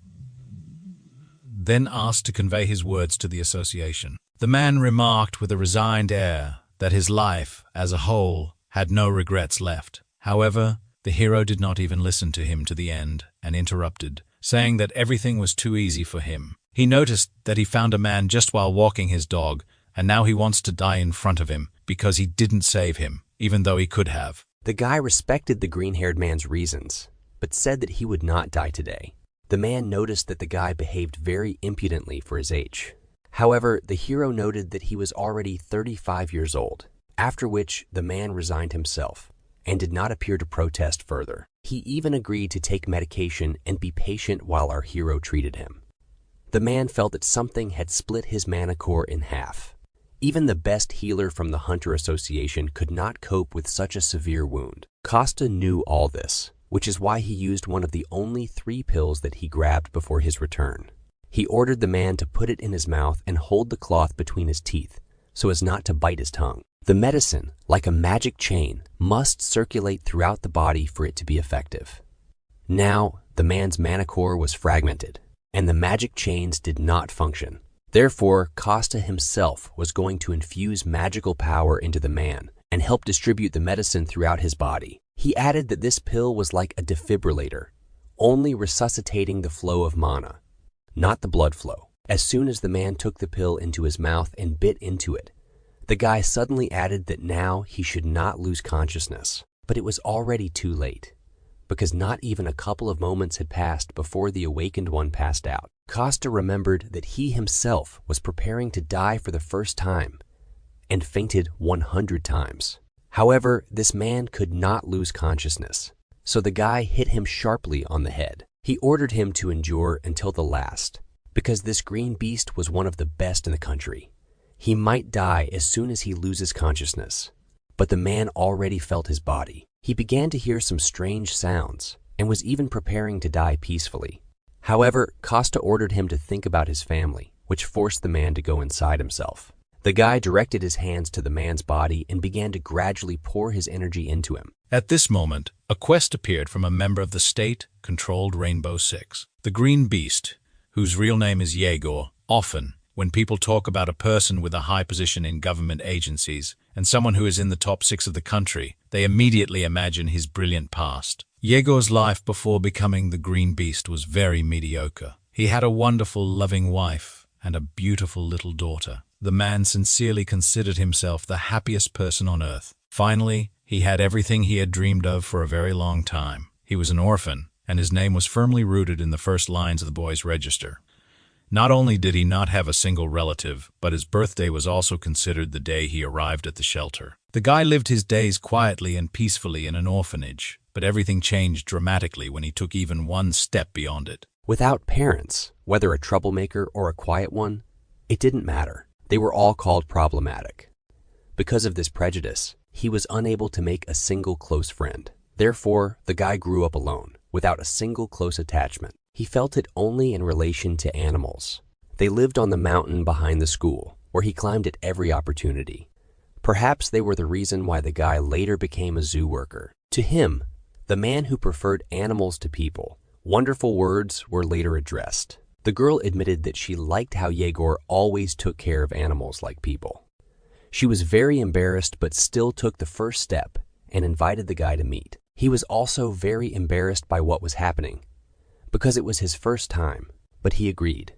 then asked to convey his words to the association. The man remarked with a resigned air that his life, as a whole, had no regrets left. However, the hero did not even listen to him to the end and interrupted, saying that everything was too easy for him. He noticed that he found a man just while walking his dog, and now he wants to die in front of him because he didn't save him, even though he could have. The guy respected the green-haired man's reasons, but said that he would not die today. The man noticed that the guy behaved very impudently for his age. However, the hero noted that he was already 35 years old, after which the man resigned himself and did not appear to protest further. He even agreed to take medication and be patient while our hero treated him. The man felt that something had split his mana core in half. Even the best healer from the Hunter Association could not cope with such a severe wound. Costa knew all this, which is why he used one of the only 3 pills that he grabbed before his return. He ordered the man to put it in his mouth and hold the cloth between his teeth so as not to bite his tongue. The medicine, like a magic chain, must circulate throughout the body for it to be effective. Now, the man's mana core was fragmented, and the magic chains did not function. Therefore, Costa himself was going to infuse magical power into the man and help distribute the medicine throughout his body. He added that this pill was like a defibrillator, only resuscitating the flow of mana, not the blood flow. As soon as the man took the pill into his mouth and bit into it, the guy suddenly added that now he should not lose consciousness. But it was already too late, because not even a couple of moments had passed before the awakened one passed out. Costa remembered that he himself was preparing to die for the first time and fainted 100 times. However, this man could not lose consciousness, so the guy hit him sharply on the head. He ordered him to endure until the last, because this green beast was one of the best in the country. He might die as soon as he loses consciousness, but the man already felt his body. He began to hear some strange sounds and was even preparing to die peacefully. However, Costa ordered him to think about his family, which forced the man to go inside himself. The guy directed his hands to the man's body and began to gradually pour his energy into him. At this moment, a quest appeared from a member of the state-controlled Rainbow Six. The green beast, whose real name is Yegor, often, when people talk about a person with a high position in government agencies and someone who is in the top 6 of the country, they immediately imagine his brilliant past. Yegor's life before becoming the green beast was very mediocre. He had a wonderful, loving wife and a beautiful little daughter. The man sincerely considered himself the happiest person on earth. Finally, he had everything he had dreamed of for a very long time. He was an orphan, and his name was firmly rooted in the first lines of the boy's register. Not only did he not have a single relative, but his birthday was also considered the day he arrived at the shelter. The guy lived his days quietly and peacefully in an orphanage, but everything changed dramatically when he took even one step beyond it. Without parents, whether a troublemaker or a quiet one, it didn't matter. They were all called problematic. Because of this prejudice, he was unable to make a single close friend. Therefore, the guy grew up alone, without a single close attachment. He felt it only in relation to animals. They lived on the mountain behind the school, where he climbed at every opportunity. Perhaps they were the reason why the guy later became a zoo worker. To him, the man who preferred animals to people, wonderful words were later addressed. The girl admitted that she liked how Yegor always took care of animals like people. She was very embarrassed but still took the first step and invited the guy to meet. He was also very embarrassed by what was happening, because it was his first time, but he agreed.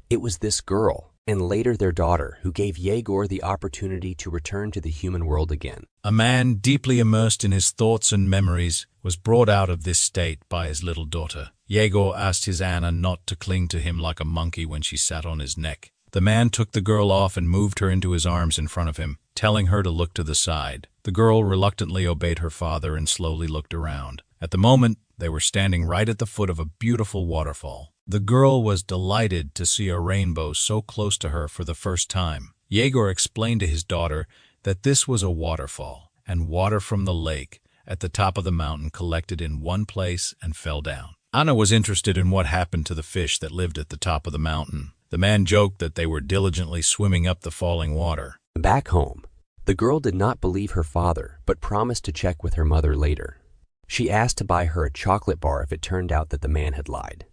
It was this girl, and later their daughter, who gave Yegor the opportunity to return to the human world again. A man deeply immersed in his thoughts and memories was brought out of this state by his little daughter. Yegor asked his Anna not to cling to him like a monkey when she sat on his neck. The man took the girl off and moved her into his arms in front of him, telling her to look to the side. The girl reluctantly obeyed her father and slowly looked around. At the moment, they were standing right at the foot of a beautiful waterfall. The girl was delighted to see a rainbow so close to her for the first time. Yegor explained to his daughter that this was a waterfall, and water from the lake at the top of the mountain collected in one place and fell down. Anna was interested in what happened to the fish that lived at the top of the mountain. The man joked that they were diligently swimming up the falling water. Back home, the girl did not believe her father, but promised to check with her mother later. She asked to buy her a chocolate bar if it turned out that the man had lied.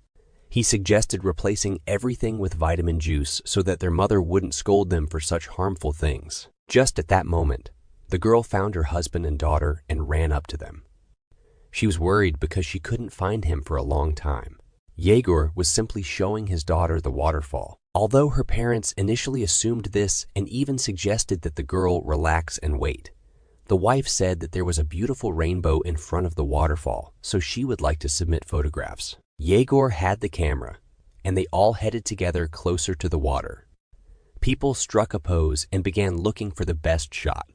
He suggested replacing everything with vitamin juice so that their mother wouldn't scold them for such harmful things. Just at that moment, the girl found her husband and daughter and ran up to them. She was worried because she couldn't find him for a long time. Yegor was simply showing his daughter the waterfall. Although her parents initially assumed this and even suggested that the girl relax and wait, the wife said that there was a beautiful rainbow in front of the waterfall, so she would like to submit photographs. Yegor had the camera, and they all headed together closer to the water. People struck a pose and began looking for the best shot.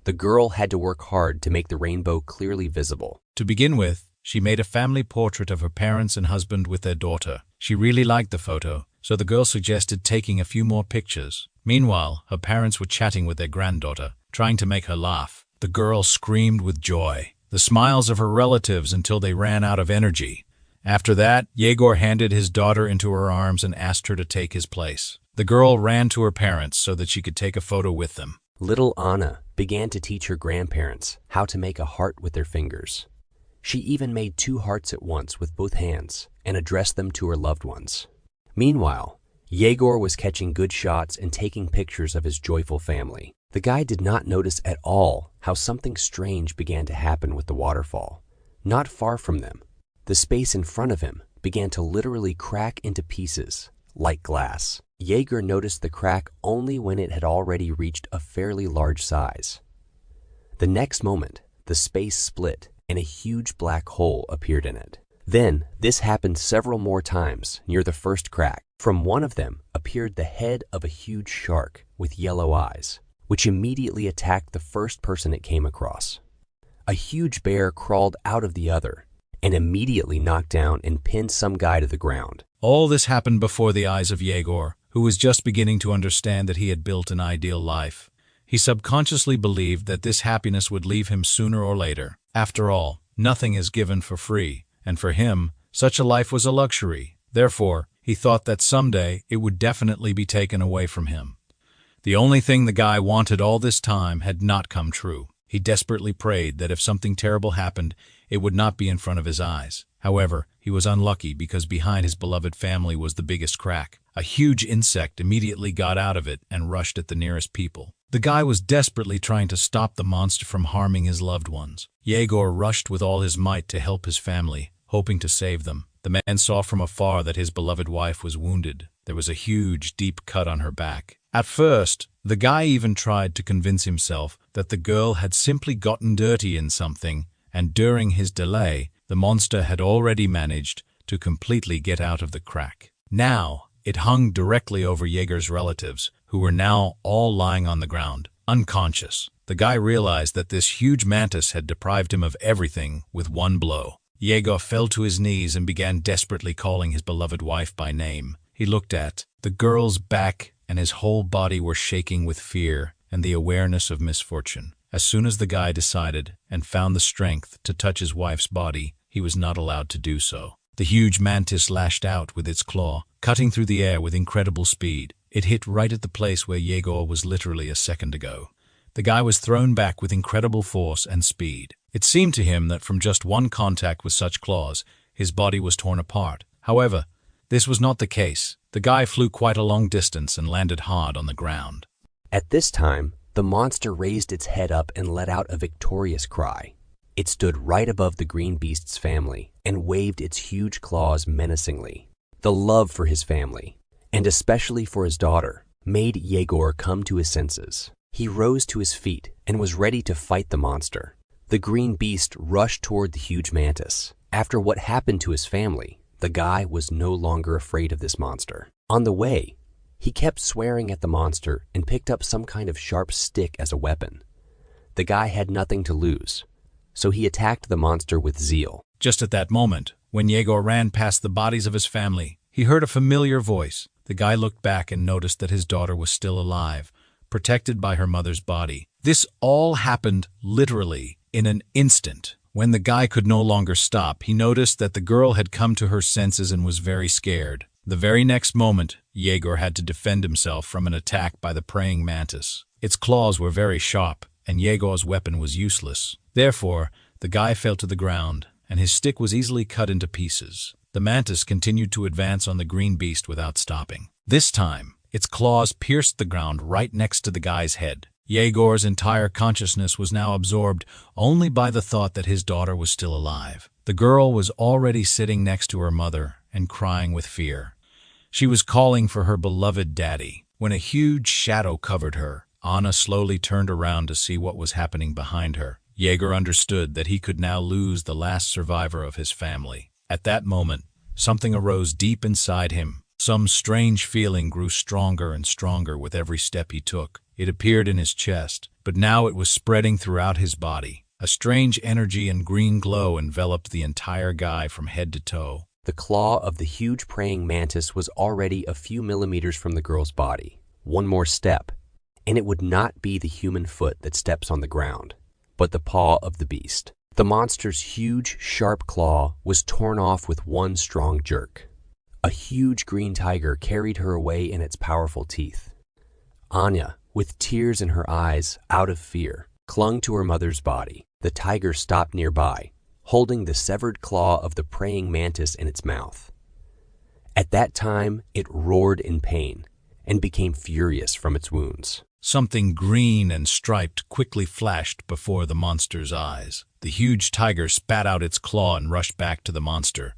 The girl had to work hard to make the rainbow clearly visible. To begin with, she made a family portrait of her parents and husband with their daughter. She really liked the photo, so the girl suggested taking a few more pictures. Meanwhile, her parents were chatting with their granddaughter, trying to make her laugh. The girl screamed with joy, the smiles of her relatives until they ran out of energy. After that, Yegor handed his daughter into her arms and asked her to take his place. The girl ran to her parents so that she could take a photo with them. Little Anna began to teach her grandparents how to make a heart with their fingers. She even made 2 hearts at once with both hands and addressed them to her loved ones. Meanwhile, Yegor was catching good shots and taking pictures of his joyful family. The guy did not notice at all how something strange began to happen with the waterfall. Not far from them, the space in front of him began to literally crack into pieces, like glass. Yegor noticed the crack only when it had already reached a fairly large size. The next moment, the space split and a huge black hole appeared in it. Then, this happened several more times near the first crack. From one of them appeared the head of a huge shark with yellow eyes, which immediately attacked the first person it came across. A huge bear crawled out of the other and immediately knocked down and pinned some guy to the ground. All this happened before the eyes of Yegor, who was just beginning to understand that he had built an ideal life. He subconsciously believed that this happiness would leave him sooner or later. After all, nothing is given for free, and for him, such a life was a luxury. Therefore, he thought that someday it would definitely be taken away from him. The only thing the guy wanted all this time had not come true. He desperately prayed that if something terrible happened, it would not be in front of his eyes. However, he was unlucky because behind his beloved family was the biggest crack. A huge insect immediately got out of it and rushed at the nearest people. The guy was desperately trying to stop the monster from harming his loved ones. Yegor rushed with all his might to help his family, hoping to save them. The man saw from afar that his beloved wife was wounded. There was a huge, deep cut on her back. At first, the guy even tried to convince himself that the girl had simply gotten dirty in something, and during his delay, the monster had already managed to completely get out of the crack. Now, It hung directly over Jaeger's relatives, who were now all lying on the ground, unconscious. The guy realized that this huge mantis had deprived him of everything with one blow. Jaeger fell to his knees and began desperately calling his beloved wife by name. He looked at the girl's back, and his whole body were shaking with fear and the awareness of misfortune. As soon as the guy decided and found the strength to touch his wife's body, he was not allowed to do so. The huge mantis lashed out with its claw, cutting through the air with incredible speed. It hit right at the place where Jaeger was literally a second ago. The guy was thrown back with incredible force and speed. It seemed to him that from just one contact with such claws, his body was torn apart. However, this was not the case. The guy flew quite a long distance and landed hard on the ground. At this time, the monster raised its head up and let out a victorious cry. It stood right above the green beast's family and waved its huge claws menacingly. The love for his family, and especially for his daughter, made Jaeger come to his senses. He rose to his feet and was ready to fight the monster. The green beast rushed toward the huge mantis. After what happened to his family, the guy was no longer afraid of this monster. On the way, he kept swearing at the monster and picked up some kind of sharp stick as a weapon. The guy had nothing to lose, so he attacked the monster with zeal. Just at that moment, when Jaeger ran past the bodies of his family, he heard a familiar voice. The guy looked back and noticed that his daughter was still alive, protected by her mother's body. This all happened literally in an instant. When the guy could no longer stop, he noticed that the girl had come to her senses and was very scared. The very next moment, Jaeger had to defend himself from an attack by the praying mantis. Its claws were very sharp, and Jaeger's weapon was useless. Therefore, the guy fell to the ground, and his stick was easily cut into pieces. The mantis continued to advance on the green beast without stopping. This time, its claws pierced the ground right next to the guy's head. Jaeger's entire consciousness was now absorbed only by the thought that his daughter was still alive. The girl was already sitting next to her mother and crying with fear. She was calling for her beloved daddy. When a huge shadow covered her, Anna slowly turned around to see what was happening behind her. Jaeger understood that he could now lose the last survivor of his family. At that moment, something arose deep inside him. Some strange feeling grew stronger and stronger with every step he took. It appeared in his chest, but now it was spreading throughout his body. A strange energy and green glow enveloped the entire guy from head to toe. The claw of the huge praying mantis was already a few millimeters from the girl's body. One more step, and it would not be the human foot that steps on the ground, but the paw of the beast. The monster's huge, sharp claw was torn off with one strong jerk. A huge green tiger carried her away in its powerful teeth. Anya, with tears in her eyes, out of fear, clung to her mother's body. The tiger stopped nearby, holding the severed claw of the praying mantis in its mouth. At that time, it roared in pain and became furious from its wounds. Something green and striped quickly flashed before the monster's eyes. The huge tiger spat out its claw and rushed back to the monster.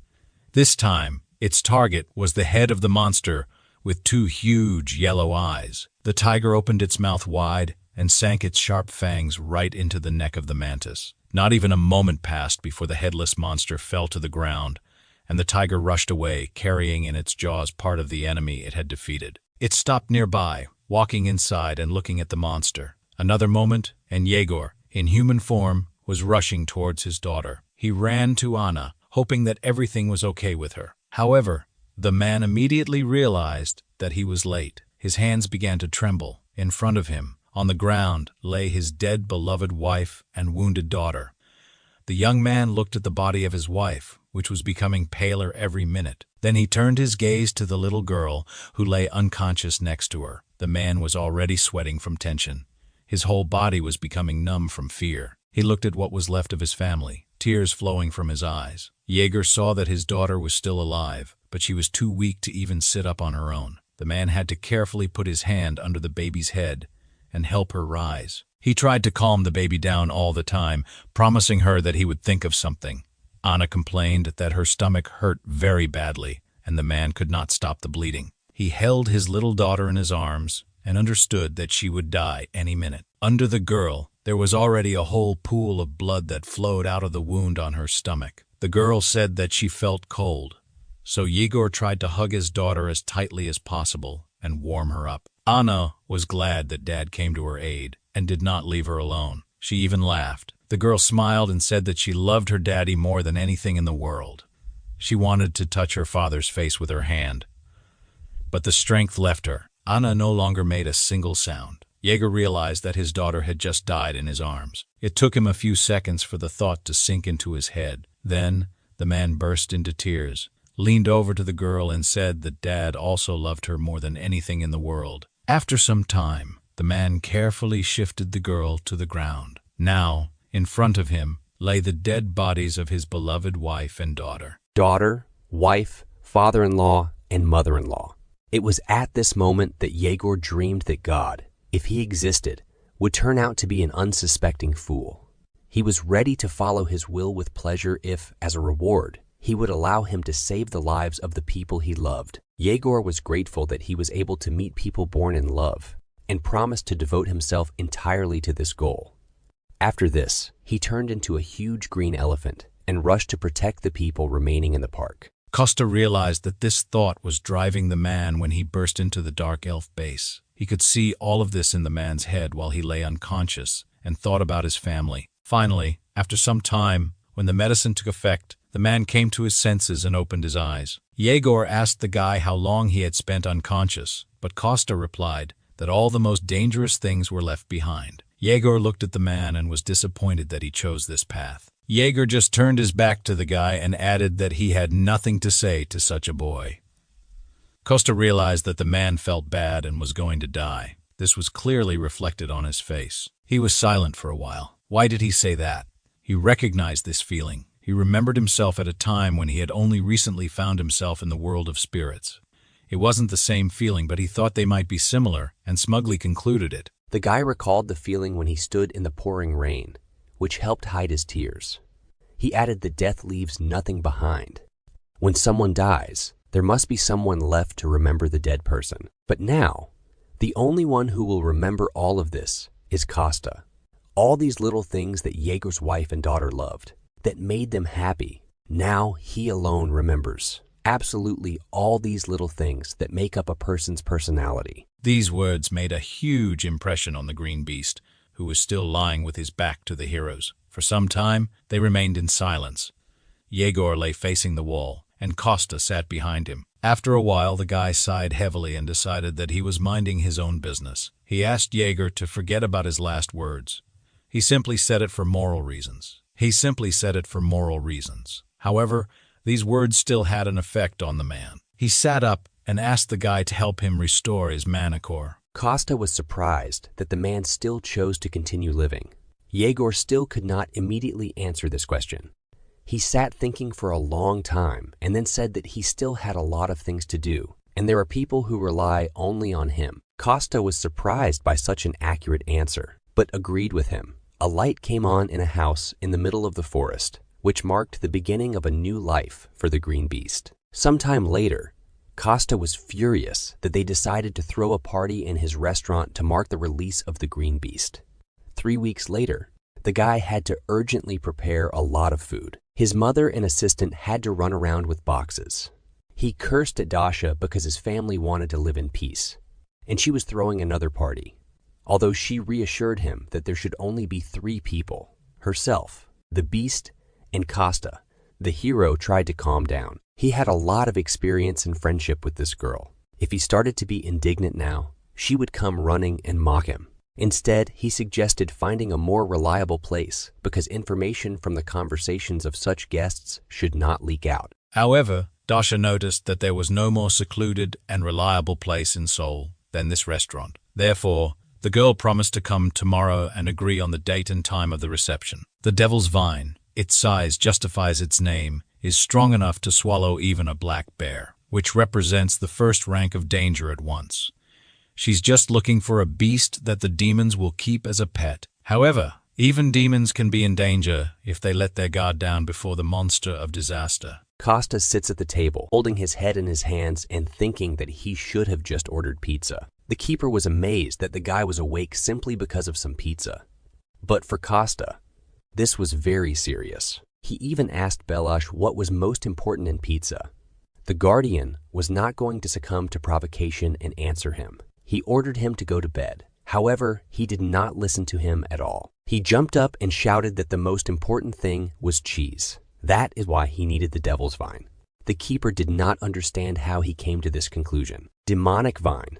This time, its target was the head of the monster with two huge yellow eyes. The tiger opened its mouth wide and sank its sharp fangs right into the neck of the mantis. Not even a moment passed before the headless monster fell to the ground, and the tiger rushed away, carrying in its jaws part of the enemy it had defeated. It stopped nearby, walking inside and looking at the monster. Another moment, and Jaeger, in human form, was rushing towards his daughter. He ran to Anna, hoping that everything was okay with her. However, the man immediately realized that he was late. His hands began to tremble. In front of him, on the ground, lay his dead beloved wife and wounded daughter. The young man looked at the body of his wife, which was becoming paler every minute. Then he turned his gaze to the little girl who lay unconscious next to her. The man was already sweating from tension. His whole body was becoming numb from fear. He looked at what was left of his family, tears flowing from his eyes. Jaeger saw that his daughter was still alive, but she was too weak to even sit up on her own. The man had to carefully put his hand under the baby's head and help her rise. He tried to calm the baby down all the time, promising her that he would think of something. Anna complained that her stomach hurt very badly, and the man could not stop the bleeding. He held his little daughter in his arms and understood that she would die any minute. Under the girl, there was already a whole pool of blood that flowed out of the wound on her stomach. The girl said that she felt cold, so Yegor tried to hug his daughter as tightly as possible and warm her up. Anna was glad that Dad came to her aid and did not leave her alone. She even laughed. The girl smiled and said that she loved her daddy more than anything in the world. She wanted to touch her father's face with her hand, but the strength left her. Anna no longer made a single sound. Yegor realized that his daughter had just died in his arms. It took him a few seconds for the thought to sink into his head. Then the man burst into tears, leaned over to the girl and said that Dad also loved her more than anything in the world. After some time, the man carefully shifted the girl to the ground. Now, in front of him, lay the dead bodies of his beloved wife and daughter. Daughter, wife, father-in-law, and mother-in-law. It was at this moment that Yegor dreamed that God, if he existed, would turn out to be an unsuspecting fool. He was ready to follow his will with pleasure if, as a reward, he would allow him to save the lives of the people he loved. Yegor was grateful that he was able to meet people born in love and promised to devote himself entirely to this goal. After this, he turned into a huge green elephant and rushed to protect the people remaining in the park. Costa realized that this thought was driving the man when he burst into the dark elf base. He could see all of this in the man's head while he lay unconscious and thought about his family. Finally, after some time, when the medicine took effect, the man came to his senses and opened his eyes. Yegor asked the guy how long he had spent unconscious, but Costa replied that all the most dangerous things were left behind. Yegor looked at the man and was disappointed that he chose this path. Yegor just turned his back to the guy and added that he had nothing to say to such a boy. Costa realized that the man felt bad and was going to die. This was clearly reflected on his face. He was silent for a while. Why did he say that? He recognized this feeling. He remembered himself at a time when he had only recently found himself in the world of spirits. It wasn't the same feeling, but he thought they might be similar and smugly concluded it. The guy recalled the feeling when he stood in the pouring rain, which helped hide his tears. He added that death leaves nothing behind. When someone dies, there must be someone left to remember the dead person. But now, the only one who will remember all of this is Costa. All these little things that Yegor's wife and daughter loved, that made them happy, now he alone remembers. Absolutely all these little things that make up a person's personality. These words made a huge impression on the green beast, who was still lying with his back to the heroes. For some time, they remained in silence. Yegor lay facing the wall, and Costa sat behind him. After a while, the guy sighed heavily and decided that he was minding his own business. He asked Yegor to forget about his last words. He simply said it for moral reasons. However, these words still had an effect on the man. He sat up and asked the guy to help him restore his mana core. Costa was surprised that the man still chose to continue living. Yegor still could not immediately answer this question. He sat thinking for a long time and then said that he still had a lot of things to do, and there are people who rely only on him. Costa was surprised by such an accurate answer, but agreed with him. A light came on in a house in the middle of the forest, which marked the beginning of a new life for the green beast. Sometime later, Costa was furious that they decided to throw a party in his restaurant to mark the release of the green beast. 3 weeks later, the guy had to urgently prepare a lot of food. His mother and assistant had to run around with boxes. He cursed at Dasha because his family wanted to live in peace, and she was throwing another party. Although she reassured him that there should only be 3 people, herself, the beast, and Costa, the hero tried to calm down. He had a lot of experience and friendship with this girl. If he started to be indignant now, she would come running and mock him. Instead, he suggested finding a more reliable place because information from the conversations of such guests should not leak out. However, Dasha noticed that there was no more secluded and reliable place in Seoul than this restaurant. Therefore, the girl promised to come tomorrow and agree on the date and time of the reception. The devil's vine, its size justifies its name, is strong enough to swallow even a black bear, which represents the first rank of danger at once. She's just looking for a beast that the demons will keep as a pet. However, even demons can be in danger if they let their guard down before the monster of disaster. Costa sits at the table, holding his head in his hands and thinking that he should have just ordered pizza. The keeper was amazed that the guy was awake simply because of some pizza. But for Costa, this was very serious. He even asked Belash what was most important in pizza. The Guardian was not going to succumb to provocation and answer him. He ordered him to go to bed. However, he did not listen to him at all. He jumped up and shouted that the most important thing was cheese. That is why he needed the devil's vine. The keeper did not understand how he came to this conclusion. Demonic vine,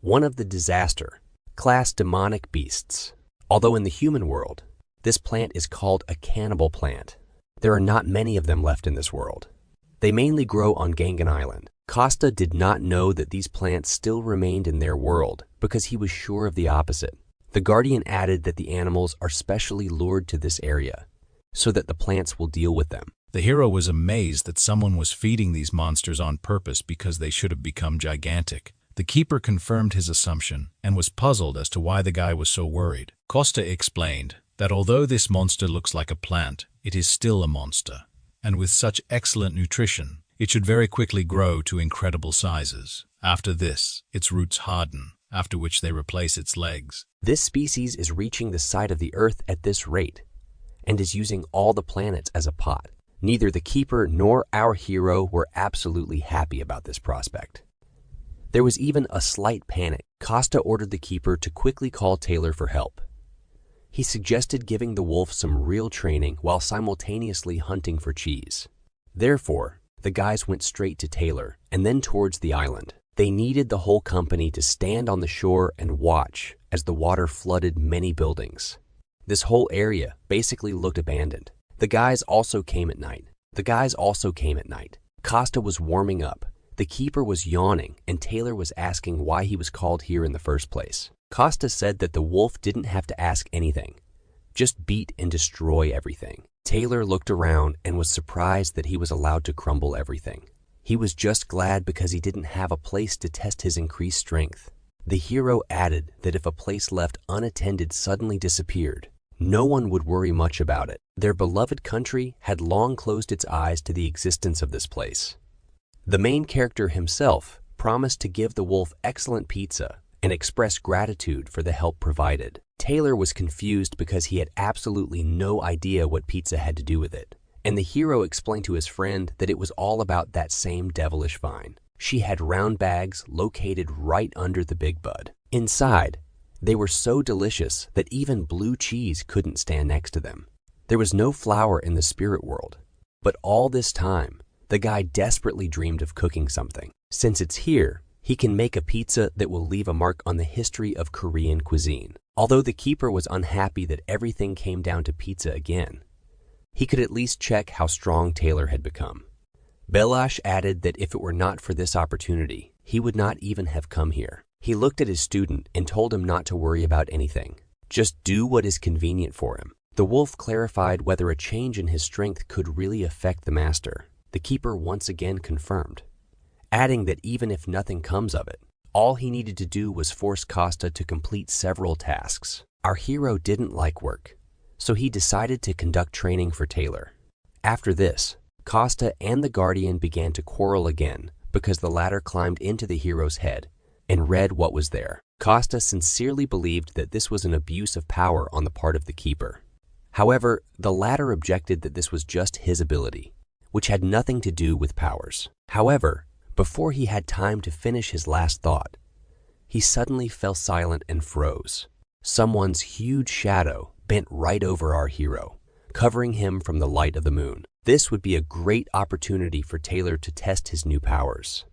one of the disaster class demonic beasts. Although in the human world, this plant is called a cannibal plant. There are not many of them left in this world. They mainly grow on Gangan Island. Costa did not know that these plants still remained in their world because he was sure of the opposite. The Guardian added that the animals are specially lured to this area so that the plants will deal with them. The hero was amazed that someone was feeding these monsters on purpose because they should have become gigantic. The keeper confirmed his assumption and was puzzled as to why the guy was so worried. Costa explained that although this monster looks like a plant, it is still a monster, and with such excellent nutrition, it should very quickly grow to incredible sizes. After this, its roots harden, after which they replace its legs. This species is reaching the side of the Earth at this rate and is using all the planets as a pot. Neither the keeper nor our hero were absolutely happy about this prospect. There was even a slight panic. Costa ordered the keeper to quickly call Taylor for help. He suggested giving the wolf some real training while simultaneously hunting for cheese. Therefore, the guys went straight to Taylor and then towards the island. They needed the whole company to stand on the shore and watch as the water flooded many buildings. This whole area basically looked abandoned. The guys also came at night. Costa was warming up. The keeper was yawning, and Taylor was asking why he was called here in the first place. Costa said that the wolf didn't have to ask anything, just beat and destroy everything. Taylor looked around and was surprised that he was allowed to crumble everything. He was just glad because he didn't have a place to test his increased strength. The hero added that if a place left unattended suddenly disappeared, no one would worry much about it. Their beloved country had long closed its eyes to the existence of this place. The main character himself promised to give the wolf excellent pizza and express gratitude for the help provided. Taylor was confused because he had absolutely no idea what pizza had to do with it, and the hero explained to his friend that it was all about that same devilish vine. She had round bags located right under the big bud. Inside, they were so delicious that even blue cheese couldn't stand next to them. There was no flour in the spirit world, but all this time, the guy desperately dreamed of cooking something. Since it's here, he can make a pizza that will leave a mark on the history of Korean cuisine. Although the keeper was unhappy that everything came down to pizza again, he could at least check how strong Taylor had become. Belash added that if it were not for this opportunity, he would not even have come here. He looked at his student and told him not to worry about anything. Just do what is convenient for him. The wolf clarified whether a change in his strength could really affect the master. The keeper once again confirmed, adding that even if nothing comes of it, all he needed to do was force Costa to complete several tasks. Our hero didn't like work, so he decided to conduct training for Taylor. After this, Costa and the Guardian began to quarrel again because the latter climbed into the hero's head and read what was there. Costa sincerely believed that this was an abuse of power on the part of the keeper. However, the latter objected that this was just his ability, which had nothing to do with powers. However, before he had time to finish his last thought, he suddenly fell silent and froze. Someone's huge shadow bent right over our hero, covering him from the light of the moon. This would be a great opportunity for Taylor to test his new powers.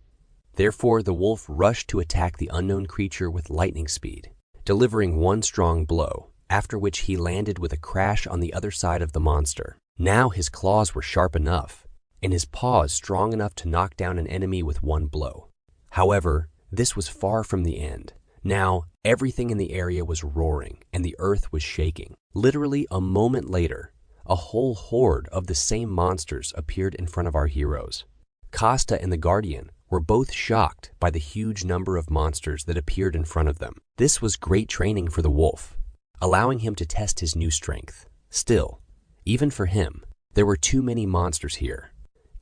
Therefore, the wolf rushed to attack the unknown creature with lightning speed, delivering one strong blow, after which he landed with a crash on the other side of the monster. Now his claws were sharp enough, and his paws strong enough to knock down an enemy with one blow. However, this was far from the end. Now, everything in the area was roaring, and the earth was shaking. Literally a moment later, a whole horde of the same monsters appeared in front of our heroes. Costa and the Guardian were both shocked by the huge number of monsters that appeared in front of them. This was great training for the wolf, allowing him to test his new strength. Still, even for him, there were too many monsters here.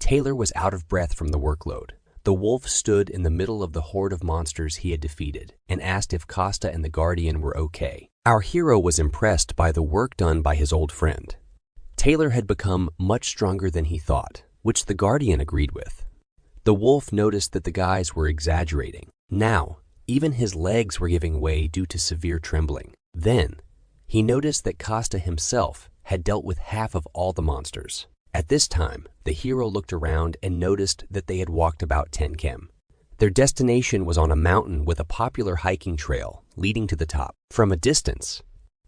Taylor was out of breath from the workload. The wolf stood in the middle of the horde of monsters he had defeated and asked if Costa and the Guardian were okay. Our hero was impressed by the work done by his old friend. Taylor had become much stronger than he thought, which the Guardian agreed with. The wolf noticed that the guys were exaggerating. Now, even his legs were giving way due to severe trembling. Then, he noticed that Costa himself had dealt with half of all the monsters. At this time, the hero looked around and noticed that they had walked about 10 km. Their destination was on a mountain with a popular hiking trail leading to the top. From a distance,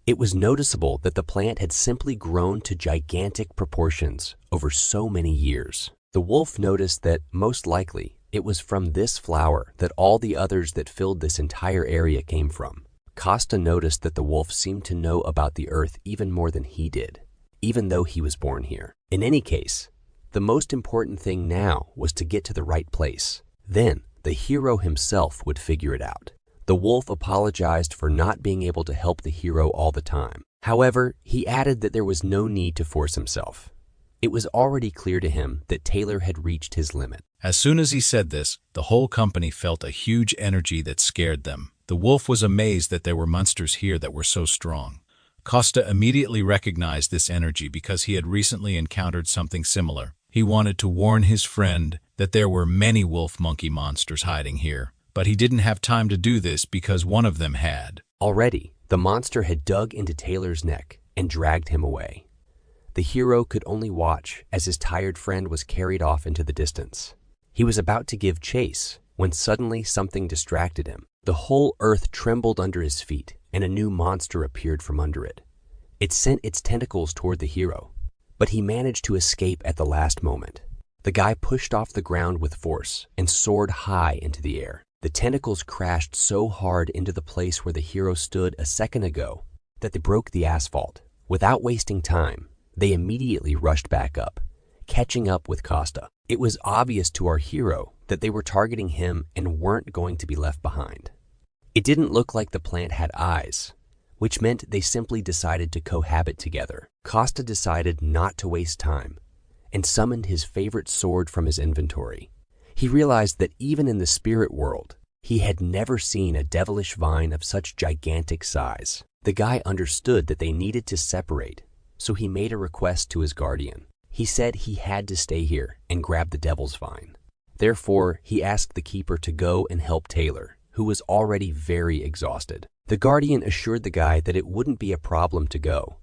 it was noticeable that the plant had simply grown to gigantic proportions over so many years. The wolf noticed that, most likely, it was from this flower that all the others that filled this entire area came from. Costa noticed that the wolf seemed to know about the earth even more than he did, even though he was born here. In any case, the most important thing now was to get to the right place. Then, the hero himself would figure it out. The wolf apologized for not being able to help the hero all the time. However, he added that there was no need to force himself. It was already clear to him that Taylor had reached his limit. As soon as he said this, the whole company felt a huge energy that scared them. The wolf was amazed that there were monsters here that were so strong. Costa immediately recognized this energy because he had recently encountered something similar. He wanted to warn his friend that there were many wolf-monkey monsters hiding here, but he didn't have time to do this because one of them had. Already, the monster had dug into Taylor's neck and dragged him away. The hero could only watch as his tired friend was carried off into the distance. He was about to give chase when suddenly something distracted him. The whole earth trembled under his feet, and a new monster appeared from under it. It sent its tentacles toward the hero, but he managed to escape at the last moment. The guy pushed off the ground with force and soared high into the air. The tentacles crashed so hard into the place where the hero stood a second ago that they broke the asphalt. Without wasting time, they immediately rushed back up, catching up with Costa. It was obvious to our hero that they were targeting him and weren't going to be left behind. It didn't look like the plant had eyes, which meant they simply decided to cohabit together. Costa decided not to waste time and summoned his favorite sword from his inventory. He realized that even in the spirit world, he had never seen a devilish vine of such gigantic size. The guy understood that they needed to separate, so he made a request to his guardian. He said he had to stay here and grab the devil's vine. Therefore, he asked the keeper to go and help Taylor, who was already very exhausted. The guardian assured the guy that it wouldn't be a problem to go,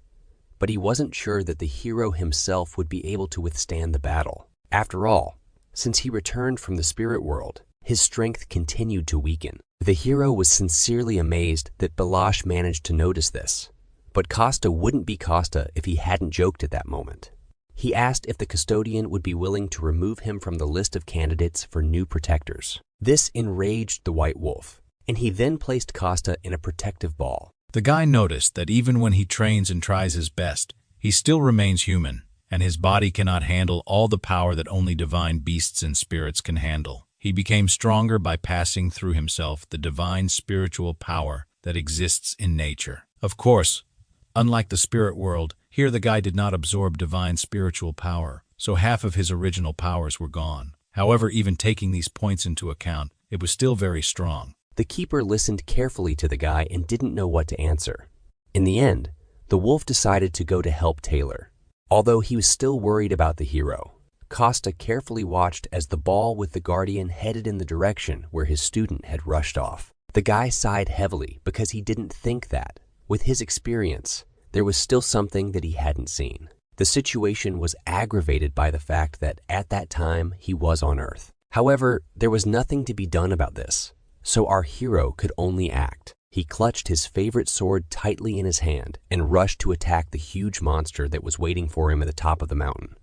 but he wasn't sure that the hero himself would be able to withstand the battle. After all, since he returned from the spirit world, his strength continued to weaken. The hero was sincerely amazed that Balash managed to notice this, but Costa wouldn't be Costa if he hadn't joked at that moment. He asked if the custodian would be willing to remove him from the list of candidates for new protectors. This enraged the white wolf, and he then placed Costa in a protective ball. The guy noticed that even when he trains and tries his best, he still remains human, and his body cannot handle all the power that only divine beasts and spirits can handle. He became stronger by passing through himself the divine spiritual power that exists in nature. Of course, unlike the spirit world, here the guy did not absorb divine spiritual power, so half of his original powers were gone. However, even taking these points into account, it was still very strong. The keeper listened carefully to the guy and didn't know what to answer. In the end, the wolf decided to go to help Taylor. Although he was still worried about the hero, Costa carefully watched as the ball with the guardian headed in the direction where his student had rushed off. The guy sighed heavily because he didn't think that, with his experience, there was still something that he hadn't seen. The situation was aggravated by the fact that at that time he was on Earth. However, there was nothing to be done about this, so our hero could only act. He clutched his favorite sword tightly in his hand and rushed to attack the huge monster that was waiting for him at the top of the mountain.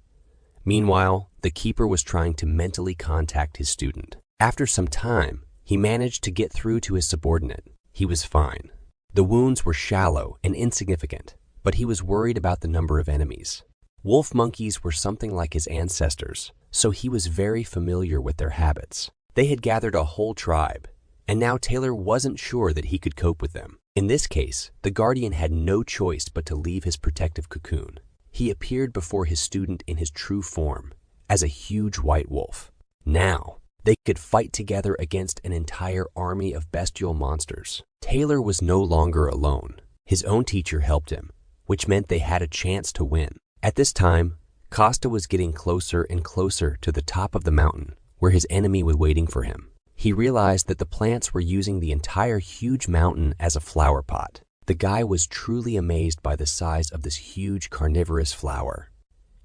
Meanwhile, the keeper was trying to mentally contact his student. After some time, he managed to get through to his subordinate. He was fine. The wounds were shallow and insignificant, but he was worried about the number of enemies. Wolf monkeys were something like his ancestors, so he was very familiar with their habits. They had gathered a whole tribe, and now Taylor wasn't sure that he could cope with them. In this case, the guardian had no choice but to leave his protective cocoon. He appeared before his student in his true form, as a huge white wolf. Now, they could fight together against an entire army of bestial monsters. Taylor was no longer alone. His own teacher helped him, which meant they had a chance to win. At this time, Costa was getting closer and closer to the top of the mountain where his enemy was waiting for him. He realized that the plants were using the entire huge mountain as a flower pot. The guy was truly amazed by the size of this huge carnivorous flower.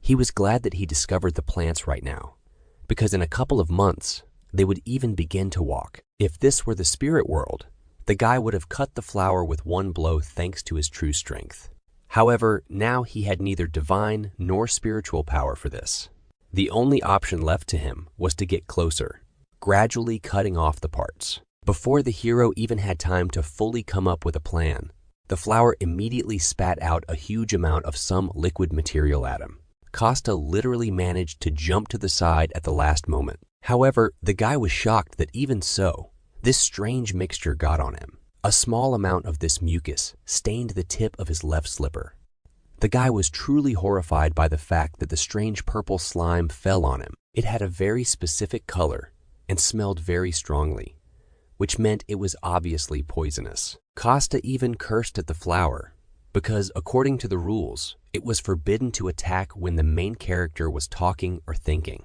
He was glad that he discovered the plants right now, because in a couple of months, they would even begin to walk. If this were the spirit world, the guy would have cut the flower with one blow thanks to his true strength. However, now he had neither divine nor spiritual power for this. The only option left to him was to get closer, gradually cutting off the parts. Before the hero even had time to fully come up with a plan, the flower immediately spat out a huge amount of some liquid material at him. Costa literally managed to jump to the side at the last moment. However, the guy was shocked that even so, this strange mixture got on him. A small amount of this mucus stained the tip of his left slipper. The guy was truly horrified by the fact that the strange purple slime fell on him. It had a very specific color and smelled very strongly, which meant it was obviously poisonous. Costa even cursed at the flower because, according to the rules, it was forbidden to attack when the main character was talking or thinking.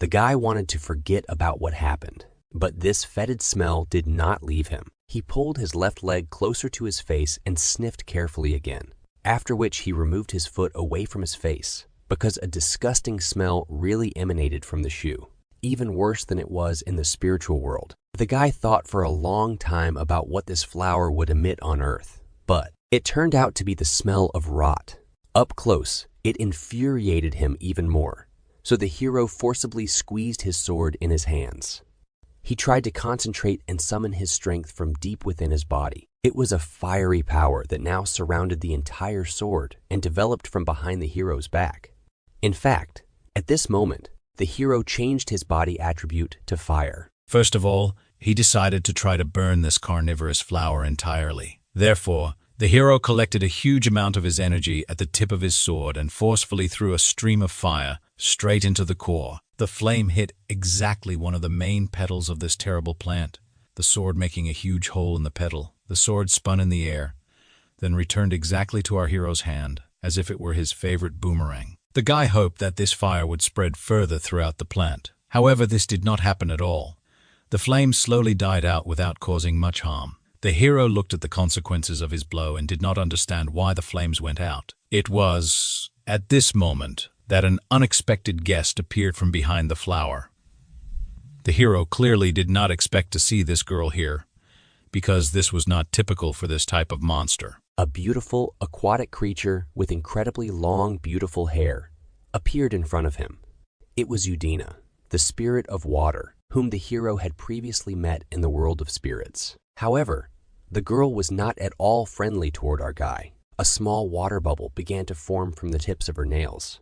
The guy wanted to forget about what happened, but this fetid smell did not leave him. He pulled his left leg closer to his face and sniffed carefully again, after which he removed his foot away from his face because a disgusting smell really emanated from the shoe, even worse than it was in the spiritual world. The guy thought for a long time about what this flower would emit on Earth, but it turned out to be the smell of rot. Up close, it infuriated him even more, so the hero forcibly squeezed his sword in his hands. He tried to concentrate and summon his strength from deep within his body. It was a fiery power that now surrounded the entire sword and developed from behind the hero's back. In fact, at this moment, the hero changed his body attribute to fire. First of all, he decided to try to burn this carnivorous flower entirely. Therefore, the hero collected a huge amount of his energy at the tip of his sword and forcefully threw a stream of fire straight into the core. The flame hit exactly one of the main petals of this terrible plant, the sword making a huge hole in the petal. The sword spun in the air, then returned exactly to our hero's hand, as if it were his favorite boomerang. The guy hoped that this fire would spread further throughout the plant. However, this did not happen at all. The flame slowly died out without causing much harm. The hero looked at the consequences of his blow and did not understand why the flames went out. It was at this moment that an unexpected guest appeared from behind the flower. The hero clearly did not expect to see this girl here, because this was not typical for this type of monster. A beautiful aquatic creature with incredibly long, beautiful hair appeared in front of him. It was Udina, the spirit of water, whom the hero had previously met in the world of spirits. However, the girl was not at all friendly toward our guy. A small water bubble began to form from the tips of her nails,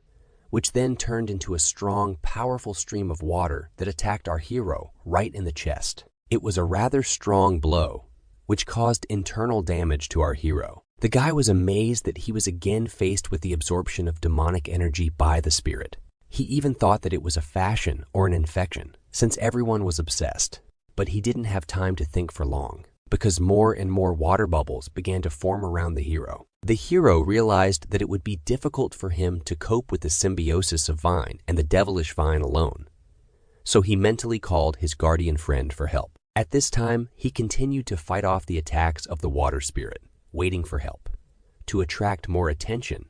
which then turned into a strong, powerful stream of water that attacked our hero right in the chest. It was a rather strong blow, which caused internal damage to our hero. The guy was amazed that he was again faced with the absorption of demonic energy by the spirit. He even thought that it was a fashion or an infection, since everyone was obsessed. But he didn't have time to think for long, because more and more water bubbles began to form around the hero. The hero realized that it would be difficult for him to cope with the symbiosis of Vine and the devilish Vine alone. So he mentally called his guardian friend for help. At this time, he continued to fight off the attacks of the water spirit, waiting for help. To attract more attention,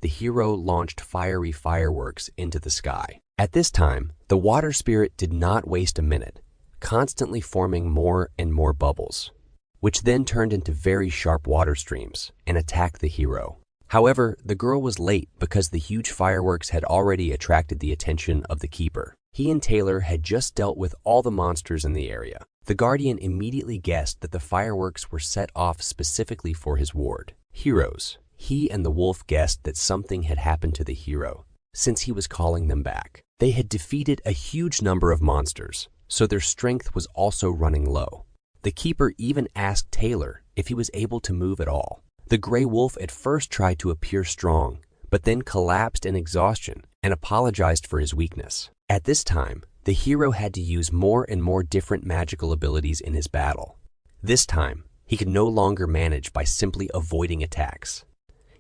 the hero launched fiery fireworks into the sky. At this time, the water spirit did not waste a minute, constantly forming more and more bubbles, which then turned into very sharp water streams and attacked the hero. However, the girl was late because the huge fireworks had already attracted the attention of the keeper. He and Taylor had just dealt with all the monsters in the area. The guardian immediately guessed that the fireworks were set off specifically for his ward. Heroes. He and the wolf guessed that something had happened to the hero, since he was calling them back. They had defeated a huge number of monsters, so their strength was also running low. The keeper even asked Taylor if he was able to move at all. The gray wolf at first tried to appear strong, but then collapsed in exhaustion and apologized for his weakness. At this time, the hero had to use more and more different magical abilities in his battle. This time, he could no longer manage by simply avoiding attacks.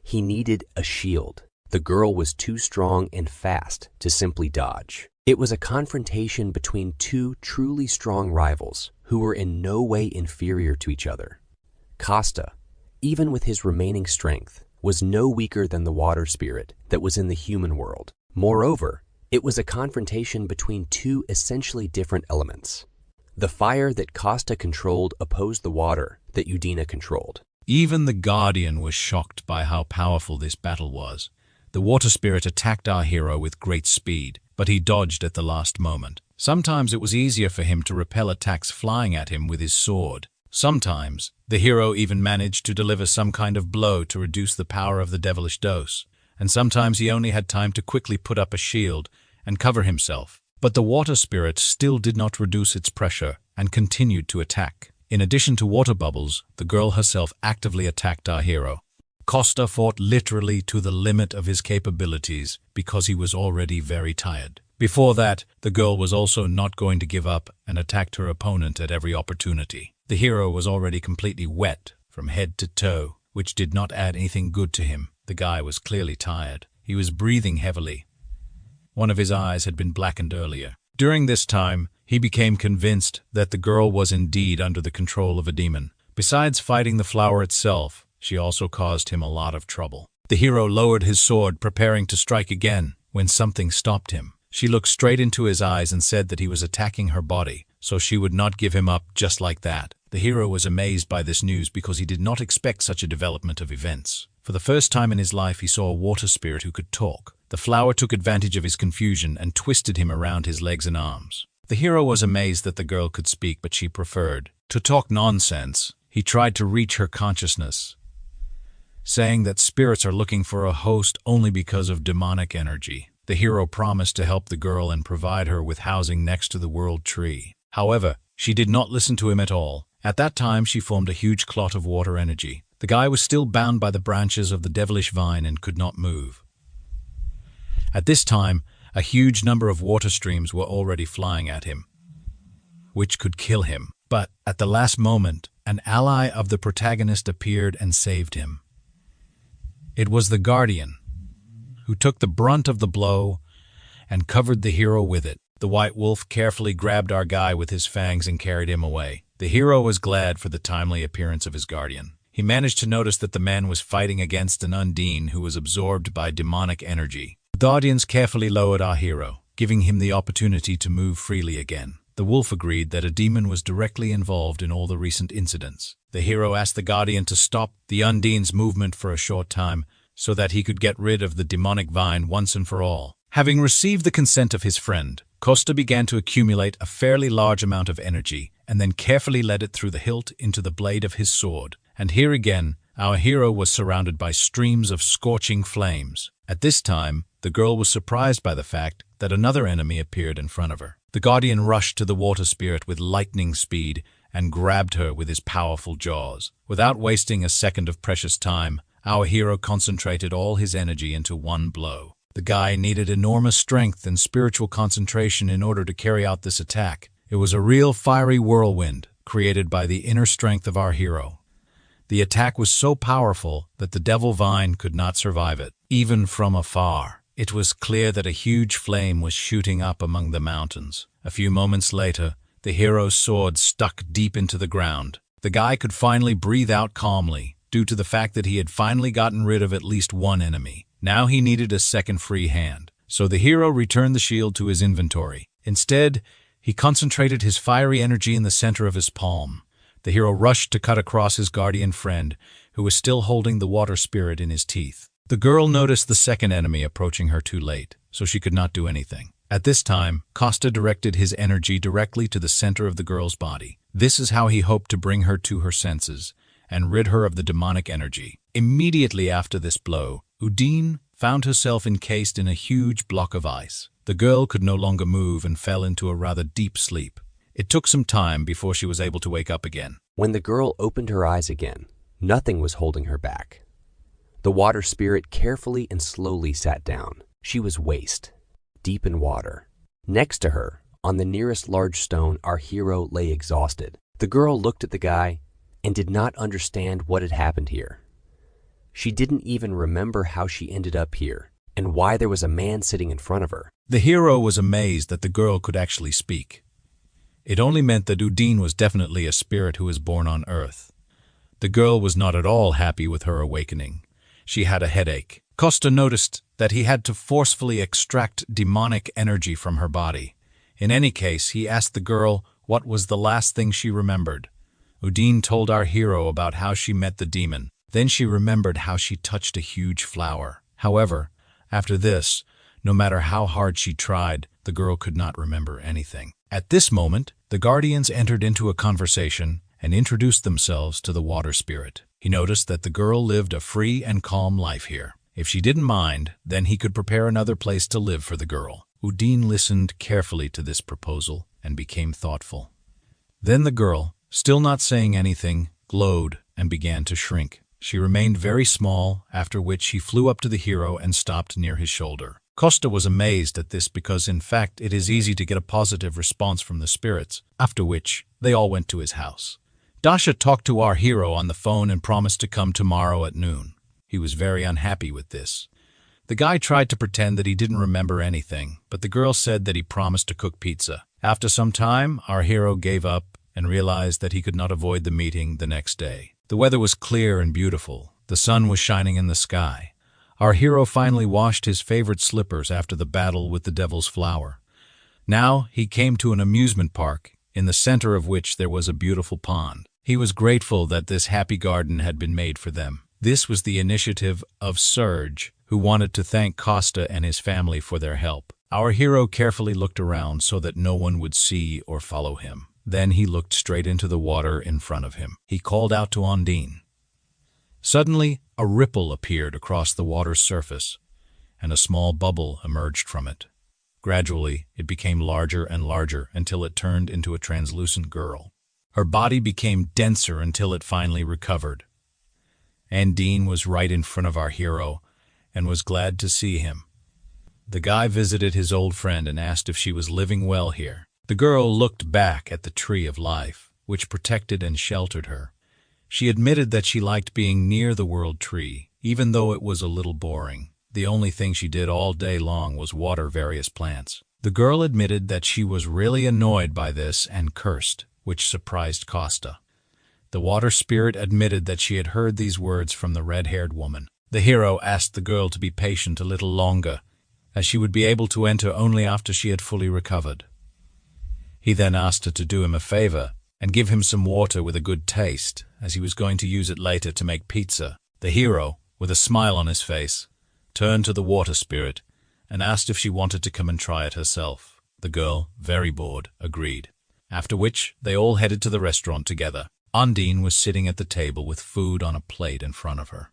He needed a shield. The girl was too strong and fast to simply dodge. It was a confrontation between two truly strong rivals who were in no way inferior to each other. Costa, even with his remaining strength, was no weaker than the water spirit that was in the human world. Moreover, it was a confrontation between two essentially different elements. The fire that Costa controlled opposed the water that Udina controlled. Even the Guardian was shocked by how powerful this battle was. The water spirit attacked our hero with great speed, but he dodged at the last moment. Sometimes it was easier for him to repel attacks flying at him with his sword. Sometimes, the hero even managed to deliver some kind of blow to reduce the power of the devilish dose, and sometimes he only had time to quickly put up a shield and cover himself. But the water spirit still did not reduce its pressure and continued to attack. In addition to water bubbles, the girl herself actively attacked our hero. Costa fought literally to the limit of his capabilities because he was already very tired. Before that, the girl was also not going to give up and attacked her opponent at every opportunity. The hero was already completely wet from head to toe, which did not add anything good to him. The guy was clearly tired. He was breathing heavily. One of his eyes had been blackened earlier. During this time, he became convinced that the girl was indeed under the control of a demon. Besides fighting the flower itself, she also caused him a lot of trouble. The hero lowered his sword, preparing to strike again, when something stopped him. She looked straight into his eyes and said that he was attacking her body, so she would not give him up just like that. The hero was amazed by this news because he did not expect such a development of events. For the first time in his life, he saw a water spirit who could talk. The flower took advantage of his confusion and twisted him around his legs and arms. The hero was amazed that the girl could speak, but she preferred to talk nonsense. He tried to reach her consciousness, saying that spirits are looking for a host only because of demonic energy. The hero promised to help the girl and provide her with housing next to the world tree. However, she did not listen to him at all. At that time, she formed a huge clot of water energy. The guy was still bound by the branches of the devilish vine and could not move. At this time, a huge number of water streams were already flying at him, which could kill him. But at the last moment, an ally of the protagonist appeared and saved him. It was the Guardian, who took the brunt of the blow and covered the hero with it. The white wolf carefully grabbed our guy with his fangs and carried him away. The hero was glad for the timely appearance of his guardian. He managed to notice that the man was fighting against an undine who was absorbed by demonic energy. The Guardians carefully lowered our hero, giving him the opportunity to move freely again. The wolf agreed that a demon was directly involved in all the recent incidents. The hero asked the Guardian to stop the undine's movement for a short time so that he could get rid of the demonic vine once and for all. Having received the consent of his friend, Costa began to accumulate a fairly large amount of energy and then carefully led it through the hilt into the blade of his sword. And here again, our hero was surrounded by streams of scorching flames. At this time, the girl was surprised by the fact that another enemy appeared in front of her. The Guardian rushed to the water spirit with lightning speed and grabbed her with his powerful jaws. Without wasting a second of precious time, our hero concentrated all his energy into one blow. The guy needed enormous strength and spiritual concentration in order to carry out this attack. It was a real fiery whirlwind created by the inner strength of our hero. The attack was so powerful that the devil vine could not survive it. Even from afar, it was clear that a huge flame was shooting up among the mountains. A few moments later, the hero's sword stuck deep into the ground. The guy could finally breathe out calmly, due to the fact that he had finally gotten rid of at least one enemy. Now he needed a second free hand, so the hero returned the shield to his inventory. Instead, he concentrated his fiery energy in the center of his palm. The hero rushed to cut across his guardian friend, who was still holding the water spirit in his teeth. The girl noticed the second enemy approaching her too late, so she could not do anything. At this time, Costa directed his energy directly to the center of the girl's body. This is how he hoped to bring her to her senses and rid her of the demonic energy. Immediately after this blow, Udine found herself encased in a huge block of ice. The girl could no longer move and fell into a rather deep sleep. It took some time before she was able to wake up again. When the girl opened her eyes again, nothing was holding her back. The water spirit carefully and slowly sat down. She was waist, deep in water. Next to her, on the nearest large stone, our hero lay exhausted. The girl looked at the guy and did not understand what had happened here. She didn't even remember how she ended up here. and why there was a man sitting in front of her. The hero was amazed that the girl could actually speak. It only meant that Udine was definitely a spirit who was born on Earth. The girl was not at all happy with her awakening. She had a headache. Costa noticed that he had to forcefully extract demonic energy from her body. In any case, he asked the girl what was the last thing she remembered. Udine told our hero about how she met the demon. Then she remembered how she touched a huge flower. However, after this, no matter how hard she tried, the girl could not remember anything. At this moment, the guardians entered into a conversation and introduced themselves to the water spirit. He noticed that the girl lived a free and calm life here. If she didn't mind, then he could prepare another place to live for the girl. Udine listened carefully to this proposal and became thoughtful. Then the girl, still not saying anything, glowed and began to shrink. She remained very small, after which he flew up to the hero and stopped near his shoulder. Costa was amazed at this because, in fact, it is easy to get a positive response from the spirits, after which they all went to his house. Dasha talked to our hero on the phone and promised to come tomorrow at noon. He was very unhappy with this. The guy tried to pretend that he didn't remember anything, but the girl said that he promised to cook pizza. After some time, our hero gave up and realized that he could not avoid the meeting the next day. The weather was clear and beautiful. The sun was shining in the sky. Our hero finally washed his favorite slippers after the battle with the devil's flower. Now he came to an amusement park, in the center of which there was a beautiful pond. He was grateful that this happy garden had been made for them. This was the initiative of Serge, who wanted to thank Costa and his family for their help. Our hero carefully looked around so that no one would see or follow him. Then he looked straight into the water in front of him. He called out to Undine. Suddenly, a ripple appeared across the water's surface, and a small bubble emerged from it. Gradually, it became larger and larger until it turned into a translucent girl. Her body became denser until it finally recovered. Undine was right in front of our hero and was glad to see him. The guy visited his old friend and asked if she was living well here. The girl looked back at the tree of life, which protected and sheltered her. She admitted that she liked being near the world tree, even though it was a little boring. The only thing she did all day long was water various plants. The girl admitted that she was really annoyed by this and cursed, which surprised Costa. The water spirit admitted that she had heard these words from the red-haired woman. The hero asked the girl to be patient a little longer, as she would be able to enter only after she had fully recovered. He then asked her to do him a favor and give him some water with a good taste, as he was going to use it later to make pizza. The hero, with a smile on his face, turned to the water spirit and asked if she wanted to come and try it herself. The girl, very bored, agreed, after which they all headed to the restaurant together. Undine was sitting at the table with food on a plate in front of her.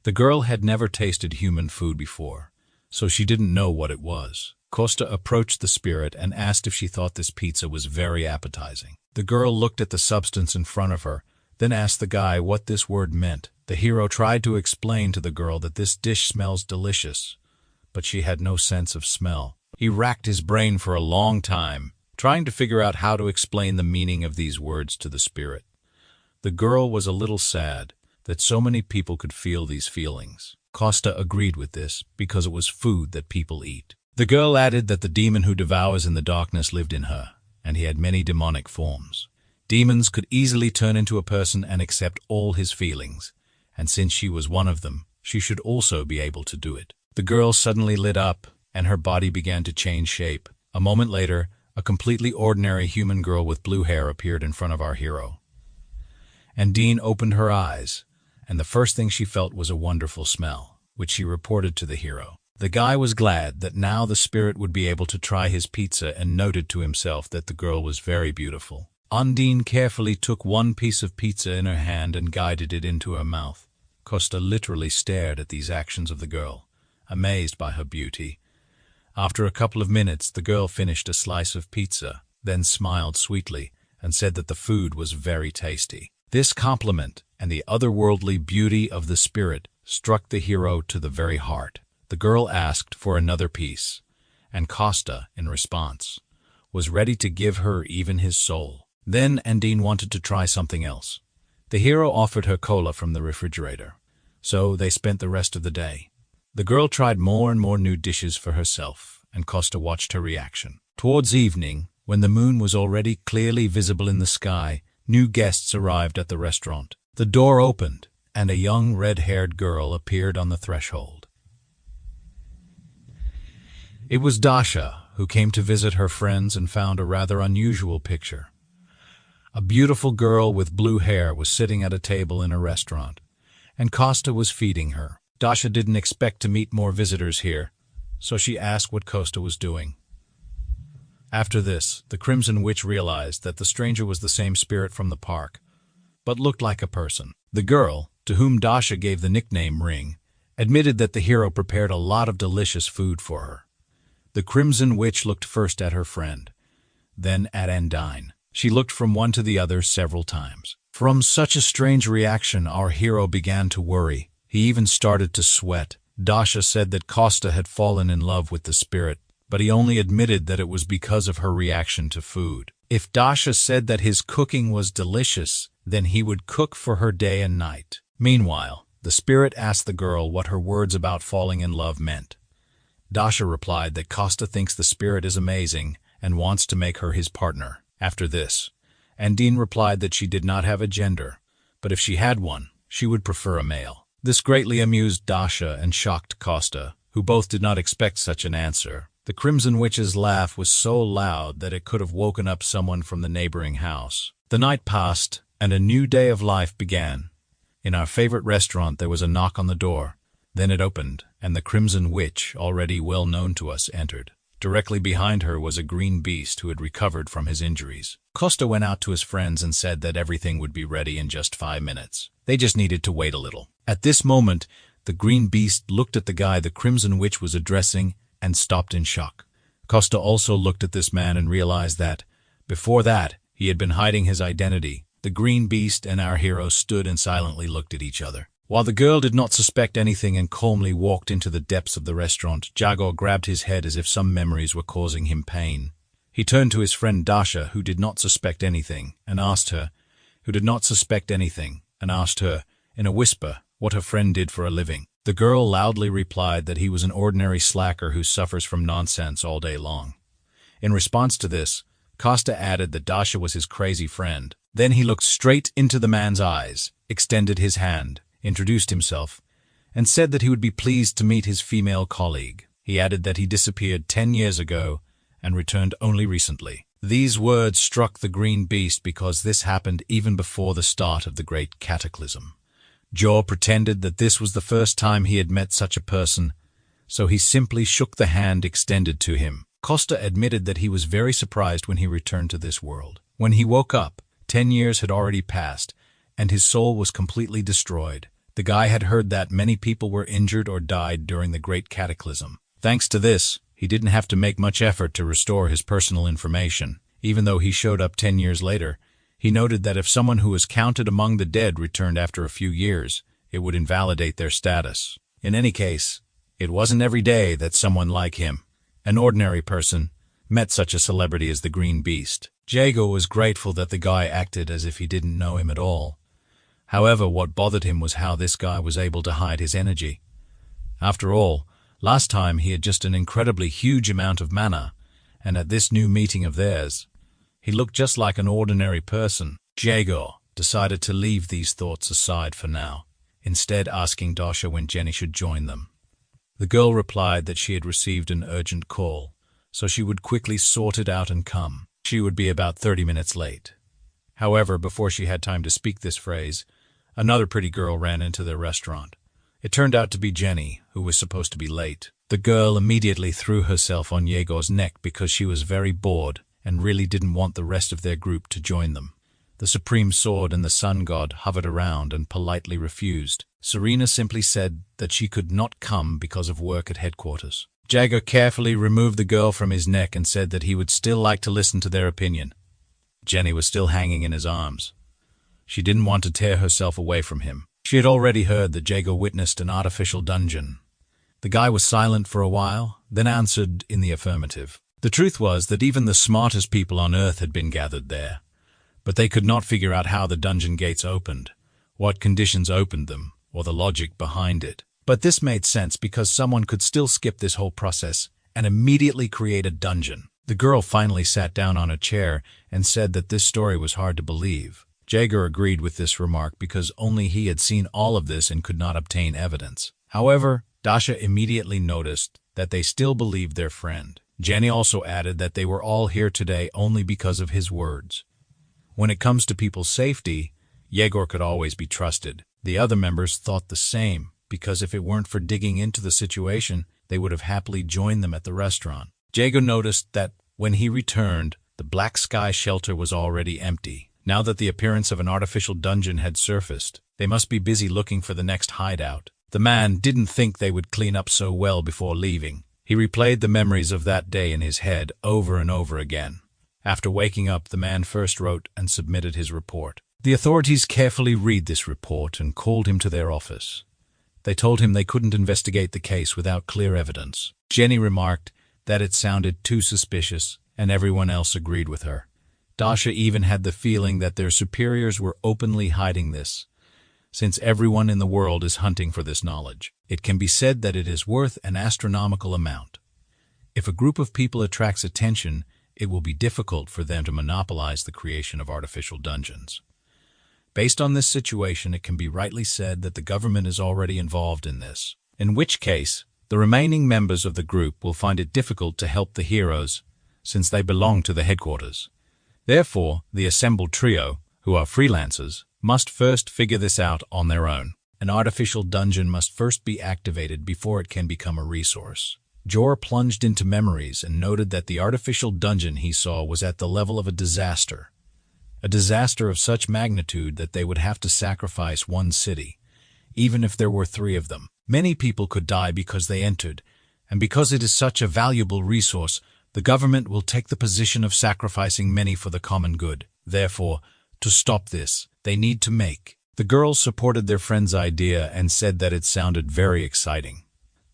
The girl had never tasted human food before, so she didn't know what it was. Costa approached the spirit and asked if she thought this pizza was very appetizing. The girl looked at the substance in front of her, then asked the guy what this word meant. The hero tried to explain to the girl that this dish smells delicious, but she had no sense of smell. He racked his brain for a long time, trying to figure out how to explain the meaning of these words to the spirit. The girl was a little sad that so many people could feel these feelings. Costa agreed with this because it was food that people eat. The girl added that the demon who devours in the darkness lived in her, and he had many demonic forms. Demons could easily turn into a person and accept all his feelings, and since she was one of them, she should also be able to do it. The girl suddenly lit up, and her body began to change shape. A moment later, a completely ordinary human girl with blue hair appeared in front of our hero. Undine opened her eyes, and the first thing she felt was a wonderful smell, which she reported to the hero. The guy was glad that now the spirit would be able to try his pizza and noted to himself that the girl was very beautiful. Undine carefully took one piece of pizza in her hand and guided it into her mouth. Costa literally stared at these actions of the girl, amazed by her beauty. After a couple of minutes, the girl finished a slice of pizza, then smiled sweetly and said that the food was very tasty. This compliment and the otherworldly beauty of the spirit struck the hero to the very heart. The girl asked for another piece, and Costa, in response, was ready to give her even his soul. Then Undine wanted to try something else. The hero offered her cola from the refrigerator, so they spent the rest of the day. The girl tried more and more new dishes for herself, and Costa watched her reaction. Towards evening, when the moon was already clearly visible in the sky, new guests arrived at the restaurant. The door opened, and a young red-haired girl appeared on the threshold. It was Dasha, who came to visit her friends and found a rather unusual picture. A beautiful girl with blue hair was sitting at a table in a restaurant, and Costa was feeding her. Dasha didn't expect to meet more visitors here, so she asked what Costa was doing. After this, the Crimson Witch realized that the stranger was the same spirit from the park, but looked like a person. The girl, to whom Dasha gave the nickname Ring, admitted that the hero prepared a lot of delicious food for her. The Crimson Witch looked first at her friend, then at Undine. She looked from one to the other several times. From such a strange reaction, our hero began to worry. He even started to sweat. Dasha said that Costa had fallen in love with the spirit, but he only admitted that it was because of her reaction to food. If Dasha said that his cooking was delicious, then he would cook for her day and night. Meanwhile, the spirit asked the girl what her words about falling in love meant. Dasha replied that Costa thinks the spirit is amazing and wants to make her his partner. After this, Undine replied that she did not have a gender, but if she had one, she would prefer a male. This greatly amused Dasha and shocked Costa, who both did not expect such an answer. The Crimson Witch's laugh was so loud that it could have woken up someone from the neighboring house. The night passed, and a new day of life began. In our favorite restaurant there was a knock on the door. Then it opened, and the Crimson Witch, already well known to us, entered. Directly behind her was a green beast who had recovered from his injuries. Costa went out to his friends and said that everything would be ready in just 5 minutes. They just needed to wait a little. At this moment, the green beast looked at the guy the Crimson Witch was addressing and stopped in shock. Costa also looked at this man and realized that, before that, he had been hiding his identity. The green beast and our hero stood and silently looked at each other. While the girl did not suspect anything and calmly walked into the depths of the restaurant, Jagor grabbed his head as if some memories were causing him pain. He turned to his friend Dasha, who did not suspect anything, and asked her, in a whisper, what her friend did for a living. The girl loudly replied that he was an ordinary slacker who suffers from nonsense all day long. In response to this, Costa added that Dasha was his crazy friend. Then he looked straight into the man's eyes, extended his hand, introduced himself, and said that he would be pleased to meet his female colleague. He added that he disappeared 10 years ago and returned only recently. These words struck the green beast because this happened even before the start of the great cataclysm. Jor pretended that this was the first time he had met such a person, so he simply shook the hand extended to him. Costa admitted that he was very surprised when he returned to this world. When he woke up, 10 years had already passed, and his soul was completely destroyed. The guy had heard that many people were injured or died during the Great Cataclysm. Thanks to this, he didn't have to make much effort to restore his personal information. Even though he showed up 10 years later, he noted that if someone who was counted among the dead returned after a few years, it would invalidate their status. In any case, it wasn't every day that someone like him, an ordinary person, met such a celebrity as the Green Beast. Jago was grateful that the guy acted as if he didn't know him at all. However, what bothered him was how this guy was able to hide his energy. After all, last time he had just an incredibly huge amount of mana, and at this new meeting of theirs, he looked just like an ordinary person. Jago decided to leave these thoughts aside for now, instead asking Dasha when Jenny should join them. The girl replied that she had received an urgent call, so she would quickly sort it out and come. She would be about 30 minutes late. However, before she had time to speak this phrase, another pretty girl ran into their restaurant. It turned out to be Jenny, who was supposed to be late. The girl immediately threw herself on Jago's neck because she was very bored and really didn't want the rest of their group to join them. The Supreme Sword and the Sun God hovered around and politely refused. Serena simply said that she could not come because of work at headquarters. Jago carefully removed the girl from his neck and said that he would still like to listen to their opinion. Jenny was still hanging in his arms. She didn't want to tear herself away from him. She had already heard that Jago witnessed an artificial dungeon. The guy was silent for a while, then answered in the affirmative. The truth was that even the smartest people on Earth had been gathered there, but they could not figure out how the dungeon gates opened, what conditions opened them, or the logic behind it. But this made sense because someone could still skip this whole process and immediately create a dungeon. The girl finally sat down on a chair and said that this story was hard to believe. Jaeger agreed with this remark because only he had seen all of this and could not obtain evidence. However, Dasha immediately noticed that they still believed their friend. Jenny also added that they were all here today only because of his words. When it comes to people's safety, Yegor could always be trusted. The other members thought the same, because if it weren't for digging into the situation, they would have happily joined them at the restaurant. Jaeger noticed that when he returned, the Black Sky shelter was already empty. Now that the appearance of an artificial dungeon had surfaced, they must be busy looking for the next hideout. The man didn't think they would clean up so well before leaving. He replayed the memories of that day in his head over and over again. After waking up, the man first wrote and submitted his report. The authorities carefully read this report and called him to their office. They told him they couldn't investigate the case without clear evidence. Jenny remarked that it sounded too suspicious, and everyone else agreed with her. Dasha even had the feeling that their superiors were openly hiding this, since everyone in the world is hunting for this knowledge. It can be said that it is worth an astronomical amount. If a group of people attracts attention, it will be difficult for them to monopolize the creation of artificial dungeons. Based on this situation, it can be rightly said that the government is already involved in this, in which case, the remaining members of the group will find it difficult to help the heroes, since they belong to the headquarters. Therefore, the assembled trio, who are freelancers, must first figure this out on their own. An artificial dungeon must first be activated before it can become a resource. Jor plunged into memories and noted that the artificial dungeon he saw was at the level of a disaster of such magnitude that they would have to sacrifice one city, even if there were 3 of them. Many people could die because they entered, and because it is such a valuable resource, the government will take the position of sacrificing many for the common good. Therefore, to stop this, they need to make. The girls supported their friend's idea and said that it sounded very exciting.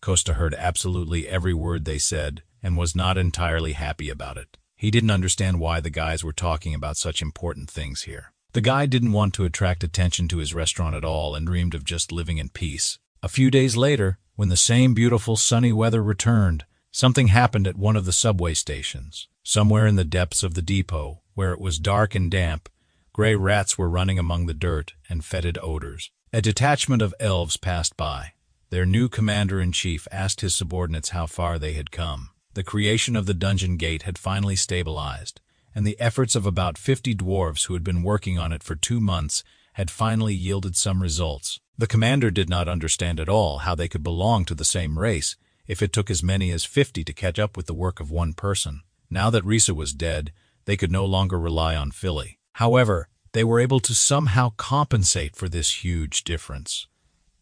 Costa heard absolutely every word they said and was not entirely happy about it. He didn't understand why the guys were talking about such important things here. The guy didn't want to attract attention to his restaurant at all and dreamed of just living in peace. A few days later, when the same beautiful sunny weather returned, something happened at one of the subway stations. Somewhere in the depths of the depot, where it was dark and damp, gray rats were running among the dirt and fetid odors. A detachment of elves passed by. Their new commander-in-chief asked his subordinates how far they had come. The creation of the dungeon gate had finally stabilized, and the efforts of about 50 dwarves who had been working on it for 2 months had finally yielded some results. The commander did not understand at all how they could belong to the same race if it took as many as 50 to catch up with the work of one person. Now that Risa was dead, they could no longer rely on Philly. However, they were able to somehow compensate for this huge difference.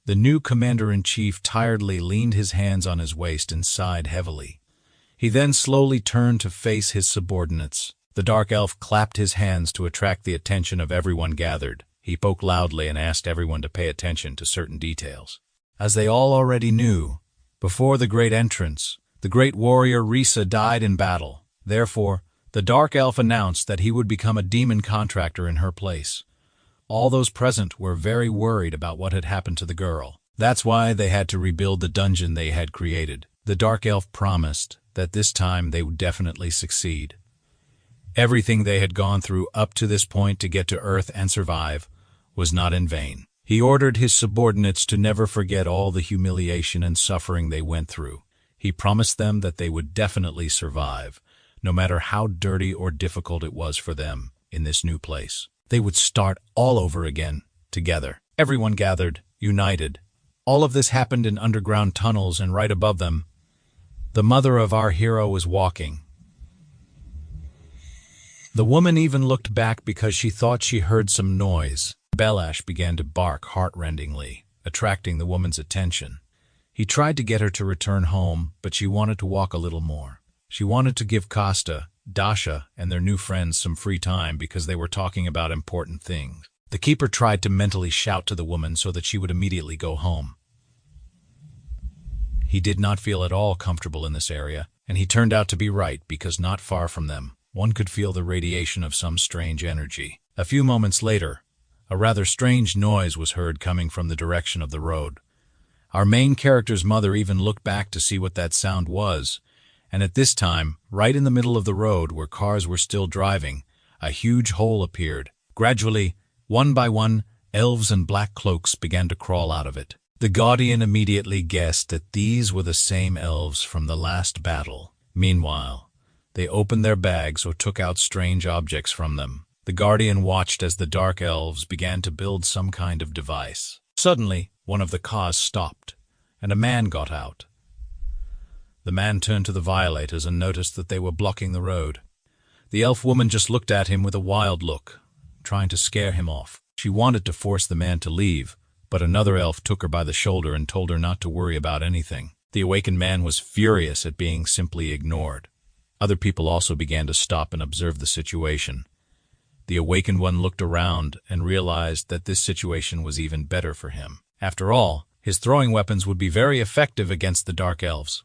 The new commander-in-chief tiredly leaned his hands on his waist and sighed heavily. He then slowly turned to face his subordinates. The dark elf clapped his hands to attract the attention of everyone gathered. He spoke loudly and asked everyone to pay attention to certain details. As they all already knew, before the great entrance, the great warrior Risa died in battle. Therefore, the dark elf announced that he would become a demon contractor in her place. All those present were very worried about what had happened to the girl. That's why they had to rebuild the dungeon they had created. The dark elf promised that this time they would definitely succeed. Everything they had gone through up to this point to get to Earth and survive was not in vain. He ordered his subordinates to never forget all the humiliation and suffering they went through. He promised them that they would definitely survive, no matter how dirty or difficult it was for them in this new place. They would start all over again, together. Everyone gathered, united. All of this happened in underground tunnels, and right above them, the mother of our hero was walking. The woman even looked back because she thought she heard some noise. Belash began to bark heart-rendingly, attracting the woman's attention. He tried to get her to return home, but she wanted to walk a little more. She wanted to give Costa, Dasha, and their new friends some free time because they were talking about important things. The keeper tried to mentally shout to the woman so that she would immediately go home. He did not feel at all comfortable in this area, and he turned out to be right because not far from them, one could feel the radiation of some strange energy. A few moments later, a rather strange noise was heard coming from the direction of the road. Our main character's mother even looked back to see what that sound was, and at this time, right in the middle of the road where cars were still driving, a huge hole appeared. Gradually, one by one, elves in black cloaks began to crawl out of it. The Guardian immediately guessed that these were the same elves from the last battle. Meanwhile, they opened their bags or took out strange objects from them. The Guardian watched as the dark elves began to build some kind of device. Suddenly, one of the cars stopped, and a man got out. The man turned to the violators and noticed that they were blocking the road. The elf woman just looked at him with a wild look, trying to scare him off. She wanted to force the man to leave, but another elf took her by the shoulder and told her not to worry about anything. The awakened man was furious at being simply ignored. Other people also began to stop and observe the situation. The awakened one looked around and realized that this situation was even better for him. After all, his throwing weapons would be very effective against the dark elves.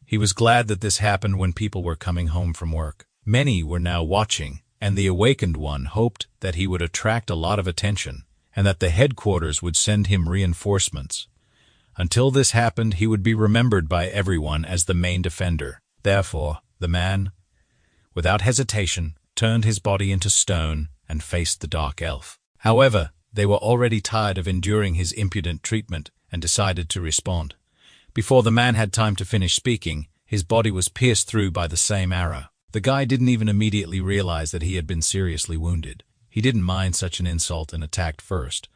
He was glad that this happened when people were coming home from work. Many were now watching, and the awakened one hoped that he would attract a lot of attention, and that the headquarters would send him reinforcements. Until this happened, he would be remembered by everyone as the main defender. Therefore, the man, without hesitation, turned his body into stone and faced the dark elf. However, they were already tired of enduring his impudent treatment and decided to respond. Before the man had time to finish speaking, his body was pierced through by the same arrow. The guy didn't even immediately realize that he had been seriously wounded. He didn't mind such an insult and attacked first,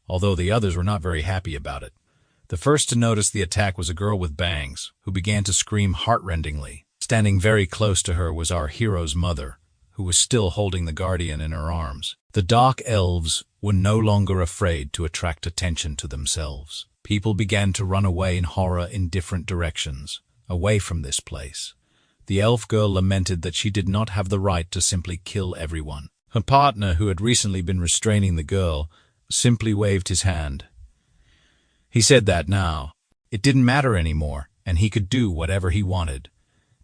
although the others were not very happy about it. The first to notice the attack was a girl with bangs, who began to scream heartrendingly. Standing very close to her was our hero's mother, who was still holding the Guardian in her arms. The dark elves were no longer afraid to attract attention to themselves. People began to run away in horror in different directions, away from this place. The elf girl lamented that she did not have the right to simply kill everyone. Her partner, who had recently been restraining the girl, simply waved his hand. He said that now it didn't matter anymore, and he could do whatever he wanted.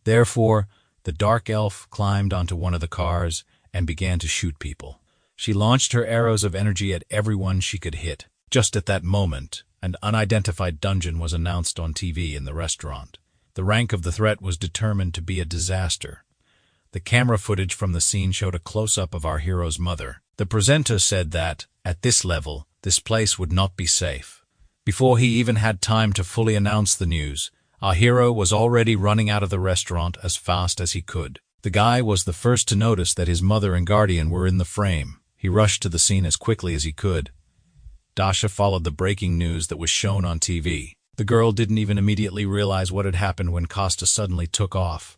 Therefore, the dark elf climbed onto one of the cars and began to shoot people. She launched her arrows of energy at everyone she could hit. Just at that moment, an unidentified dungeon was announced on TV in the restaurant. The rank of the threat was determined to be a disaster. The camera footage from the scene showed a close-up of our hero's mother. The presenter said that, at this level, this place would not be safe. Before he even had time to fully announce the news, our hero was already running out of the restaurant as fast as he could. The guy was the first to notice that his mother and guardian were in the frame. He rushed to the scene as quickly as he could. Dasha followed the breaking news that was shown on TV. The girl didn't even immediately realize what had happened when Costa suddenly took off.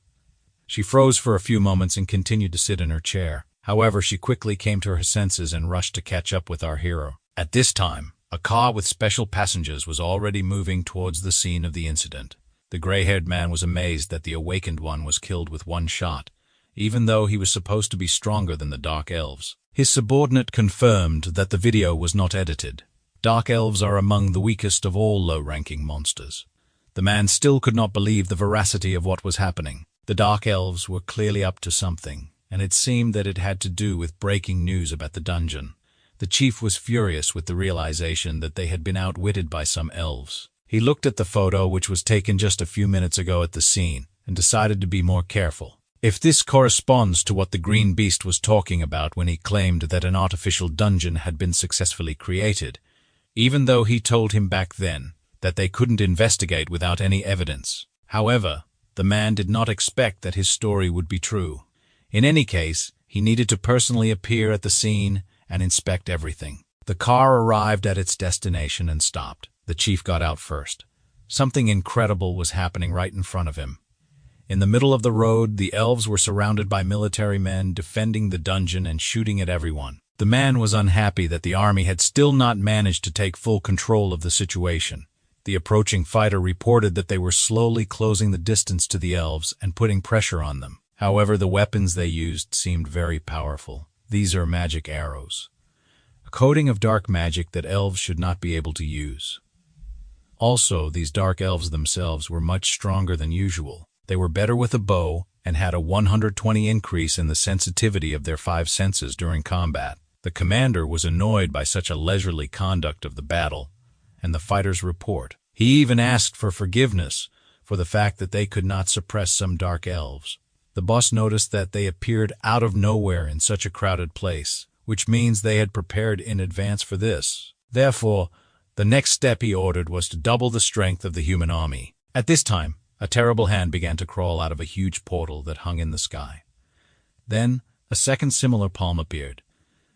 She froze for a few moments and continued to sit in her chair. However, she quickly came to her senses and rushed to catch up with our hero. At this time, a car with special passengers was already moving towards the scene of the incident. The gray-haired man was amazed that the awakened one was killed with one shot, even though he was supposed to be stronger than the dark elves. His subordinate confirmed that the video was not edited. Dark elves are among the weakest of all low-ranking monsters. The man still could not believe the veracity of what was happening. The dark elves were clearly up to something, and it seemed that it had to do with breaking news about the dungeon. The chief was furious with the realization that they had been outwitted by some elves. He looked at the photo, which was taken just a few minutes ago at the scene, and decided to be more careful. If this corresponds to what the green beast was talking about when he claimed that an artificial dungeon had been successfully created, even though he told him back then that they couldn't investigate without any evidence. However, the man did not expect that his story would be true. In any case, he needed to personally appear at the scene and inspect everything. The car arrived at its destination and stopped. The chief got out first. Something incredible was happening right in front of him. In the middle of the road, the elves were surrounded by military men defending the dungeon and shooting at everyone. The man was unhappy that the army had still not managed to take full control of the situation. The approaching fighter reported that they were slowly closing the distance to the elves and putting pressure on them. However, the weapons they used seemed very powerful. These are magic arrows, a coating of dark magic that elves should not be able to use. Also, these dark elves themselves were much stronger than usual. They were better with a bow and had a 120 increase in the sensitivity of their 5 senses during combat. The commander was annoyed by such a leisurely conduct of the battle and the fighter's report. He even asked for forgiveness for the fact that they could not suppress some dark elves. The boss noticed that they appeared out of nowhere in such a crowded place, which means they had prepared in advance for this. Therefore, the next step he ordered was to double the strength of the human army. At this time, a terrible hand began to crawl out of a huge portal that hung in the sky. Then, a second similar palm appeared.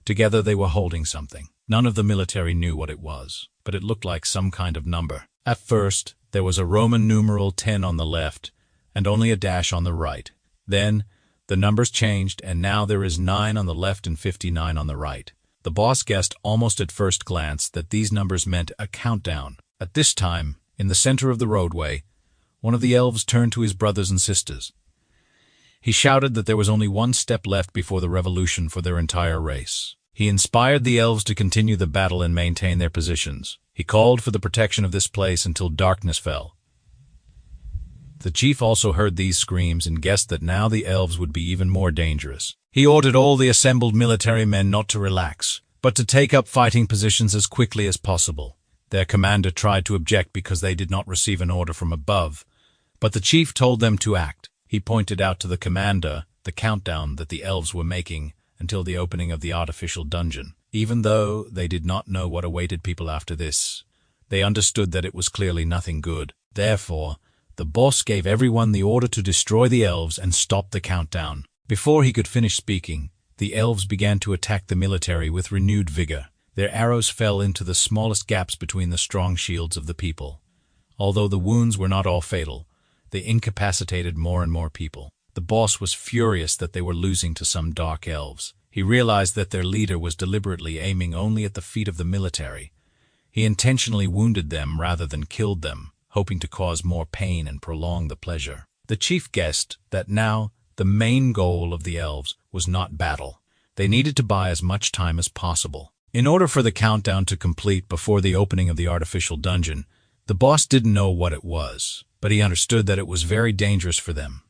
Together they were holding something. None of the military knew what it was, but it looked like some kind of number. At first, there was a Roman numeral 10 on the left, and only a dash on the right. Then, the numbers changed, and now there is 9 on the left and 59 on the right. The boss guessed almost at first glance that these numbers meant a countdown. At this time, in the center of the roadway, one of the elves turned to his brothers and sisters. He shouted that there was only one step left before the revolution for their entire race. He inspired the elves to continue the battle and maintain their positions. He called for the protection of this place until darkness fell. The chief also heard these screams and guessed that now the elves would be even more dangerous. He ordered all the assembled military men not to relax, but to take up fighting positions as quickly as possible. Their commander tried to object because they did not receive an order from above, but the chief told them to act. He pointed out to the commander the countdown that the elves were making until the opening of the artificial dungeon. Even though they did not know what awaited people after this, they understood that it was clearly nothing good. Therefore, the boss gave everyone the order to destroy the elves and stop the countdown. Before he could finish speaking, the elves began to attack the military with renewed vigor. Their arrows fell into the smallest gaps between the strong shields of the people. Although the wounds were not all fatal, they incapacitated more and more people. The boss was furious that they were losing to some dark elves. He realized that their leader was deliberately aiming only at the feet of the military. He intentionally wounded them rather than killed them, hoping to cause more pain and prolong the pleasure. The chief guessed that now the main goal of the elves was not battle. They needed to buy as much time as possible. In order for the countdown to complete before the opening of the artificial dungeon, the boss didn't know what it was, but he understood that it was very dangerous for them.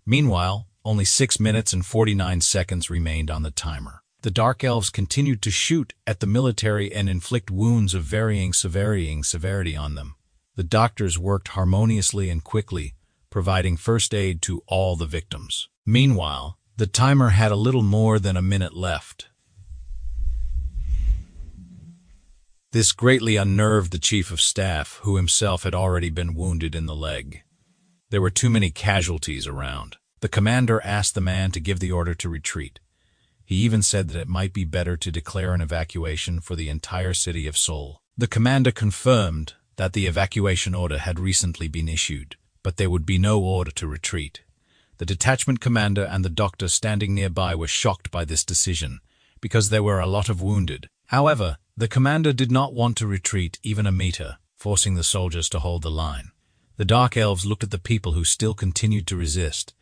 Meanwhile, only 6 minutes and 49 seconds remained on the timer. The Dark Elves continued to shoot at the military and inflict wounds of varying severity on them. The doctors worked harmoniously and quickly, providing first aid to all the victims. Meanwhile, the timer had a little more than a minute left. This greatly unnerved the chief of staff, who himself had already been wounded in the leg. There were too many casualties around. The commander asked the man to give the order to retreat. He even said that it might be better to declare an evacuation for the entire city of Seoul. The commander confirmed that the evacuation order had recently been issued, but there would be no order to retreat. The detachment commander and the doctor standing nearby were shocked by this decision, because there were a lot of wounded. However, the commander did not want to retreat even a meter, forcing the soldiers to hold the line. The Dark Elves looked at the people who still continued to resist,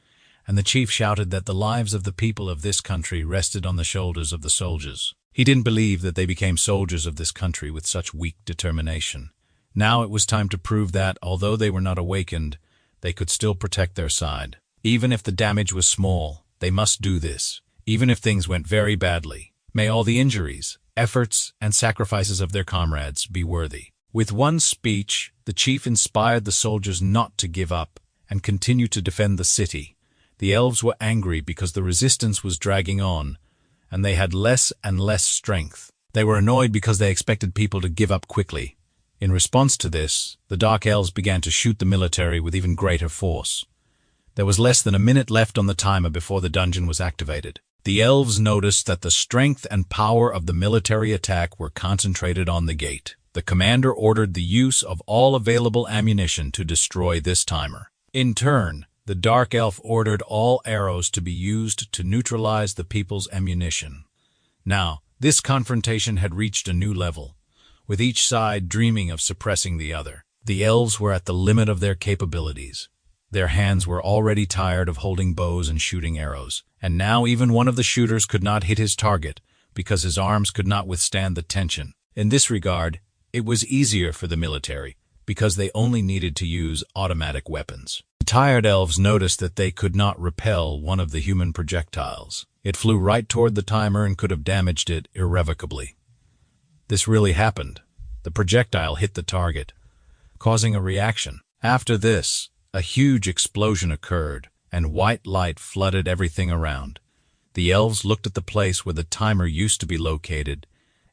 and the chief shouted that the lives of the people of this country rested on the shoulders of the soldiers. He didn't believe that they became soldiers of this country with such weak determination. Now it was time to prove that, although they were not awakened, they could still protect their side. Even if the damage was small, they must do this, even if things went very badly. May all the injuries, efforts, and sacrifices of their comrades be worthy. With one speech, the chief inspired the soldiers not to give up and continue to defend the city. The elves were angry because the resistance was dragging on, and they had less and less strength. They were annoyed because they expected people to give up quickly. In response to this, the Dark Elves began to shoot the military with even greater force. There was less than a minute left on the timer before the dungeon was activated. The elves noticed that the strength and power of the military attack were concentrated on the gate. The commander ordered the use of all available ammunition to destroy this timer. In turn, the Dark Elf ordered all arrows to be used to neutralize the people's ammunition. Now, this confrontation had reached a new level, with each side dreaming of suppressing the other. The elves were at the limit of their capabilities. Their hands were already tired of holding bows and shooting arrows, and now even one of the shooters could not hit his target because his arms could not withstand the tension. In this regard, it was easier for the military because they only needed to use automatic weapons. The tired elves noticed that they could not repel one of the human projectiles. It flew right toward the timer and could have damaged it irrevocably. This really happened. The projectile hit the target, causing a reaction. After this, a huge explosion occurred, and white light flooded everything around. The elves looked at the place where the timer used to be located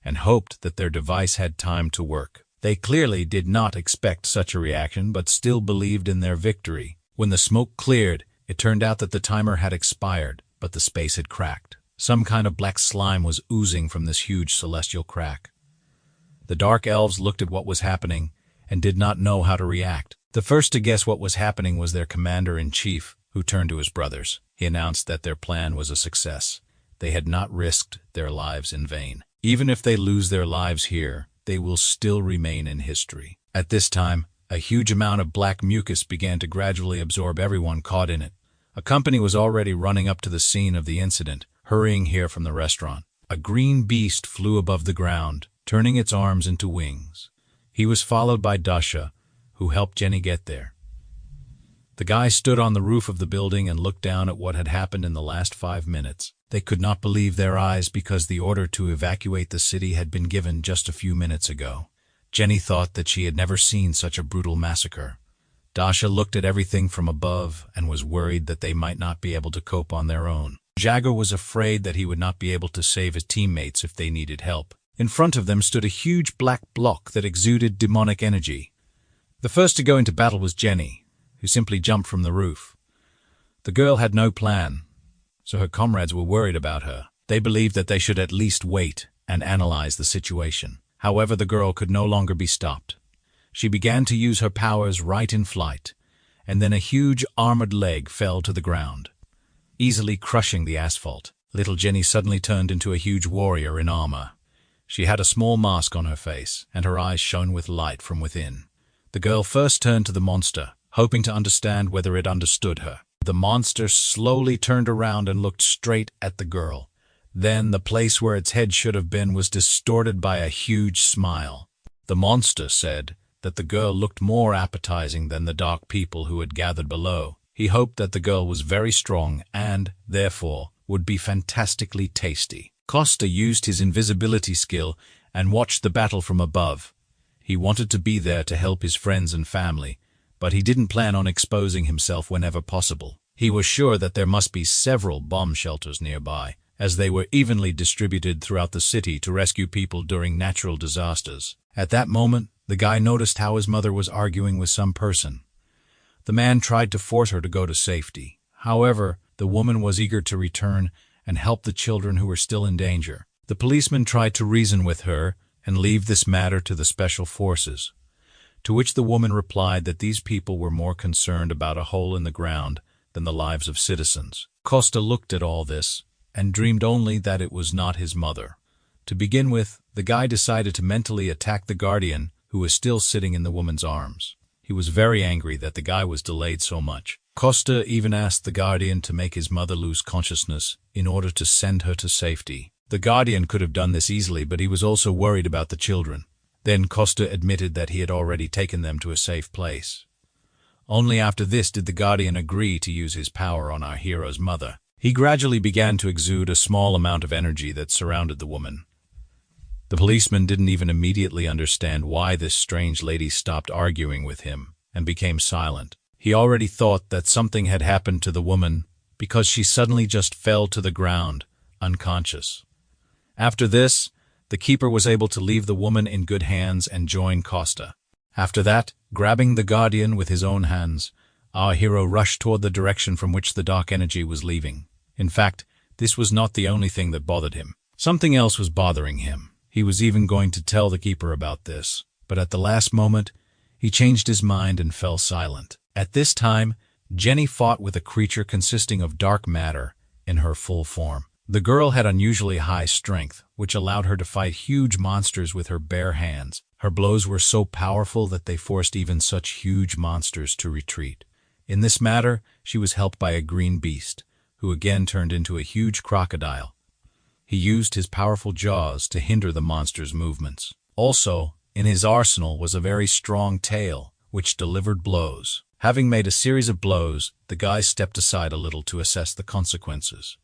and hoped that their device had time to work. They clearly did not expect such a reaction, but still believed in their victory. When the smoke cleared, it turned out that the timer had expired, but the space had cracked. Some kind of black slime was oozing from this huge celestial crack. The dark elves looked at what was happening and did not know how to react. The first to guess what was happening was their commander-in-chief, who turned to his brothers. He announced that their plan was a success. They had not risked their lives in vain. Even if they lose their lives here, they will still remain in history. At this time, a huge amount of black mucus began to gradually absorb everyone caught in it. A company was already running up to the scene of the incident, hurrying here from the restaurant. A green beast flew above the ground, turning its arms into wings. He was followed by Dasha, who helped Jenny get there. The guys stood on the roof of the building and looked down at what had happened in the last 5 minutes. They could not believe their eyes because the order to evacuate the city had been given just a few minutes ago. Jenny thought that she had never seen such a brutal massacre. Dasha looked at everything from above and was worried that they might not be able to cope on their own. Jagger was afraid that he would not be able to save his teammates if they needed help. In front of them stood a huge black block that exuded demonic energy. The first to go into battle was Jenny, who simply jumped from the roof. The girl had no plan, so her comrades were worried about her. They believed that they should at least wait and analyze the situation. However, the girl could no longer be stopped. She began to use her powers right in flight, and then a huge armored leg fell to the ground, easily crushing the asphalt. Little Jenny suddenly turned into a huge warrior in armor. She had a small mask on her face, and her eyes shone with light from within. The girl first turned to the monster, hoping to understand whether it understood her. The monster slowly turned around and looked straight at the girl. Then the place where its head should have been was distorted by a huge smile. The monster said that the girl looked more appetizing than the dark people who had gathered below. He hoped that the girl was very strong and, therefore, would be fantastically tasty. Costa used his invisibility skill and watched the battle from above. He wanted to be there to help his friends and family, but he didn't plan on exposing himself whenever possible. He was sure that there must be several bomb shelters nearby, as they were evenly distributed throughout the city to rescue people during natural disasters. At that moment, the guy noticed how his mother was arguing with some person. The man tried to force her to go to safety. However, the woman was eager to return and help the children who were still in danger. The policeman tried to reason with her and leave this matter to the special forces, to which the woman replied that these people were more concerned about a hole in the ground than the lives of citizens. Costa looked at all this and dreamed only that it was not his mother. To begin with, the guy decided to mentally attack the guardian who was still sitting in the woman's arms. He was very angry that the guy was delayed so much. Costa even asked the guardian to make his mother lose consciousness in order to send her to safety. The guardian could have done this easily, but he was also worried about the children. Then Costa admitted that he had already taken them to a safe place. Only after this did the guardian agree to use his power on our hero's mother. He gradually began to exude a small amount of energy that surrounded the woman. The policeman didn't even immediately understand why this strange lady stopped arguing with him and became silent. He already thought that something had happened to the woman because she suddenly just fell to the ground, unconscious. After this, the keeper was able to leave the woman in good hands and join Costa. After that, grabbing the guardian with his own hands, our hero rushed toward the direction from which the dark energy was leaving. In fact, this was not the only thing that bothered him. Something else was bothering him. He was even going to tell the keeper about this, but at the last moment, he changed his mind and fell silent. At this time, Jenny fought with a creature consisting of dark matter in her full form. The girl had unusually high strength, which allowed her to fight huge monsters with her bare hands. Her blows were so powerful that they forced even such huge monsters to retreat. In this matter, she was helped by a green beast, who again turned into a huge crocodile. He used his powerful jaws to hinder the monster's movements. Also, in his arsenal was a very strong tail, which delivered blows. Having made a series of blows, the guys stepped aside a little to assess the consequences.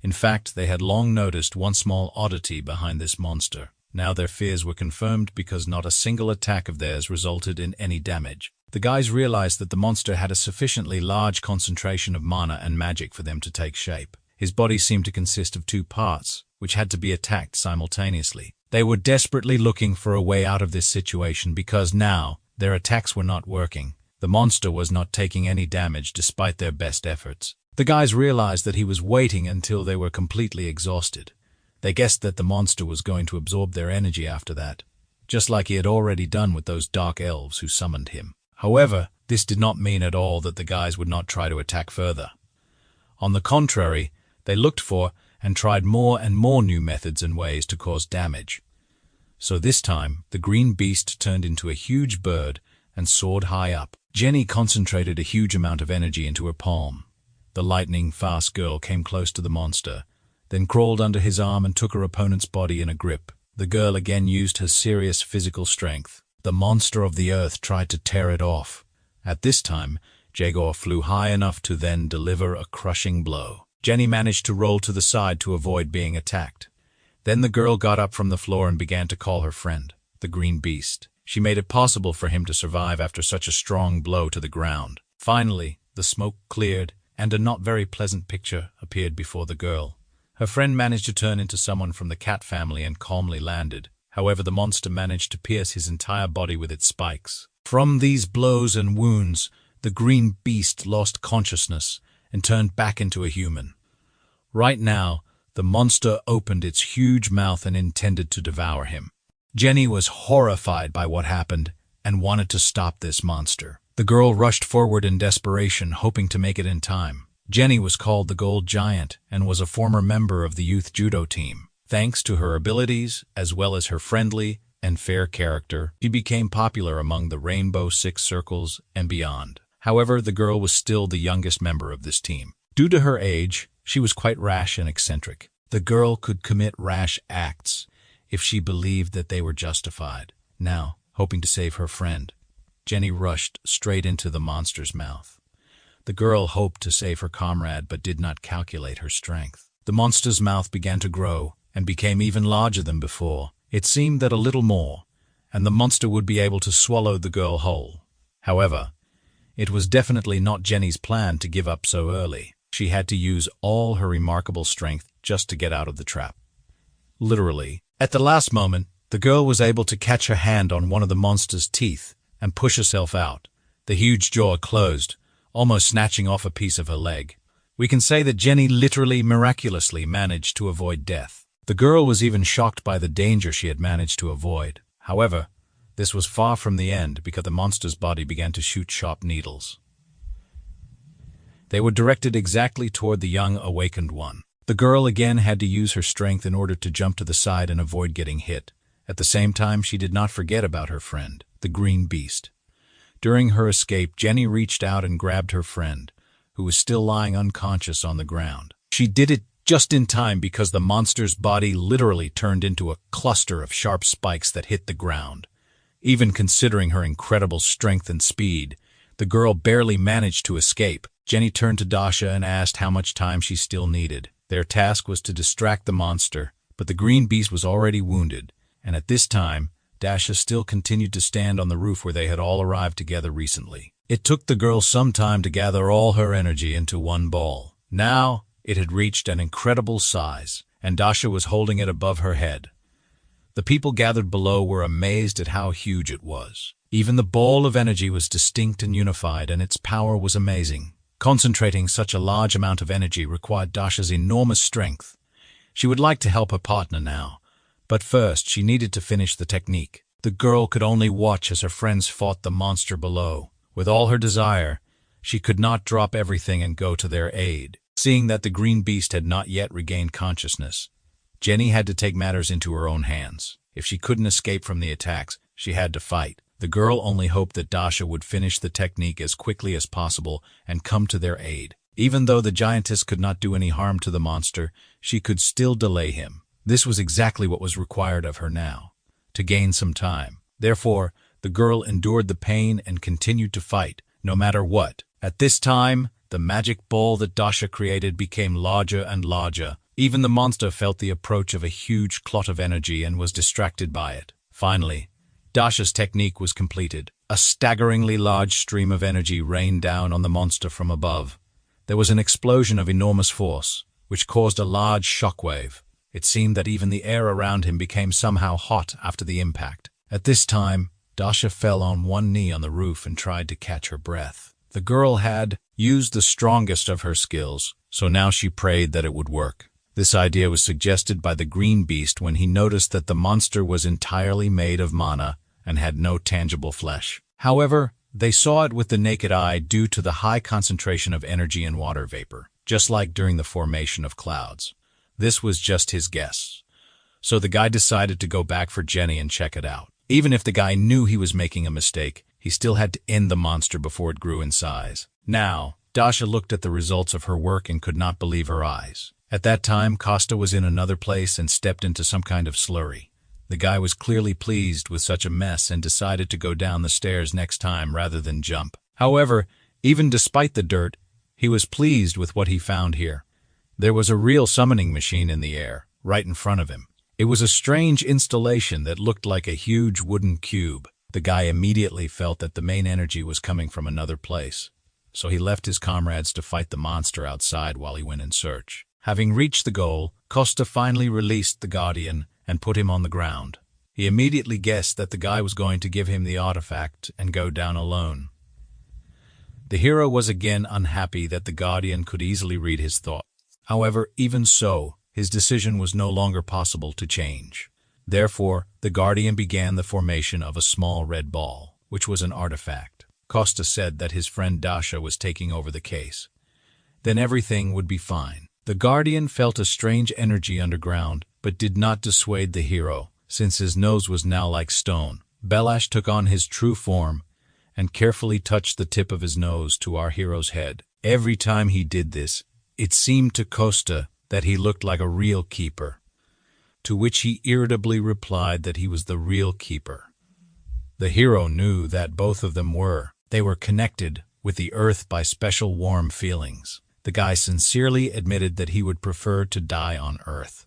In fact, they had long noticed one small oddity behind this monster. Now their fears were confirmed because not a single attack of theirs resulted in any damage. The guys realized that the monster had a sufficiently large concentration of mana and magic for them to take shape. His body seemed to consist of two parts, which had to be attacked simultaneously. They were desperately looking for a way out of this situation because now their attacks were not working. The monster was not taking any damage despite their best efforts. The guys realized that he was waiting until they were completely exhausted. They guessed that the monster was going to absorb their energy after that, just like he had already done with those dark elves who summoned him. However, this did not mean at all that the guys would not try to attack further. On the contrary, they looked for and tried more and more new methods and ways to cause damage. So this time, the green beast turned into a huge bird and soared high up. Jenny concentrated a huge amount of energy into her palm. The lightning-fast girl came close to the monster, then crawled under his arm and took her opponent's body in a grip. The girl again used her serious physical strength. The monster of the earth tried to tear it off. At this time, Jaegor flew high enough to then deliver a crushing blow. Jenny managed to roll to the side to avoid being attacked. Then the girl got up from the floor and began to call her friend, the green beast. She made it possible for him to survive after such a strong blow to the ground. Finally, the smoke cleared, and a not very pleasant picture appeared before the girl. Her friend managed to turn into someone from the cat family and calmly landed. However, the monster managed to pierce his entire body with its spikes. From these blows and wounds, the green beast lost consciousness and turned back into a human. Right now, the monster opened its huge mouth and intended to devour him. Jenny was horrified by what happened and wanted to stop this monster. The girl rushed forward in desperation, hoping to make it in time. Jenny was called the Gold Giant and was a former member of the youth judo team. Thanks to her abilities, as well as her friendly and fair character, she became popular among the Rainbow Six Circles and beyond. However, the girl was still the youngest member of this team. Due to her age, she was quite rash and eccentric. The girl could commit rash acts if she believed that they were justified. Now, hoping to save her friend, Jenny rushed straight into the monster's mouth. The girl hoped to save her comrade but did not calculate her strength. The monster's mouth began to grow and became even larger than before. It seemed that a little more, and the monster would be able to swallow the girl whole. However, it was definitely not Jenny's plan to give up so early. She had to use all her remarkable strength just to get out of the trap. Literally, at the last moment, the girl was able to catch her hand on one of the monster's teeth and push herself out. The huge jaw closed, almost snatching off a piece of her leg. We can say that Jenny literally miraculously managed to avoid death. The girl was even shocked by the danger she had managed to avoid. However, this was far from the end because the monster's body began to shoot sharp needles. They were directed exactly toward the young awakened one. The girl again had to use her strength in order to jump to the side and avoid getting hit. At the same time, she did not forget about her friend, the green beast. During her escape, Jenny reached out and grabbed her friend, who was still lying unconscious on the ground. She did it just in time because the monster's body literally turned into a cluster of sharp spikes that hit the ground. Even considering her incredible strength and speed, the girl barely managed to escape. Jenny turned to Dasha and asked how much time she still needed. Their task was to distract the monster, but the green beast was already wounded, and at this time, Dasha still continued to stand on the roof where they had all arrived together recently. It took the girl some time to gather all her energy into one ball. Now, it had reached an incredible size, and Dasha was holding it above her head. The people gathered below were amazed at how huge it was. Even the ball of energy was distinct and unified, and its power was amazing. Concentrating such a large amount of energy required Dasha's enormous strength. She would like to help her partner now, but first she needed to finish the technique. The girl could only watch as her friends fought the monster below. With all her desire, she could not drop everything and go to their aid. Seeing that the green beast had not yet regained consciousness, Jenny had to take matters into her own hands. If she couldn't escape from the attacks, she had to fight. The girl only hoped that Dasha would finish the technique as quickly as possible and come to their aid. Even though the giantess could not do any harm to the monster, she could still delay him. This was exactly what was required of her now, to gain some time. Therefore, the girl endured the pain and continued to fight, no matter what. At this time, the magic ball that Dasha created became larger and larger, Even the monster felt the approach of a huge clot of energy and was distracted by it. Finally, Dasha's technique was completed. A staggeringly large stream of energy rained down on the monster from above. There was an explosion of enormous force, which caused a large shockwave. It seemed that even the air around him became somehow hot after the impact. At this time, Dasha fell on one knee on the roof and tried to catch her breath. The girl had used the strongest of her skills, so now she prayed that it would work. This idea was suggested by the green beast when he noticed that the monster was entirely made of mana and had no tangible flesh. However, they saw it with the naked eye due to the high concentration of energy in water vapor, just like during the formation of clouds. This was just his guess. So the guy decided to go back for Jenny and check it out. Even if the guy knew he was making a mistake, he still had to end the monster before it grew in size. Now, Dasha looked at the results of her work and could not believe her eyes. At that time, Costa was in another place and stepped into some kind of slurry. The guy was clearly pleased with such a mess and decided to go down the stairs next time rather than jump. However, even despite the dirt, he was pleased with what he found here. There was a real summoning machine in the air, right in front of him. It was a strange installation that looked like a huge wooden cube. The guy immediately felt that the main energy was coming from another place, so he left his comrades to fight the monster outside while he went in search. Having reached the goal, Costa finally released the Guardian and put him on the ground. He immediately guessed that the guy was going to give him the artifact and go down alone. The hero was again unhappy that the Guardian could easily read his thoughts. However, even so, his decision was no longer possible to change. Therefore, the Guardian began the formation of a small red ball, which was an artifact. Costa said that his friend Dasha was taking over the case. Then everything would be fine. The Guardian felt a strange energy underground, but did not dissuade the hero, since his nose was now like stone. Belash took on his true form and carefully touched the tip of his nose to our hero's head. Every time he did this, it seemed to Costa that he looked like a real keeper, to which he irritably replied that he was the real keeper. The hero knew that both of them were. They were connected with the earth by special warm feelings. The guy sincerely admitted that he would prefer to die on Earth.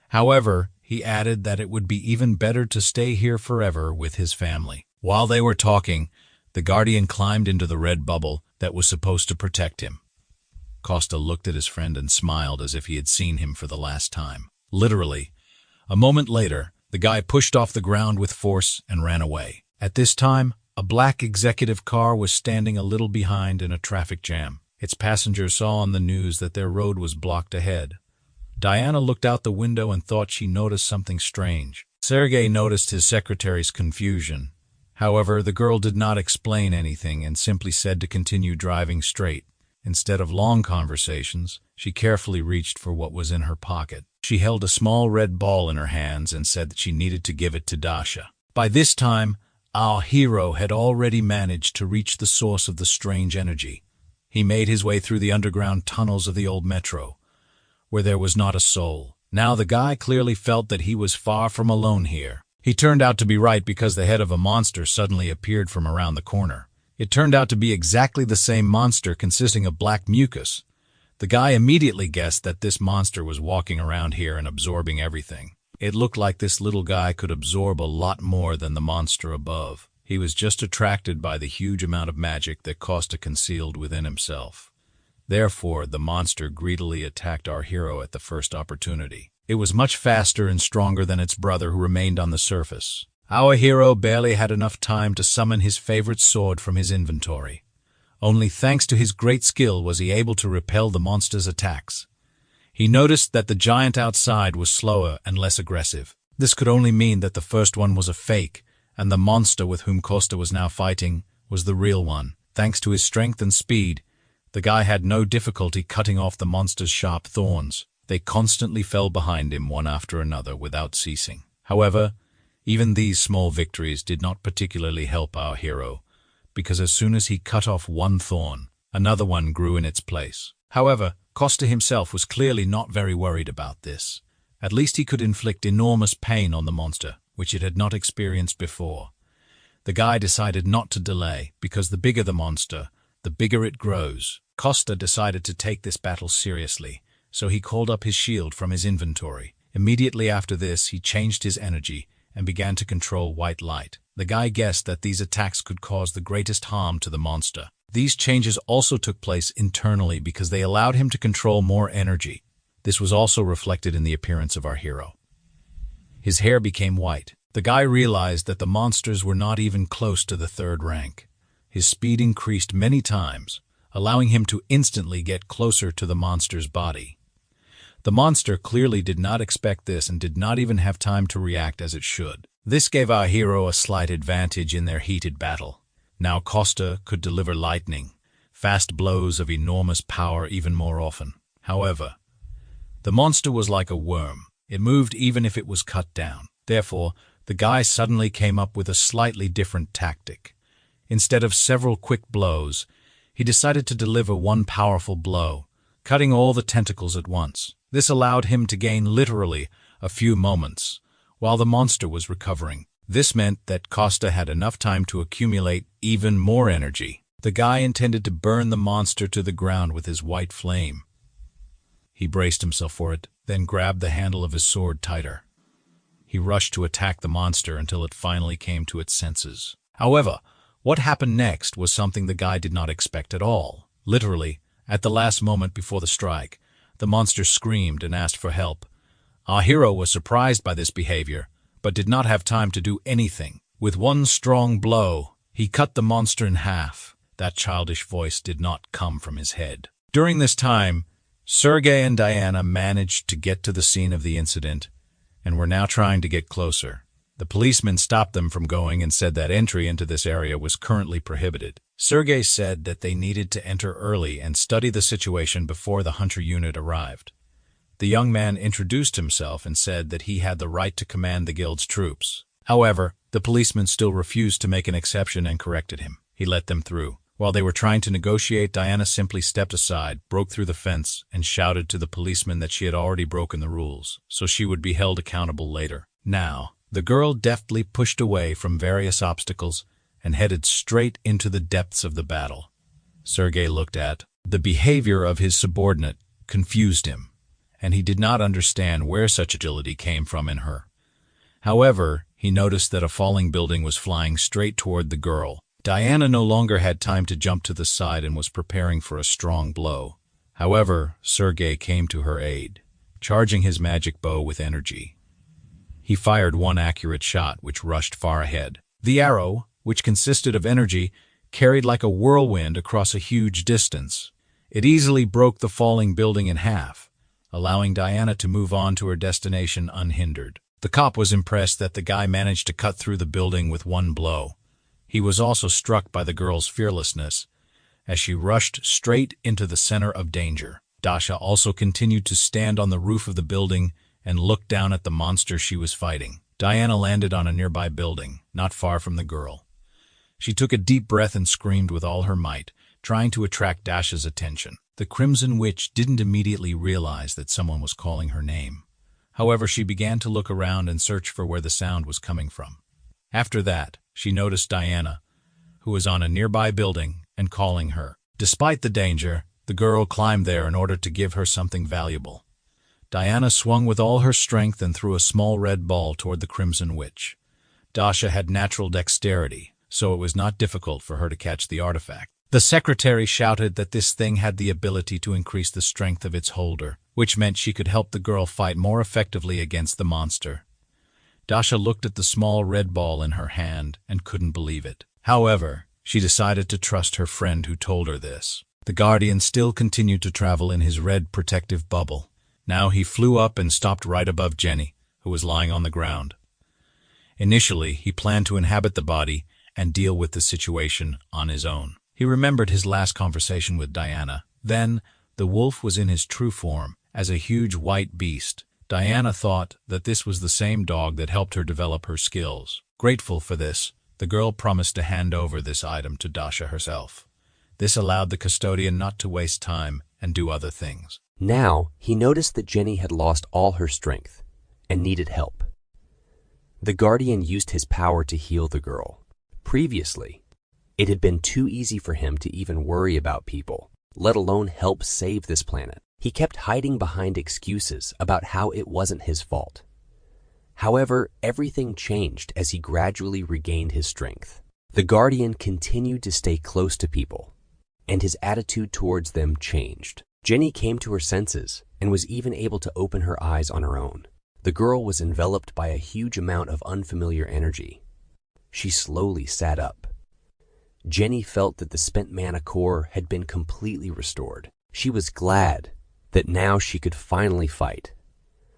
However, he added that it would be even better to stay here forever with his family. While they were talking, the Guardian climbed into the red bubble that was supposed to protect him. Costa looked at his friend and smiled as if he had seen him for the last time. Literally, a moment later, the guy pushed off the ground with force and ran away. At this time, a black executive car was standing a little behind in a traffic jam. Its passengers saw on the news that their road was blocked ahead. Diana looked out the window and thought she noticed something strange. Sergei noticed his secretary's confusion. However, the girl did not explain anything and simply said to continue driving straight. Instead of long conversations, she carefully reached for what was in her pocket. She held a small red ball in her hands and said that she needed to give it to Dasha. By this time, our hero had already managed to reach the source of the strange energy. He made his way through the underground tunnels of the old metro, where there was not a soul. Now the guy clearly felt that he was far from alone here. He turned out to be right because the head of a monster suddenly appeared from around the corner. It turned out to be exactly the same monster consisting of black mucus. The guy immediately guessed that this monster was walking around here and absorbing everything. It looked like this little guy could absorb a lot more than the monster above. He was just attracted by the huge amount of magic that Costa concealed within himself. Therefore, the monster greedily attacked our hero at the first opportunity. It was much faster and stronger than its brother who remained on the surface. Our hero barely had enough time to summon his favorite sword from his inventory. Only thanks to his great skill was he able to repel the monster's attacks. He noticed that the giant outside was slower and less aggressive. This could only mean that the first one was a fake, and the monster with whom Costa was now fighting was the real one. Thanks to his strength and speed, the guy had no difficulty cutting off the monster's sharp thorns. They constantly fell behind him one after another without ceasing. However, even these small victories did not particularly help our hero, because as soon as he cut off one thorn, another one grew in its place. However, Costa himself was clearly not very worried about this. At least he could inflict enormous pain on the monster, which it had not experienced before. The guy decided not to delay, because the bigger the monster, the bigger it grows. Costa decided to take this battle seriously, so he called up his shield from his inventory. Immediately after this, he changed his energy and began to control white light. The guy guessed that these attacks could cause the greatest harm to the monster. These changes also took place internally because they allowed him to control more energy. This was also reflected in the appearance of our hero. His hair became white. The guy realized that the monsters were not even close to the third rank. His speed increased many times, allowing him to instantly get closer to the monster's body. The monster clearly did not expect this and did not even have time to react as it should. This gave our hero a slight advantage in their heated battle. Now Costa could deliver lightning, fast blows of enormous power even more often. However, the monster was like a worm. It moved even if it was cut down. Therefore, the guy suddenly came up with a slightly different tactic. Instead of several quick blows, he decided to deliver one powerful blow, cutting all the tentacles at once. This allowed him to gain literally a few moments, while the monster was recovering. This meant that Costa had enough time to accumulate even more energy. The guy intended to burn the monster to the ground with his white flame. He braced himself for it, then grabbed the handle of his sword tighter. He rushed to attack the monster until it finally came to its senses. However, what happened next was something the guy did not expect at all. Literally, at the last moment before the strike, the monster screamed and asked for help. Our hero was surprised by this behavior, but did not have time to do anything. With one strong blow, he cut the monster in half. That childish voice did not come from his head. During this time, Sergei and Diana managed to get to the scene of the incident and were now trying to get closer. The policeman stopped them from going and said that entry into this area was currently prohibited. Sergei said that they needed to enter early and study the situation before the hunter unit arrived. The young man introduced himself and said that he had the right to command the guild's troops. However, the policeman still refused to make an exception and corrected him. He let them through. While they were trying to negotiate, Diana simply stepped aside, broke through the fence, and shouted to the policeman that she had already broken the rules, so she would be held accountable later. Now, the girl deftly pushed away from various obstacles and headed straight into the depths of the battle. Sergei looked at the behavior of his subordinate, confused him, and he did not understand where such agility came from in her. However, he noticed that a falling building was flying straight toward the girl. Diana no longer had time to jump to the side and was preparing for a strong blow. However, Sergei came to her aid, charging his magic bow with energy. He fired one accurate shot, which rushed far ahead. The arrow, which consisted of energy, carried like a whirlwind across a huge distance. It easily broke the falling building in half, allowing Diana to move on to her destination unhindered. The cop was impressed that the guy managed to cut through the building with one blow. He was also struck by the girl's fearlessness, as she rushed straight into the center of danger. Dasha also continued to stand on the roof of the building and look down at the monster she was fighting. Diana landed on a nearby building, not far from the girl. She took a deep breath and screamed with all her might, trying to attract Dasha's attention. The Crimson Witch didn't immediately realize that someone was calling her name. However, she began to look around and search for where the sound was coming from. After that, she noticed Diana, who was on a nearby building, and calling her. Despite the danger, the girl climbed there in order to give her something valuable. Diana swung with all her strength and threw a small red ball toward the Crimson Witch. Dasha had natural dexterity, so it was not difficult for her to catch the artifact. The secretary shouted that this thing had the ability to increase the strength of its holder, which meant she could help the girl fight more effectively against the monster. Dasha looked at the small red ball in her hand and couldn't believe it. However, she decided to trust her friend who told her this. The Guardian still continued to travel in his red protective bubble. Now he flew up and stopped right above Jenny, who was lying on the ground. Initially, he planned to inhabit the body and deal with the situation on his own. He remembered his last conversation with Diana. Then, the wolf was in his true form, as a huge white beast. Diana thought that this was the same dog that helped her develop her skills. Grateful for this, the girl promised to hand over this item to Dasha herself. This allowed the custodian not to waste time and do other things. Now, he noticed that Jenny had lost all her strength and needed help. The Guardian used his power to heal the girl. Previously, it had been too easy for him to even worry about people, let alone help save this planet. He kept hiding behind excuses about how it wasn't his fault. However, everything changed as he gradually regained his strength. The Guardian continued to stay close to people, and his attitude towards them changed. Jenny came to her senses and was even able to open her eyes on her own. The girl was enveloped by a huge amount of unfamiliar energy. She slowly sat up. Jenny felt that the spent mana core had been completely restored. She was glad that now she could finally fight.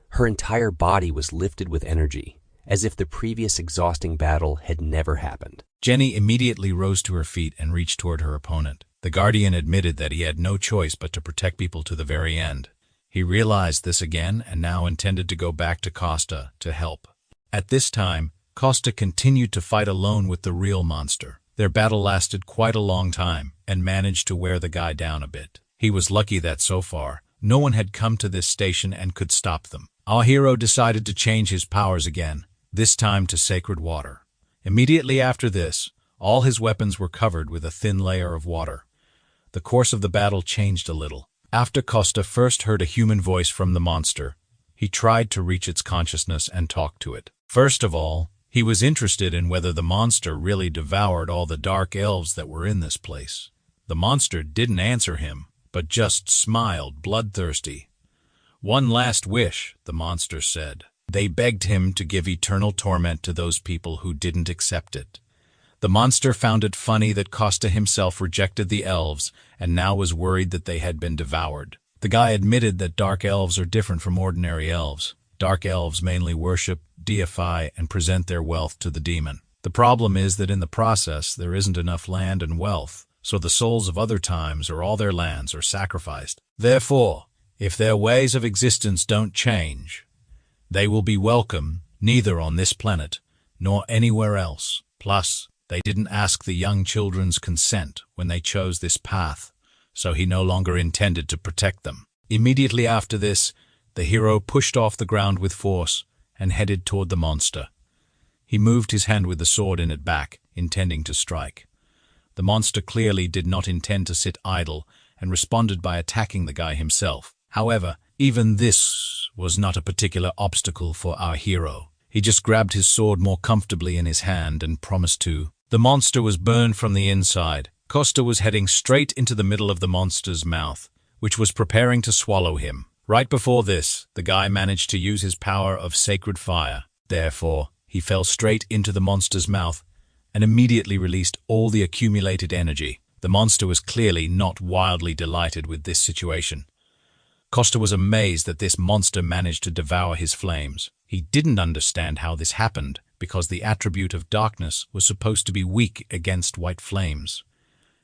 Her entire body was lifted with energy, as if the previous exhausting battle had never happened. Jenny immediately rose to her feet and reached toward her opponent. The Guardian admitted that he had no choice but to protect people to the very end. He realized this again and now intended to go back to Costa to help. At this time, Costa continued to fight alone with the real monster. Their battle lasted quite a long time and managed to wear the guy down a bit. He was lucky that so far, no one had come to this station and could stop them. Our hero decided to change his powers again, this time to sacred water. Immediately after this, all his weapons were covered with a thin layer of water. The course of the battle changed a little. After Costa first heard a human voice from the monster, he tried to reach its consciousness and talk to it. First of all, he was interested in whether the monster really devoured all the dark elves that were in this place. The monster didn't answer him, but just smiled bloodthirsty. "One last wish," the monster said. They begged him to give eternal torment to those people who didn't accept it. The monster found it funny that Costa himself rejected the elves and now was worried that they had been devoured. The guy admitted that dark elves are different from ordinary elves. Dark elves mainly worship, deify, and present their wealth to the demon. The problem is that in the process there isn't enough land and wealth, so the souls of other times or all their lands are sacrificed. Therefore, if their ways of existence don't change, they will be welcome neither on this planet nor anywhere else. Plus, they didn't ask the young children's consent when they chose this path, so he no longer intended to protect them. Immediately after this, the hero pushed off the ground with force and headed toward the monster. He moved his hand with the sword in it back, intending to strike. The monster clearly did not intend to sit idle and responded by attacking the guy himself. However, even this was not a particular obstacle for our hero. He just grabbed his sword more comfortably in his hand and promised to. The monster was burned from the inside. Costa was heading straight into the middle of the monster's mouth, which was preparing to swallow him. Right before this, the guy managed to use his power of sacred fire. Therefore, he fell straight into the monster's mouth and immediately released all the accumulated energy. The monster was clearly not wildly delighted with this situation. Costa was amazed that this monster managed to devour his flames. He didn't understand how this happened because the attribute of darkness was supposed to be weak against white flames.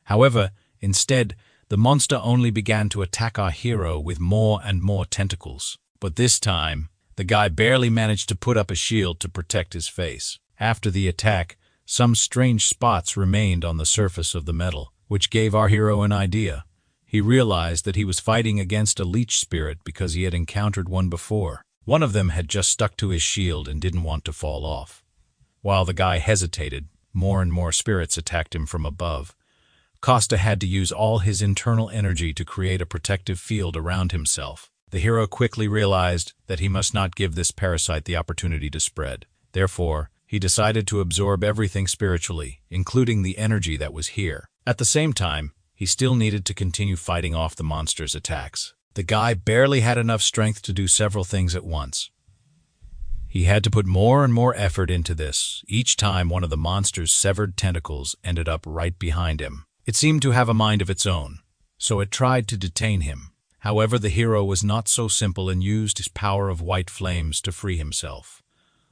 However, instead, the monster only began to attack our hero with more and more tentacles. But this time, the guy barely managed to put up a shield to protect his face. After the attack, some strange spots remained on the surface of the metal, which gave our hero an idea. He realized that he was fighting against a leech spirit because he had encountered one before. One of them had just stuck to his shield and didn't want to fall off. While the guy hesitated, more and more spirits attacked him from above. Costa had to use all his internal energy to create a protective field around himself. The hero quickly realized that he must not give this parasite the opportunity to spread. Therefore, he decided to absorb everything spiritually, including the energy that was here. At the same time, he still needed to continue fighting off the monster's attacks. The guy barely had enough strength to do several things at once. He had to put more and more effort into this. Each time one of the monster's severed tentacles ended up right behind him. It seemed to have a mind of its own, so it tried to detain him. However, the hero was not so simple and used his power of white flames to free himself.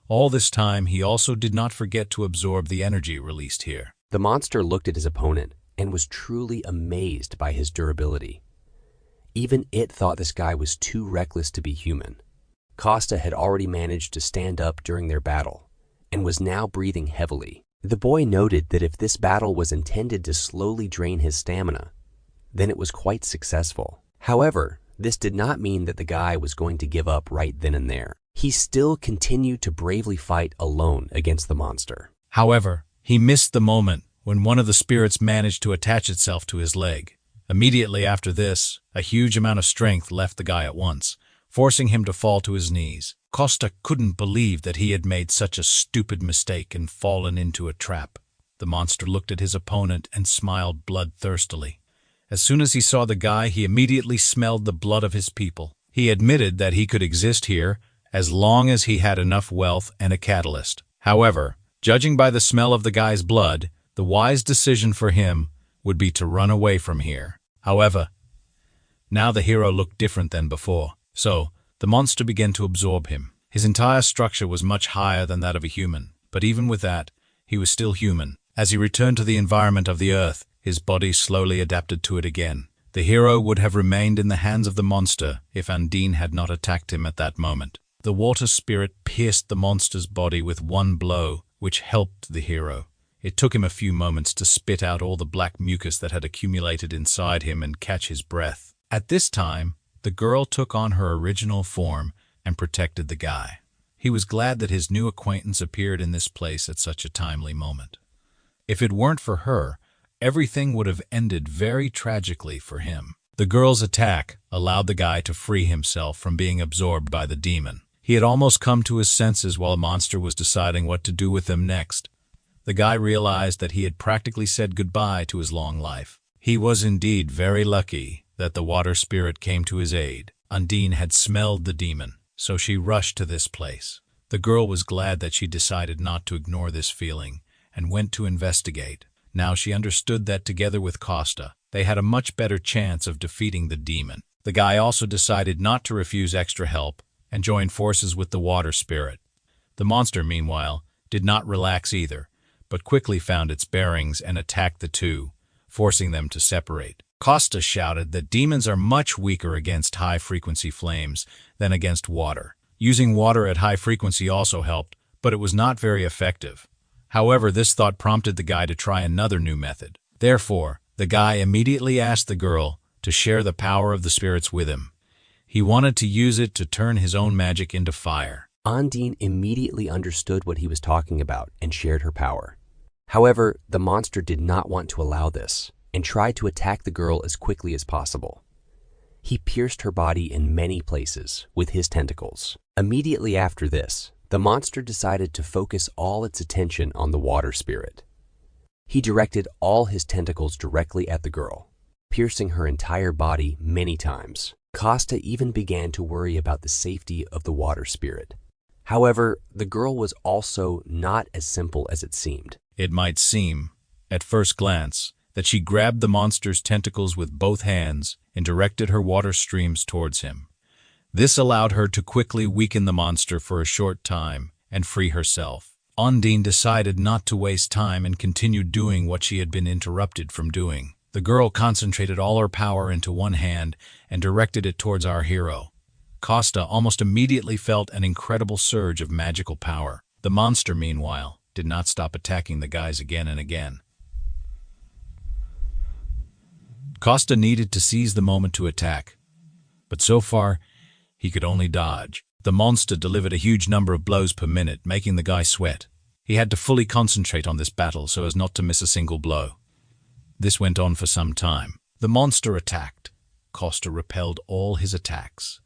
All this time, he also did not forget to absorb the energy released here. The monster looked at his opponent and was truly amazed by his durability. Even it thought this guy was too reckless to be human. Costa had already managed to stand up during their battle and was now breathing heavily. The boy noted that if this battle was intended to slowly drain his stamina, then it was quite successful. However, this did not mean that the guy was going to give up right then and there. He still continued to bravely fight alone against the monster. However, he missed the moment when one of the spirits managed to attach itself to his leg. Immediately after this, A huge amount of strength left the guy at once, forcing him to fall to his knees. Costa couldn't believe that he had made such a stupid mistake and fallen into a trap. The monster looked at his opponent and smiled bloodthirstily. As soon as he saw the guy, he immediately smelled the blood of his people. He admitted that he could exist here as long as he had enough wealth and a catalyst. However, judging by the smell of the guy's blood, the wise decision for him would be to run away from here. However, now the hero looked different than before, so the monster began to absorb him. His entire structure was much higher than that of a human, but even with that, he was still human. As he returned to the environment of the earth, his body slowly adapted to it again. The hero would have remained in the hands of the monster if Undine had not attacked him at that moment. The water spirit pierced the monster's body with one blow, which helped the hero. It took him a few moments to spit out all the black mucus that had accumulated inside him and catch his breath. At this time, the girl took on her original form and protected the guy. He was glad that his new acquaintance appeared in this place at such a timely moment. If it weren't for her, everything would have ended very tragically for him. The girl's attack allowed the guy to free himself from being absorbed by the demon. He had almost come to his senses while the monster was deciding what to do with him next. The guy realized that he had practically said goodbye to his long life. He was indeed very lucky that the water spirit came to his aid. Undine had smelled the demon, so she rushed to this place. The girl was glad that she decided not to ignore this feeling and went to investigate. Now she understood that together with Costa, they had a much better chance of defeating the demon. The guy also decided not to refuse extra help and joined forces with the water spirit. The monster, meanwhile, did not relax either, but quickly found its bearings and attacked the two, forcing them to separate. Costa shouted that demons are much weaker against high-frequency flames than against water. Using water at high frequency also helped, but it was not very effective. However, this thought prompted the guy to try another new method. Therefore, the guy immediately asked the girl to share the power of the spirits with him. He wanted to use it to turn his own magic into fire. Undine immediately understood what he was talking about and shared her power. However, the monster did not want to allow this and tried to attack the girl as quickly as possible. He pierced her body in many places with his tentacles. Immediately after this, the monster decided to focus all its attention on the water spirit. He directed all his tentacles directly at the girl, piercing her entire body many times. Costa even began to worry about the safety of the water spirit. However, the girl was also not as simple as it seemed. It might seem, at first glance, that she grabbed the monster's tentacles with both hands and directed her water streams towards him. This allowed her to quickly weaken the monster for a short time and free herself. Undine decided not to waste time and continued doing what she had been interrupted from doing. The girl concentrated all her power into one hand and directed it towards our hero. Costa almost immediately felt an incredible surge of magical power. The monster, meanwhile, did not stop attacking the guys again and again. Costa needed to seize the moment to attack, but so far, he could only dodge. The monster delivered a huge number of blows per minute, making the guy sweat. He had to fully concentrate on this battle so as not to miss a single blow. This went on for some time. The monster attacked. Costa repelled all his attacks.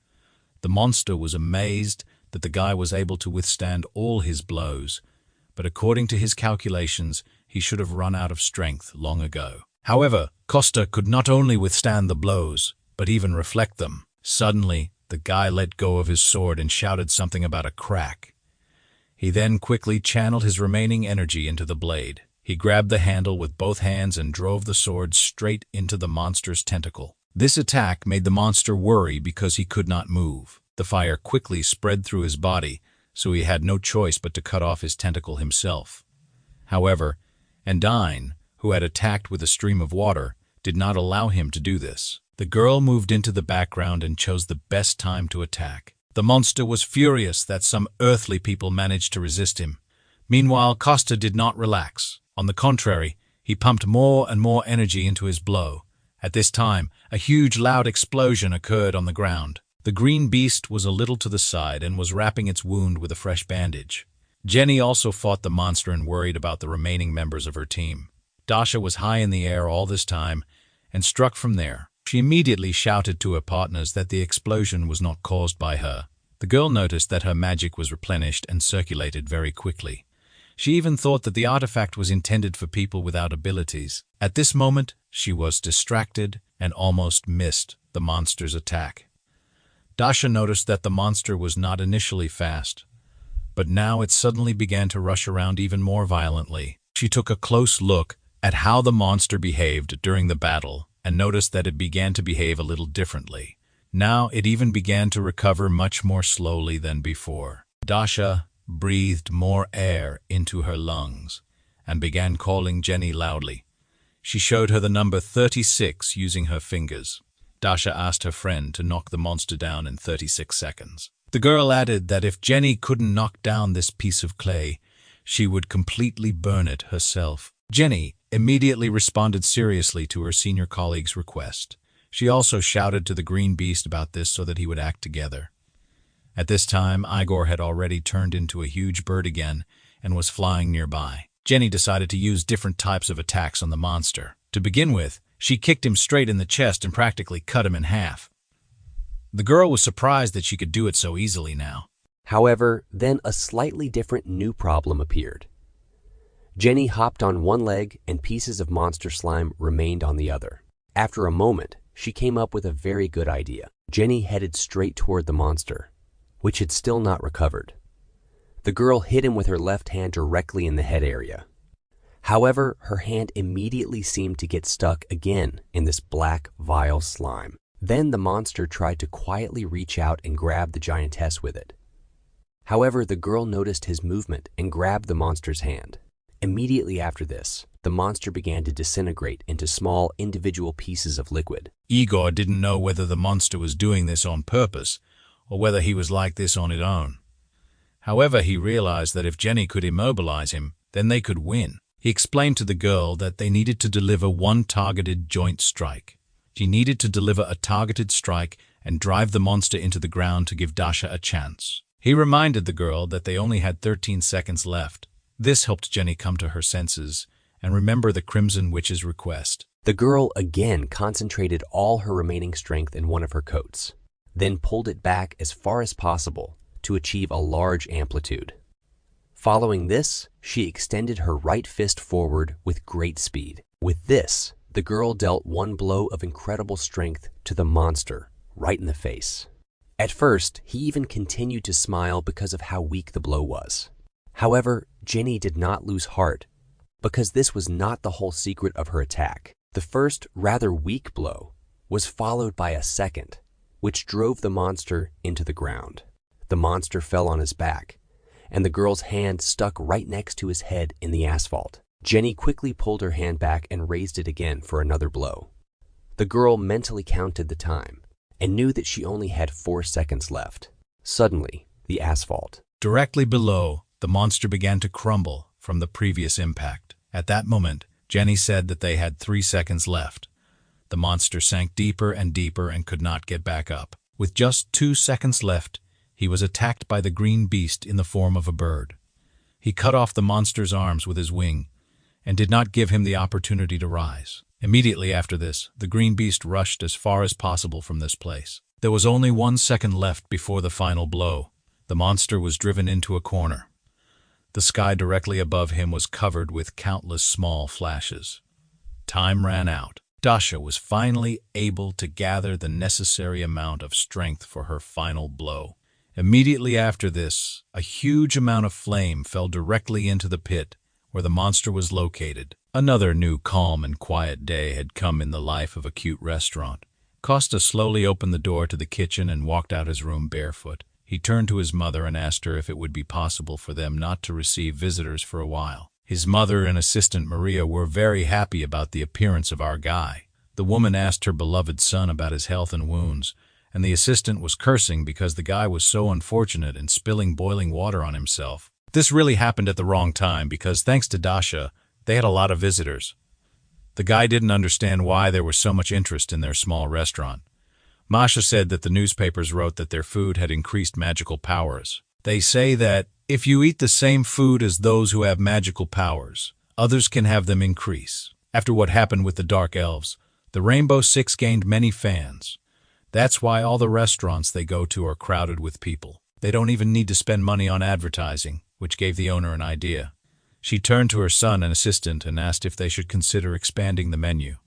The monster was amazed that the guy was able to withstand all his blows, but according to his calculations, he should have run out of strength long ago. However, Costa could not only withstand the blows, but even reflect them. Suddenly, the guy let go of his sword and shouted something about a crack. He then quickly channeled his remaining energy into the blade. He grabbed the handle with both hands and drove the sword straight into the monster's tentacle. This attack made the monster worry because he could not move. The fire quickly spread through his body, so he had no choice but to cut off his tentacle himself. However, Undine, who had attacked with a stream of water, did not allow him to do this. The girl moved into the background and chose the best time to attack. The monster was furious that some earthly people managed to resist him. Meanwhile, Costa did not relax. On the contrary, he pumped more and more energy into his blow. At this time, a huge loud explosion occurred on the ground. The green beast was a little to the side and was wrapping its wound with a fresh bandage. Jenny also fought the monster and worried about the remaining members of her team. Dasha was high in the air all this time and struck from there. She immediately shouted to her partners that the explosion was not caused by her. The girl noticed that her magic was replenished and circulated very quickly. She even thought that the artifact was intended for people without abilities. At this moment, she was distracted and almost missed the monster's attack. Dasha noticed that the monster was not initially fast, but now it suddenly began to rush around even more violently. She took a close look at how the monster behaved during the battle and noticed that it began to behave a little differently. Now it even began to recover much more slowly than before. Dasha breathed more air into her lungs and began calling Jenny loudly. She showed her the number 36 using her fingers. Dasha asked her friend to knock the monster down in 36 seconds. The girl added that if Jenny couldn't knock down this piece of clay, she would completely burn it herself. Jenny immediately responded seriously to her senior colleague's request. She also shouted to the green beast about this so that he would act together. At this time, Igor had already turned into a huge bird again and was flying nearby. Jenny decided to use different types of attacks on the monster. To begin with, she kicked him straight in the chest and practically cut him in half. The girl was surprised that she could do it so easily now. However, then a slightly different new problem appeared. Jenny hopped on one leg and pieces of monster slime remained on the other. After a moment, she came up with a very good idea. Jenny headed straight toward the monster, which had still not recovered. The girl hit him with her left hand directly in the head area. However, her hand immediately seemed to get stuck again in this black, vile slime. Then the monster tried to quietly reach out and grab the giantess with it. However, the girl noticed his movement and grabbed the monster's hand. Immediately after this, the monster began to disintegrate into small individual pieces of liquid. Igor didn't know whether the monster was doing this on purpose or whether he was like this on its own. However, he realized that if Jenny could immobilize him, then they could win. He explained to the girl that they needed to deliver one targeted joint strike. She needed to deliver a targeted strike and drive the monster into the ground to give Dasha a chance. He reminded the girl that they only had 13 seconds left. This helped Jenny come to her senses and remember the Crimson Witch's request. The girl again concentrated all her remaining strength in one of her coats, then pulled it back as far as possible to achieve a large amplitude. Following this, she extended her right fist forward with great speed. With this, the girl dealt one blow of incredible strength to the monster right in the face. At first, he even continued to smile because of how weak the blow was. However, Jenny did not lose heart because this was not the whole secret of her attack. The first, rather weak blow was followed by a second, which drove the monster into the ground. The monster fell on his back, and the girl's hand stuck right next to his head in the asphalt. Jenny quickly pulled her hand back and raised it again for another blow. The girl mentally counted the time and knew that she only had 4 seconds left. Suddenly, the asphalt. Directly below, the monster began to crumble from the previous impact. At that moment, Jenny said that they had 3 seconds left. The monster sank deeper and deeper and could not get back up. With just 2 seconds left, he was attacked by the green beast in the form of a bird. He cut off the monster's arms with his wing and did not give him the opportunity to rise. Immediately after this, the green beast rushed as far as possible from this place. There was only 1 second left before the final blow. The monster was driven into a corner. The sky directly above him was covered with countless small flashes. Time ran out. Dasha was finally able to gather the necessary amount of strength for her final blow. Immediately after this, a huge amount of flame fell directly into the pit where the monster was located. Another new calm and quiet day had come in the life of a cute restaurant. Costa slowly opened the door to the kitchen and walked out his room barefoot. He turned to his mother and asked her if it would be possible for them not to receive visitors for a while. His mother and assistant Maria were very happy about the appearance of our guy. The woman asked her beloved son about his health and wounds, and the assistant was cursing because the guy was so unfortunate in spilling boiling water on himself. This really happened at the wrong time because thanks to Dasha, they had a lot of visitors. The guy didn't understand why there was so much interest in their small restaurant. Masha said that the newspapers wrote that their food had increased magical powers. They say that if you eat the same food as those who have magical powers, others can have them increase. After what happened with the Dark Elves, The Rainbow Six gained many fans. That's why all the restaurants they go to are crowded with people. They don't even need to spend money on advertising, which gave the owner an idea. She turned to her son and assistant and asked if they should consider expanding the menu.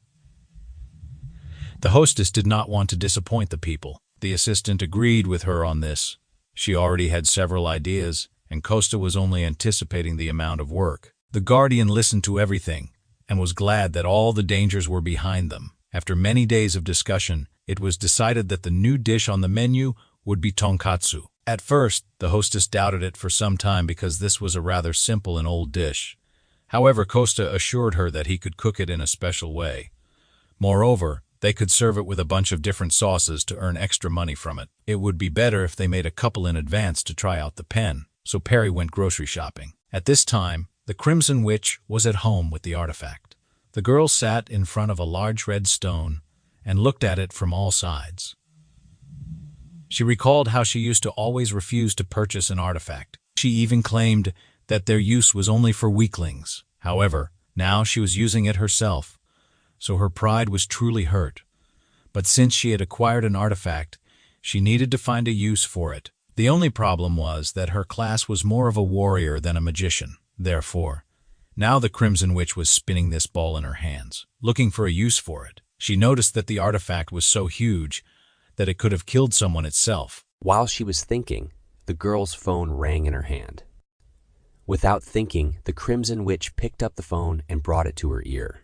The hostess did not want to disappoint the people. The assistant agreed with her on this. She already had several ideas, and Costa was only anticipating the amount of work. The guardian listened to everything and was glad that all the dangers were behind them. After many days of discussion, it was decided that the new dish on the menu would be tonkatsu. At first, the hostess doubted it for some time because this was a rather simple and old dish. However, Costa assured her that he could cook it in a special way. Moreover, they could serve it with a bunch of different sauces to earn extra money from it. It would be better if they made a couple in advance to try out the pen, so Perry went grocery shopping. At this time, the Crimson Witch was at home with the artifact. The girl sat in front of a large red stone and looked at it from all sides. She recalled how she used to always refuse to purchase an artifact. She even claimed that their use was only for weaklings. However, now she was using it herself, so her pride was truly hurt. But since she had acquired an artifact, she needed to find a use for it. The only problem was that her class was more of a warrior than a magician. Therefore, now the Crimson Witch was spinning this ball in her hands, looking for a use for it. She noticed that the artifact was so huge that it could have killed someone itself. While she was thinking, the girl's phone rang in her hand. Without thinking, the Crimson Witch picked up the phone and brought it to her ear.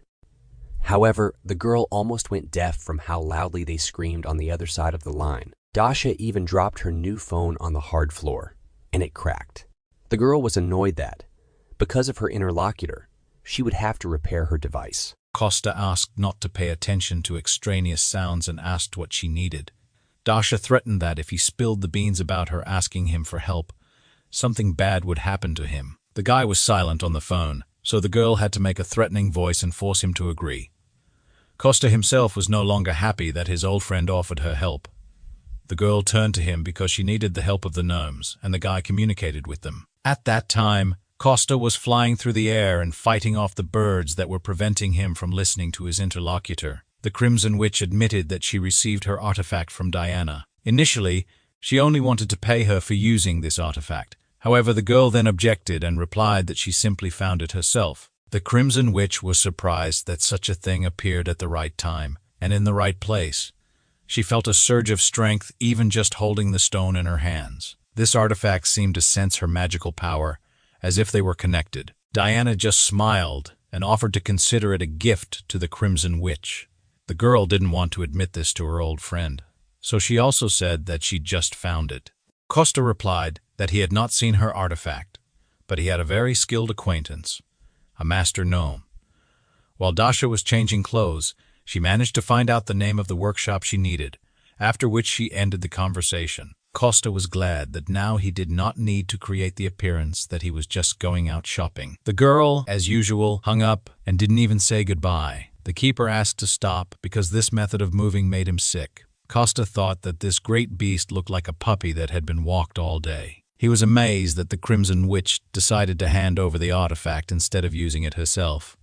However, the girl almost went deaf from how loudly they screamed on the other side of the line. Dasha even dropped her new phone on the hard floor, and it cracked. The girl was annoyed that, because of her interlocutor, she would have to repair her device. Costa asked not to pay attention to extraneous sounds and asked what she needed. Dasha threatened that if he spilled the beans about her asking him for help, something bad would happen to him. The guy was silent on the phone, so the girl had to make a threatening voice and force him to agree. Costa himself was no longer happy that his old friend offered her help. The girl turned to him because she needed the help of the gnomes, and the guy communicated with them. At that time, Costa was flying through the air and fighting off the birds that were preventing him from listening to his interlocutor. The Crimson Witch admitted that she received her artifact from Diana. Initially, she only wanted to pay her for using this artifact. However, the girl then objected and replied that she simply found it herself. The Crimson Witch was surprised that such a thing appeared at the right time and in the right place. She felt a surge of strength even just holding the stone in her hands. This artifact seemed to sense her magical power, as if they were connected. Diana just smiled and offered to consider it a gift to the Crimson Witch. The girl didn't want to admit this to her old friend, so she also said that she just found it. Costa replied that he had not seen her artifact, but he had a very skilled acquaintance, a master gnome. While Dasha was changing clothes, she managed to find out the name of the workshop she needed, after which she ended the conversation. Costa was glad that now he did not need to create the appearance that he was just going out shopping. The girl, as usual, hung up and didn't even say goodbye. The keeper asked to stop because this method of moving made him sick. Costa thought that this great beast looked like a puppy that had been walked all day. He was amazed that the Crimson Witch decided to hand over the artifact instead of using it herself.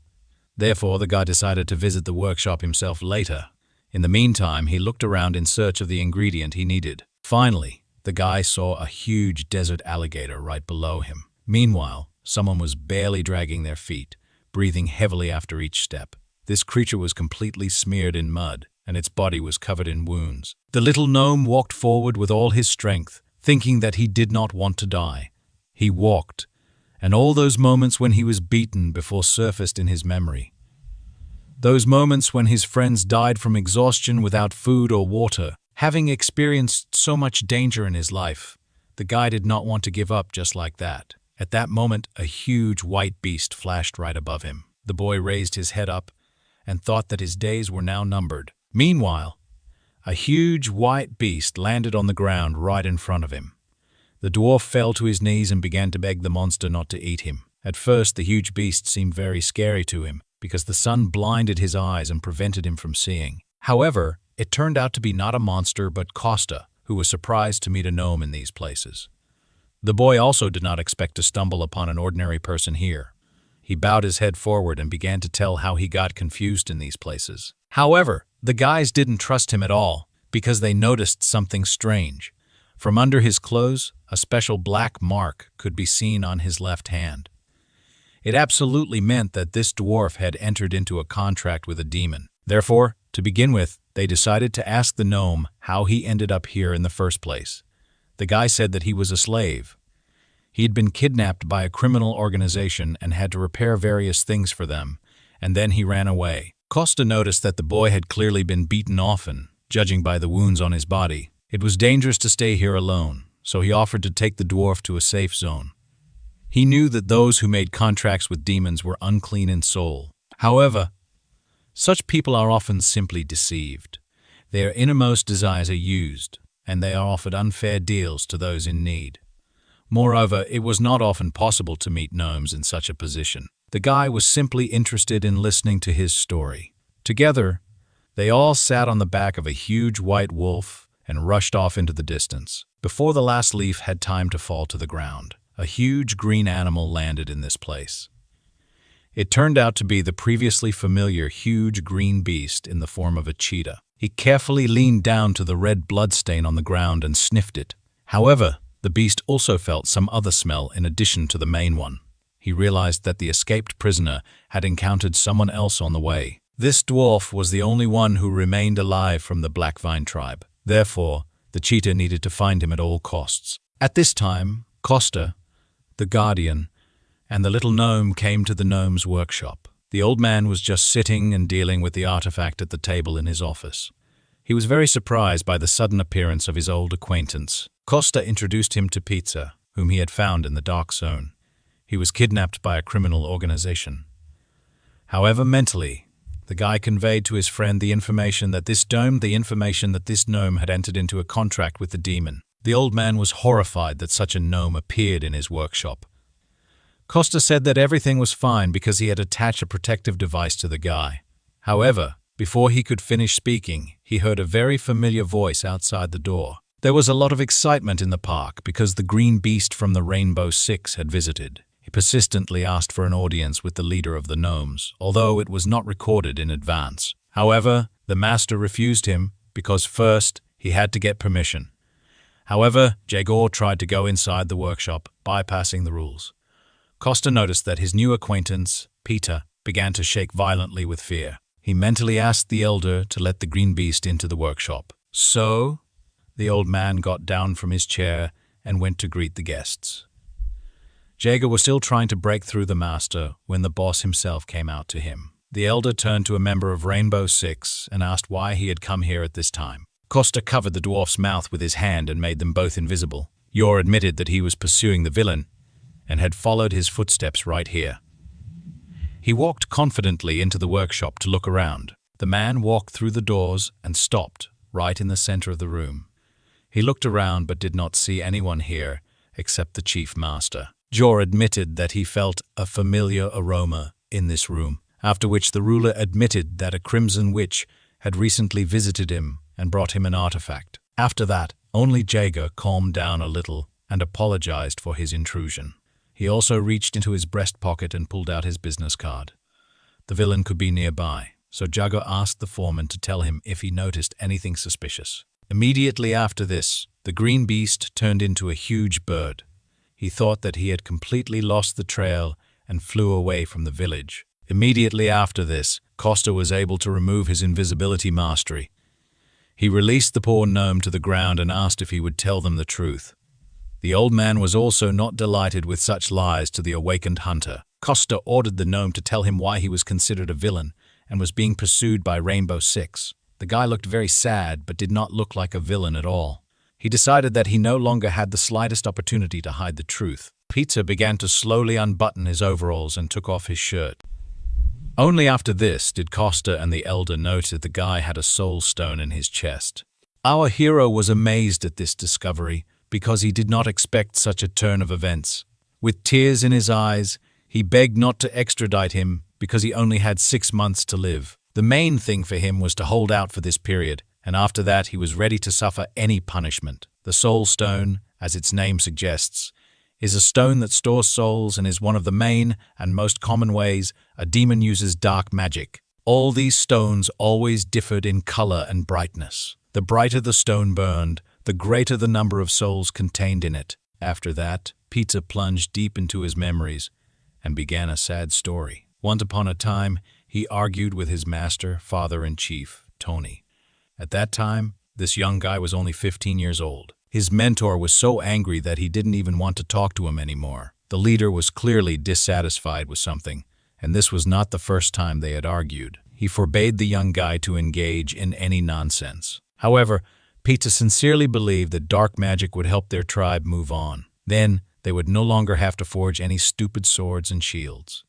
Therefore, the guy decided to visit the workshop himself later. In the meantime, he looked around in search of the ingredient he needed. Finally, the guy saw a huge desert alligator right below him. Meanwhile, someone was barely dragging their feet, breathing heavily after each step. This creature was completely smeared in mud, and its body was covered in wounds. The little gnome walked forward with all his strength, thinking that he did not want to die. He walked, and all those moments when he was beaten before surfaced in his memory. Those moments when his friends died from exhaustion without food or water. Having experienced so much danger in his life, the guy did not want to give up just like that. At that moment, a huge white beast flashed right above him. The boy raised his head up and thought that his days were now numbered. Meanwhile, a huge white beast landed on the ground right in front of him. The dwarf fell to his knees and began to beg the monster not to eat him. At first, the huge beast seemed very scary to him because the sun blinded his eyes and prevented him from seeing. However, it turned out to be not a monster but Costa, who was surprised to meet a gnome in these places. The boy also did not expect to stumble upon an ordinary person here. He bowed his head forward and began to tell how he got confused in these places. However, The guys didn't trust him at all because they noticed something strange. From under his clothes, a special black mark could be seen on his left hand. It absolutely meant that this dwarf had entered into a contract with a demon. Therefore, to begin with, they decided to ask the gnome how he ended up here in the first place. The guy said that he was a slave. He had been kidnapped by a criminal organization and had to repair various things for them, and then he ran away. Costa noticed that the boy had clearly been beaten often, judging by the wounds on his body. It was dangerous to stay here alone, so he offered to take the dwarf to a safe zone. He knew that those who made contracts with demons were unclean in soul. However, such people are often simply deceived. Their innermost desires are used, and they are offered unfair deals to those in need. Moreover, it was not often possible to meet gnomes in such a position. The guy was simply interested in listening to his story. Together, they all sat on the back of a huge white wolf and rushed off into the distance. Before the last leaf had time to fall to the ground, a huge green animal landed in this place. It turned out to be the previously familiar huge green beast in the form of a cheetah. He carefully leaned down to the red bloodstain on the ground and sniffed it. However, the beast also felt some other smell in addition to the main one. He realized that the escaped prisoner had encountered someone else on the way. This dwarf was the only one who remained alive from the Blackvine tribe. Therefore, the cheetah needed to find him at all costs. At this time, Costa, the guardian, and the little gnome came to the gnome's workshop. The old man was just sitting and dealing with the artifact at the table in his office. He was very surprised by the sudden appearance of his old acquaintance. Costa introduced him to Pizza, whom he had found in the dark zone. He was kidnapped by a criminal organization. However, mentally, the guy conveyed to his friend the information that this gnome had entered into a contract with the demon. The old man was horrified that such a gnome appeared in his workshop. Costa said that everything was fine because he had attached a protective device to the guy. However, before he could finish speaking, he heard a very familiar voice outside the door. There was a lot of excitement in the park because the green beast from the Rainbow Six had visited. He persistently asked for an audience with the leader of the gnomes, although it was not recorded in advance. However, the master refused him because first he had to get permission. However, Jagor tried to go inside the workshop, bypassing the rules. Costa noticed that his new acquaintance, Peter, began to shake violently with fear. He mentally asked the elder to let the green beast into the workshop. So, the old man got down from his chair and went to greet the guests. Jaeger was still trying to break through the master when the boss himself came out to him. The elder turned to a member of Rainbow Six and asked why he had come here at this time. Costa covered the dwarf's mouth with his hand and made them both invisible. Yor admitted that he was pursuing the villain and had followed his footsteps right here. He walked confidently into the workshop to look around. The man walked through the doors and stopped right in the center of the room. He looked around but did not see anyone here except the chief master. Jor admitted that he felt a familiar aroma in this room, after which the ruler admitted that a crimson witch had recently visited him and brought him an artifact. After that, only Jaeger calmed down a little and apologized for his intrusion. He also reached into his breast pocket and pulled out his business card. The villain could be nearby, so Jaeger asked the foreman to tell him if he noticed anything suspicious. Immediately after this, the green beast turned into a huge bird. He thought that he had completely lost the trail and flew away from the village. Immediately after this, Costa was able to remove his invisibility mastery. He released the poor gnome to the ground and asked if he would tell them the truth. The old man was also not delighted with such lies to the awakened hunter. Costa ordered the gnome to tell him why he was considered a villain and was being pursued by Rainbow Six. The guy looked very sad but did not look like a villain at all. He decided that he no longer had the slightest opportunity to hide the truth. Pizza began to slowly unbutton his overalls and took off his shirt. Only after this did Costa and the elder notice the guy had a soul stone in his chest. Our hero was amazed at this discovery because he did not expect such a turn of events. With tears in his eyes, he begged not to extradite him because he only had 6 months to live. The main thing for him was to hold out for this period, and after that he was ready to suffer any punishment. The soul stone, as its name suggests, is a stone that stores souls and is one of the main and most common ways a demon uses dark magic. All these stones always differed in color and brightness. The brighter the stone burned, the greater the number of souls contained in it. After that, Peter plunged deep into his memories and began a sad story. Once upon a time, he argued with his master, father-in-chief, Tony. At that time, this young guy was only 15 years old. His mentor was so angry that he didn't even want to talk to him anymore. The leader was clearly dissatisfied with something, and this was not the first time they had argued. He forbade the young guy to engage in any nonsense. However, Peter sincerely believed that dark magic would help their tribe move on. Then, they would no longer have to forge any stupid swords and shields.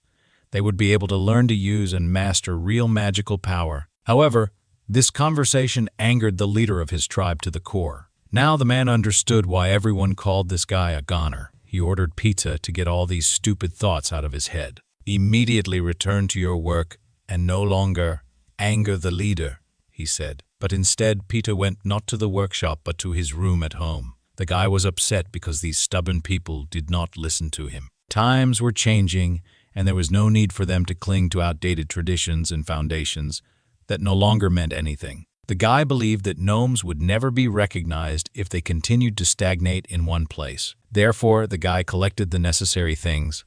They would be able to learn to use and master real magical power. However, this conversation angered the leader of his tribe to the core. Now the man understood why everyone called this guy a goner. He ordered Peter to get all these stupid thoughts out of his head. Immediately return to your work and no longer anger the leader, he said. But instead, Peter went not to the workshop but to his room at home. The guy was upset because these stubborn people did not listen to him. Times were changing, and there was no need for them to cling to outdated traditions and foundations that no longer meant anything. The guy believed that gnomes would never be recognized if they continued to stagnate in one place. Therefore, the guy collected the necessary things,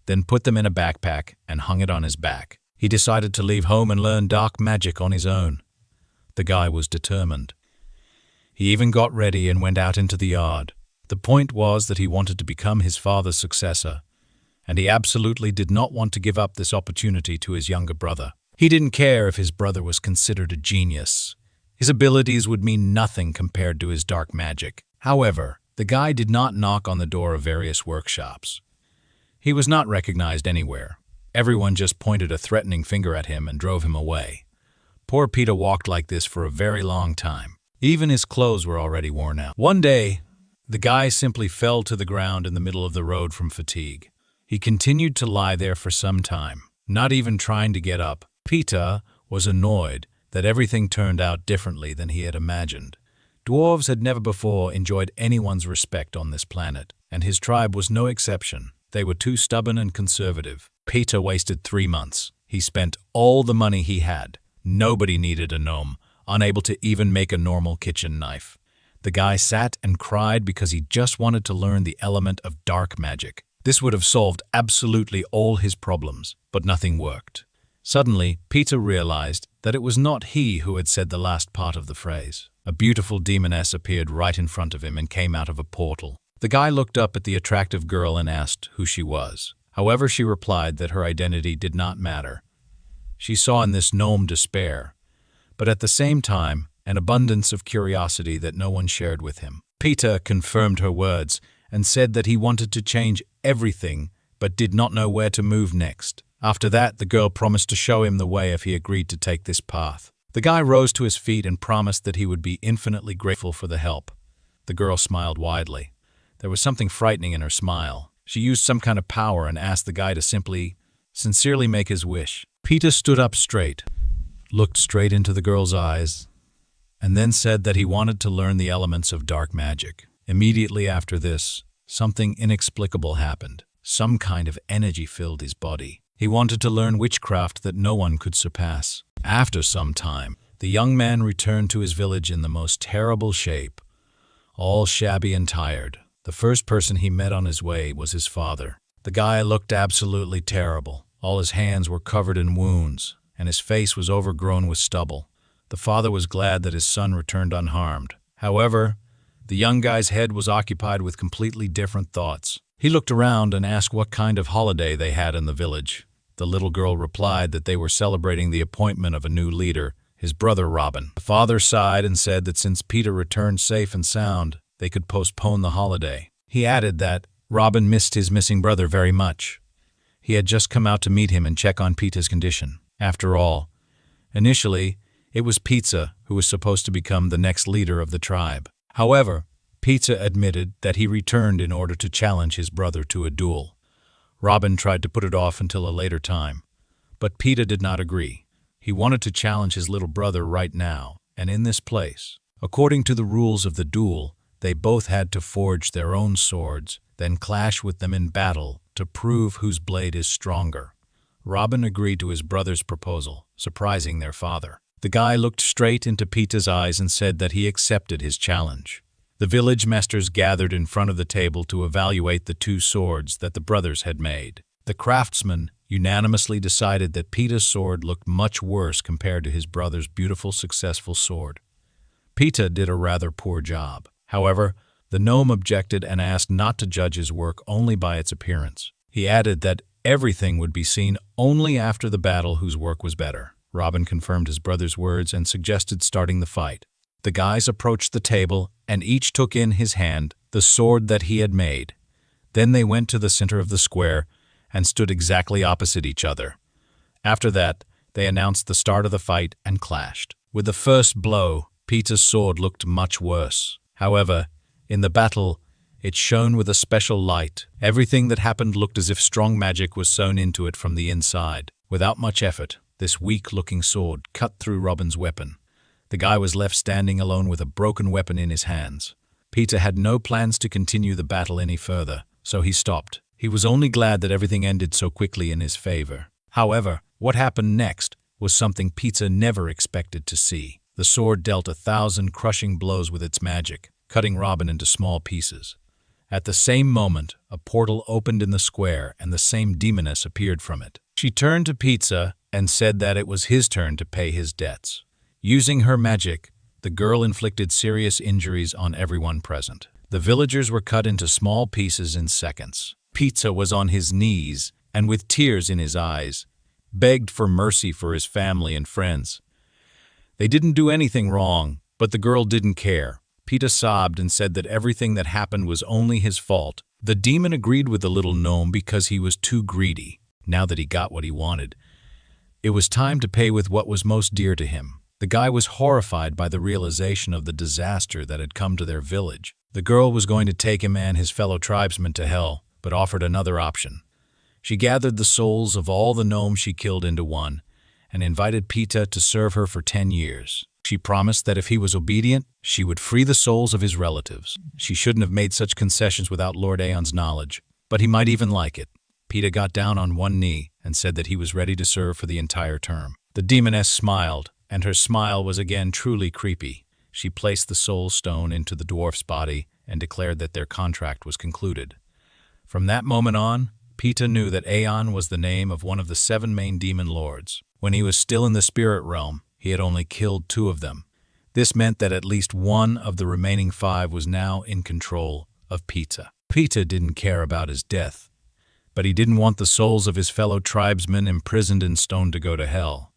then put them in a backpack and hung it on his back. He decided to leave home and learn dark magic on his own. The guy was determined. He even got ready and went out into the yard. The point was that he wanted to become his father's successor, and he absolutely did not want to give up this opportunity to his younger brother. He didn't care if his brother was considered a genius. His abilities would mean nothing compared to his dark magic. However, the guy did not knock on the door of various workshops. He was not recognized anywhere. Everyone just pointed a threatening finger at him and drove him away. Poor Peter walked like this for a very long time. Even his clothes were already worn out. One day, the guy simply fell to the ground in the middle of the road from fatigue. He continued to lie there for some time, not even trying to get up. Peter was annoyed that everything turned out differently than he had imagined. Dwarves had never before enjoyed anyone's respect on this planet, and his tribe was no exception. They were too stubborn and conservative. Peter wasted 3 months. He spent all the money he had. Nobody needed a gnome, unable to even make a normal kitchen knife. The guy sat and cried because he just wanted to learn the element of dark magic. This would have solved absolutely all his problems, but nothing worked. Suddenly, Peter realized that it was not he who had said the last part of the phrase. A beautiful demoness appeared right in front of him and came out of a portal. The guy looked up at the attractive girl and asked who she was. However, she replied that her identity did not matter. She saw in this gnome despair, but at the same time, an abundance of curiosity that no one shared with him. Peter confirmed her words and said that he wanted to change everything but did not know where to move next. After that, the girl promised to show him the way if he agreed to take this path. The guy rose to his feet and promised that he would be infinitely grateful for the help. The girl smiled widely. There was something frightening in her smile. She used some kind of power and asked the guy to sincerely make his wish. Peter stood up straight, looked straight into the girl's eyes, and then said that he wanted to learn the elements of dark magic. Immediately after this, something inexplicable happened. Some kind of energy filled his body. He wanted to learn witchcraft that no one could surpass. After some time, the young man returned to his village in the most terrible shape, all shabby and tired. The first person he met on his way was his father. The guy looked absolutely terrible. All his hands were covered in wounds, and his face was overgrown with stubble. The father was glad that his son returned unharmed. However, the young guy's head was occupied with completely different thoughts. He looked around and asked what kind of holiday they had in the village. The little girl replied that they were celebrating the appointment of a new leader, his brother Robin. The father sighed and said that since Peter returned safe and sound, they could postpone the holiday. He added that Robin missed his missing brother very much. He had just come out to meet him and check on Peter's condition. After all, initially, it was Peter who was supposed to become the next leader of the tribe. However, Peter admitted that he returned in order to challenge his brother to a duel. Robin tried to put it off until a later time, but Peter did not agree. He wanted to challenge his little brother right now, and in this place. According to the rules of the duel, they both had to forge their own swords, then clash with them in battle to prove whose blade is stronger. Robin agreed to his brother's proposal, surprising their father. The guy looked straight into Peter's eyes and said that he accepted his challenge. The village masters gathered in front of the table to evaluate the two swords that the brothers had made. The craftsmen unanimously decided that Peter's sword looked much worse compared to his brother's beautiful, successful sword. Peter did a rather poor job. However, the gnome objected and asked not to judge his work only by its appearance. He added that everything would be seen only after the battle whose work was better. Robin confirmed his brother's words and suggested starting the fight. The guys approached the table and each took in his hand the sword that he had made. Then they went to the center of the square and stood exactly opposite each other. After that, they announced the start of the fight and clashed. With the first blow, Peter's sword looked much worse. However, in the battle, it shone with a special light. Everything that happened looked as if strong magic was sewn into it from the inside. Without much effort, this weak-looking sword cut through Robin's weapon. The guy was left standing alone with a broken weapon in his hands. Peter had no plans to continue the battle any further, so he stopped. He was only glad that everything ended so quickly in his favor. However, what happened next was something Peter never expected to see. The sword dealt 1,000 crushing blows with its magic, cutting Robin into small pieces. At the same moment, a portal opened in the square and the same demoness appeared from it. She turned to Peter and said that it was his turn to pay his debts. Using her magic, the girl inflicted serious injuries on everyone present. The villagers were cut into small pieces in seconds. Peter was on his knees and with tears in his eyes, begged for mercy for his family and friends. They didn't do anything wrong, but the girl didn't care. Peter sobbed and said that everything that happened was only his fault. The demon agreed with the little gnome because he was too greedy. Now that he got what he wanted, it was time to pay with what was most dear to him. The guy was horrified by the realization of the disaster that had come to their village. The girl was going to take him and his fellow tribesmen to hell, but offered another option. She gathered the souls of all the gnomes she killed into one and invited Peter to serve her for 10 years. She promised that if he was obedient, she would free the souls of his relatives. She shouldn't have made such concessions without Lord Aeon's knowledge, but he might even like it. Peter got down on one knee and said that he was ready to serve for the entire term. The demoness smiled, and her smile was again truly creepy. She placed the soul stone into the dwarf's body and declared that their contract was concluded. From that moment on, Peter knew that Aeon was the name of one of the 7 main demon lords. When he was still in the spirit realm, he had only killed 2 of them. This meant that at least 1 of the remaining 5 was now in control of Peter. Peter didn't care about his death, but he didn't want the souls of his fellow tribesmen imprisoned and stoned to go to hell.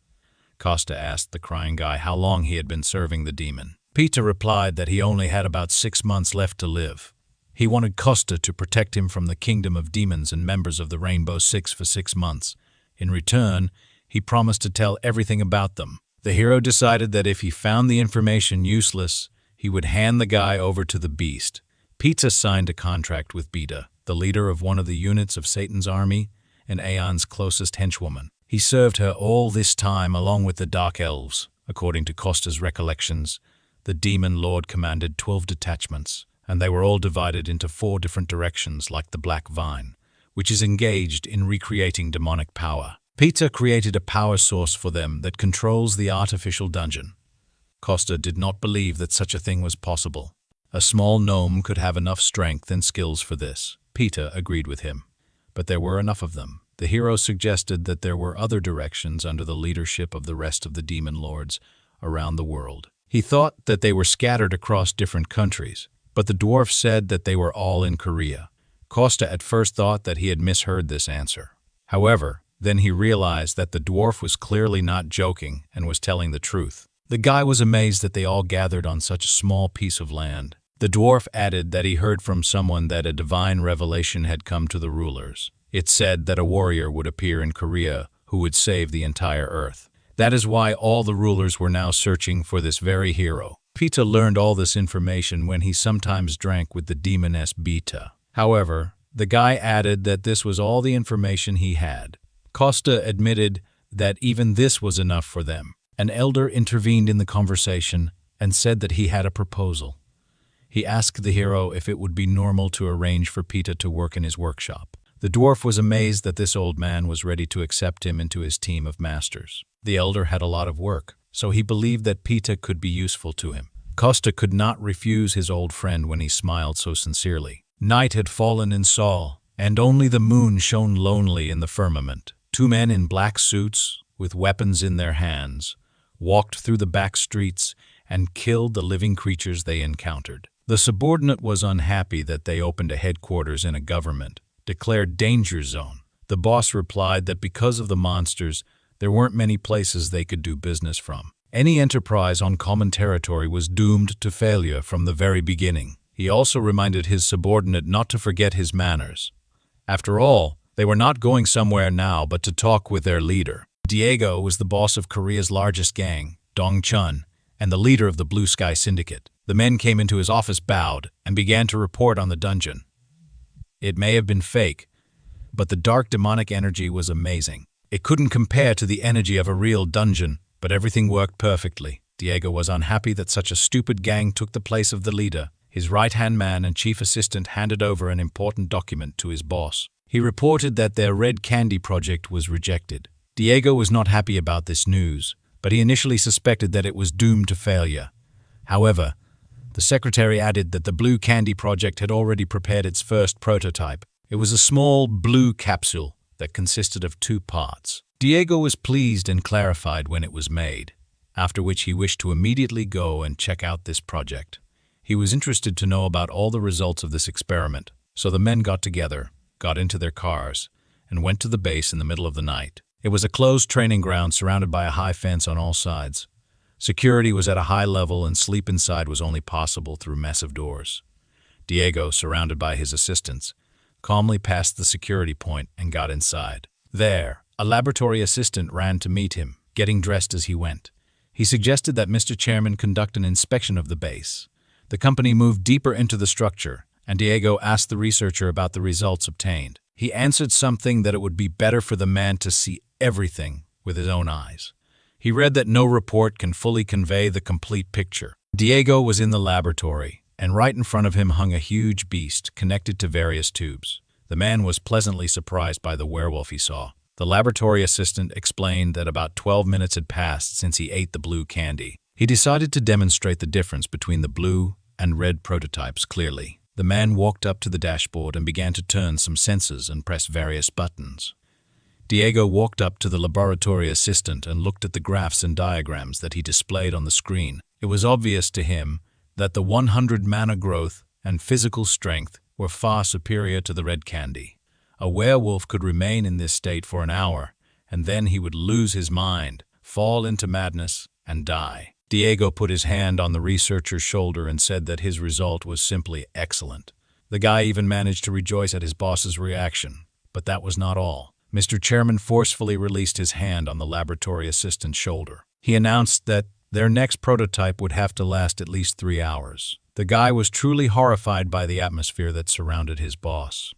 Costa asked the crying guy how long he had been serving the demon. Peter replied that he only had about 6 months left to live. He wanted Costa to protect him from the kingdom of demons and members of the Rainbow Six for 6 months. In return, he promised to tell everything about them. The hero decided that if he found the information useless, he would hand the guy over to the beast. Peter signed a contract with Beta, the leader of one of the units of Satan's army and Aeon's closest henchwoman. He served her all this time along with the Dark Elves. According to Costa's recollections, the demon lord commanded 12 detachments, and they were all divided into 4 different directions like the Black Vine, which is engaged in recreating demonic power. Peter created a power source for them that controls the artificial dungeon. Costa did not believe that such a thing was possible. A small gnome could have enough strength and skills for this. Peter agreed with him, but there were enough of them. The hero suggested that there were other directions under the leadership of the rest of the demon lords around the world. He thought that they were scattered across different countries, but the dwarf said that they were all in Korea. Costa at first thought that he had misheard this answer. However, then he realized that the dwarf was clearly not joking and was telling the truth. The guy was amazed that they all gathered on such a small piece of land. The dwarf added that he heard from someone that a divine revelation had come to the rulers. It said that a warrior would appear in Korea who would save the entire earth. That is why all the rulers were now searching for this very hero. Peter learned all this information when he sometimes drank with the demoness Beta. However, the guy added that this was all the information he had. Costa admitted that even this was enough for them. An elder intervened in the conversation and said that he had a proposal. He asked the hero if it would be normal to arrange for Peter to work in his workshop. The dwarf was amazed that this old man was ready to accept him into his team of masters. The elder had a lot of work, so he believed that Pita could be useful to him. Costa could not refuse his old friend when he smiled so sincerely. Night had fallen in Seoul, and only the moon shone lonely in the firmament. Two men in black suits, with weapons in their hands, walked through the back streets and killed the living creatures they encountered. The subordinate was unhappy that they opened a headquarters in a government, declared danger zone. The boss replied that because of the monsters, there weren't many places they could do business from. Any enterprise on common territory was doomed to failure from the very beginning. He also reminded his subordinate not to forget his manners. After all, they were not going somewhere now but to talk with their leader. Diego was the boss of Korea's largest gang, Dongchun, and the leader of the Blue Sky Syndicate. The men came into his office, bowed, and began to report on the dungeon. It may have been fake, but the dark demonic energy was amazing. It couldn't compare to the energy of a real dungeon, but everything worked perfectly. Diego was unhappy that such a stupid gang took the place of the leader. His right-hand man and chief assistant handed over an important document to his boss. He reported that their red candy project was rejected. Diego was not happy about this news, but he initially suspected that it was doomed to failure. However, the secretary added that the blue candy project had already prepared its first prototype. It was a small blue capsule that consisted of 2 parts. Diego was pleased and clarified when it was made, after which he wished to immediately go and check out this project. He was interested to know about all the results of this experiment, so the men got together, got into their cars, and went to the base in the middle of the night. It was a closed training ground surrounded by a high fence on all sides. Security was at a high level and sleep inside was only possible through massive doors. Diego, surrounded by his assistants, calmly passed the security point and got inside. There, a laboratory assistant ran to meet him, getting dressed as he went. He suggested that Mr. Chairman conduct an inspection of the base. The company moved deeper into the structure, and Diego asked the researcher about the results obtained. He answered something that it would be better for the man to see everything with his own eyes. He read that no report can fully convey the complete picture. Diego was in the laboratory, and right in front of him hung a huge beast connected to various tubes. The man was pleasantly surprised by the werewolf he saw. The laboratory assistant explained that about 12 minutes had passed since he ate the blue candy. He decided to demonstrate the difference between the blue and red prototypes clearly. The man walked up to the dashboard and began to turn some sensors and press various buttons. Diego walked up to the laboratory assistant and looked at the graphs and diagrams that he displayed on the screen. It was obvious to him that the 100 mana growth and physical strength were far superior to the red candy. A werewolf could remain in this state for an hour, and then he would lose his mind, fall into madness, and die. Diego put his hand on the researcher's shoulder and said that his result was simply excellent. The guy even managed to rejoice at his boss's reaction, but that was not all. Mr. Chairman forcefully released his hand on the laboratory assistant's shoulder. He announced that their next prototype would have to last at least 3 hours. The guy was truly horrified by the atmosphere that surrounded his boss.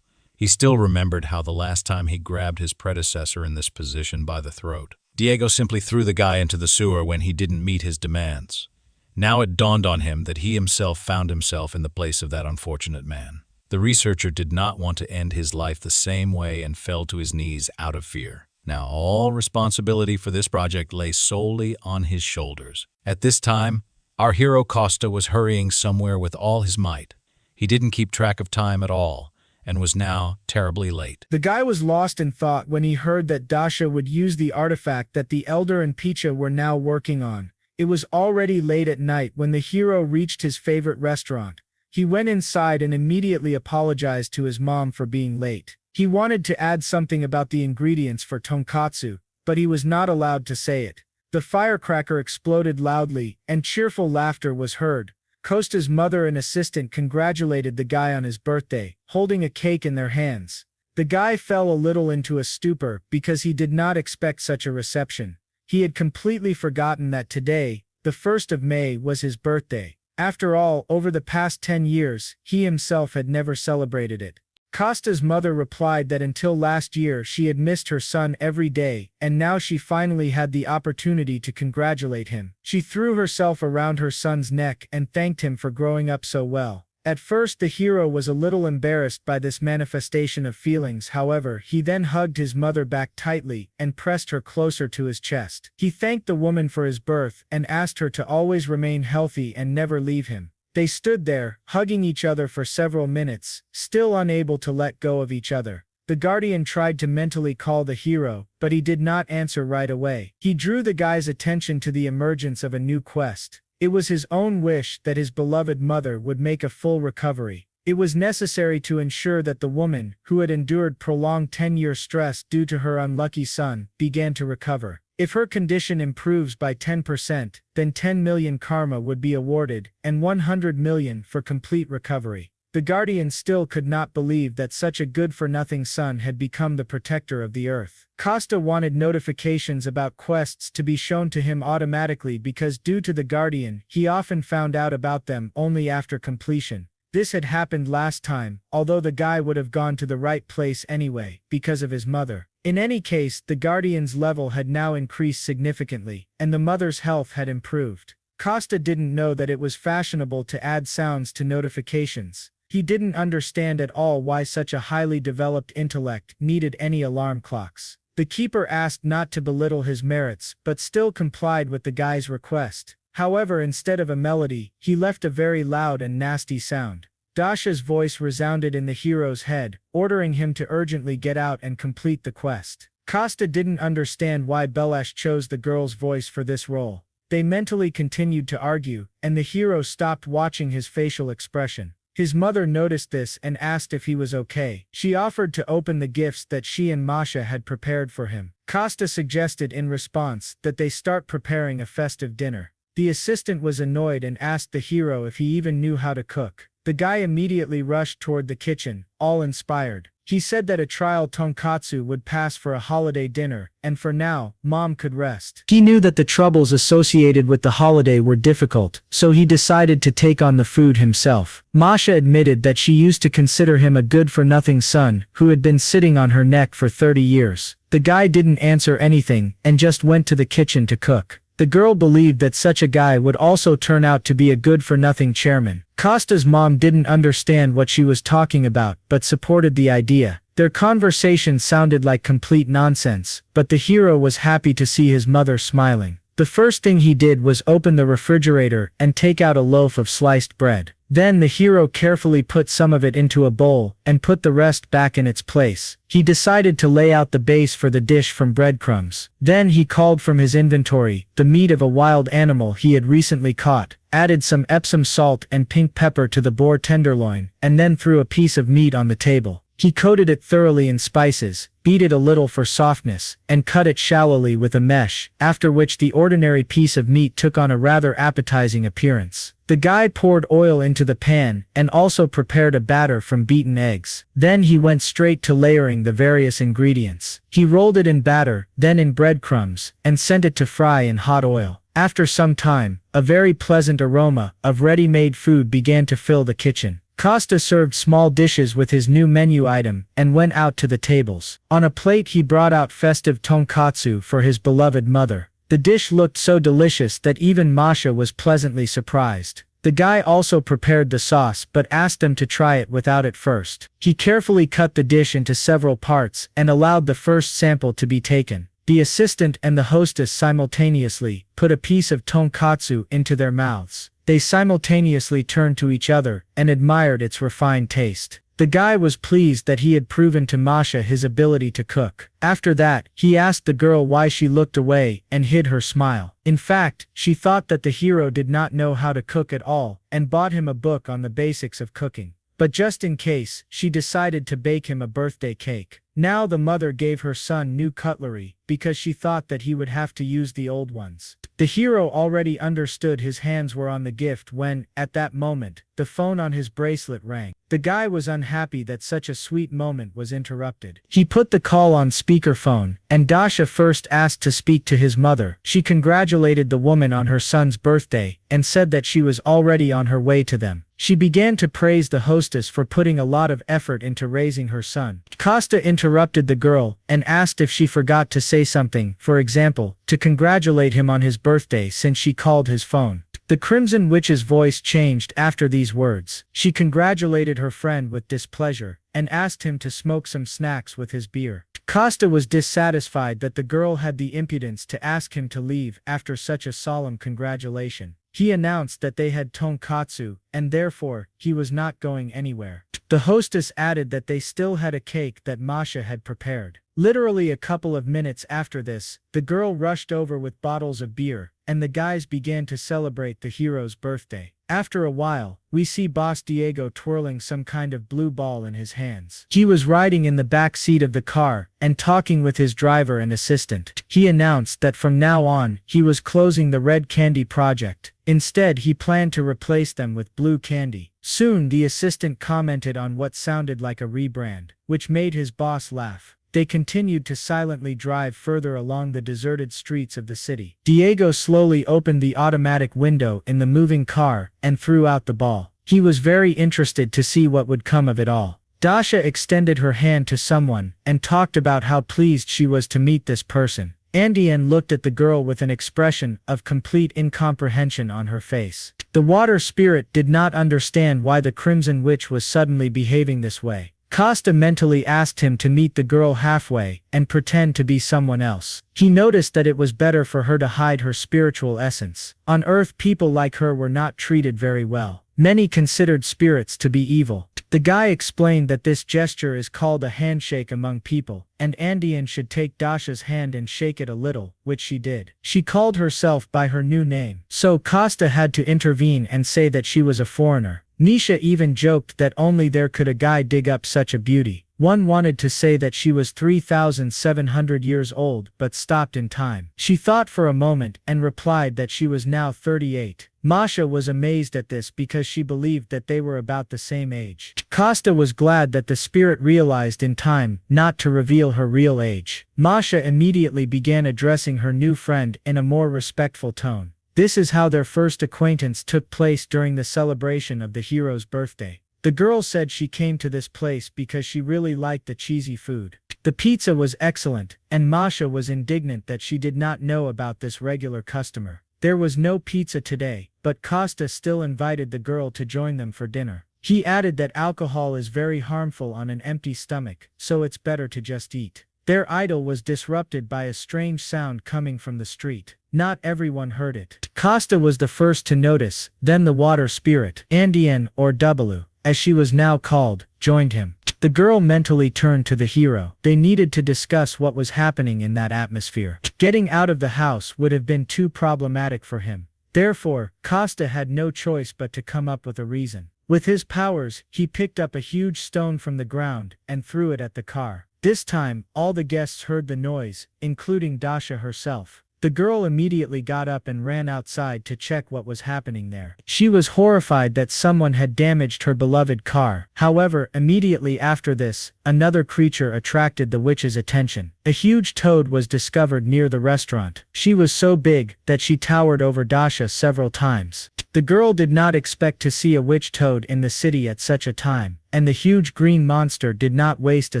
He still remembered how the last time he grabbed his predecessor in this position by the throat. Diego simply threw the guy into the sewer when he didn't meet his demands. Now it dawned on him that he himself found himself in the place of that unfortunate man. The researcher did not want to end his life the same way and fell to his knees out of fear. Now all responsibility for this project lay solely on his shoulders. At this time, our hero Costa was hurrying somewhere with all his might. He didn't keep track of time at all, and was now terribly late. The guy was lost in thought when he heard that Dasha would use the artifact that the Elder and Picha were now working on. It was already late at night when the hero reached his favorite restaurant. He went inside and immediately apologized to his mom for being late. He wanted to add something about the ingredients for tonkatsu, but he was not allowed to say it. The firecracker exploded loudly, and cheerful laughter was heard. Costa's mother and assistant congratulated the guy on his birthday, holding a cake in their hands. The guy fell a little into a stupor because he did not expect such a reception. He had completely forgotten that today, the 1st of May, was his birthday. After all, over the past 10 years, he himself had never celebrated it. Costa's mother replied that until last year she had missed her son every day, and now she finally had the opportunity to congratulate him. She threw herself around her son's neck and thanked him for growing up so well. At first the hero was a little embarrassed by this manifestation of feelings, however, he then hugged his mother back tightly and pressed her closer to his chest. He thanked the woman for his birth and asked her to always remain healthy and never leave him. They stood there, hugging each other for several minutes, still unable to let go of each other. The guardian tried to mentally call the hero, but he did not answer right away. He drew the guy's attention to the emergence of a new quest. It was his own wish that his beloved mother would make a full recovery. It was necessary to ensure that the woman, who had endured prolonged 10-year stress due to her unlucky son, began to recover. If her condition improves by 10%, then 10 million karma would be awarded, and 100 million for complete recovery. The guardian still could not believe that such a good-for-nothing son had become the protector of the earth. Costa wanted notifications about quests to be shown to him automatically because due to the guardian, he often found out about them only after completion. This had happened last time, although the guy would have gone to the right place anyway, because of his mother. In any case, the guardian's level had now increased significantly, and the mother's health had improved. Costa didn't know that it was fashionable to add sounds to notifications. He didn't understand at all why such a highly developed intellect needed any alarm clocks. The keeper asked not to belittle his merits, but still complied with the guy's request. However, instead of a melody, he left a very loud and nasty sound. Dasha's voice resounded in the hero's head, ordering him to urgently get out and complete the quest. Costa didn't understand why Belash chose the girl's voice for this role. They mentally continued to argue, and the hero stopped watching his facial expression. His mother noticed this and asked if he was okay. She offered to open the gifts that she and Masha had prepared for him. Costa suggested in response that they start preparing a festive dinner. The assistant was annoyed and asked the hero if he even knew how to cook. The guy immediately rushed toward the kitchen, all inspired. He said that a trial tonkatsu would pass for a holiday dinner, and for now, Mom could rest. He knew that the troubles associated with the holiday were difficult, so he decided to take on the food himself. Masha admitted that she used to consider him a good-for-nothing son who had been sitting on her neck for 30 years. The guy didn't answer anything and just went to the kitchen to cook. The girl believed that such a guy would also turn out to be a good-for-nothing chairman. Costa's mom didn't understand what she was talking about, but supported the idea. Their conversation sounded like complete nonsense, but the hero was happy to see his mother smiling. The first thing he did was open the refrigerator and take out a loaf of sliced bread. Then the hero carefully put some of it into a bowl and put the rest back in its place. He decided to lay out the base for the dish from breadcrumbs. Then he called from his inventory the meat of a wild animal he had recently caught, added some Epsom salt and pink pepper to the boar tenderloin, and then threw a piece of meat on the table. He coated it thoroughly in spices, beat it a little for softness, and cut it shallowly with a mesh, after which the ordinary piece of meat took on a rather appetizing appearance. The guy poured oil into the pan and also prepared a batter from beaten eggs. Then he went straight to layering the various ingredients. He rolled it in batter, then in breadcrumbs, and sent it to fry in hot oil. After some time, a very pleasant aroma of ready-made food began to fill the kitchen. Costa served small dishes with his new menu item and went out to the tables. On a plate he brought out festive tonkatsu for his beloved mother. The dish looked so delicious that even Masha was pleasantly surprised. The guy also prepared the sauce but asked them to try it without it first. He carefully cut the dish into several parts and allowed the first sample to be taken. The assistant and the hostess simultaneously put a piece of tonkatsu into their mouths. They simultaneously turned to each other and admired its refined taste. The guy was pleased that he had proven to Masha his ability to cook. After that, he asked the girl why she looked away and hid her smile. In fact, she thought that the hero did not know how to cook at all and bought him a book on the basics of cooking. But just in case, she decided to bake him a birthday cake. Now the mother gave her son new cutlery because she thought that he would have to use the old ones. The hero already understood his hands were on the gift when, at that moment, the phone on his bracelet rang. The guy was unhappy that such a sweet moment was interrupted. He put the call on speakerphone, and Dasha first asked to speak to his mother. She congratulated the woman on her son's birthday and said that she was already on her way to them. She began to praise the hostess for putting a lot of effort into raising her son. Costa interrupted the girl and asked if she forgot to say something, for example, to congratulate him on his birthday since she called his phone. The Crimson Witch's voice changed after these words. She congratulated her friend with displeasure and asked him to smoke some snacks with his beer. Costa was dissatisfied that the girl had the impudence to ask him to leave after such a solemn congratulation. He announced that they had tonkatsu, and therefore, he was not going anywhere. The hostess added that they still had a cake that Masha had prepared. Literally a couple of minutes after this, the girl rushed over with bottles of beer, and the guys began to celebrate the hero's birthday. After a while, we see Boss Diego twirling some kind of blue ball in his hands. He was riding in the back seat of the car and talking with his driver and assistant. He announced that from now on, he was closing the Red Candy project. Instead, he planned to replace them with Blue Candy. Soon, the assistant commented on what sounded like a rebrand, which made his boss laugh. They continued to silently drive further along the deserted streets of the city. Diego slowly opened the automatic window in the moving car and threw out the ball. He was very interested to see what would come of it all. Dasha extended her hand to someone and talked about how pleased she was to meet this person. Andian looked at the girl with an expression of complete incomprehension on her face. The water spirit did not understand why the Crimson Witch was suddenly behaving this way. Costa mentally asked him to meet the girl halfway and pretend to be someone else. He noticed that it was better for her to hide her spiritual essence. On Earth, people like her were not treated very well. Many considered spirits to be evil. The guy explained that this gesture is called a handshake among people, and Andian should take Dasha's hand and shake it a little, which she did. She called herself by her new name, so Costa had to intervene and say that she was a foreigner. Nisha even joked that only there could a guy dig up such a beauty. One wanted to say that she was 3,700 years old but stopped in time. She thought for a moment and replied that she was now 38. Masha was amazed at this because she believed that they were about the same age. Costa was glad that the spirit realized in time not to reveal her real age. Masha immediately began addressing her new friend in a more respectful tone. This is how their first acquaintance took place during the celebration of the hero's birthday. The girl said she came to this place because she really liked the cheesy food. The pizza was excellent, and Masha was indignant that she did not know about this regular customer. There was no pizza today, but Costa still invited the girl to join them for dinner. He added that alcohol is very harmful on an empty stomach, so it's better to just eat. Their idyll was disrupted by a strange sound coming from the street. Not everyone heard it. Costa was the first to notice, then the water spirit, Andian or W, as she was now called, joined him. The girl mentally turned to the hero. They needed to discuss what was happening in that atmosphere. Getting out of the house would have been too problematic for him. Therefore, Costa had no choice but to come up with a reason. With his powers, he picked up a huge stone from the ground and threw it at the car. This time, all the guests heard the noise, including Dasha herself. The girl immediately got up and ran outside to check what was happening there. She was horrified that someone had damaged her beloved car. However, immediately after this, another creature attracted the witch's attention. A huge toad was discovered near the restaurant. She was so big that she towered over Dasha several times. The girl did not expect to see a witch toad in the city at such a time, and the huge green monster did not waste a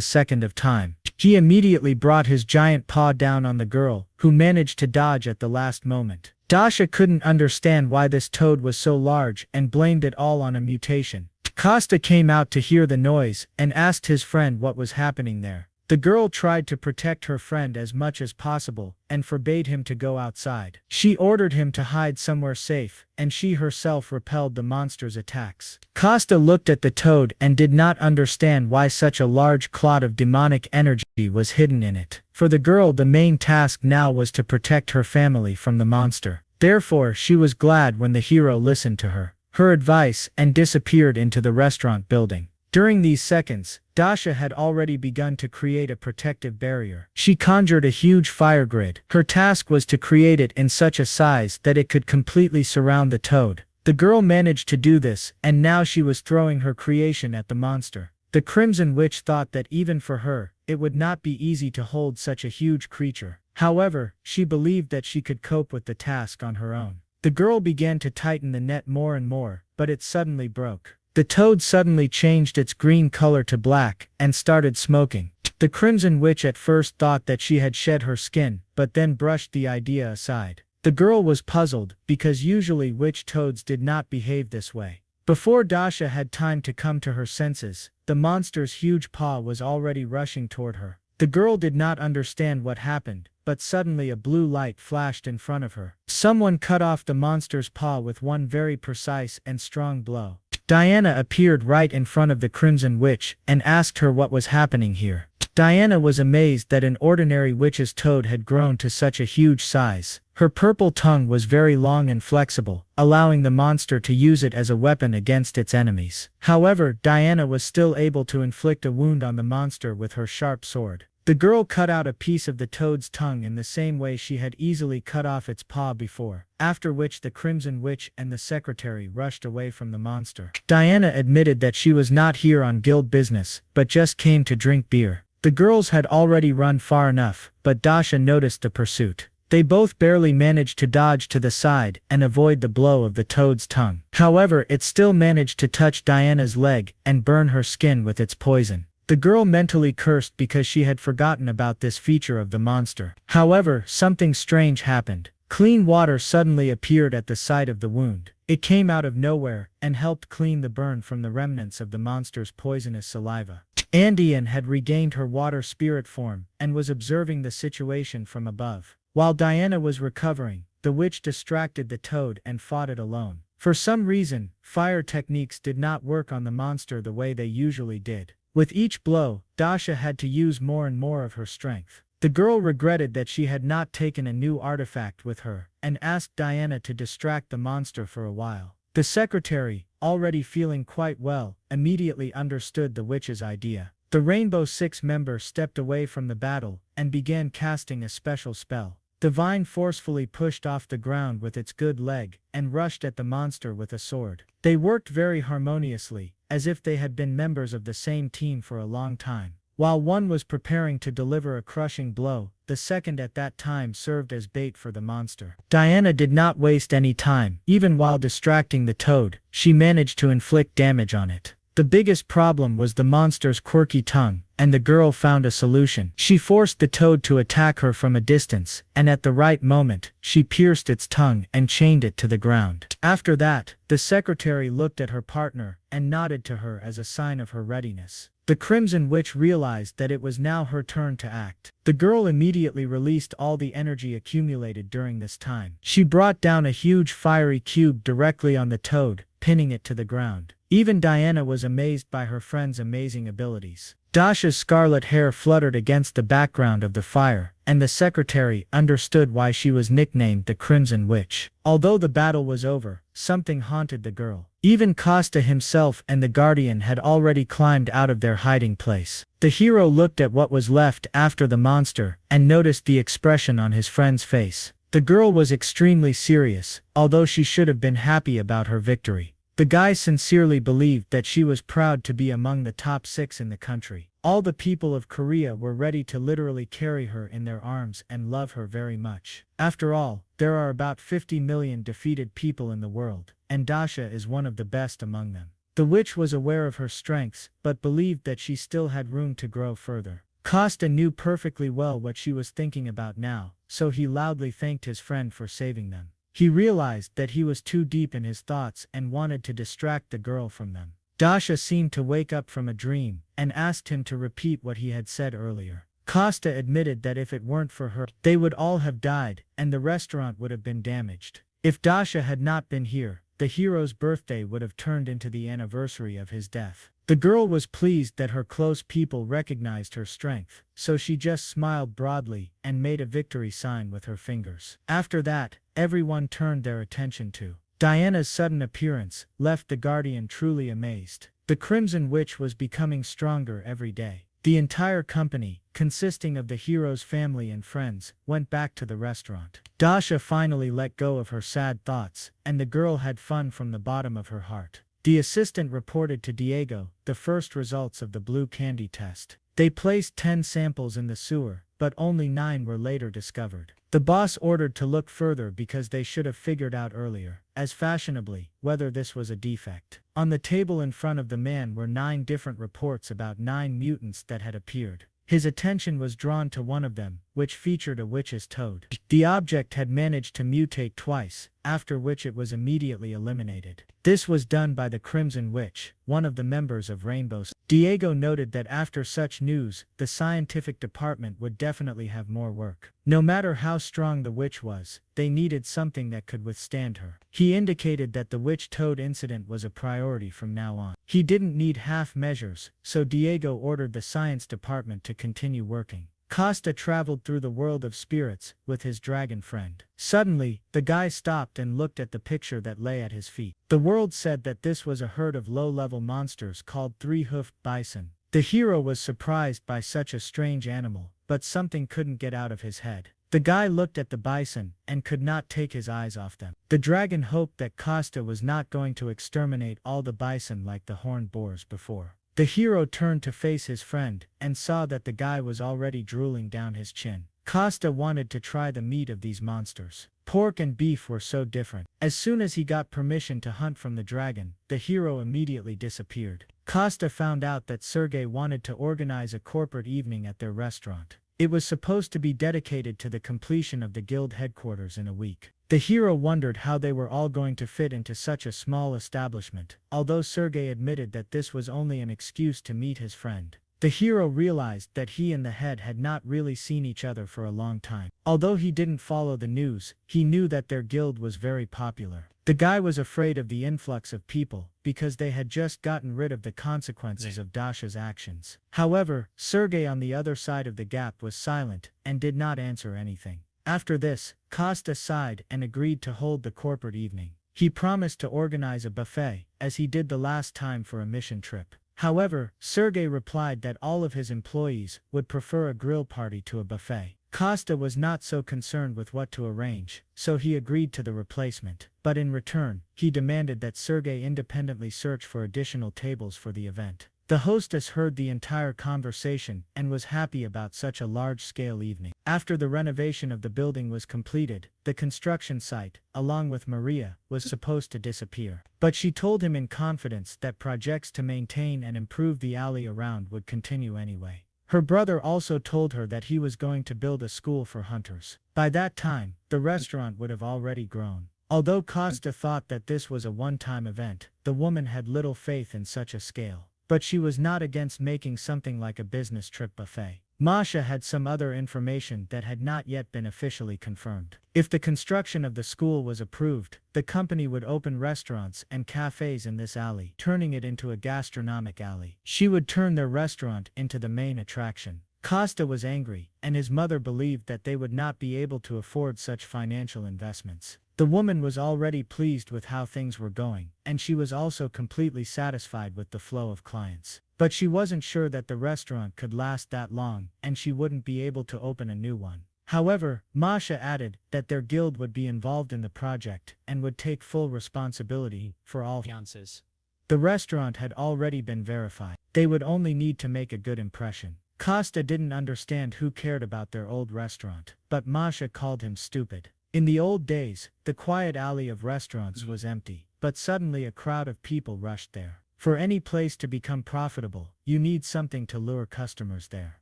second of time. He immediately brought his giant paw down on the girl, who managed to dodge at the last moment. Dasha couldn't understand why this toad was so large and blamed it all on a mutation. Costa came out to hear the noise and asked his friend what was happening there. The girl tried to protect her friend as much as possible and forbade him to go outside. She ordered him to hide somewhere safe, and she herself repelled the monster's attacks. Costa looked at the toad and did not understand why such a large clot of demonic energy was hidden in it. For the girl, the main task now was to protect her family from the monster. Therefore, she was glad when the hero listened to her advice and disappeared into the restaurant building. During these seconds, Dasha had already begun to create a protective barrier. She conjured a huge fire grid. Her task was to create it in such a size that it could completely surround the toad. The girl managed to do this, and now she was throwing her creation at the monster. The Crimson Witch thought that even for her, it would not be easy to hold such a huge creature. However, she believed that she could cope with the task on her own. The girl began to tighten the net more and more, but it suddenly broke. The toad suddenly changed its green color to black and started smoking. The Crimson Witch at first thought that she had shed her skin, but then brushed the idea aside. The girl was puzzled, because usually witch toads did not behave this way. Before Dasha had time to come to her senses, the monster's huge paw was already rushing toward her. The girl did not understand what happened, but suddenly a blue light flashed in front of her. Someone cut off the monster's paw with one very precise and strong blow. Diana appeared right in front of the Crimson Witch and asked her what was happening here. Diana was amazed that an ordinary witch's toad had grown to such a huge size. Her purple tongue was very long and flexible, allowing the monster to use it as a weapon against its enemies. However, Diana was still able to inflict a wound on the monster with her sharp sword. The girl cut out a piece of the toad's tongue in the same way she had easily cut off its paw before, after which the Crimson Witch and the secretary rushed away from the monster. Diana admitted that she was not here on guild business, but just came to drink beer. The girls had already run far enough, but Dasha noticed the pursuit. They both barely managed to dodge to the side and avoid the blow of the toad's tongue. However, it still managed to touch Diana's leg and burn her skin with its poison. The girl mentally cursed because she had forgotten about this feature of the monster. However, something strange happened. Clean water suddenly appeared at the site of the wound. It came out of nowhere and helped clean the burn from the remnants of the monster's poisonous saliva. Andean had regained her water spirit form and was observing the situation from above. While Diana was recovering, the witch distracted the toad and fought it alone. For some reason, fire techniques did not work on the monster the way they usually did. With each blow, Dasha had to use more and more of her strength. The girl regretted that she had not taken a new artifact with her, and asked Diana to distract the monster for a while. The secretary, already feeling quite well, immediately understood the witch's idea. The Rainbow Six member stepped away from the battle, and began casting a special spell. The vine forcefully pushed off the ground with its good leg, and rushed at the monster with a sword. They worked very harmoniously, as if they had been members of the same team for a long time. While one was preparing to deliver a crushing blow, the second at that time served as bait for the monster. Diana did not waste any time. Even while distracting the toad, she managed to inflict damage on it. The biggest problem was the monster's quirky tongue, and the girl found a solution. She forced the toad to attack her from a distance, and at the right moment, she pierced its tongue and chained it to the ground. After that, the secretary looked at her partner and nodded to her as a sign of her readiness. The Crimson Witch realized that it was now her turn to act. The girl immediately released all the energy accumulated during this time. She brought down a huge fiery cube directly on the toad, pinning it to the ground. Even Diana was amazed by her friend's amazing abilities. Dasha's scarlet hair fluttered against the background of the fire, and the secretary understood why she was nicknamed the Crimson Witch. Although the battle was over, something haunted the girl. Even Costa himself and the Guardian had already climbed out of their hiding place. The hero looked at what was left after the monster, and noticed the expression on his friend's face. The girl was extremely serious, although she should have been happy about her victory. The guy sincerely believed that she was proud to be among the top 6 in the country. All the people of Korea were ready to literally carry her in their arms and love her very much. After all, there are about 50 million defeated people in the world, and Dasha is one of the best among them. The witch was aware of her strengths, but believed that she still had room to grow further. Costa knew perfectly well what she was thinking about now, so he loudly thanked his friend for saving them. He realized that he was too deep in his thoughts and wanted to distract the girl from them. Dasha seemed to wake up from a dream, and asked him to repeat what he had said earlier. Costa admitted that if it weren't for her, they would all have died, and the restaurant would have been damaged. If Dasha had not been here, the hero's birthday would have turned into the anniversary of his death. The girl was pleased that her close people recognized her strength, so she just smiled broadly and made a victory sign with her fingers. After that, everyone turned their attention to Diana's sudden appearance, left the Guardian truly amazed. The Crimson Witch was becoming stronger every day. The entire company, consisting of the hero's family and friends, went back to the restaurant. Dasha finally let go of her sad thoughts, and the girl had fun from the bottom of her heart. The assistant reported to Diego the first results of the blue candy test. They placed 10 samples in the sewer, but only 9 were later discovered. The boss ordered to look further because they should have figured out earlier, as fashionably, whether this was a defect. On the table in front of the man were 9 different reports about 9 mutants that had appeared. His attention was drawn to one of them, which featured a witch's toad. The object had managed to mutate twice, after which it was immediately eliminated. This was done by the Crimson Witch, one of the members of Rainbow. Diego noted that after such news, the scientific department would definitely have more work. No matter how strong the witch was, they needed something that could withstand her. He indicated that the witch toad incident was a priority from now on. He didn't need half measures, so Diego ordered the science department to continue working. Costa traveled through the world of spirits with his dragon friend. Suddenly, the guy stopped and looked at the picture that lay at his feet. The world said that this was a herd of low-level monsters called three-hoofed bison. The hero was surprised by such a strange animal, but something couldn't get out of his head. The guy looked at the bison and could not take his eyes off them. The dragon hoped that Costa was not going to exterminate all the bison like the horned boars before. The hero turned to face his friend and saw that the guy was already drooling down his chin. Costa wanted to try the meat of these monsters. Pork and beef were so different. As soon as he got permission to hunt from the dragon, the hero immediately disappeared. Costa found out that Sergei wanted to organize a corporate evening at their restaurant. It was supposed to be dedicated to the completion of the guild headquarters in a week. The hero wondered how they were all going to fit into such a small establishment, although Sergei admitted that this was only an excuse to meet his friend. The hero realized that he and the head had not really seen each other for a long time. Although he didn't follow the news, he knew that their guild was very popular. The guy was afraid of the influx of people, because they had just gotten rid of the consequences of Dasha's actions. However, Sergei on the other side of the gap was silent, and did not answer anything. After this, Costa sighed and agreed to hold the corporate evening. He promised to organize a buffet, as he did the last time for a mission trip. However, Sergei replied that all of his employees would prefer a grill party to a buffet. Costa was not so concerned with what to arrange, so he agreed to the replacement. But in return, he demanded that Sergei independently search for additional tables for the event. The hostess heard the entire conversation and was happy about such a large-scale evening. After the renovation of the building was completed, the construction site, along with Maria, was supposed to disappear. But she told him in confidence that projects to maintain and improve the alley around would continue anyway. Her brother also told her that he was going to build a school for hunters. By that time, the restaurant would have already grown. Although Costa thought that this was a one-time event, the woman had little faith in such a scale. But she was not against making something like a business trip buffet. Masha had some other information that had not yet been officially confirmed. If the construction of the school was approved, the company would open restaurants and cafes in this alley, turning it into a gastronomic alley. She would turn their restaurant into the main attraction. Costa was angry, and his mother believed that they would not be able to afford such financial investments. The woman was already pleased with how things were going, and she was also completely satisfied with the flow of clients. But she wasn't sure that the restaurant could last that long, and she wouldn't be able to open a new one. However, Masha added that their guild would be involved in the project and would take full responsibility for all fiances. The restaurant had already been verified. They would only need to make a good impression. Costa didn't understand who cared about their old restaurant, but Masha called him stupid. In the old days, the quiet alley of restaurants was empty, but suddenly a crowd of people rushed there. For any place to become profitable, you need something to lure customers there.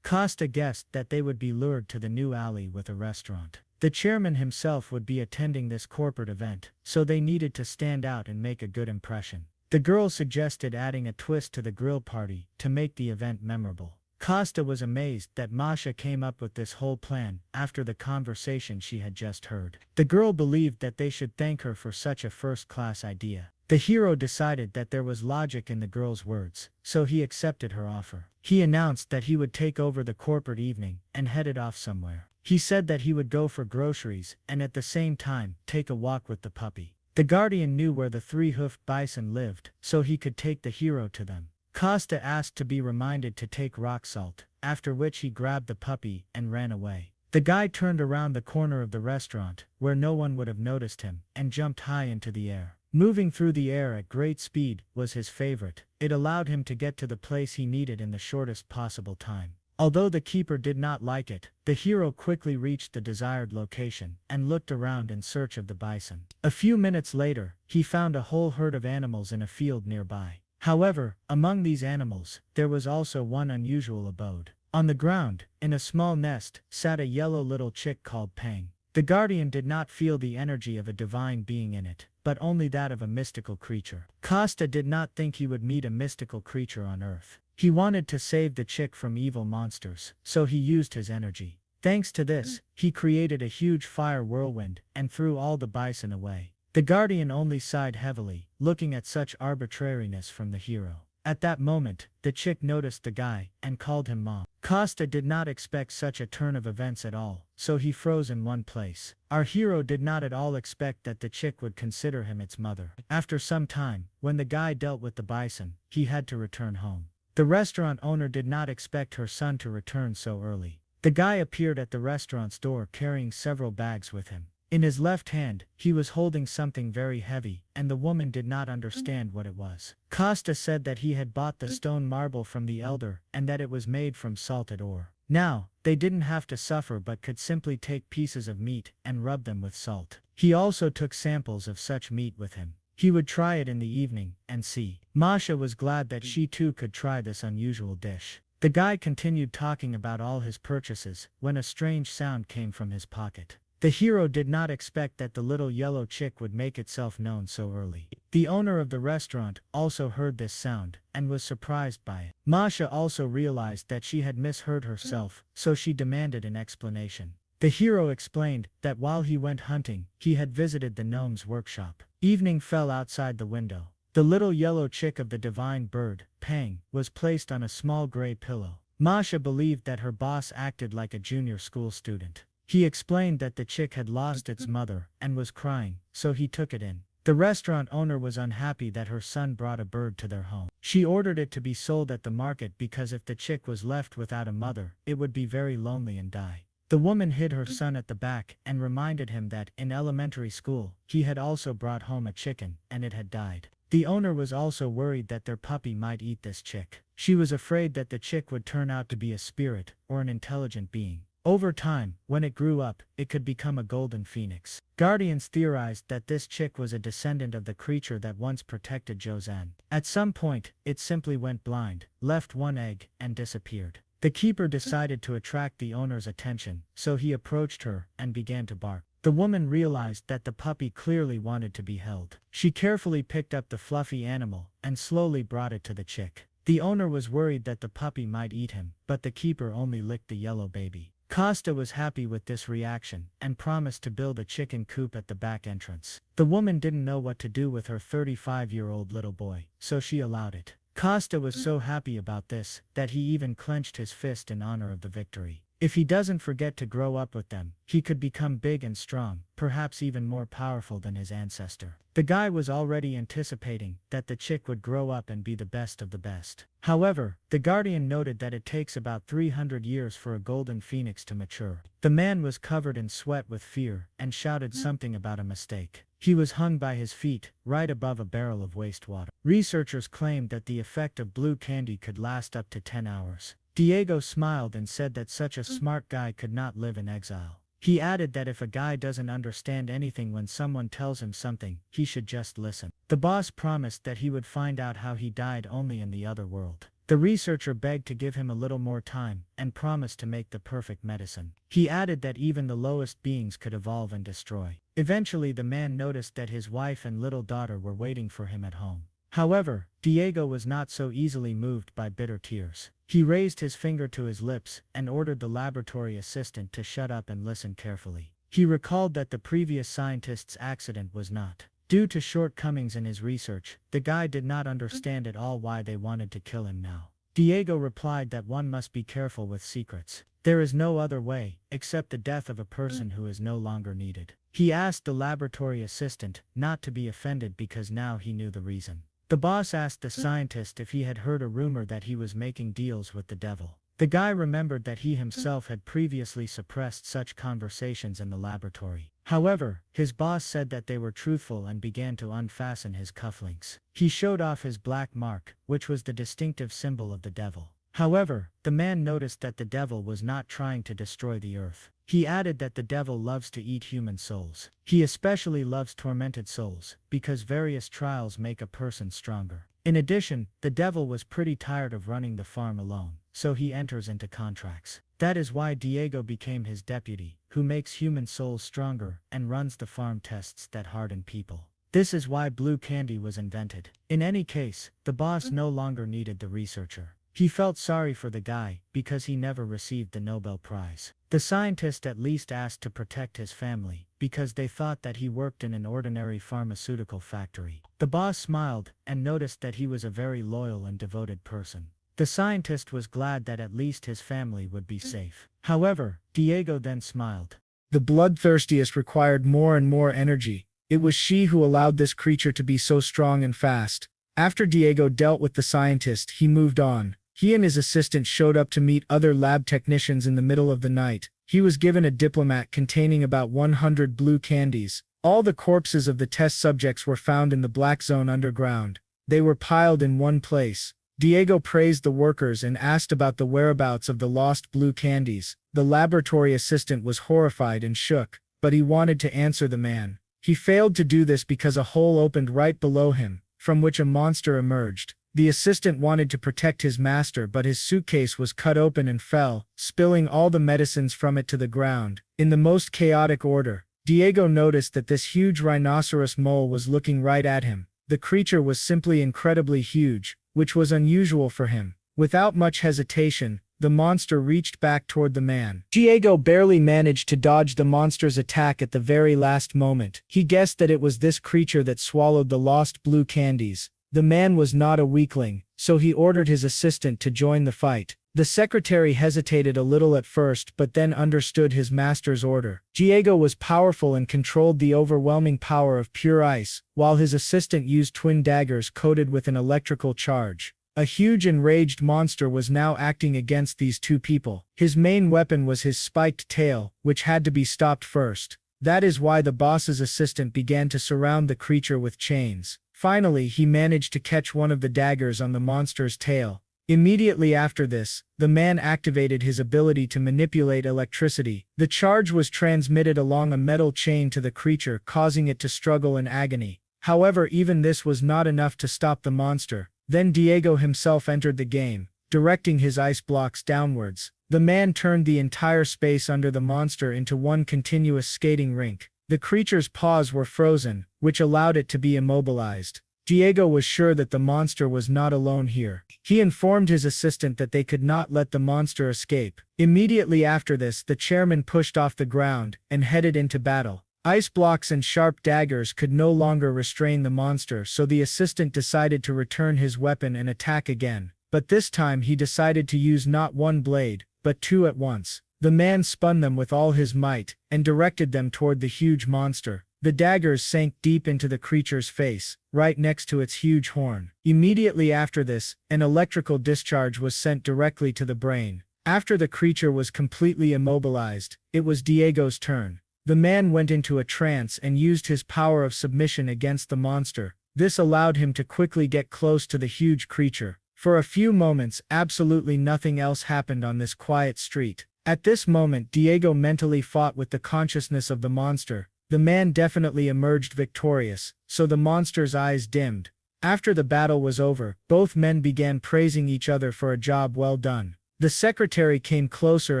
Costa guessed that they would be lured to the new alley with a restaurant. The chairman himself would be attending this corporate event, so they needed to stand out and make a good impression. The girl suggested adding a twist to the grill party to make the event memorable. Costa was amazed that Masha came up with this whole plan after the conversation she had just heard. The girl believed that they should thank her for such a first-class idea. The hero decided that there was logic in the girl's words, so he accepted her offer. He announced that he would take over the corporate evening and headed off somewhere. He said that he would go for groceries and at the same time take a walk with the puppy. The guardian knew where the three-hoofed bison lived, so he could take the hero to them. Costa asked to be reminded to take rock salt, after which he grabbed the puppy and ran away. The guy turned around the corner of the restaurant, where no one would have noticed him, and jumped high into the air. Moving through the air at great speed was his favorite. It allowed him to get to the place he needed in the shortest possible time. Although the keeper did not like it, the hero quickly reached the desired location and looked around in search of the bison. A few minutes later, he found a whole herd of animals in a field nearby. However, among these animals, there was also one unusual abode. On the ground, in a small nest, sat a yellow little chick called Pang. The guardian did not feel the energy of a divine being in it, but only that of a mystical creature. Costa did not think he would meet a mystical creature on Earth. He wanted to save the chick from evil monsters, so he used his energy. Thanks to this, he created a huge fire whirlwind and threw all the bison away. The guardian only sighed heavily, looking at such arbitrariness from the hero. At that moment, the chick noticed the guy and called him mom. Costa did not expect such a turn of events at all, so he froze in one place. Our hero did not at all expect that the chick would consider him its mother. After some time, when the guy dealt with the bison, he had to return home. The restaurant owner did not expect her son to return so early. The guy appeared at the restaurant's door carrying several bags with him. In his left hand, he was holding something very heavy, and the woman did not understand what it was. Costa said that he had bought the stone marble from the elder, and that it was made from salted ore. Now, they didn't have to suffer but could simply take pieces of meat and rub them with salt. He also took samples of such meat with him. He would try it in the evening, and see. Masha was glad that she too could try this unusual dish. The guy continued talking about all his purchases, when a strange sound came from his pocket. The hero did not expect that the little yellow chick would make itself known so early. The owner of the restaurant also heard this sound, and was surprised by it. Masha also realized that she had misheard herself, so she demanded an explanation. The hero explained that while he went hunting, he had visited the gnome's workshop. Evening fell outside the window. The little yellow chick of the divine bird, Pang, was placed on a small gray pillow. Masha believed that her boss acted like a junior school student. He explained that the chick had lost its mother and was crying, so he took it in. The restaurant owner was unhappy that her son brought a bird to their home. She ordered it to be sold at the market because if the chick was left without a mother, it would be very lonely and die. The woman hid her son at the back and reminded him that in elementary school, he had also brought home a chicken and it had died. The owner was also worried that their puppy might eat this chick. She was afraid that the chick would turn out to be a spirit or an intelligent being. Over time, when it grew up, it could become a golden phoenix. Guardians theorized that this chick was a descendant of the creature that once protected Joseon. At some point, it simply went blind, left one egg, and disappeared. The keeper decided to attract the owner's attention, so he approached her and began to bark. The woman realized that the puppy clearly wanted to be held. She carefully picked up the fluffy animal and slowly brought it to the chick. The owner was worried that the puppy might eat him, but the keeper only licked the yellow baby. Costa was happy with this reaction and promised to build a chicken coop at the back entrance. The woman didn't know what to do with her 35-year-old little boy, so she allowed it. Costa was so happy about this that he even clenched his fist in honor of the victory. If he doesn't forget to grow up with them, he could become big and strong, perhaps even more powerful than his ancestor. The guy was already anticipating that the chick would grow up and be the best of the best. However, the guardian noted that it takes about 300 years for a golden phoenix to mature. The man was covered in sweat with fear and shouted something about a mistake. He was hung by his feet, right above a barrel of wastewater. Researchers claimed that the effect of blue candy could last up to 10 hours. Diego smiled and said that such a smart guy could not live in exile. He added that if a guy doesn't understand anything when someone tells him something, he should just listen. The boss promised that he would find out how he died only in the other world. The researcher begged to give him a little more time and promised to make the perfect medicine. He added that even the lowest beings could evolve and destroy. Eventually the man noticed that his wife and little daughter were waiting for him at home. However, Diego was not so easily moved by bitter tears. He raised his finger to his lips and ordered the laboratory assistant to shut up and listen carefully. He recalled that the previous scientist's accident was not due to shortcomings in his research. The guy did not understand at all why they wanted to kill him now. Diego replied that one must be careful with secrets. There is no other way, except the death of a person who is no longer needed. He asked the laboratory assistant not to be offended because now he knew the reason. The boss asked the scientist if he had heard a rumor that he was making deals with the devil. The guy remembered that he himself had previously suppressed such conversations in the laboratory. However, his boss said that they were truthful and began to unfasten his cufflinks. He showed off his black mark, which was the distinctive symbol of the devil. However, the man noticed that the devil was not trying to destroy the earth. He added that the devil loves to eat human souls. He especially loves tormented souls, because various trials make a person stronger. In addition, the devil was pretty tired of running the farm alone, so he enters into contracts. That is why Diego became his deputy, who makes human souls stronger and runs the farm tests that harden people. This is why blue candy was invented. In any case, the boss no longer needed the researcher. He felt sorry for the guy because he never received the Nobel Prize. The scientist at least asked to protect his family because they thought that he worked in an ordinary pharmaceutical factory. The boss smiled and noticed that he was a very loyal and devoted person. The scientist was glad that at least his family would be safe. However, Diego then smiled. The bloodthirstiest required more and more energy. It was she who allowed this creature to be so strong and fast. After Diego dealt with the scientist, he moved on. He and his assistant showed up to meet other lab technicians in the middle of the night. He was given a diplomat containing about 100 blue candies. All the corpses of the test subjects were found in the black zone underground. They were piled in one place. Diego praised the workers and asked about the whereabouts of the lost blue candies. The laboratory assistant was horrified and shook, but he wanted to answer the man. He failed to do this because a hole opened right below him, from which a monster emerged. The assistant wanted to protect his master, but his suitcase was cut open and fell, spilling all the medicines from it to the ground. In the most chaotic order, Diego noticed that this huge rhinoceros mole was looking right at him. The creature was simply incredibly huge, which was unusual for him. Without much hesitation, the monster reached back toward the man. Diego barely managed to dodge the monster's attack at the very last moment. He guessed that it was this creature that swallowed the lost blue candies. The man was not a weakling, so he ordered his assistant to join the fight. The secretary hesitated a little at first but then understood his master's order. Diego was powerful and controlled the overwhelming power of pure ice, while his assistant used twin daggers coated with an electrical charge. A huge enraged monster was now acting against these two people. His main weapon was his spiked tail, which had to be stopped first. That is why the boss's assistant began to surround the creature with chains. Finally, he managed to catch one of the daggers on the monster's tail. Immediately after this, the man activated his ability to manipulate electricity. The charge was transmitted along a metal chain to the creature, causing it to struggle in agony. However, even this was not enough to stop the monster. Then Diego himself entered the game, directing his ice blocks downwards. The man turned the entire space under the monster into one continuous skating rink. The creature's paws were frozen, which allowed it to be immobilized. Diego was sure that the monster was not alone here. He informed his assistant that they could not let the monster escape. Immediately after this, the chairman pushed off the ground and headed into battle. Ice blocks and sharp daggers could no longer restrain the monster, so the assistant decided to return his weapon and attack again. But this time he decided to use not one blade, but two at once. The man spun them with all his might and directed them toward the huge monster. The daggers sank deep into the creature's face, right next to its huge horn. Immediately after this, an electrical discharge was sent directly to the brain. After the creature was completely immobilized, it was Diego's turn. The man went into a trance and used his power of submission against the monster. This allowed him to quickly get close to the huge creature. For a few moments, absolutely nothing else happened on this quiet street. At this moment, Diego mentally fought with the consciousness of the monster. The man definitely emerged victorious, so the monster's eyes dimmed. After the battle was over, both men began praising each other for a job well done. The secretary came closer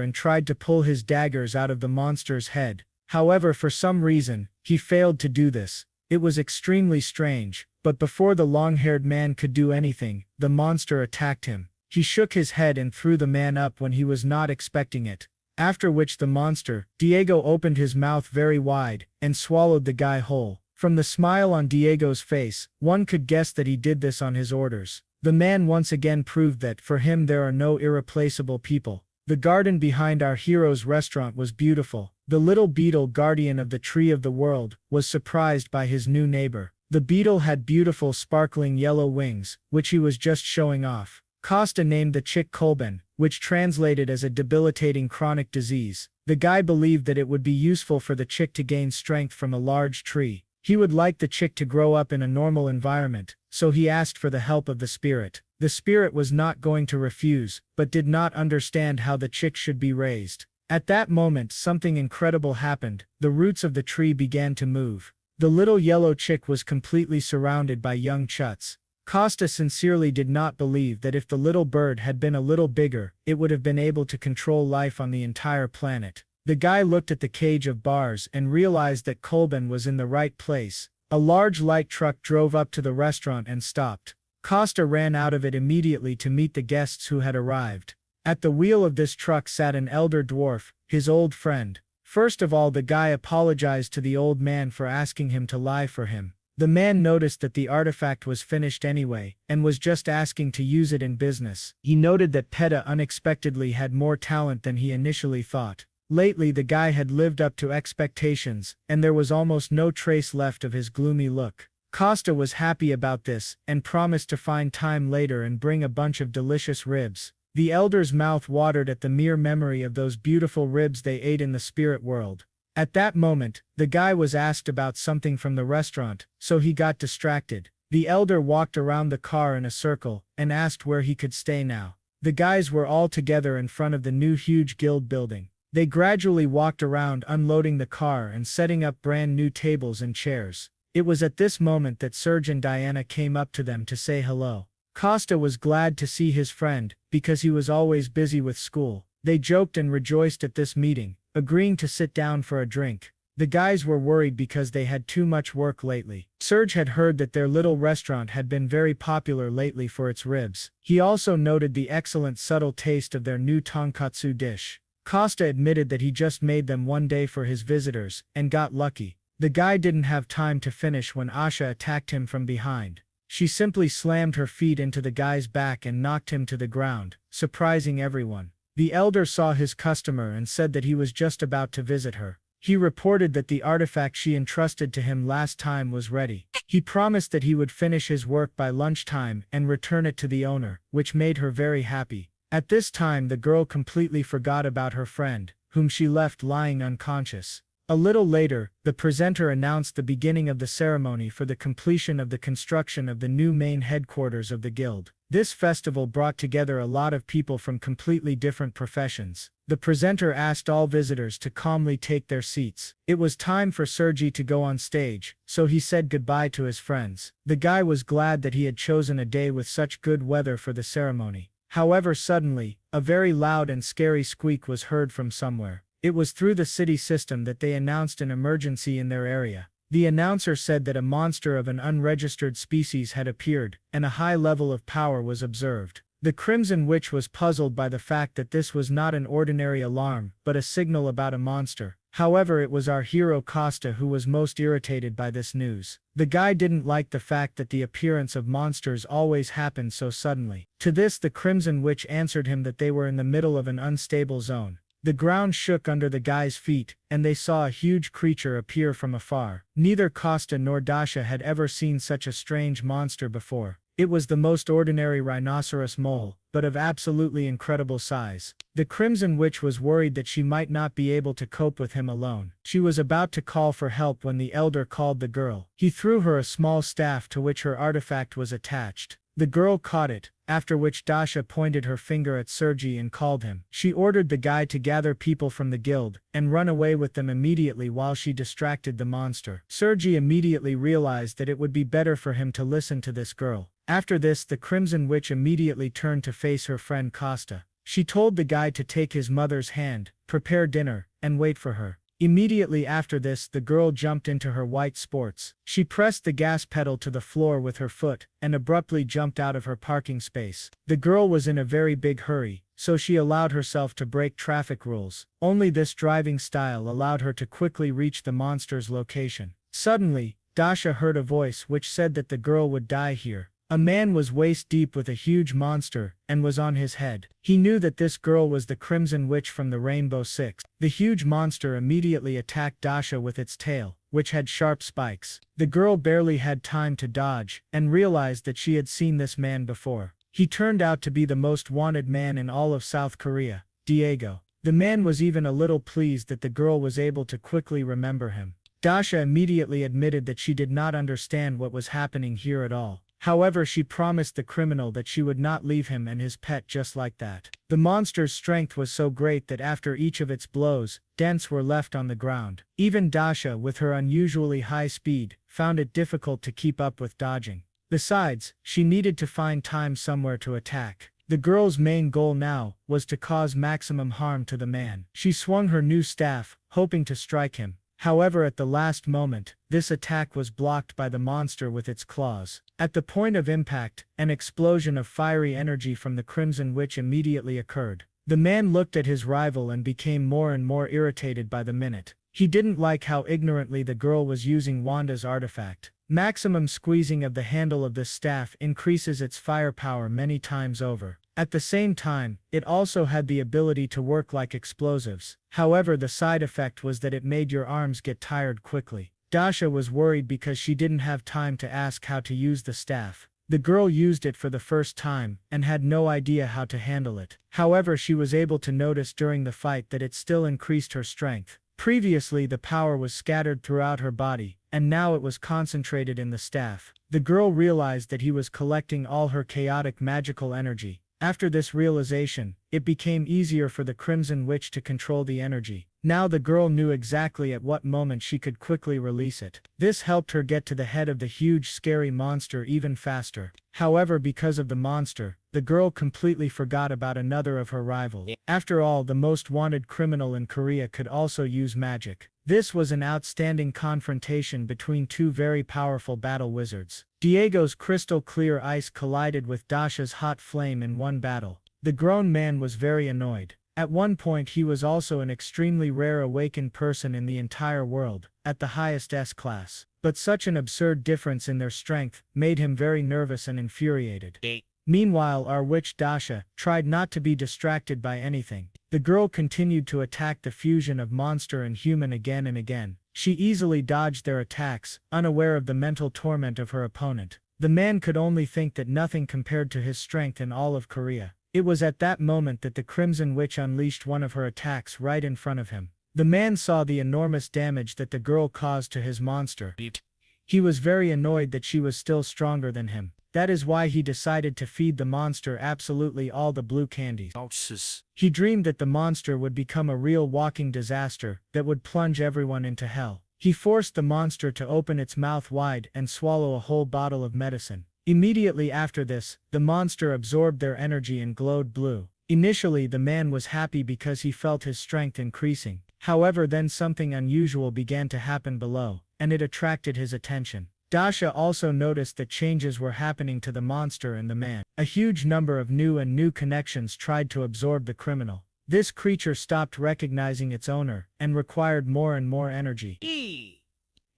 and tried to pull his daggers out of the monster's head. However, for some reason, he failed to do this. It was extremely strange, but before the long-haired man could do anything, the monster attacked him. He shook his head and threw the man up when he was not expecting it. After which the monster, Diego, opened his mouth very wide and swallowed the guy whole. From the smile on Diego's face, one could guess that he did this on his orders. The man once again proved that for him there are no irreplaceable people. The garden behind our hero's restaurant was beautiful. The little beetle, guardian of the tree of the world, was surprised by his new neighbor. The beetle had beautiful sparkling yellow wings, which he was just showing off. Costa named the chick Kolben, which translated as a debilitating chronic disease. The guy believed that it would be useful for the chick to gain strength from a large tree. He would like the chick to grow up in a normal environment, so he asked for the help of the spirit. The spirit was not going to refuse, but did not understand how the chick should be raised. At that moment, something incredible happened. The roots of the tree began to move. The little yellow chick was completely surrounded by young chuts. Costa sincerely did not believe that if the little bird had been a little bigger, it would have been able to control life on the entire planet. The guy looked at the cage of bars and realized that Kolben was in the right place. A large light truck drove up to the restaurant and stopped. Costa ran out of it immediately to meet the guests who had arrived. At the wheel of this truck sat an elder dwarf, his old friend. First of all, the guy apologized to the old man for asking him to lie for him. The man noticed that the artifact was finished anyway, and was just asking to use it in business. He noted that Peta unexpectedly had more talent than he initially thought. Lately the guy had lived up to expectations, and there was almost no trace left of his gloomy look. Costa was happy about this, and promised to find time later and bring a bunch of delicious ribs. The elder's mouth watered at the mere memory of those beautiful ribs they ate in the spirit world. At that moment, the guy was asked about something from the restaurant, so he got distracted. The elder walked around the car in a circle, and asked where he could stay now. The guys were all together in front of the new huge guild building. They gradually walked around unloading the car and setting up brand new tables and chairs. It was at this moment that Serge and Diana came up to them to say hello. Costa was glad to see his friend, because he was always busy with school. They joked and rejoiced at this meeting, agreeing to sit down for a drink. The guys were worried because they had too much work lately. Serge had heard that their little restaurant had been very popular lately for its ribs. He also noted the excellent subtle taste of their new tonkatsu dish. Costa admitted that he just made them one day for his visitors, and got lucky. The guy didn't have time to finish when Asha attacked him from behind. She simply slammed her feet into the guy's back and knocked him to the ground, surprising everyone. The elder saw his customer and said that he was just about to visit her. He reported that the artifact she entrusted to him last time was ready. He promised that he would finish his work by lunchtime and return it to the owner, which made her very happy. At this time the girl completely forgot about her friend, whom she left lying unconscious. A little later, the presenter announced the beginning of the ceremony for the completion of the construction of the new main headquarters of the guild. This festival brought together a lot of people from completely different professions. The presenter asked all visitors to calmly take their seats. It was time for Sergi to go on stage, so he said goodbye to his friends. The guy was glad that he had chosen a day with such good weather for the ceremony. However, suddenly, a very loud and scary squeak was heard from somewhere. It was through the city system that they announced an emergency in their area. The announcer said that a monster of an unregistered species had appeared, and a high level of power was observed. The Crimson Witch was puzzled by the fact that this was not an ordinary alarm, but a signal about a monster. However, it was our hero Costa who was most irritated by this news. The guy didn't like the fact that the appearance of monsters always happened so suddenly. To this, the Crimson Witch answered him that they were in the middle of an unstable zone. The ground shook under the guy's feet, and they saw a huge creature appear from afar. Neither Costa nor Dasha had ever seen such a strange monster before. It was the most ordinary rhinoceros mole, but of absolutely incredible size. The Crimson Witch was worried that she might not be able to cope with him alone. She was about to call for help when the elder called the girl. He threw her a small staff to which her artifact was attached. The girl caught it, after which Dasha pointed her finger at Sergi and called him. She ordered the guy to gather people from the guild, and run away with them immediately while she distracted the monster. Sergi immediately realized that it would be better for him to listen to this girl. After this, the Crimson Witch immediately turned to face her friend Costa. She told the guy to take his mother's hand, prepare dinner, and wait for her. Immediately after this, the girl jumped into her white sports. She pressed the gas pedal to the floor with her foot, and abruptly jumped out of her parking space. The girl was in a very big hurry, so she allowed herself to break traffic rules. Only this driving style allowed her to quickly reach the monster's location. Suddenly, Dasha heard a voice which said that the girl would die here. A man was waist-deep with a huge monster, and was on his head. He knew that this girl was the Crimson Witch from the Rainbow Six. The huge monster immediately attacked Dasha with its tail, which had sharp spikes. The girl barely had time to dodge, and realized that she had seen this man before. He turned out to be the most wanted man in all of South Korea, Diego. The man was even a little pleased that the girl was able to quickly remember him. Dasha immediately admitted that she did not understand what was happening here at all. However, she promised the criminal that she would not leave him and his pet just like that. The monster's strength was so great that after each of its blows, dents were left on the ground. Even Dasha, with her unusually high speed, found it difficult to keep up with dodging. Besides, she needed to find time somewhere to attack. The girl's main goal now was to cause maximum harm to the man. She swung her new staff, hoping to strike him. However, at the last moment, this attack was blocked by the monster with its claws. At the point of impact, an explosion of fiery energy from the Crimson Witch immediately occurred. The man looked at his rival and became more and more irritated by the minute. He didn't like how ignorantly the girl was using Wanda's artifact. Maximum squeezing of the handle of this staff increases its firepower many times over. At the same time, it also had the ability to work like explosives. However, the side effect was that it made your arms get tired quickly. Dasha was worried because she didn't have time to ask how to use the staff. The girl used it for the first time and had no idea how to handle it. However, she was able to notice during the fight that it still increased her strength. Previously, the power was scattered throughout her body, and now it was concentrated in the staff. The girl realized that he was collecting all her chaotic magical energy. After this realization, it became easier for the Crimson Witch to control the energy. Now the girl knew exactly at what moment she could quickly release it. This helped her get to the head of the huge scary monster even faster. However, because of the monster, the girl completely forgot about another of her rivals. After all, the most wanted criminal in Korea could also use magic. This was an outstanding confrontation between two very powerful battle wizards. Diego's crystal clear ice collided with Dasha's hot flame in one battle. The grown man was very annoyed. At one point he was also an extremely rare awakened person in the entire world, at the highest S class. But such an absurd difference in their strength made him very nervous and infuriated. Meanwhile, our witch Dasha tried not to be distracted by anything. The girl continued to attack the fusion of monster and human again and again. She easily dodged their attacks, unaware of the mental torment of her opponent. The man could only think that nothing compared to his strength in all of Korea. It was at that moment that the Crimson Witch unleashed one of her attacks right in front of him. The man saw the enormous damage that the girl caused to his monster. He was very annoyed that she was still stronger than him. That is why he decided to feed the monster absolutely all the blue candies. He dreamed that the monster would become a real walking disaster that would plunge everyone into hell. He forced the monster to open its mouth wide and swallow a whole bottle of medicine. Immediately after this, the monster absorbed their energy and glowed blue. Initially, the man was happy because he felt his strength increasing. However, then something unusual began to happen below, and it attracted his attention. Dasha also noticed that changes were happening to the monster and the man. A huge number of new connections tried to absorb the criminal. This creature stopped recognizing its owner and required more and more energy.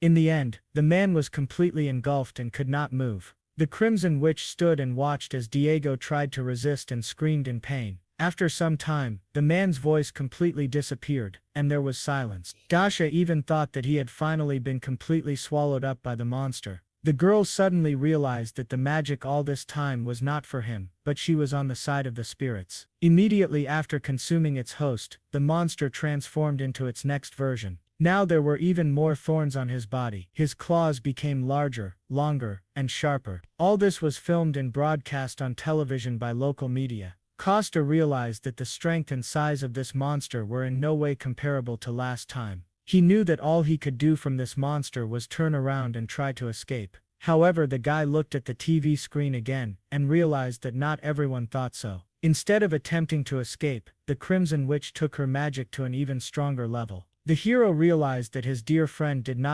In the end, the man was completely engulfed and could not move. The Crimson Witch stood and watched as Diego tried to resist and screamed in pain. After some time, the man's voice completely disappeared, and there was silence. Dasha even thought that he had finally been completely swallowed up by the monster. The girl suddenly realized that the magic all this time was not for him, but she was on the side of the spirits. Immediately after consuming its host, the monster transformed into its next version. Now there were even more thorns on his body. His claws became larger, longer, and sharper. All this was filmed and broadcast on television by local media. Costa realized that the strength and size of this monster were in no way comparable to last time. He knew that all he could do from this monster was turn around and try to escape. However, the guy looked at the TV screen again and realized that not everyone thought so. Instead of attempting to escape, the Crimson Witch took her magic to an even stronger level. The hero realized that his dear friend did not